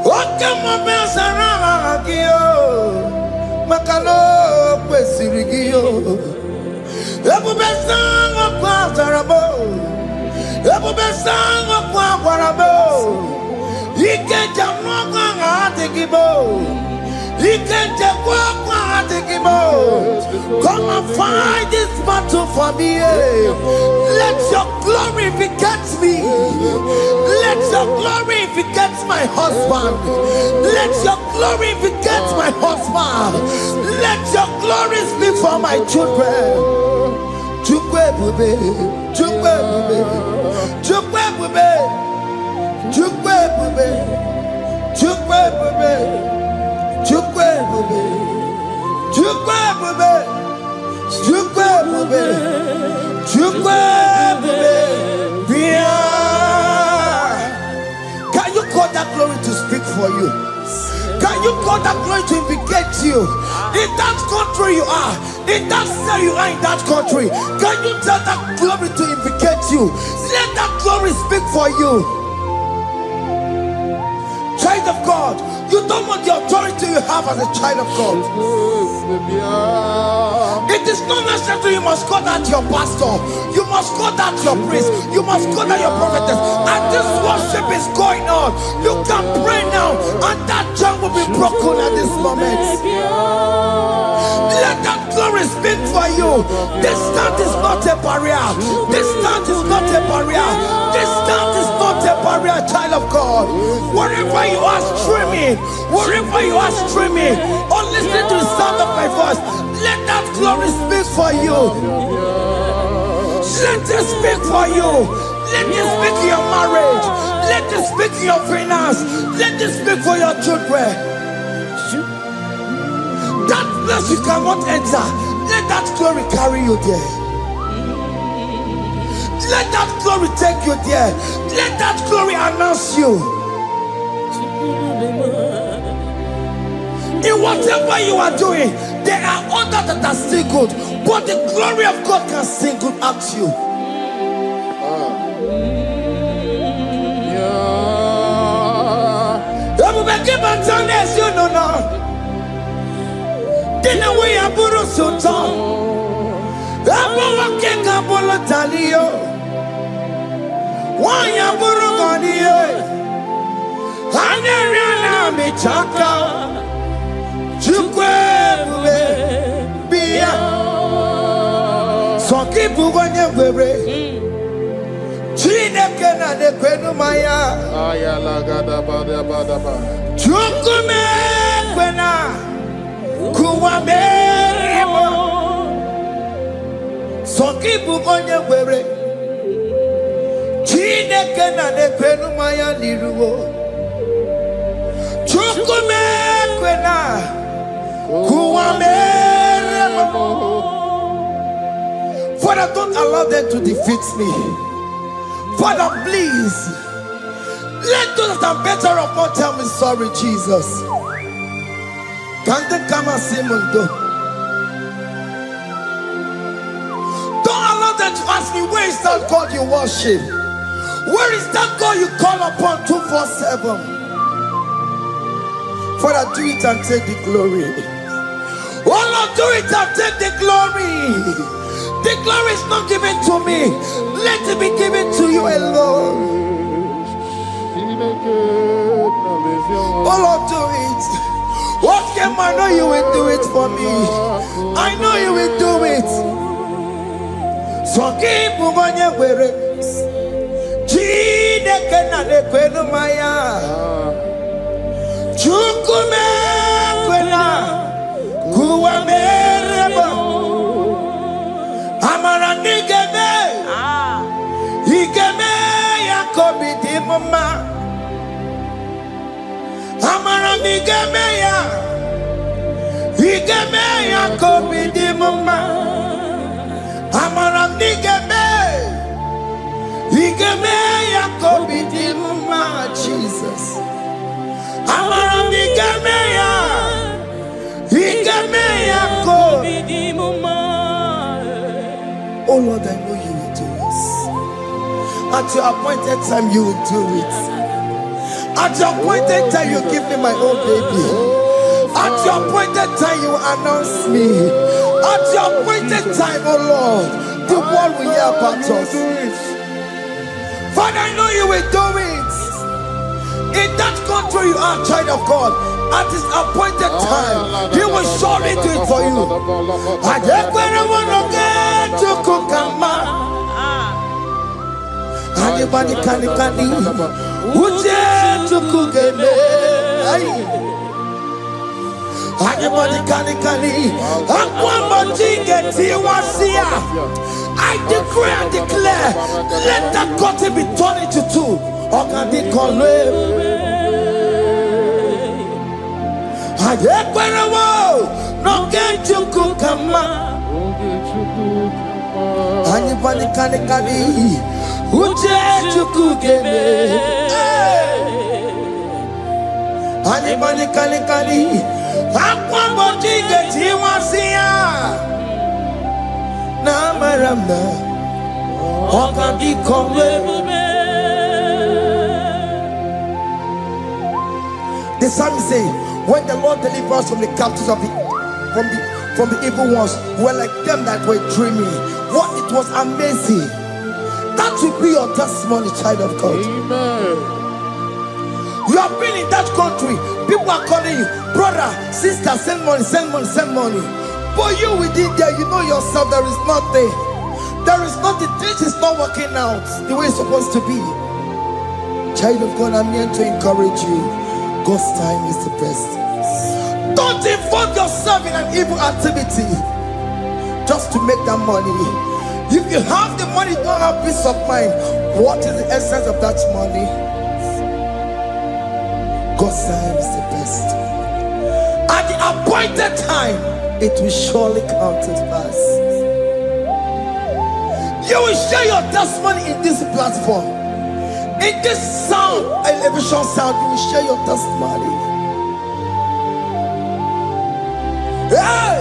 Oke mobe sarama kiyo. Makalo kwesiri kiyo. Ebube sango kwa zarabo. Ebube sango kwa warabo. Ike jamwa kwa ngate kibo. Ike jamwa kwa ngate kibo. Come and fight this battle for me. Let your glory beget me. Let your glory beget my husband. Let your glory beget my husband. Let your glory speak for my children. Chukwe bube, chukwe bube, chukwe bube, chukwe bube, chukwe bube, chukwe bube, chukwe bube, chukwe bube, chukwe bube. Can you call that glory to for you? Can you call that glory to vindicate you? In that country you are, in that cell you are in that country, can you tell that glory to vindicate you? Let that glory speak for you. Child of God, you don't want the authority you have as a child of God. It is not necessary you must call that your pastor, you must call that your priest, you must call that your prophetess. And this worship is going on. You can pray now, and that chain will be broken at this moment. Let that glory speak for you. Distance is not a barrier. Distance is not a barrier. Distance is not a barrier, child of God. Wherever you are streaming, wherever you are streaming, or listening to the sound of my voice, let that glory speak for you. Let it speak for you. Let it speak in your marriage. Let it speak in your finance. Let it speak for your children. That place you cannot enter, let that glory carry you there. Let that glory take you there. Let that glory announce you. In whatever you are doing, there are others that are still good, but the glory of God can still good out you. You know now. Dina we aburu sultan. Abo wake kabolo talio. Wan aburu goniye. Aneriana michaka. Chukwe bube biya. Sonki bugonye webre. Chineke na de kwenu maya. Ayala gada bada bada ba. Chukume kwena. Kuwamerimo Sokibu konye were Chineke na nekwenu maya liruwo Chukume kwena Kuwamerimo. Father, don't allow them to defeat me. Father, please let those that are better off not tell me sorry, Jesus. Can't they come and see Mundo? Don't allow them to ask me, where is that God you worship? Where is that God you call upon 247? Father, do it and take the glory. Oh Lord, do it and take the glory. The glory is not given to me. Let it be given to you alone. Oh Lord, do it. What can I know you will do it for me? I know you will do it. So keep moving where Chineke na de kwenu maya. Chukume kwena kuwamerebo. Amara nigeme. Igeme ya kobidi mama. Amara migeme ya kobidi mama. Amara migeme ya kobidi mama. Jesus. Amara migeme ya kobidi mama. Oh Lord, I know you will do this. At your appointed time, you will do it. At your appointed time, you give me my own baby. At your appointed time, you announce me. At your appointed time, oh Lord, the world will hear about us. Father, I know you will do it. In that country you are, child of God, at his appointed time, he will surely do it for you. I just want to get to Kukama. Anybody can Uje to Kugeme. Anybody can I decree and declare, let that curtain be torn into two. Or can they call him? No get to Kukama. Anybody can Uje to Kugeme. Anybody kali. Akwa bojige tiwasia. Na maramna. Oga di komwe. The psalmist say, when the Lord delivers from the captives of from the evil ones, were like them that were dreaming. What it was amazing. That will be your testimony, child of God. Amen. You have been in that country. People are calling you, brother, sister, send money, send money, send money. But you within there, you know yourself, there is nothing. There is nothing. This is not working out the way it's supposed to be. Child of God, I'm here to encourage you. God's time is the best. Don't involve yourself in an evil activity just to make that money. If you have the money, you don't have peace of mind. What is the essence of that money? God's time is the best. At the appointed time, it will surely come to pass. You will share your testimony in this platform. In this sound, elevation sound, you will share your testimony. Hey!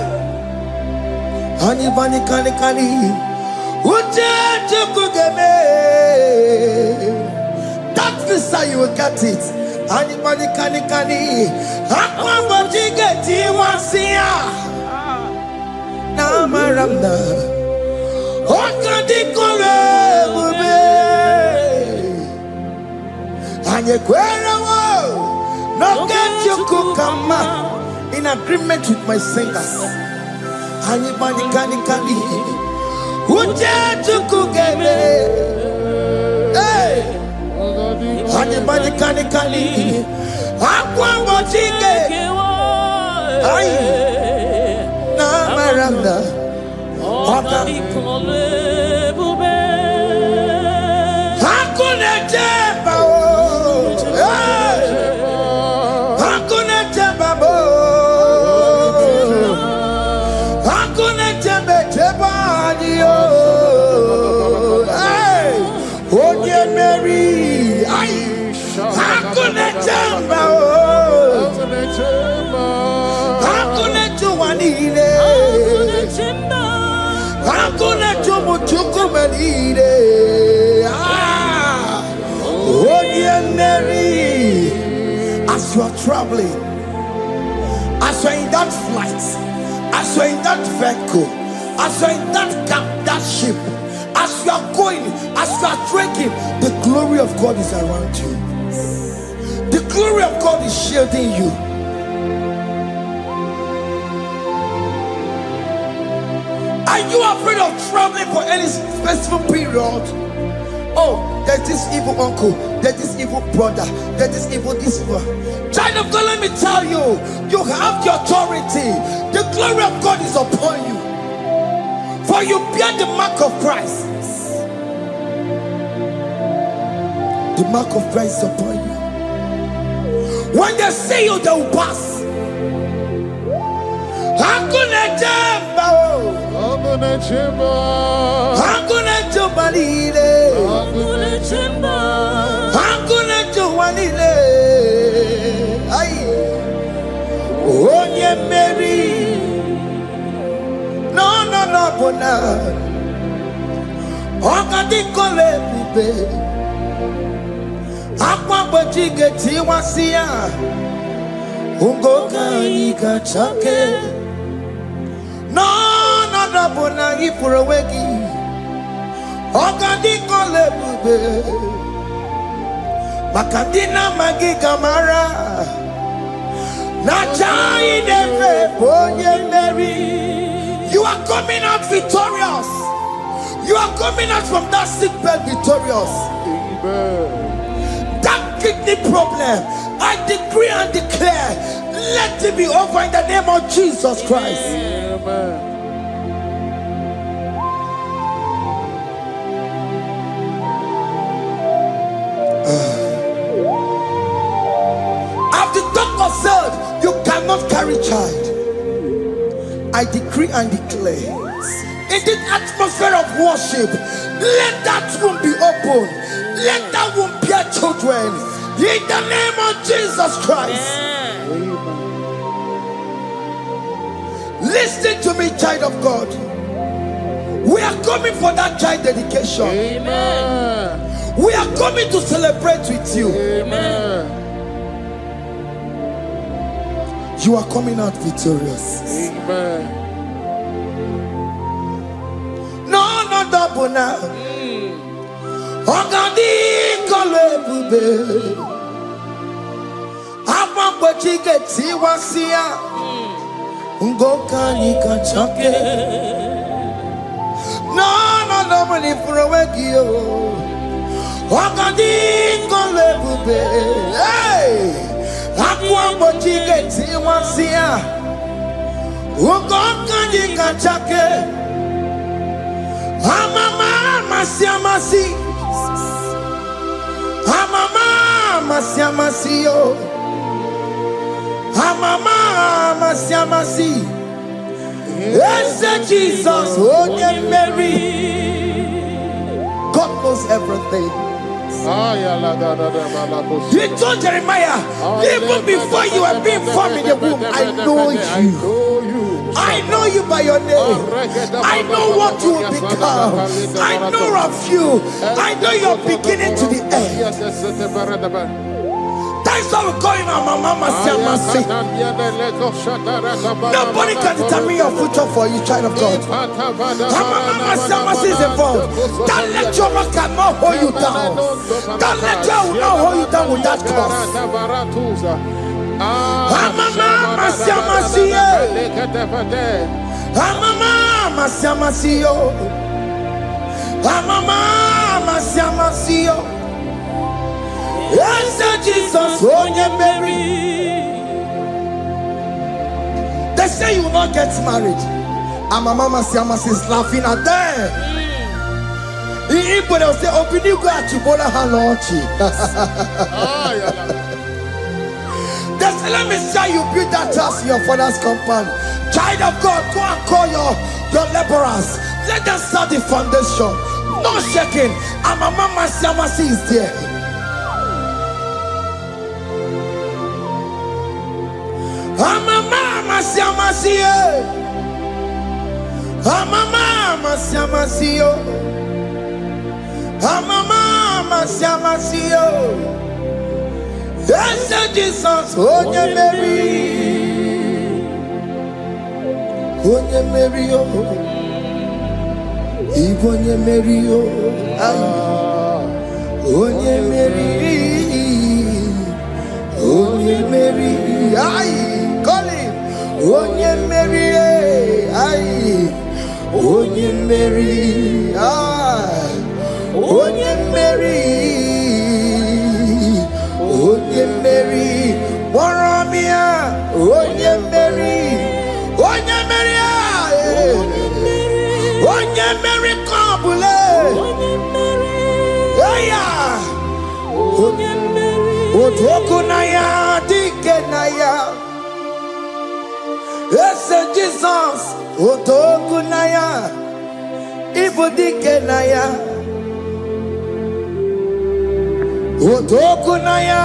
Anybody kali. That visa, you will get it. Anybody kali. Akwa bojige tiwasia. Na maramna. Oga di komwe. No get you kukama in agreement with my singers. Anybody kali. Uja tukugeme. Hey. Anybody kali. Akwa bojige. Ay. Na maranda. Oga di komwe. Hakuna jeba. As you are traveling, as you are in that flight, as you are in that vehicle, as you are in that cab, that ship, as you are going, as you are drinking, the glory of God is around you. The glory of God is shielding you. Are you afraid of traveling for any specific period? Oh, there's this evil uncle, there's this evil brother, there's this evil this one. Child of God, let me tell you, you have the authority. The glory of God is upon you. For you bear the mark of Christ. The mark of Christ is upon you. When they see you, they will pass. Hakuna jubalile. Ay, onye Mary. No, bona. Oga di kole bube. Akwa bojige tiwasia. Ungoka ika chake. No, bona ifurowegi. Oga di kole bube. Makadina magiga mara. Nachai deve bonye Mary. You are coming out victorious. You are coming out from that sick bed victorious. Amen. That kidney problem, I decree and declare, let it be over in the name of Jesus Christ. Amen. After the doctor said you cannot carry child, I decree and declare, in this atmosphere of worship, let that womb be open. Let that womb bear children. In the name of Jesus Christ. Listen to me, child of God. We are coming for that child dedication. Amen. We are coming to celebrate with you. Amen. You are coming out victorious. Amen. No, no double now. Ogadi kolebube. Apa bojige tiwasia. Ngoka ni kachake. No, no, no, money for a wegio. Ogadi kolebube. Hey, akwa bojige tiwasia. Ngoka ni kachake. Amama masiamasi. Amama masiamasi yo. Amama masiamasi. Yes, Jesus, oh yeah, Mary. God knows everything. You told Jeremiah, even before you were being formed in the womb, I know you. I know you by your name. I know what you will become. I know of you. I know your beginning to the end. That's how we're going on, Mama Siamasi. Nobody can determine your future for you, child of God. Mama Siamasi is involved. Don't let your rock not hold you down. Don't let your not hold you down with that cause. Mama Siamasi. Mama Siamasi. Mama Siamasi. Yes, Jesus, oh yeah, Mary. They say you will not get married. And my mama Siamas is laughing at them. In Igbo, they'll say, "Open you go at Chibola Halochi." They say, "Let me say you build that house in your father's compound." Child of God, go and call your laborers. Let them start the foundation. No shaking. And my mama Siamas is there. Mama Siamasi. Mama Siamasi. Mama Siamasi. Yes, Jesus, oh yeah, Mary. Oh yeah, Mary. Oh yeah, Mary. Oh yeah, Mary. Oh yeah, Mary. Aye. Onye Mary, aye. Onye Mary, ah. Onye Mary, Onye Mary, Moramia. Onye Mary, Onye Mary, Onye Mary, Kabule. Yeah, Onye Mary, Otokunaya, Dikenaya. Yes, Jesus, Otokunaya, Ibudikenaya, Otokunaya,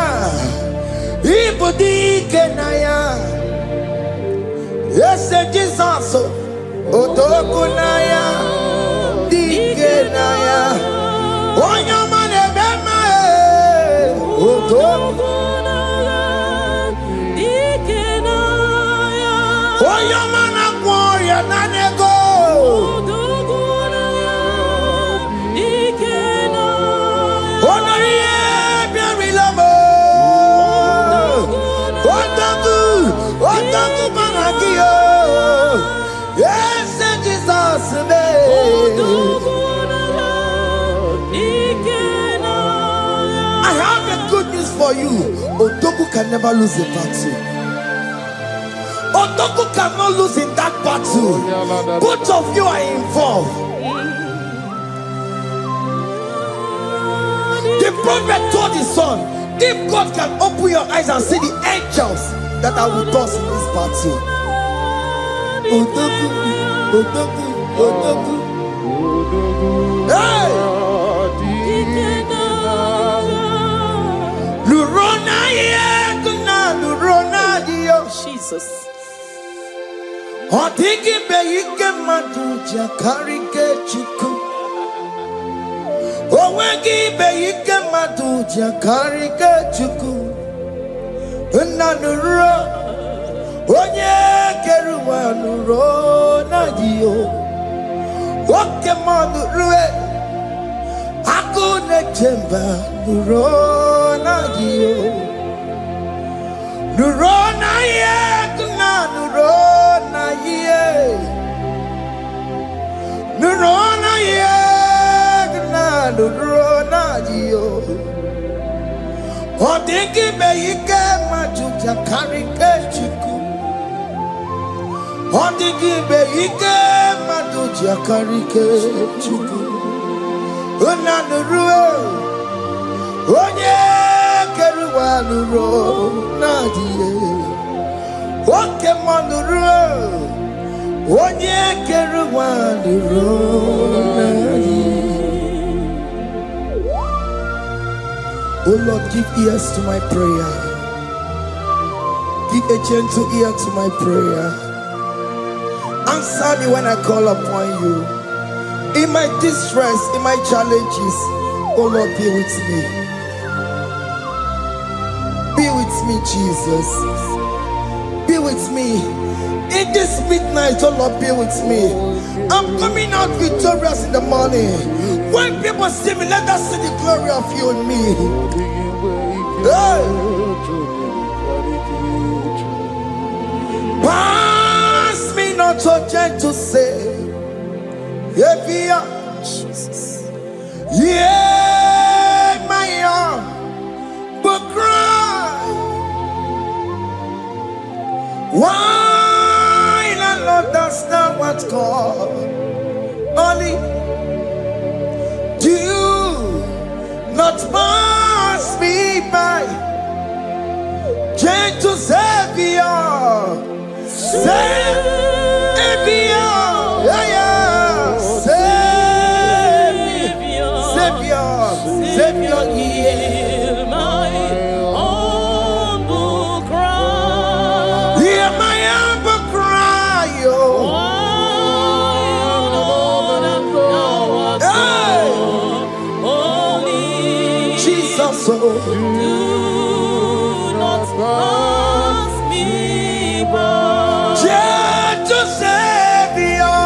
Ibudikenaya. Yes, Jesus, Otokunaya, Dikenaya. Onyamane bema, Otokunaya, Dikenaya. Oyamana warrior nanego. Onoye biarilamo. Otagu managio. Yes, Jesus name. I have a good news for you. Otogu can never lose a battle. Otoku cannot lose in that battle. Both of you are involved. The prophet told his son, if God can open your eyes and see the angels that are with us in this battle. Otoku, Otoku, Otoku. Hey! Lurona ye, kuna lurona ye. Jesus. Odigi be ike madu jakarike chuku. Owegi be ike madu jakarike chuku. Unanuro onye keruwa nuro na dio. Oke madu rue akune chemba nuro na dio. Nuro na ye kuna nuro na ye. Nuro na ye kuna nuro na dio. Odigi be ike majuja karike chuku. Odigi be ike majuja karike chuku. Unanurue onye keruwa nuro nadie. Oke manurue onye keruwa nuro nadie. Oh Lord, give ears to my prayer. Give a gentle ear to my prayer. Answer me when I call upon you. In my distress, in my challenges, oh Lord, be with me. Be with me, Jesus. Be with me. In this midnight, oh Lord, be with me. I'm coming out victorious in the morning. When people see me, let us see the glory of you in me. Hey. Pass me not so gentle, say. Jesus. Yeah, my arm, but cry. Why the Lord does not what God only do not pass me by. Gentle Savior, Savior, yeah. Savior, hear my humble cry. Hear my humble cry, oh. Jesus, oh. Do not pass me by. Gentle Savior.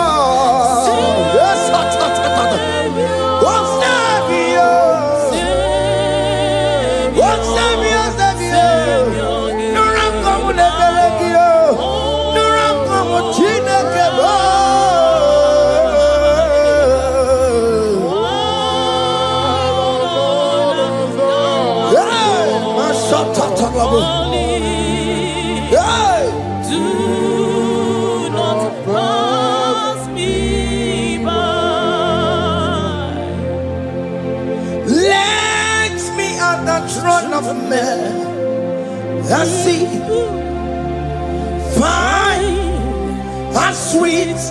Do not pass me by. Let me at the throne of men. I see fine and sweet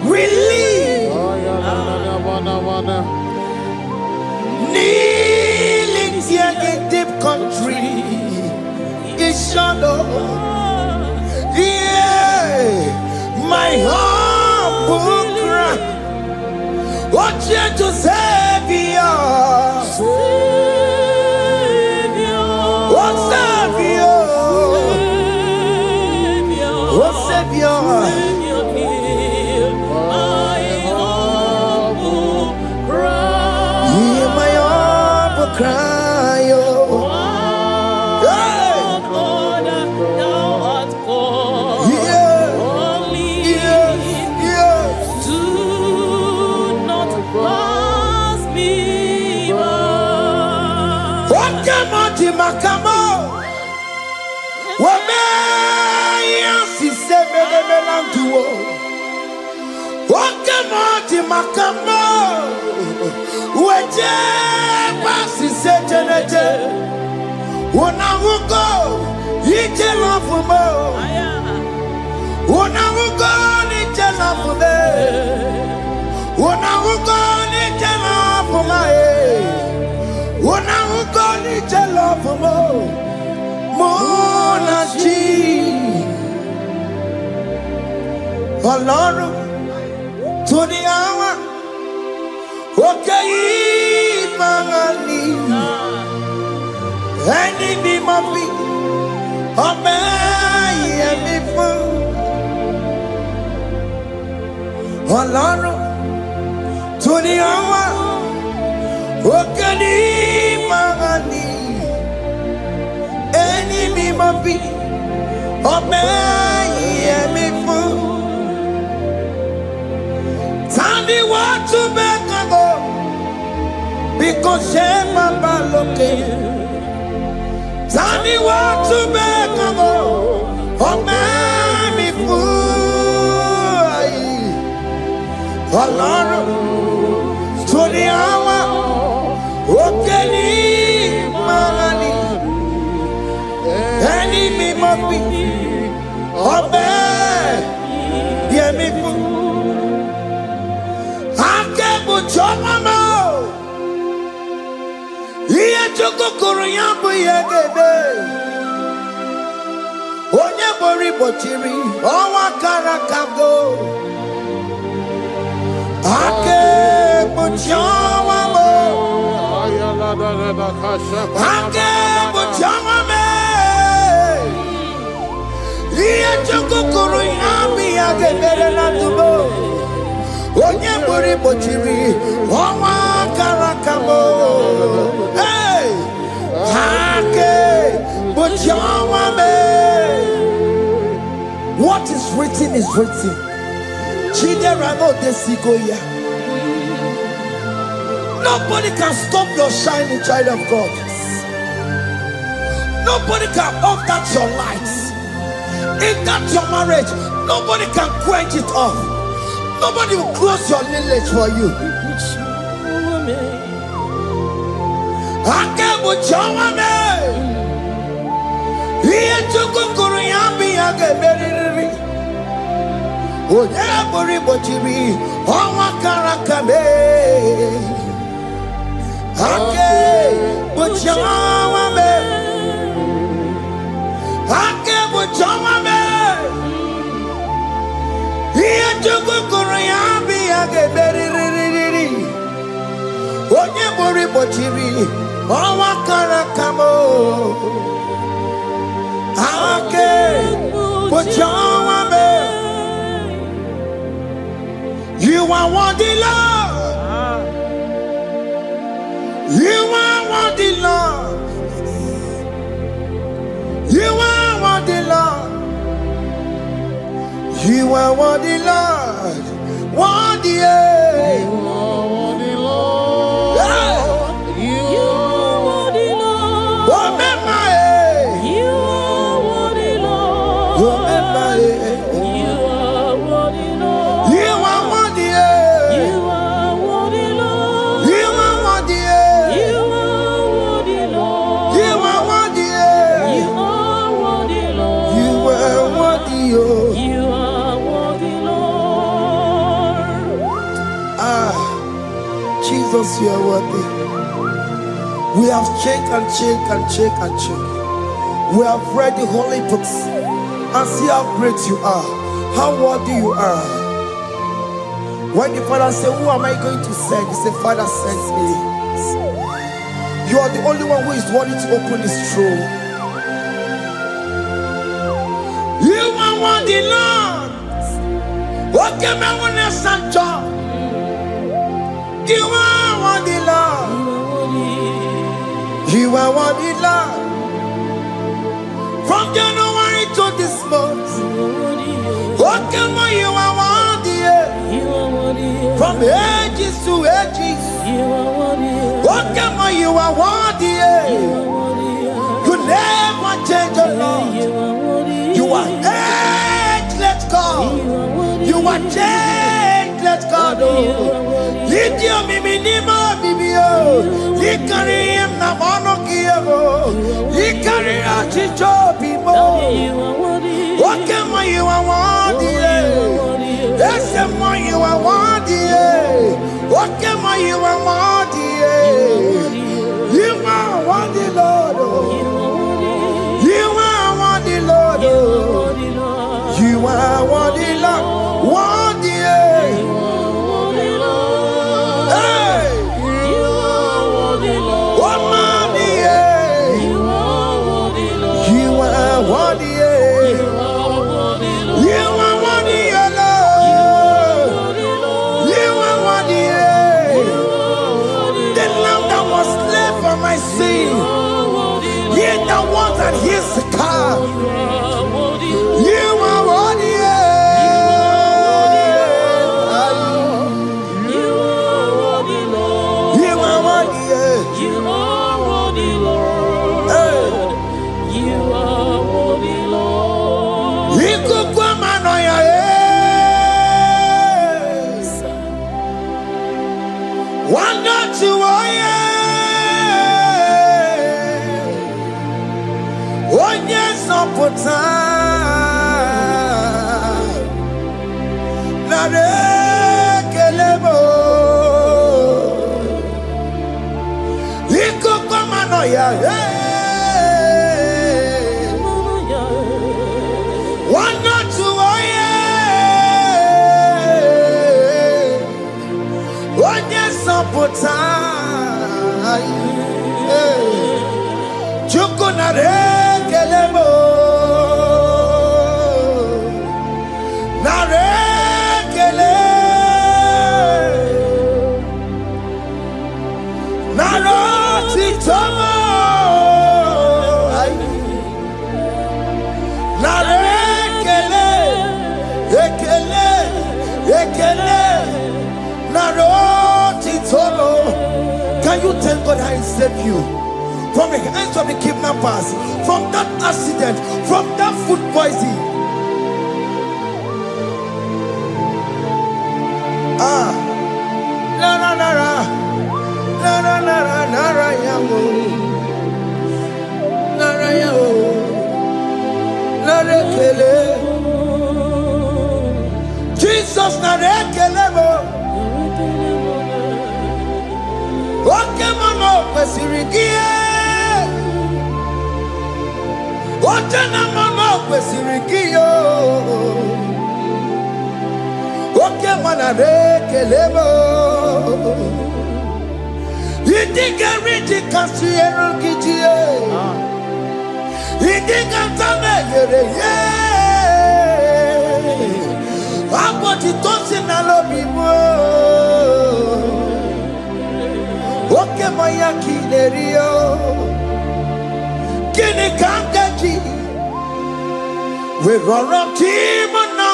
relief. Kneeling here in deep country is shadow. Yeah, my humble cry. Oh, gentle Savior. Oh, Savior. Oh, Savior. Hear my humble cry. Hear my humble cry, oh. Makamo, Wame, si se me de melantuo. Wakamo, Makamo, Weje, si se tenete. Wona wugo, ije lafumo. Wona wugo, ije lafume. Wona wugo, ije lafume. Wona wugo, ije lafumo. Monachi. Ọlọ́run tó ní àwa òkè yìí máa ní ẹni mímọ́ bí ọmọ ẹ̀yẹmí fún. Ọlọ́run tó ní àwa òkè yìí máa ní ẹni mímọ́ bí ọmọ ẹ̀yẹmí fún. Tani wọ́n tún bẹ́ẹ̀ kan bọ̀ bí kò ṣe máa bá lókè. Tani wọ́n tún bẹ́ẹ̀ kan bọ̀ ọmọ mi fún ayé. Ọlọ́run tó ní àwa òkè ní máa ní ẹni mímọ́ bí ọmọ yẹmí fún. Chomamo, iye chokokoro yambu yegede. Onye bori bochiri, owa karakago. Ake buchomamo, ake buchomame. Iye chokokoro yambu yegede na tubo. Onye bori bochiri, owa karakamo. Hey, hake bochawame. What is written is written. Chiderano desigoya. Nobody can stop your shining, child of God. Nobody can off that your lights. In that your marriage, nobody can quench it off. Nobody will close your lineage for you. Akebo chawame. Iye chukukuru yambi yageberiri. Oye bori bochiri. Owa karakame. Akebo chawame. Akebo chawame. Iye chukukuru yambi yageberiri. Onye bori bochiri. Owa karakamo. Akebo chawame. You are worthy, Lord. You are worthy, Lord. You are worthy, Lord. You are worthy, Lord. Worthy, You are worthy, Lord. yeah. You are worthy, Lord. Oh, mema, You are worthy, Lord. oh, mema, You are worthy, Lord. you are worthy, You are worthy, Lord. you are worthy, You are worthy, Lord. you are worthy, You are worthy, Lord. you are worthy, oh. You are worthy, Lord. Ah, Jesus, you are worthy. We have checked and checked and checked and checked. We have read the holy books and see how great you are, how worthy you are. When the Father said, "Who am I going to send?" He said, "Father, send me." You are the only one who is worthy to open his throne. You are worthy, Lord. Okay, my one is you are worthy, Lord. You are worthy, Lord. From January to this month. Okay, my you are worthy. From ages to ages. Okay, my you are worthy. You never change, oh Lord. You are ageless God. You are changeless God. Lidio miminimo bibio. Likari em na mono kiego. Likari achicho bimo. Wakema you are worthy. Esema you are worthy. Wakema you are worthy. You are worthy, Lord. You are worthy, Lord. You are worthy, Lord. Worthy, hey, what money, you are worthy, you are worthy, Lord. You are worthy, the lamb that was slain for my sin. He that was at his car. You are worthy, you are worthy, You are worthy, Lord. hey. You are worthy, Lord. Ikukwamanoya, one not to oh yes, no puta na rekelebo Ikukwamanoya, one not to oh yes, no puta Chukunare kelebo nare kele naro titomo nare kele ekele naro titomo. Can you tell God how He saved you from the hands of the kidnappers, from that accident, from that food poisoning? Ah, la la la la, la la la la, la la yamu, la la yamu, la la kele. Jesus na la kele mo. Okay, mama, pesirigie. Otena mama, pesirigio. Okay, mana rekelebo. Idiga riti kasiero kijie. Idiga tame yere ye. Aboti tosi na lobi mo. Oke maya kinerio Kini kangaji We roro timona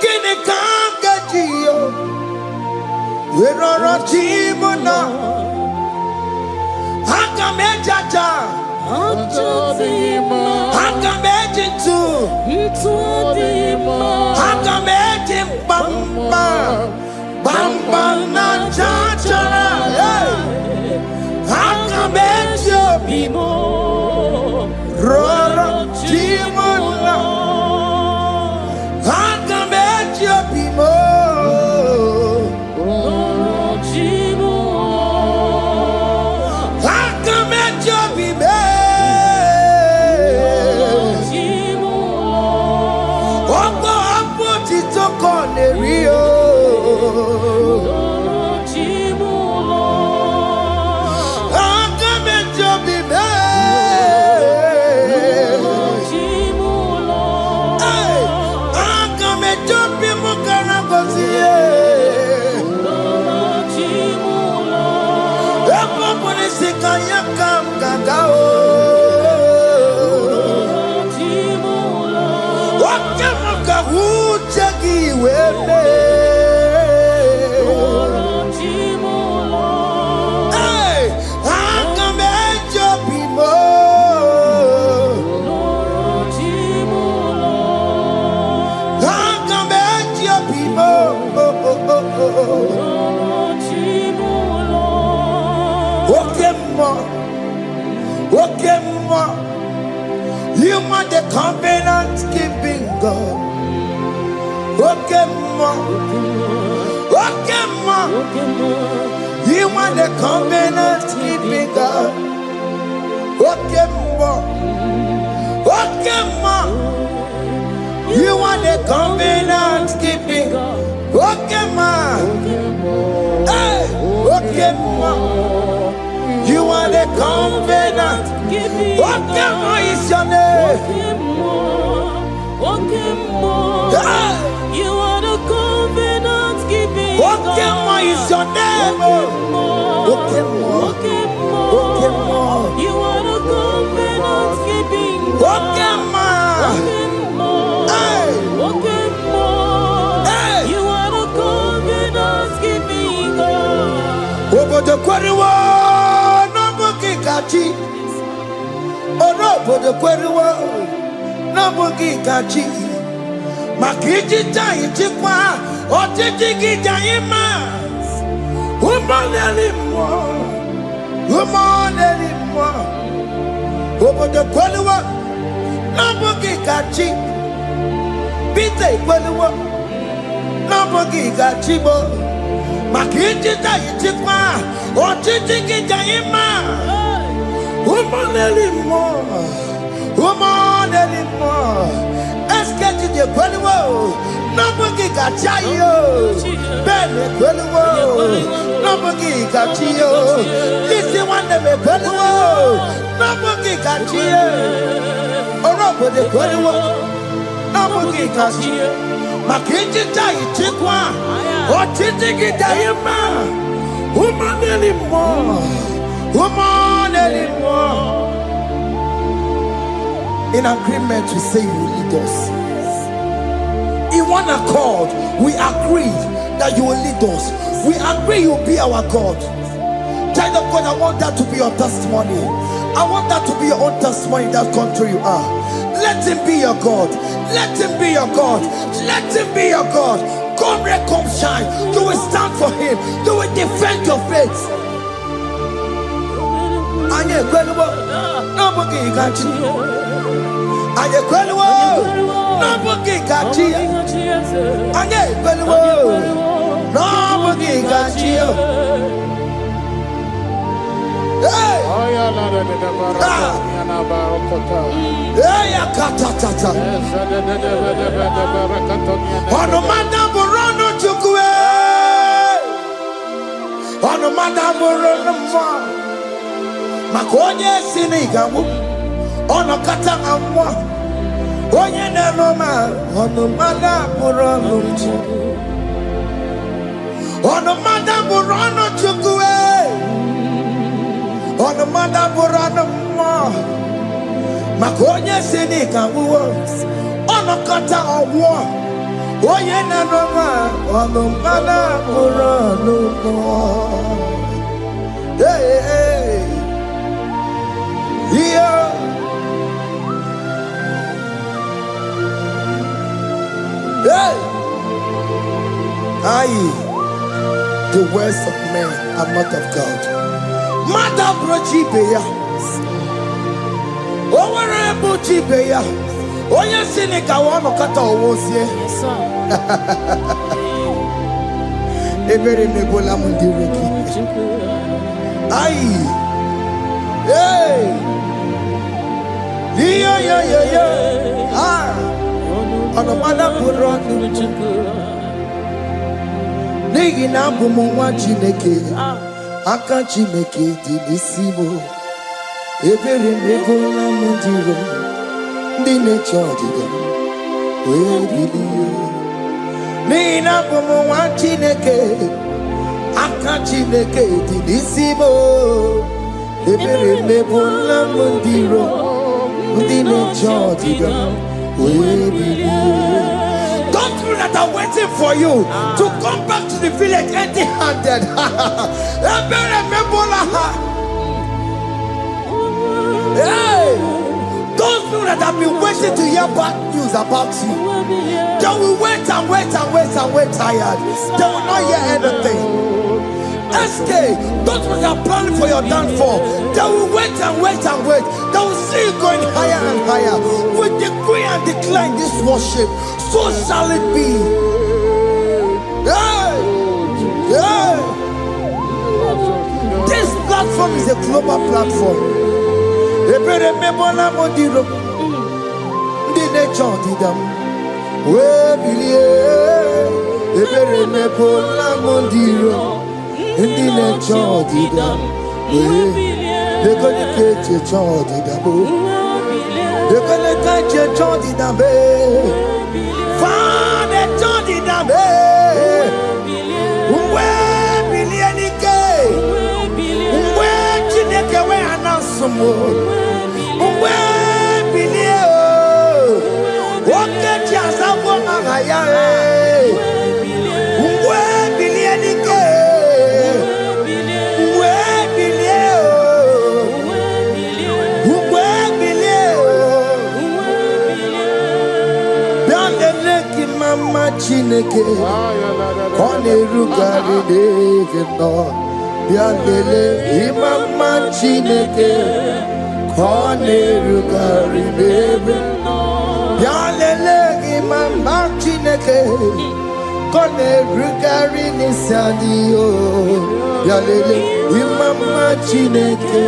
Kini kangaji We roro timona Haka mejaja Haka mejintu Haka mejimbamba Bamba na chachara, haka betyo Bimo, roro timona, haka betyo bimo, haka betyo bime, oko apo titoko nerio. You are the covenant keeping God. Okay, you are the covenant keeping God. Okay, you are the covenant. covenant keeping What more is your name? What more? You are the covenant keeping What more is your name? What more? You are the covenant keeping What more? You are the covenant keeping God. Obodo kweriwo n'obugi gachi. Ono obodo kweriwo n'obugi gachi. Maka ijija ichikwa ọchịchị gị jaghị mma. Ụmụneli mmụọ. Obodo kweriwo n'obugi gachi. Peter kweriwo n'obugi gachi bo. Maka ijija ichikwa ọchịchị gị jaghị mma. Ụmụneli mmụọ. Esketi de kweliwo, n'obugi gachayo. Bene kweliwo, n'obugi gachiyo. Lisi wande me kweliwo, n'obugi gachiyo. Orobo de kweliwo, n'obugi gachiyo. Maka ijija ichikwa, ọchịchị gị jaghị mma. Ụmụneli mmụọ. In agreement, we say you will lead us. In one accord, we agree that you will lead us. We agree you will be our God. Child of God, I want that to be your testimony. I want that to be your own testimony in that country you are. Let him be your God. Let him be your God. Let him be your God. Come, red, come, shine. You will stand for him. You will defend your faith. Anye kweliwo, n'obugi gachi. Anye kweliwo, n'obugi gachi. Anye kweliwo, n'obugi gachi. Hey! Hey, akatatata. Onumada burano chukwe. Onumada burano mwa. Makonye sinigamu ono katanga mwa onye nenoma ono mada burano chukwe ono mada burano mwa makonye sinigamu ono katanga mwa onye nenoma ono mada burano mwa. Hey, hey. Yeah. Hey. The words of men are not of God. Mother brochibeya. Owerebo chibeya. Oye sinika wono kata owosie. Yes, sir. Ebere nebola mundireki. Aye. Hey! Yeah. On the mother put on Nigi na bumunwa Chineke. Aka Chineke di nisimo. Ebere mebola mundiro. Ndine chodiga. Webiliyo. Nigi na bumunwa Chineke. Aka Chineke di nisimo. Ebere mebola mundiro. Ndine chodiga. Don't feel that I'm waiting for you to come back to the village empty-handed. Hey! Don't feel that I've been waiting to hear bad news about you. They will wait tired. They will not hear anything. SK, those ones are planning for your downfall. They will wait. They will see you going higher and higher. We decree and declare this worship. So shall it be. Hey! This platform is a global platform. They're gonna catch a child in the boat. They're gonna catch a child in the bay. Find a child in the bay. Where billion gay? Where Chineke where announce some more? Where billion? What get you as a woman? Where billion gay? Where billion? Where billion? Beyond the lake, Mama Chineke. Kone rugari devino, biandele imama Chineke. Kone rugari devino, biandele imama Chineke. Kone rugari nisadio, biandele imama Chineke.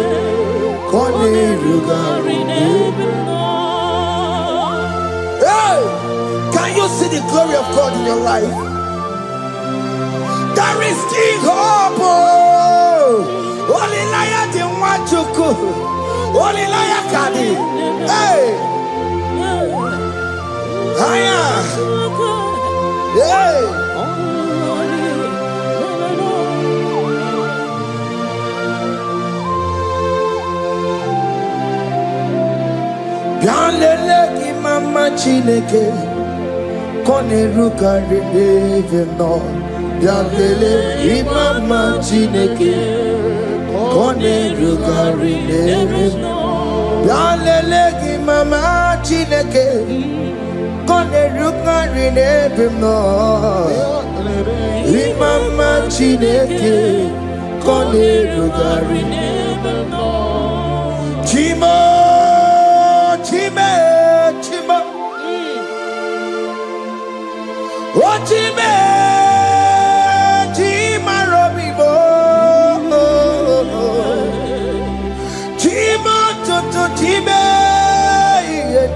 Kone rugari devino. Hey, can you see the glory of God in your life? There is King Hope. Only liar didn't want to go. Only liar can. Hey. Hiya. Hey. Bianlele ki mama Chineke. Kone rugari devino. Bianlele imama Chineke. Kone rugari devino. Bianlele imama Chineke. Kone rugari devino. Imama Chineke. Kone rugari devino. Chimo, chime, chimo. Oh, chime.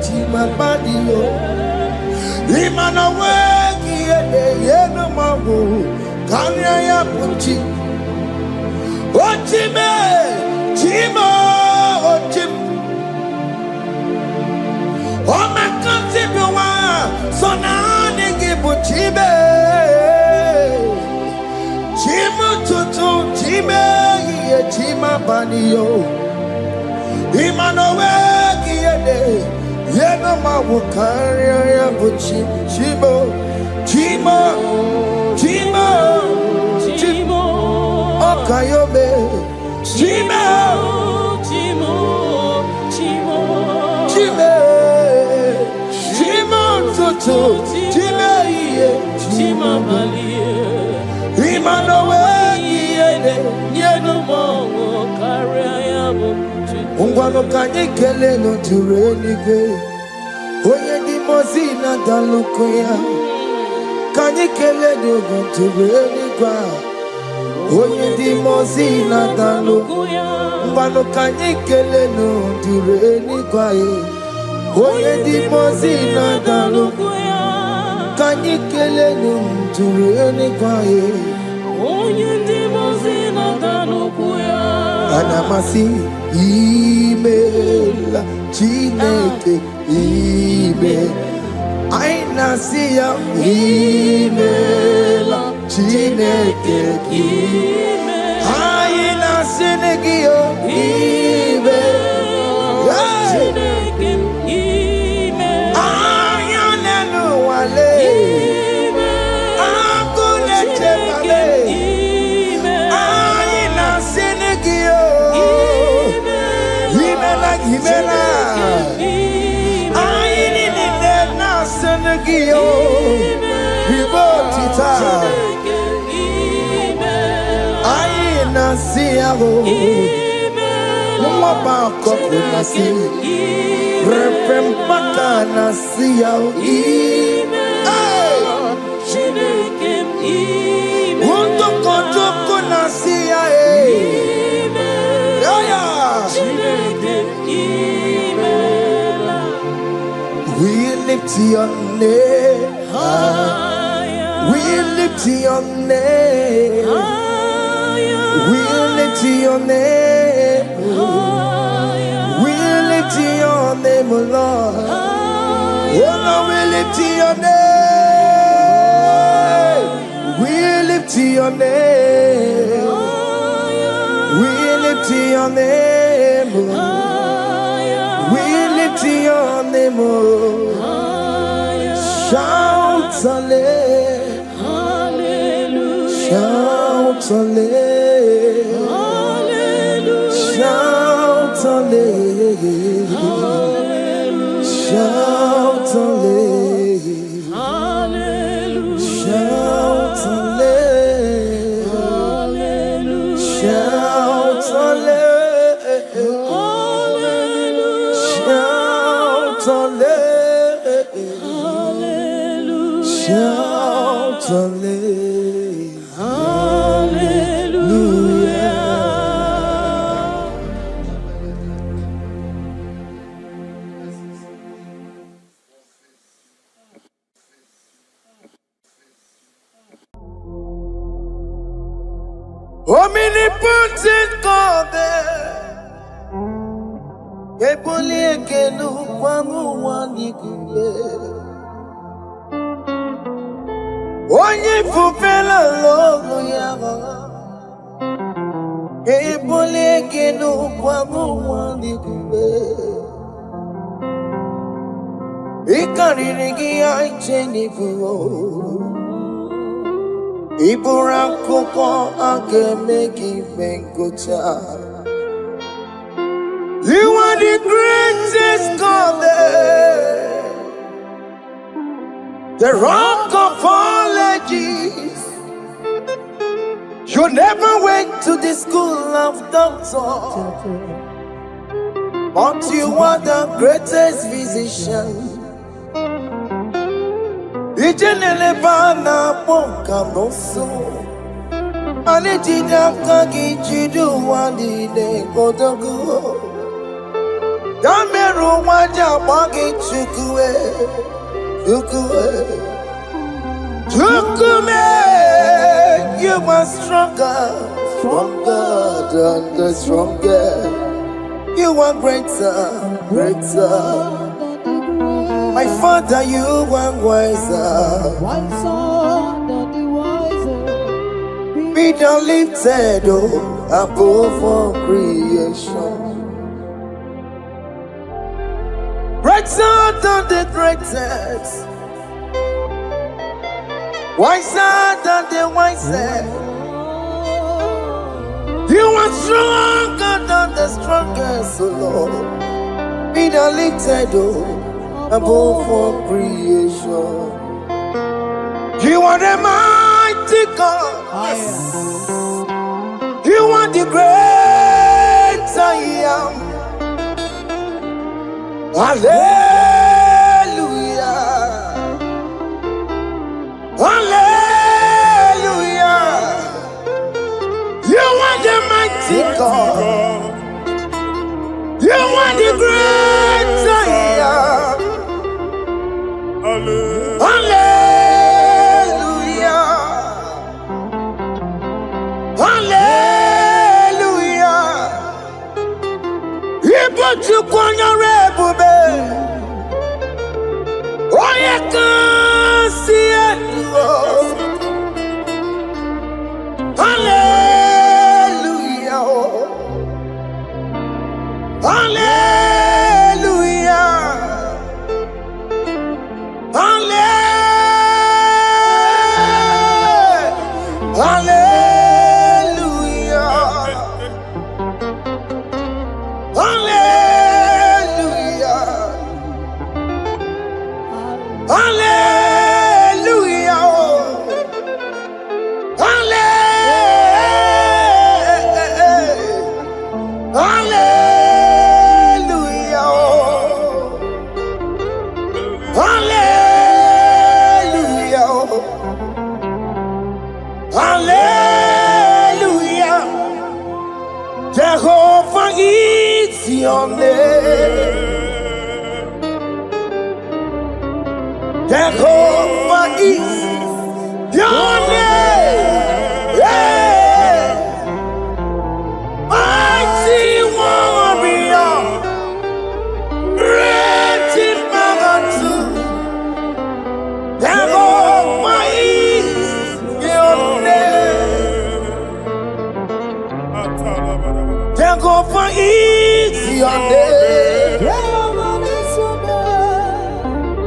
Time, Mabadio, Imana Wagi, Yenamabu, Kanya Puchi, Otime, Timo, Otim, Oma Kantibuwa, Sonani Gibuchime, Timo Tutu, Time, Yetima Banio. Imanowe kiyede yena mawukari ya buchi chimo chimo chimo chimo okayobe chimo chimo chimo chimo chimo tutu chimo iye chimo balie Imanowe kiyede yena mawukari ya buchi Ungwano kanye kele no turenike Oye di mozina dalukoya Kanye kele no turenikwa Oye di mozina dalukoya Ungwano kanye kele no turenikwa Oye di mozina dalukoya Kanye kele no turenikwa Oye di mozina dalukoya Anamasi email Chineke email Aina siya email Chineke email Aina sinegio email Chineke email Ayanenu wale Akune chepale Aina sinegio Himela, I need it now, Senegio, Ribotita, I Nasiago, Mabako, Nasi, Repempaka, Nasiao, Won't go to Nasia, we lift your name higher. We lift your name. We lift your name We lift your name, O Lord. Oh Lord, we lift your name. We lift your name. We lift your name. We lift your name. Shout hallelujah. Shout hallelujah. Shout hallelujah. Shout hallelujah. Shout hallelujah. Shout hallelujah. Shout hallelujah. Shout hallelujah. Omnipotent God, ebuli ekelu kwangu wanikuye. Onye fupela logo yaga, ebuli ekelu kwangu wanikuye. Ikariri aicheni buo. Iburakoko akemeki bengocha. You are the greatest God there, the rock of all ages. You never went to the school of doctor, but you are the greatest physician. Ijenele bana ponka noso, anejida kagi jidu wandi ne kodogu. Yameru waja wagi chukue, chukume. You are stronger than the strongest. You are greater. My Father, you are wiser. Be thou lifted above all creation. Greater than the greatest. Wiser than the wisest. You are stronger than the strongest, O Lord. Be thou lifted above all creation. You are the mighty God. You are the great I am. Hallelujah. Hallelujah. You are the mighty God. You are the great I am. Hallelujah. Hallelujah. Ibotu kwanya rebube. Oye kasi eluo. Hallelujah. Hallelujah. Hallelujah. Hallelujah. Hallelujah. Hallelujah. Jehovah is your name. Jehovah is your name. Yeah. Mighty one. for is your name.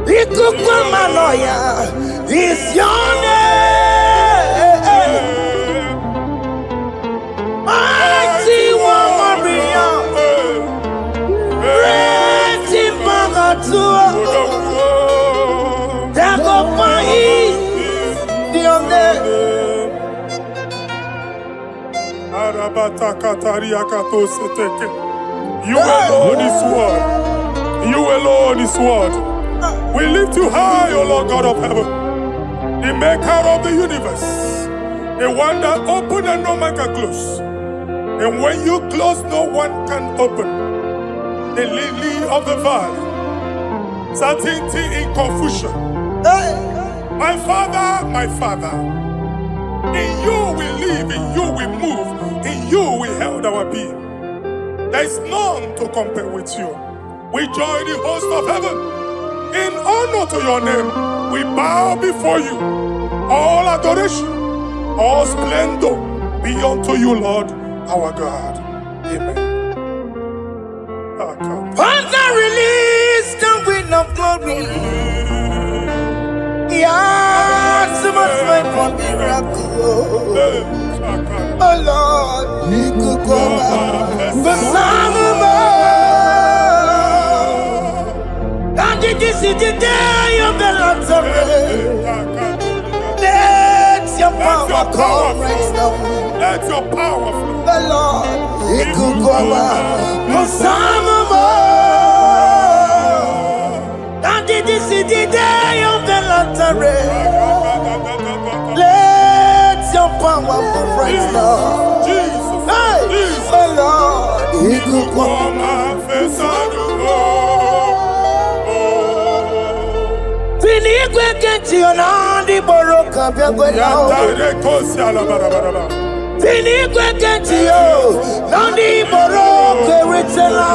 Ikukwamanoya is your name. Mighty warrior, great in Magatua. Jehovah is your name. You alone is word. You alone is word. We lift you high, O Lord God of heaven, the maker of the universe, the one that opened and no man can close. And when you close, no one can open. The lily of the valley, certainty in confusion. My Father, in you we live, in you we move, in you we held our being. There is none to compare with you. We join the host of heaven. In honor to your name, we bow before you. All adoration, all splendor be unto you, Lord, our God. Amen. Father, release the wind of glory. Yeah, so much time for miracle. Oh Lord, you could come out. The Son of God. And this is the day of the Lord's rain. Let your power come right now. Let your power flow. The Lord, you could come out. The Son of God. And this is the day of the Lord's rain. Let your power move right now. Jesus, Hey, Jesus. oh Lord, you could come out. Fini kwekenti onandi boroka byagwela. Fini kwekenti yo nandi boroka ritela.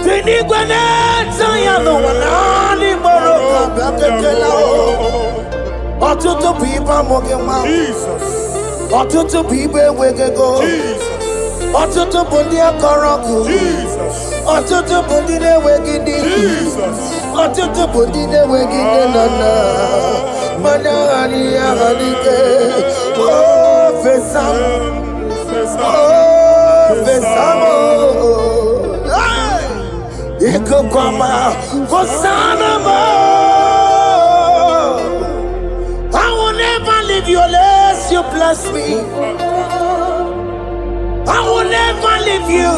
Fini kweneta ya no nandi boroka byagwela. Otutu pipa mogema. Jesus, Otutu pipe wegego. Jesus, Otutu bundi akoroku. Jesus, Otutu bundi ne wegidi. Jesus. Otutu bundi ne wegidi nana. Mana hani ahanike. Oh fesam. Oh fesamo. Iko kwama fosanamo. I will never leave you unless you bless me. I will never leave you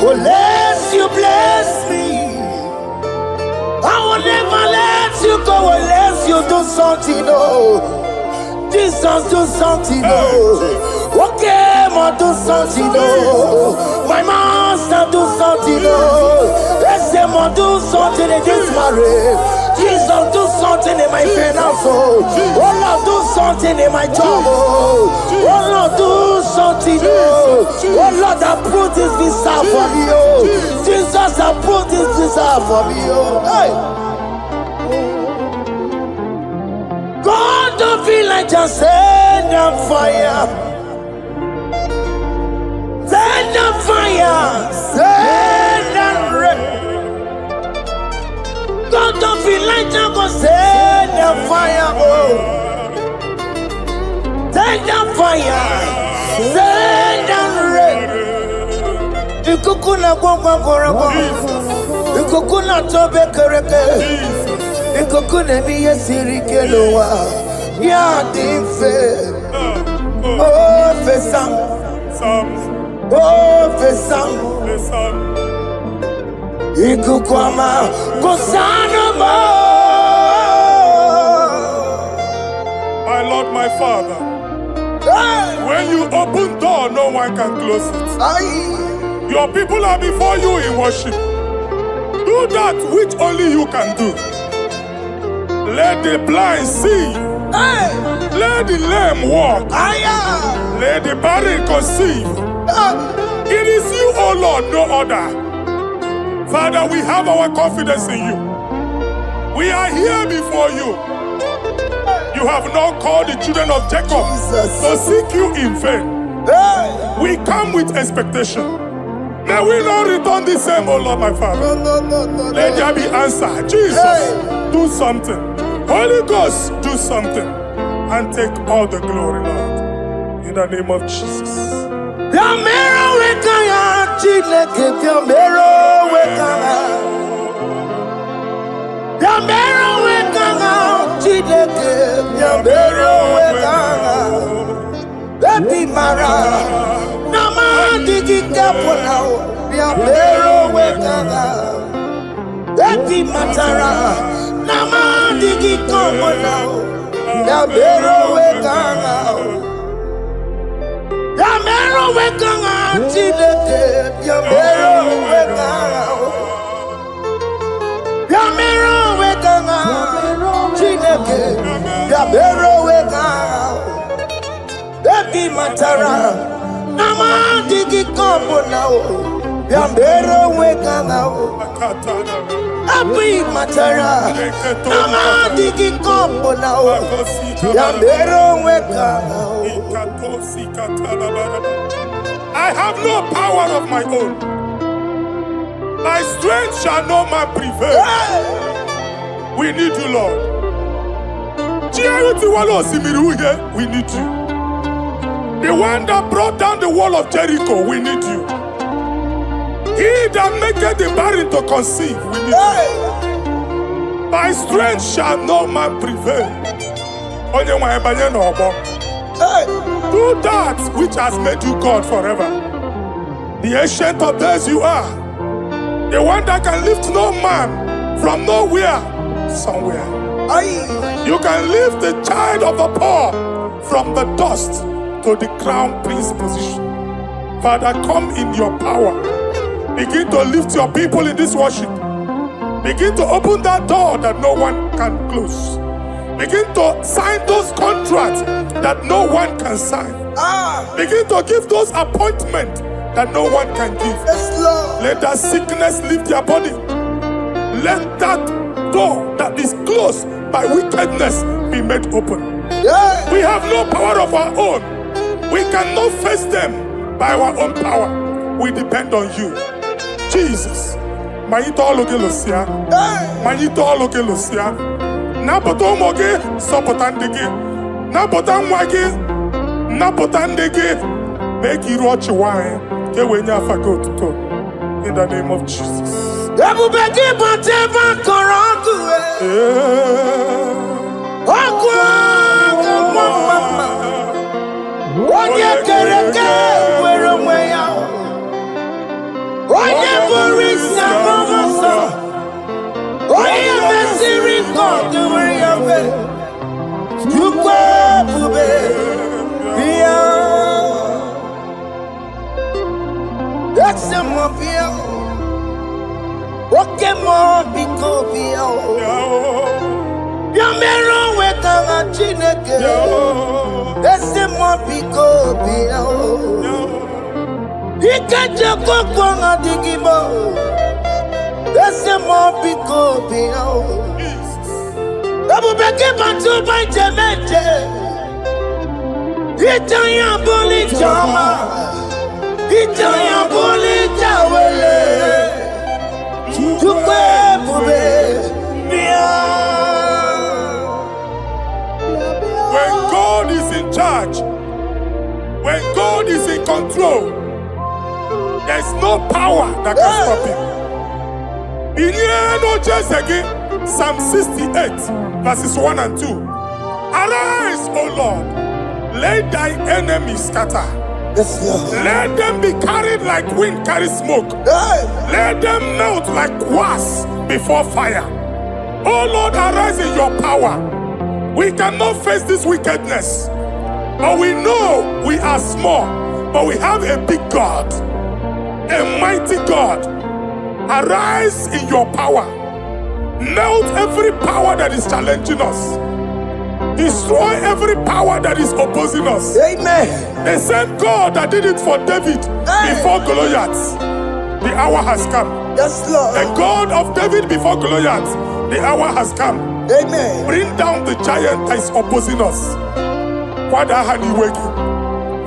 unless you bless me. I will never let you go unless you do something. Oh, Jesus, do something. Oh, okay, ma do something. Oh, my master, do something. Oh, let's say, ma do something in this marriage. Jesus, do something in my finance. Oh, Lord, do something in my job. Oh, Lord, do something. Oh, Lord, approve this visa for me. Oh, Jesus, approve this visa for me. Oh, hey. God, don't feel like just send the fire. Send the fire. Send the rain. God don't feel like I'm gonna send the fire, oh. Send the fire, send the rain. Ikukuna gwangwa gwangwa, ikukuna tobe kereke, ikukuna miye sirike lowa, ya dimfe, oh fesam, oh fesam. Ikukwama Kosanama. My Lord, my Father, when you open door, no one can close it. Your people are before you in worship. Do that which only you can do. Let the blind see. Let the lame walk. Let the barren conceive. It is you, O Lord, no other. Father, we have our confidence in you. We are here before you. You have not called the children of Jacob to seek you in vain. We come with expectation. May we not return the same, oh Lord, my Father. Let there be answer. Jesus, do something. Holy Ghost, do something. And take all the glory, Lord. In the name of Jesus. Yamero wekaya Chineke Yamero wekaya Yamero wekaya Chineke Yamero wekaya Baby Mara Nama digi kapona Yamero wekaya Baby Matara Nama digi kapona Yamero wekaya Yamero wekanga Chineke Yamero wekanga Yamero wekanga Chineke Yamero wekanga Baby Matara Nama digi kombo now Yamero wekanga Baby Matara Nama digi kombo now Yamero wekanga I have no power of my own. My strength shall not man prevail. We need you, Lord. We need you. The one that brought down the wall of Jericho, we need you. He that maketh the barren to conceive, we need you. My strength shall not man prevail. Do that which has made you God forever. The ancient of days you are. The one that can lift no man from nowhere, somewhere. You can lift the child of the poor from the dust to the crown prince position. Father, come in your power. Begin to lift your people in this worship. Begin to open that door that no one can close. Begin to sign those contracts that no one can sign. Begin to give those appointments that no one can give. Let that sickness leave their body. Let that door that is closed by wickedness be made open. We have no power of our own. We cannot face them by our own power. We depend on you. Jesus. Manito Logelosia. Manito Logelosia. Napoto moge sopotandege. Napotan wage. Napotandege. Make you watch wine. Get when you go to go. In the name of Jesus. When God is in charge, when God is in control, there's no power that can stop him. In Psalm 68, verses 1 and 2. Arise, O Lord, let thy enemies scatter. Let them be carried like wind carries smoke. Let them melt like wax before fire. Oh Lord, arise in your power. We cannot face this wickedness, but we know we are small, but we have a big God, a mighty God. Arise in your power. Melt every power that is challenging us. Destroy every power that is opposing us. Amen. The same God that did it for David before Goliath, the hour has come. Yes, Lord. The God of David before Goliath, the hour has come. Amen. Bring down the giant that is opposing us.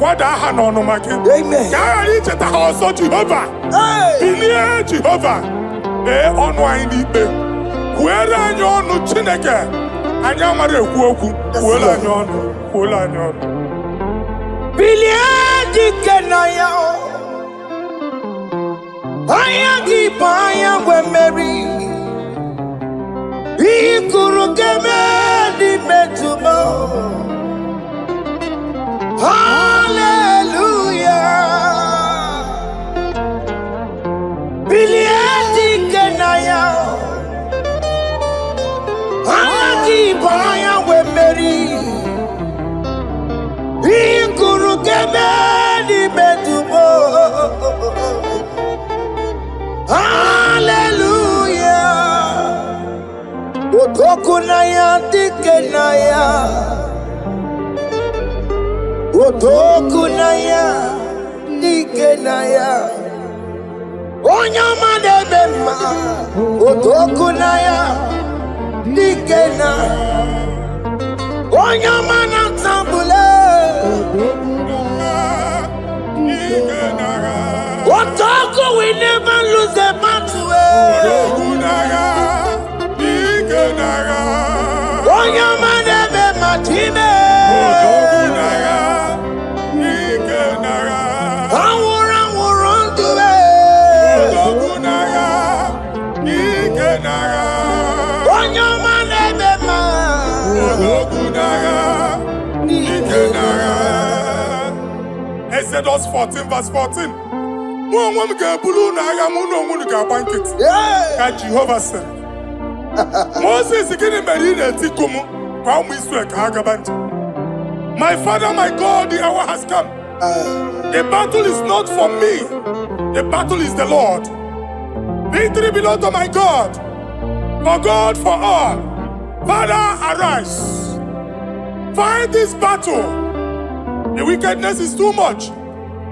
kwada aha n'ọnụma gị. Amen. Ka a ghara icheta ha ọzọ Jehova. Hey. Bilie Jehova. Mee ọnụ anyị n'ikpe. Kwuere anyị ọnụ Chineke. Anyị amara ekwu okwu. Kwuere anyị ọnụ. Kwuere anyị ọnụ. Bilie dike na ya. Anya gị bụ anya nwe mmeri. Ihe kwuru ga-eme n'ime tumo. Hallelujah. Bilie dike na ya. Anya gị bụ anya nwe mmeri. Ihe kwuru ga-eme n'ime tumo. Hallelujah. Otoku na ya dike na ya. Otoku na ya dike na ya. Onye ọma na-eme mma. Otoku na ya dike na. Onye ọma na-atambule. Otoku will never lose a battle. Onye ọma na-eme mma time. Anwụrụ anwụrụ ndụ. Onye ọma na-eme mma. Exodus 14 verse 14. Mụ onwe m ga-ebulu n'agha mụ na onwe m ga-agba nkịtị. Ka Jehova sịrị. Moses gịnị mere ị na-etiku m ka ụmụ Israel ka ha gaba njem? My Father, my God, the hour has come. The battle is not for me. The battle is the Lord. Victory belongs to my God. For God, for all. Father, arise. Fight this battle. The wickedness is too much.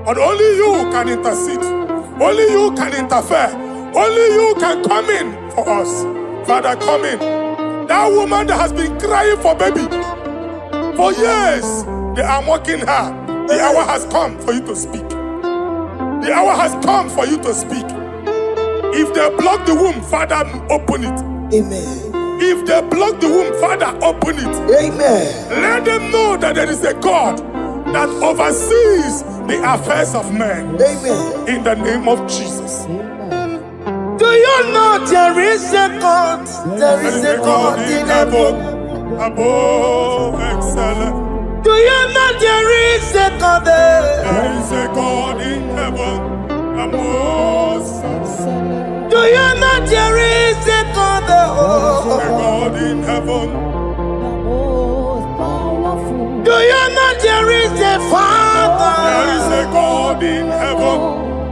But only you can intercede. Only you can interfere. Only you can come in for us. Father, come in. That woman that has been crying for baby for years, they are mocking her. The hour has come for you to speak. The hour has come for you to speak. If they block the womb, Father, open it. Amen. If they block the womb, Father, open it. Amen. Let them know that there is a God that oversees the affairs of men. Amen. In the name of Jesus. Do you know there is a God? There is a God in heaven. Above excellent. Do you know there is a God there? There is a God in heaven. Above excellent. Do you know there is a God there? A God in heaven. Do you know there is a Father? There is a God in heaven.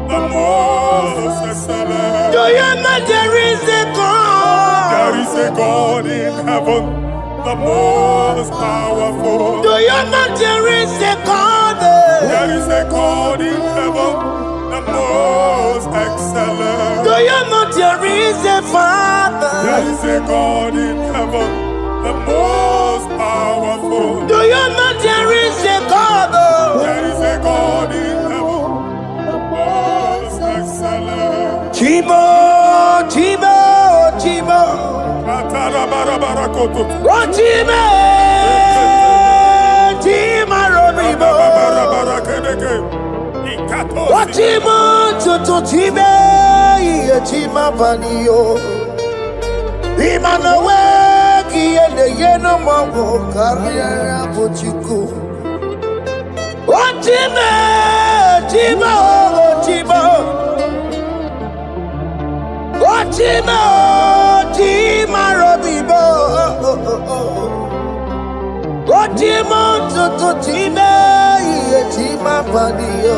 The most excellent. Do you know there is a God? There is a God in heaven, the most powerful. Do you know there is a God there? There is a God in heaven, the most excellent. Do you know there is a Father? There is a God in heaven, the most powerful. Do you know there is a God? There is a God in heaven, the most excellent. Chimo, Chimo, Chimo. Oh, Chimo, Chimo, Robibo. Oh, Chimo, Chutu, Chimo, Chimo, Panio. Imanowe, Kiene, Yeno, Mongo, Carriera, Pochico. Oh, Chimo, Chimo, Chimo. Chima, Chima, Robibo. Chima, Chima, Chima, Padio.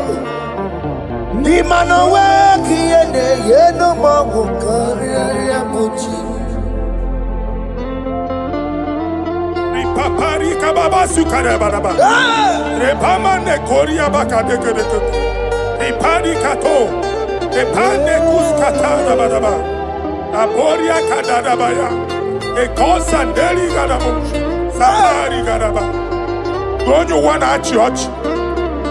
Imanowe, Kiene, Yeno, Mongo, Carriera, Puchi. Ripapari kababa sukare baraba. Repama ne koria baka deke deke. Ripari kato. Repane kuskata baraba. Aboria kadadabaya. E kosa deli gadabo. Samari gadaba. Don't you want a church?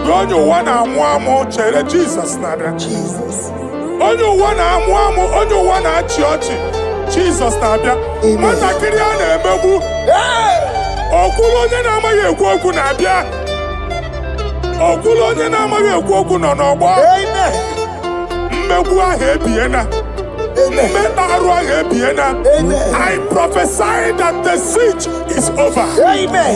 Oge onye ụwa na-amụ amụ chere Jizọs na-abịa. Jesus. Onye ụwa na-amụ amụ, onye ụwa na-achị ọchị, Jizọs na-abịa. Nwatakịrị a na-emegbu, okwulu onye na-amaghị ekwu okwu na-abịa. Okwulu onye na-amaghị ekwu okwu nọ n'ọgbọ. Mmegbu ahụ ebiena. Mmekpa arụ ahụ ebiena. I prophesy that the siege is over.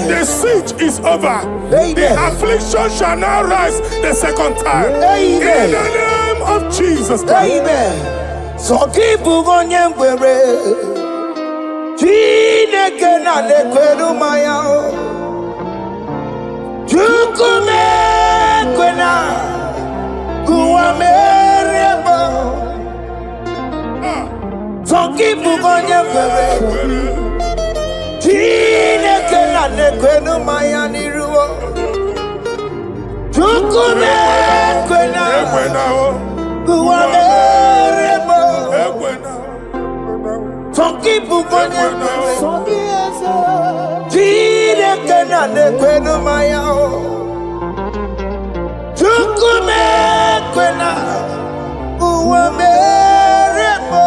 The siege is over. The affliction shall now rise the second time. In the name of Jesus Christ. Amen. So keep onye ngwere. Chineke na lekweru maya. Chukume kwena. Kuwa merebo. So keep onye ngwere. Chineke na lekweru maya niruo. Chukume kwena. Kuwa merebo. Some people go Chineke na nekwenu maya o. Chukume kwena uwa merebo.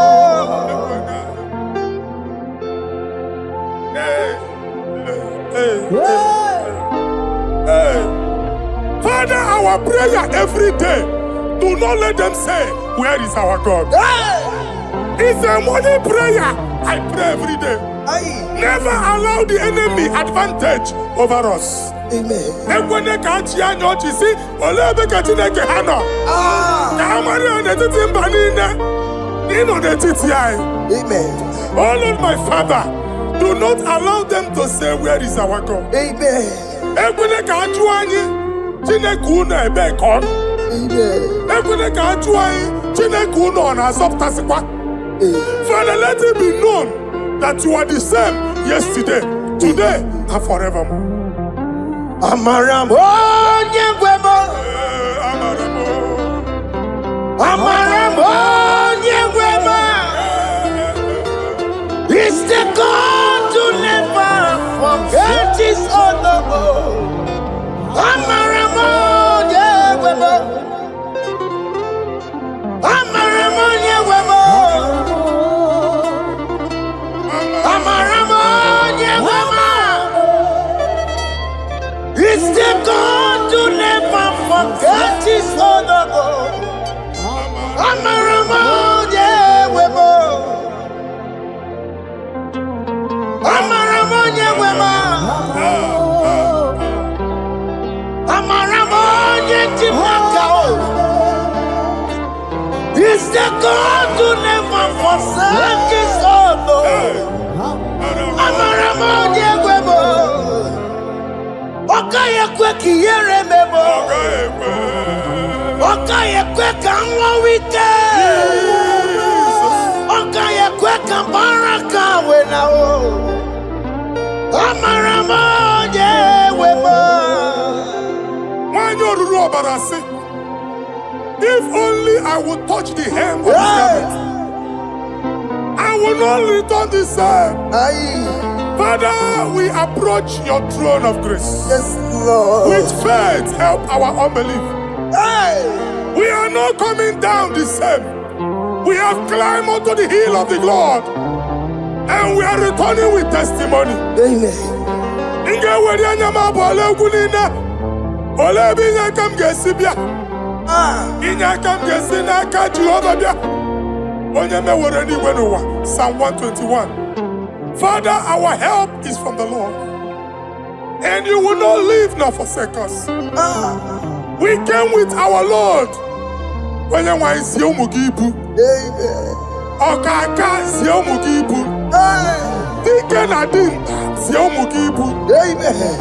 Father, our prayer every day, do not let them say, where is our God? It's a morning prayer. I pray every day. Never allow the enemy advantage over us. Amen. Ekwene ka chi anya ọchị si ole ebe ka Chineke ha nọ. Ka amara n'etiti mba niile ịnọ n'etiti anyị. Amen. Oh Lord my Father, do not allow them to say where is our God. Amen. Ekwene ka ajụ anyị Chineke unu ebe ka ọ nọ. Amen. Ekwene ka ajụ anyị Chineke unu ọ na-azọpụtasịkwa. Father, let it be known that you are the same yesterday, today, and forevermore. Amaramo nyegwemo. Amaramo nyegwemo. It's the God to never forget his honor. Amaramo nyegwemo. Amaramo nyegwemo. Amaramo nyegwemo. It's the God to never forget his honor. Amaramo nyegwemo. Amaramo nyegwemo. Amaramo nyegwemo. It's the God to never forsake his honor. Amaramo nyegwemo. Okaye kwe kiyere memo. Okaye kwe kanwa wike. Okaye kwe kambaraka wena o. Amaramo nyegwemo. Wanyo ruru ọbara sị, if only I would touch the hem of his garment, I will not return the same. Father, we approach your throne of grace. Yes, Lord. With faith, help our unbelief. We are not coming down the same. We have climbed onto the hill of the Lord, and we are returning with testimony. Amen. Inge weri anyama bụ ole egwu niile. Ole ebe inye aka m ga-esi bịa. Inye aka m ga-esi n'aka Jehova bịa. Onye mewere n'igwe n'ụwa. Psalm 121. Father, our help is from the Lord, and you will not leave nor forsake us. We came with our Lord. Onye nwe zie ụmụ gị ibu. Ọkaka zie ụmụ gị ibu. Dike na dimkpa zie ụmụ gị ibu.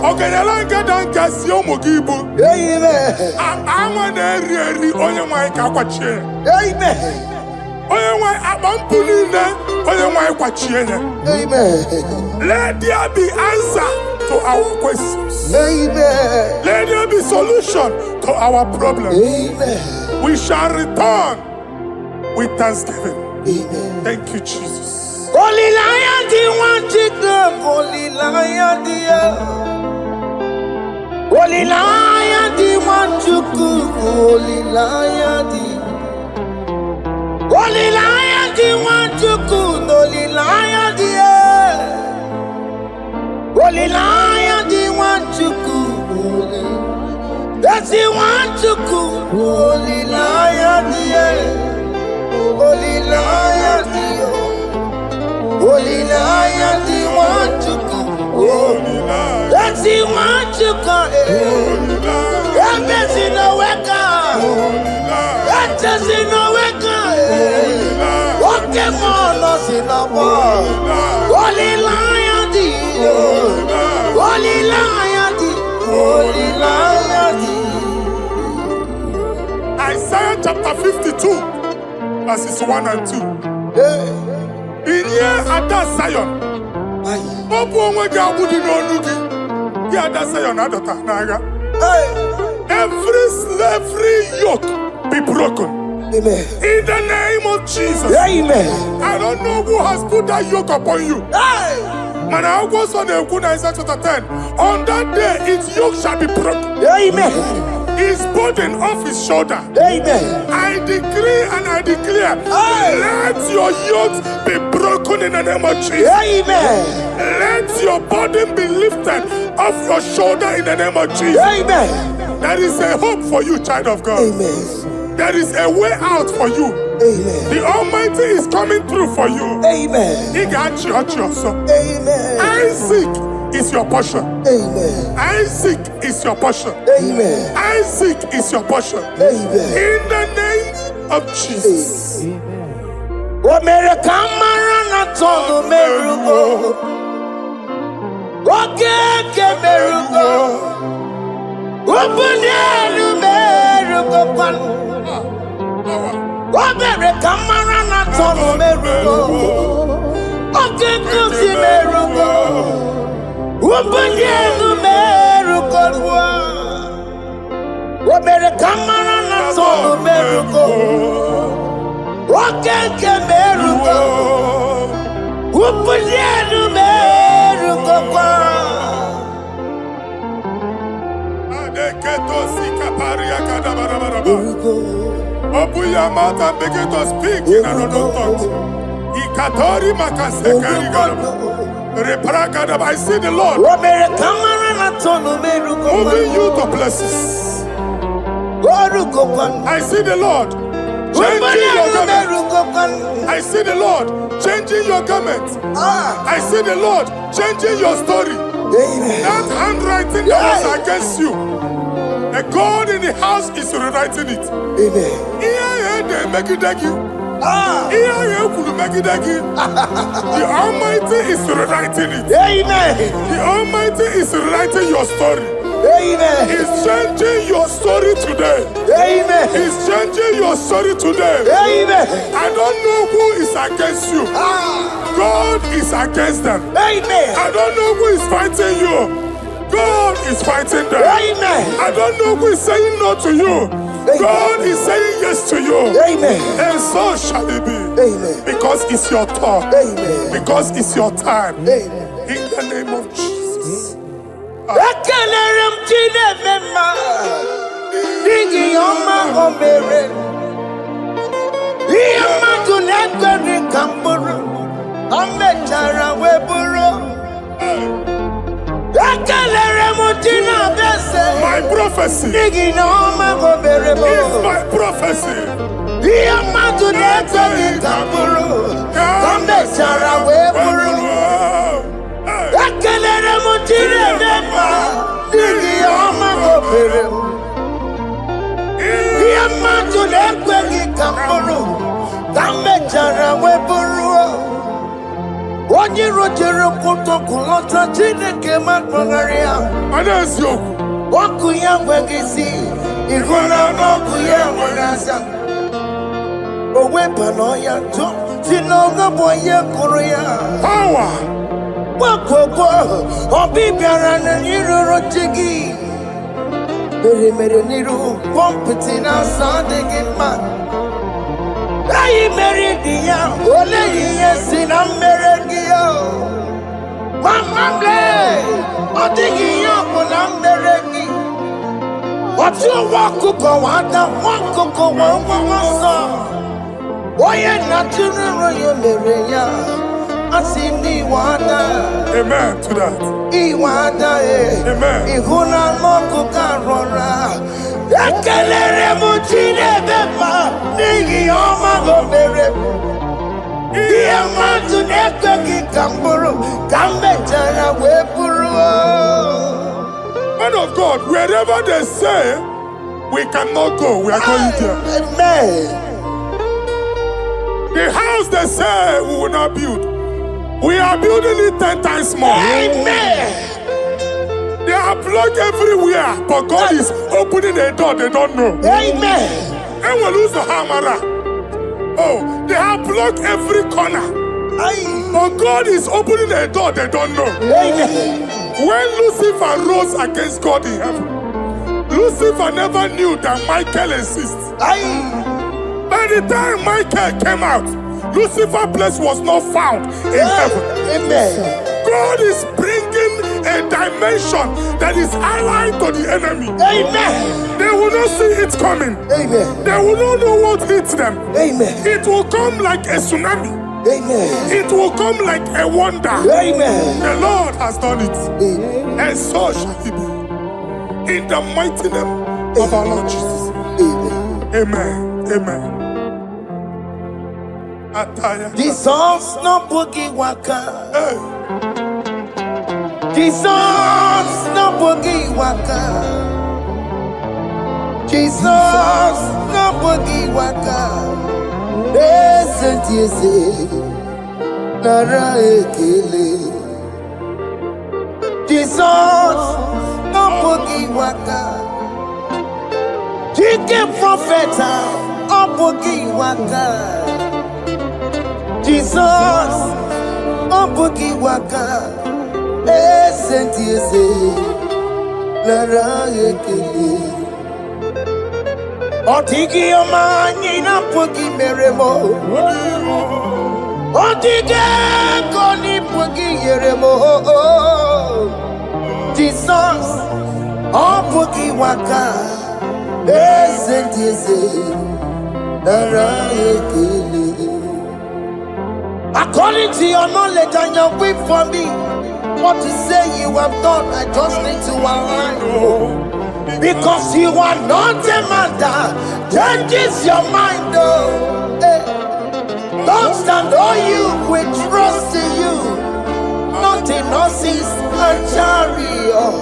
Ọganyala ngada nka zie ụmụ gị ibu. Anwa na-eri eri onye nwe ka akwachie. Onye nwe akpa mpụ niile onye nwe kwachie ya. Let there be answer to our questions. Let there be solution to our problems. We shall return with thanksgiving. Thank you, Jesus. Holy Lion, the one to them. Holy Lion, the Holy Lion, di Nwachukwu, olilanya di. Olilanya di Nwachukwu, olilanya di. Olilanya di Nwachukwu, that's the Nwachukwu, olilanya di. Olilanya di. Olilanya di Nwachukwu, that's the Nwachukwu. That's in the weka. That's in the weka. Okay, man, that's in the war. Olilanya di. Olilanya di. Olilanya di. Isaiah chapter 52, verses 1 and 2. In here at that Zion, Obu onwege abudi n'olugi. Here at that Zion, adota naga. Every slavery yoke be broken. Amen. In the name of Jesus. Amen. I don't know who has put that yoke upon you. And I was on the Isaiah chapter 10. On that day, its yoke shall be broken. Amen. His burden off his shoulder. Amen. I decree and I declare, let your yokes be broken in the name of Jesus. Amen. Let your burden be lifted off your shoulder in the name of Jesus. Amen. There is a hope for you, child of God. Amen. There is a way out for you. Amen. The Almighty is coming through for you. Amen. He got you also. Amen. Isaac is your portion. Amen. Isaac is your portion. Amen. Isaac is your portion. Amen. In the name of Jesus. America marana tono merugo. Okeke merugo. Ubunelu merugo pan. America marana tono merugo. Okeke si merugo. Ubunelu merugo. America marana tono merugo. Okeke merugo. Ubunelu merugo kwa. Open your mouth and begin to speak in another tongue. Ikatori makasekari garaba. Reprakadaba. I see the Lord moving you to places. I see the Lord changing your garment. I see the Lord changing your garment. I see the Lord changing your story. That handwriting that was against you, the God in the house is rewriting it. The Almighty is rewriting it. The Almighty is rewriting your story. He's changing your story today. He's changing your story today. I don't know who is against you. God is against them. I don't know who is fighting you. God is fighting them. I don't know who is saying no to you. God is saying yes to you. And so shall it be. Because it's your turn. Because it's your time. In the name of Jesus. My prophecy is my prophecy. Onye rojere kwụtọkụ lọta Chineke makpọgharịa. Ọkụ ya nweghị isi, ịhụla n'ọkụ ya nwere asa. O weba n'ọya jụọ, si n'ọga bụ onye kụrụ ya. Gbakọkọ, ọbị bịara na ịrụrụ chi gị. Mere n'iru, kọmpụtị na-asa adịghị mma. Anyị mere dị ya, ole ihe si na mmere gị ya. Mama ble, ọ dịghị ihe ọ bụ na mmere gị. Ọ What you walk go out, walk go one song. Why not to you, Maria? I see me water. Amen to that. Iwada, Amen. Ihuna Moko Carora. Ekelere Muchine Bema, Nigi Oma Gomere. Diamante Nekaki Kamburu, Kambetana Wepuru. Man of God, wherever they say we cannot go, we are going there. Amen. The house they say we will not build, we are building it 10 times more. Amen. They are blocked everywhere, but God is opening a door they don't know. Amen. And we lose the hammer. Oh, they have blocked every corner. But God is opening a door they don't know. Amen. When Lucifer rose against God in heaven, Lucifer never knew that Michael exists. By the time Michael came out, Lucifer's place was not found in heaven. Amen. God is bringing a dimension that is allied to the enemy. Amen. They will not see it coming. Amen. They will not know what hits them. Amen. It will come like a tsunami. Amen. It will come like a wonder. Amen. The Lord has done it. Amen. And so shall it be. In the mighty name of our Lord Jesus. Amen. Amen. Amen. Ataya. Jesus no boogie waka. Hey. Jesus no boogie waka. Jesus no boogie waka. Listen to you say, Nara ekele. Jesus no boogie waka. Chicken prophet no boogie waka. Jesus no boogie waka. Listen to you say, Nara ekele. Otigi omani na pogi meremo. Otige koni pogi yeremo. Jesus, oh pogi waka. Esentiese nara ekele. According to your knowledge and your will for me, what you say you have done, I just need to align. Because you are not a man that changes your mind, oh. Hey. Don't stand on you, we trust in you. Not in horses and chariot,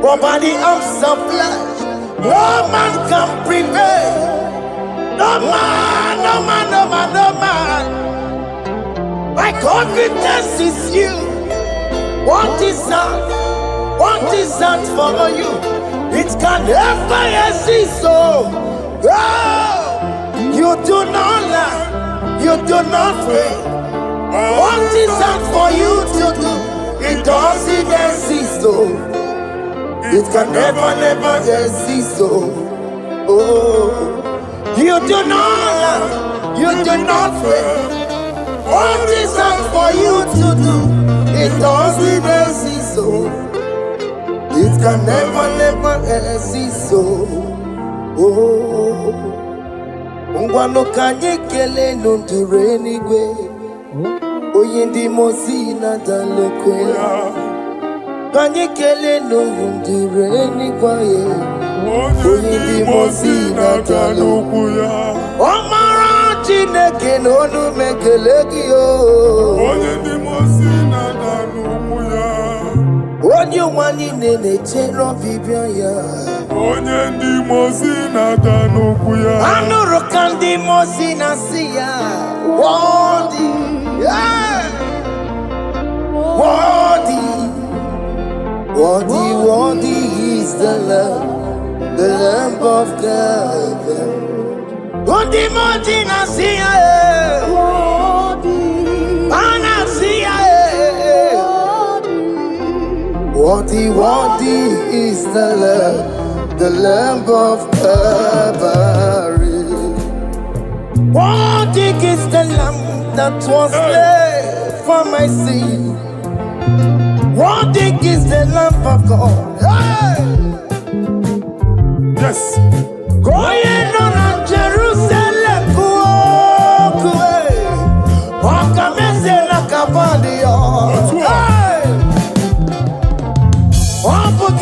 but by the arms of flesh, no man can prevail. No man, no man, no man, no man. My confidence is you. What is that? What is that for you? It can never exist, so you do not lie, you do not fail. What is that for you to do? It doesn't exist, so it can never exist, so you do not lie, you do not fail. What is that for you to do? It doesn't exist, so it can never exist, so Ngwano kanye kele nundure nigwe Oyindi mozi na dalokwe Kanye kele nundure nigwe Oyindi mozi na dalokwe Omara chineke nonu mekele kiyo Oyindi mozi na dalokwe Onye wani nene chero bibia ya Onye ndi mozi na danukwu ya Anuru kandi mozi na siya Worthy, yeah. Worthy is the Lamb of God. Undi mozi na siya Ana siya Worthy is the Lamb of Calvary. Worthy is the Lamb that was slain for my sin. Worthy is the Lamb of God. Hey!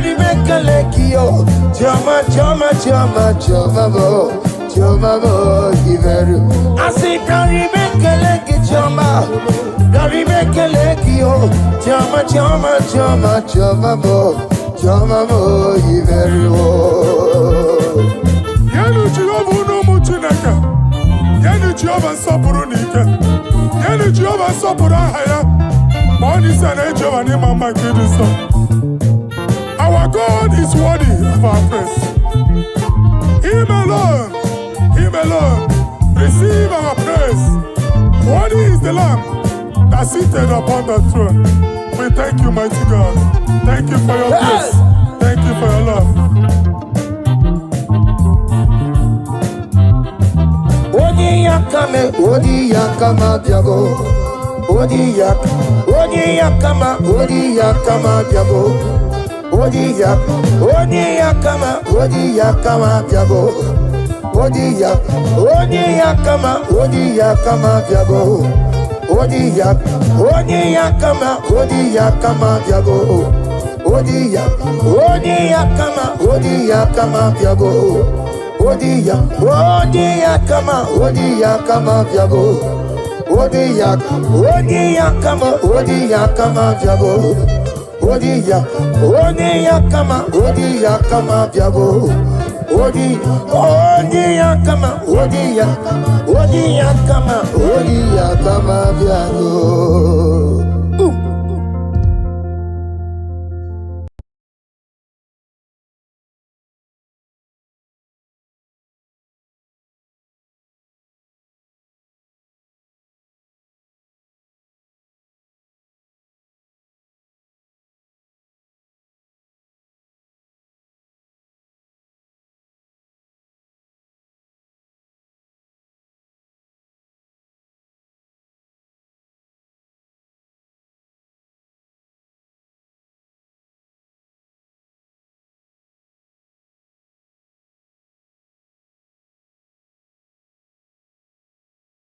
Gary Mekalekio, Jama, Jama, Jama, Jama, Jama, Iveru. I say Gary Mekaleki, Jama, Gary Mekalekio, Jama, Jama, Jama, Jama, Jama, Iveru. Yenu Jehova no muchineke. Yenu Jehova sopuru nike. Yenu Jehova sopuru ahaya. Money sana Jehova ni mama kidiso. Our God is worthy of our praise. Him alone, receive our praise. Worthy is the Lamb that seated upon the throne. We thank you, mighty God. Thank you for your grace. Thank you for your love. Odi yakama diabo. Odi yakama diabo. Odi yakama diabo. Odi yakama diabo. Odi yakama diabo. Odi yakama diabo. Odi yakama diabo. Odi yakama diabo. Odi yakama diabo. Odi yakama diabo.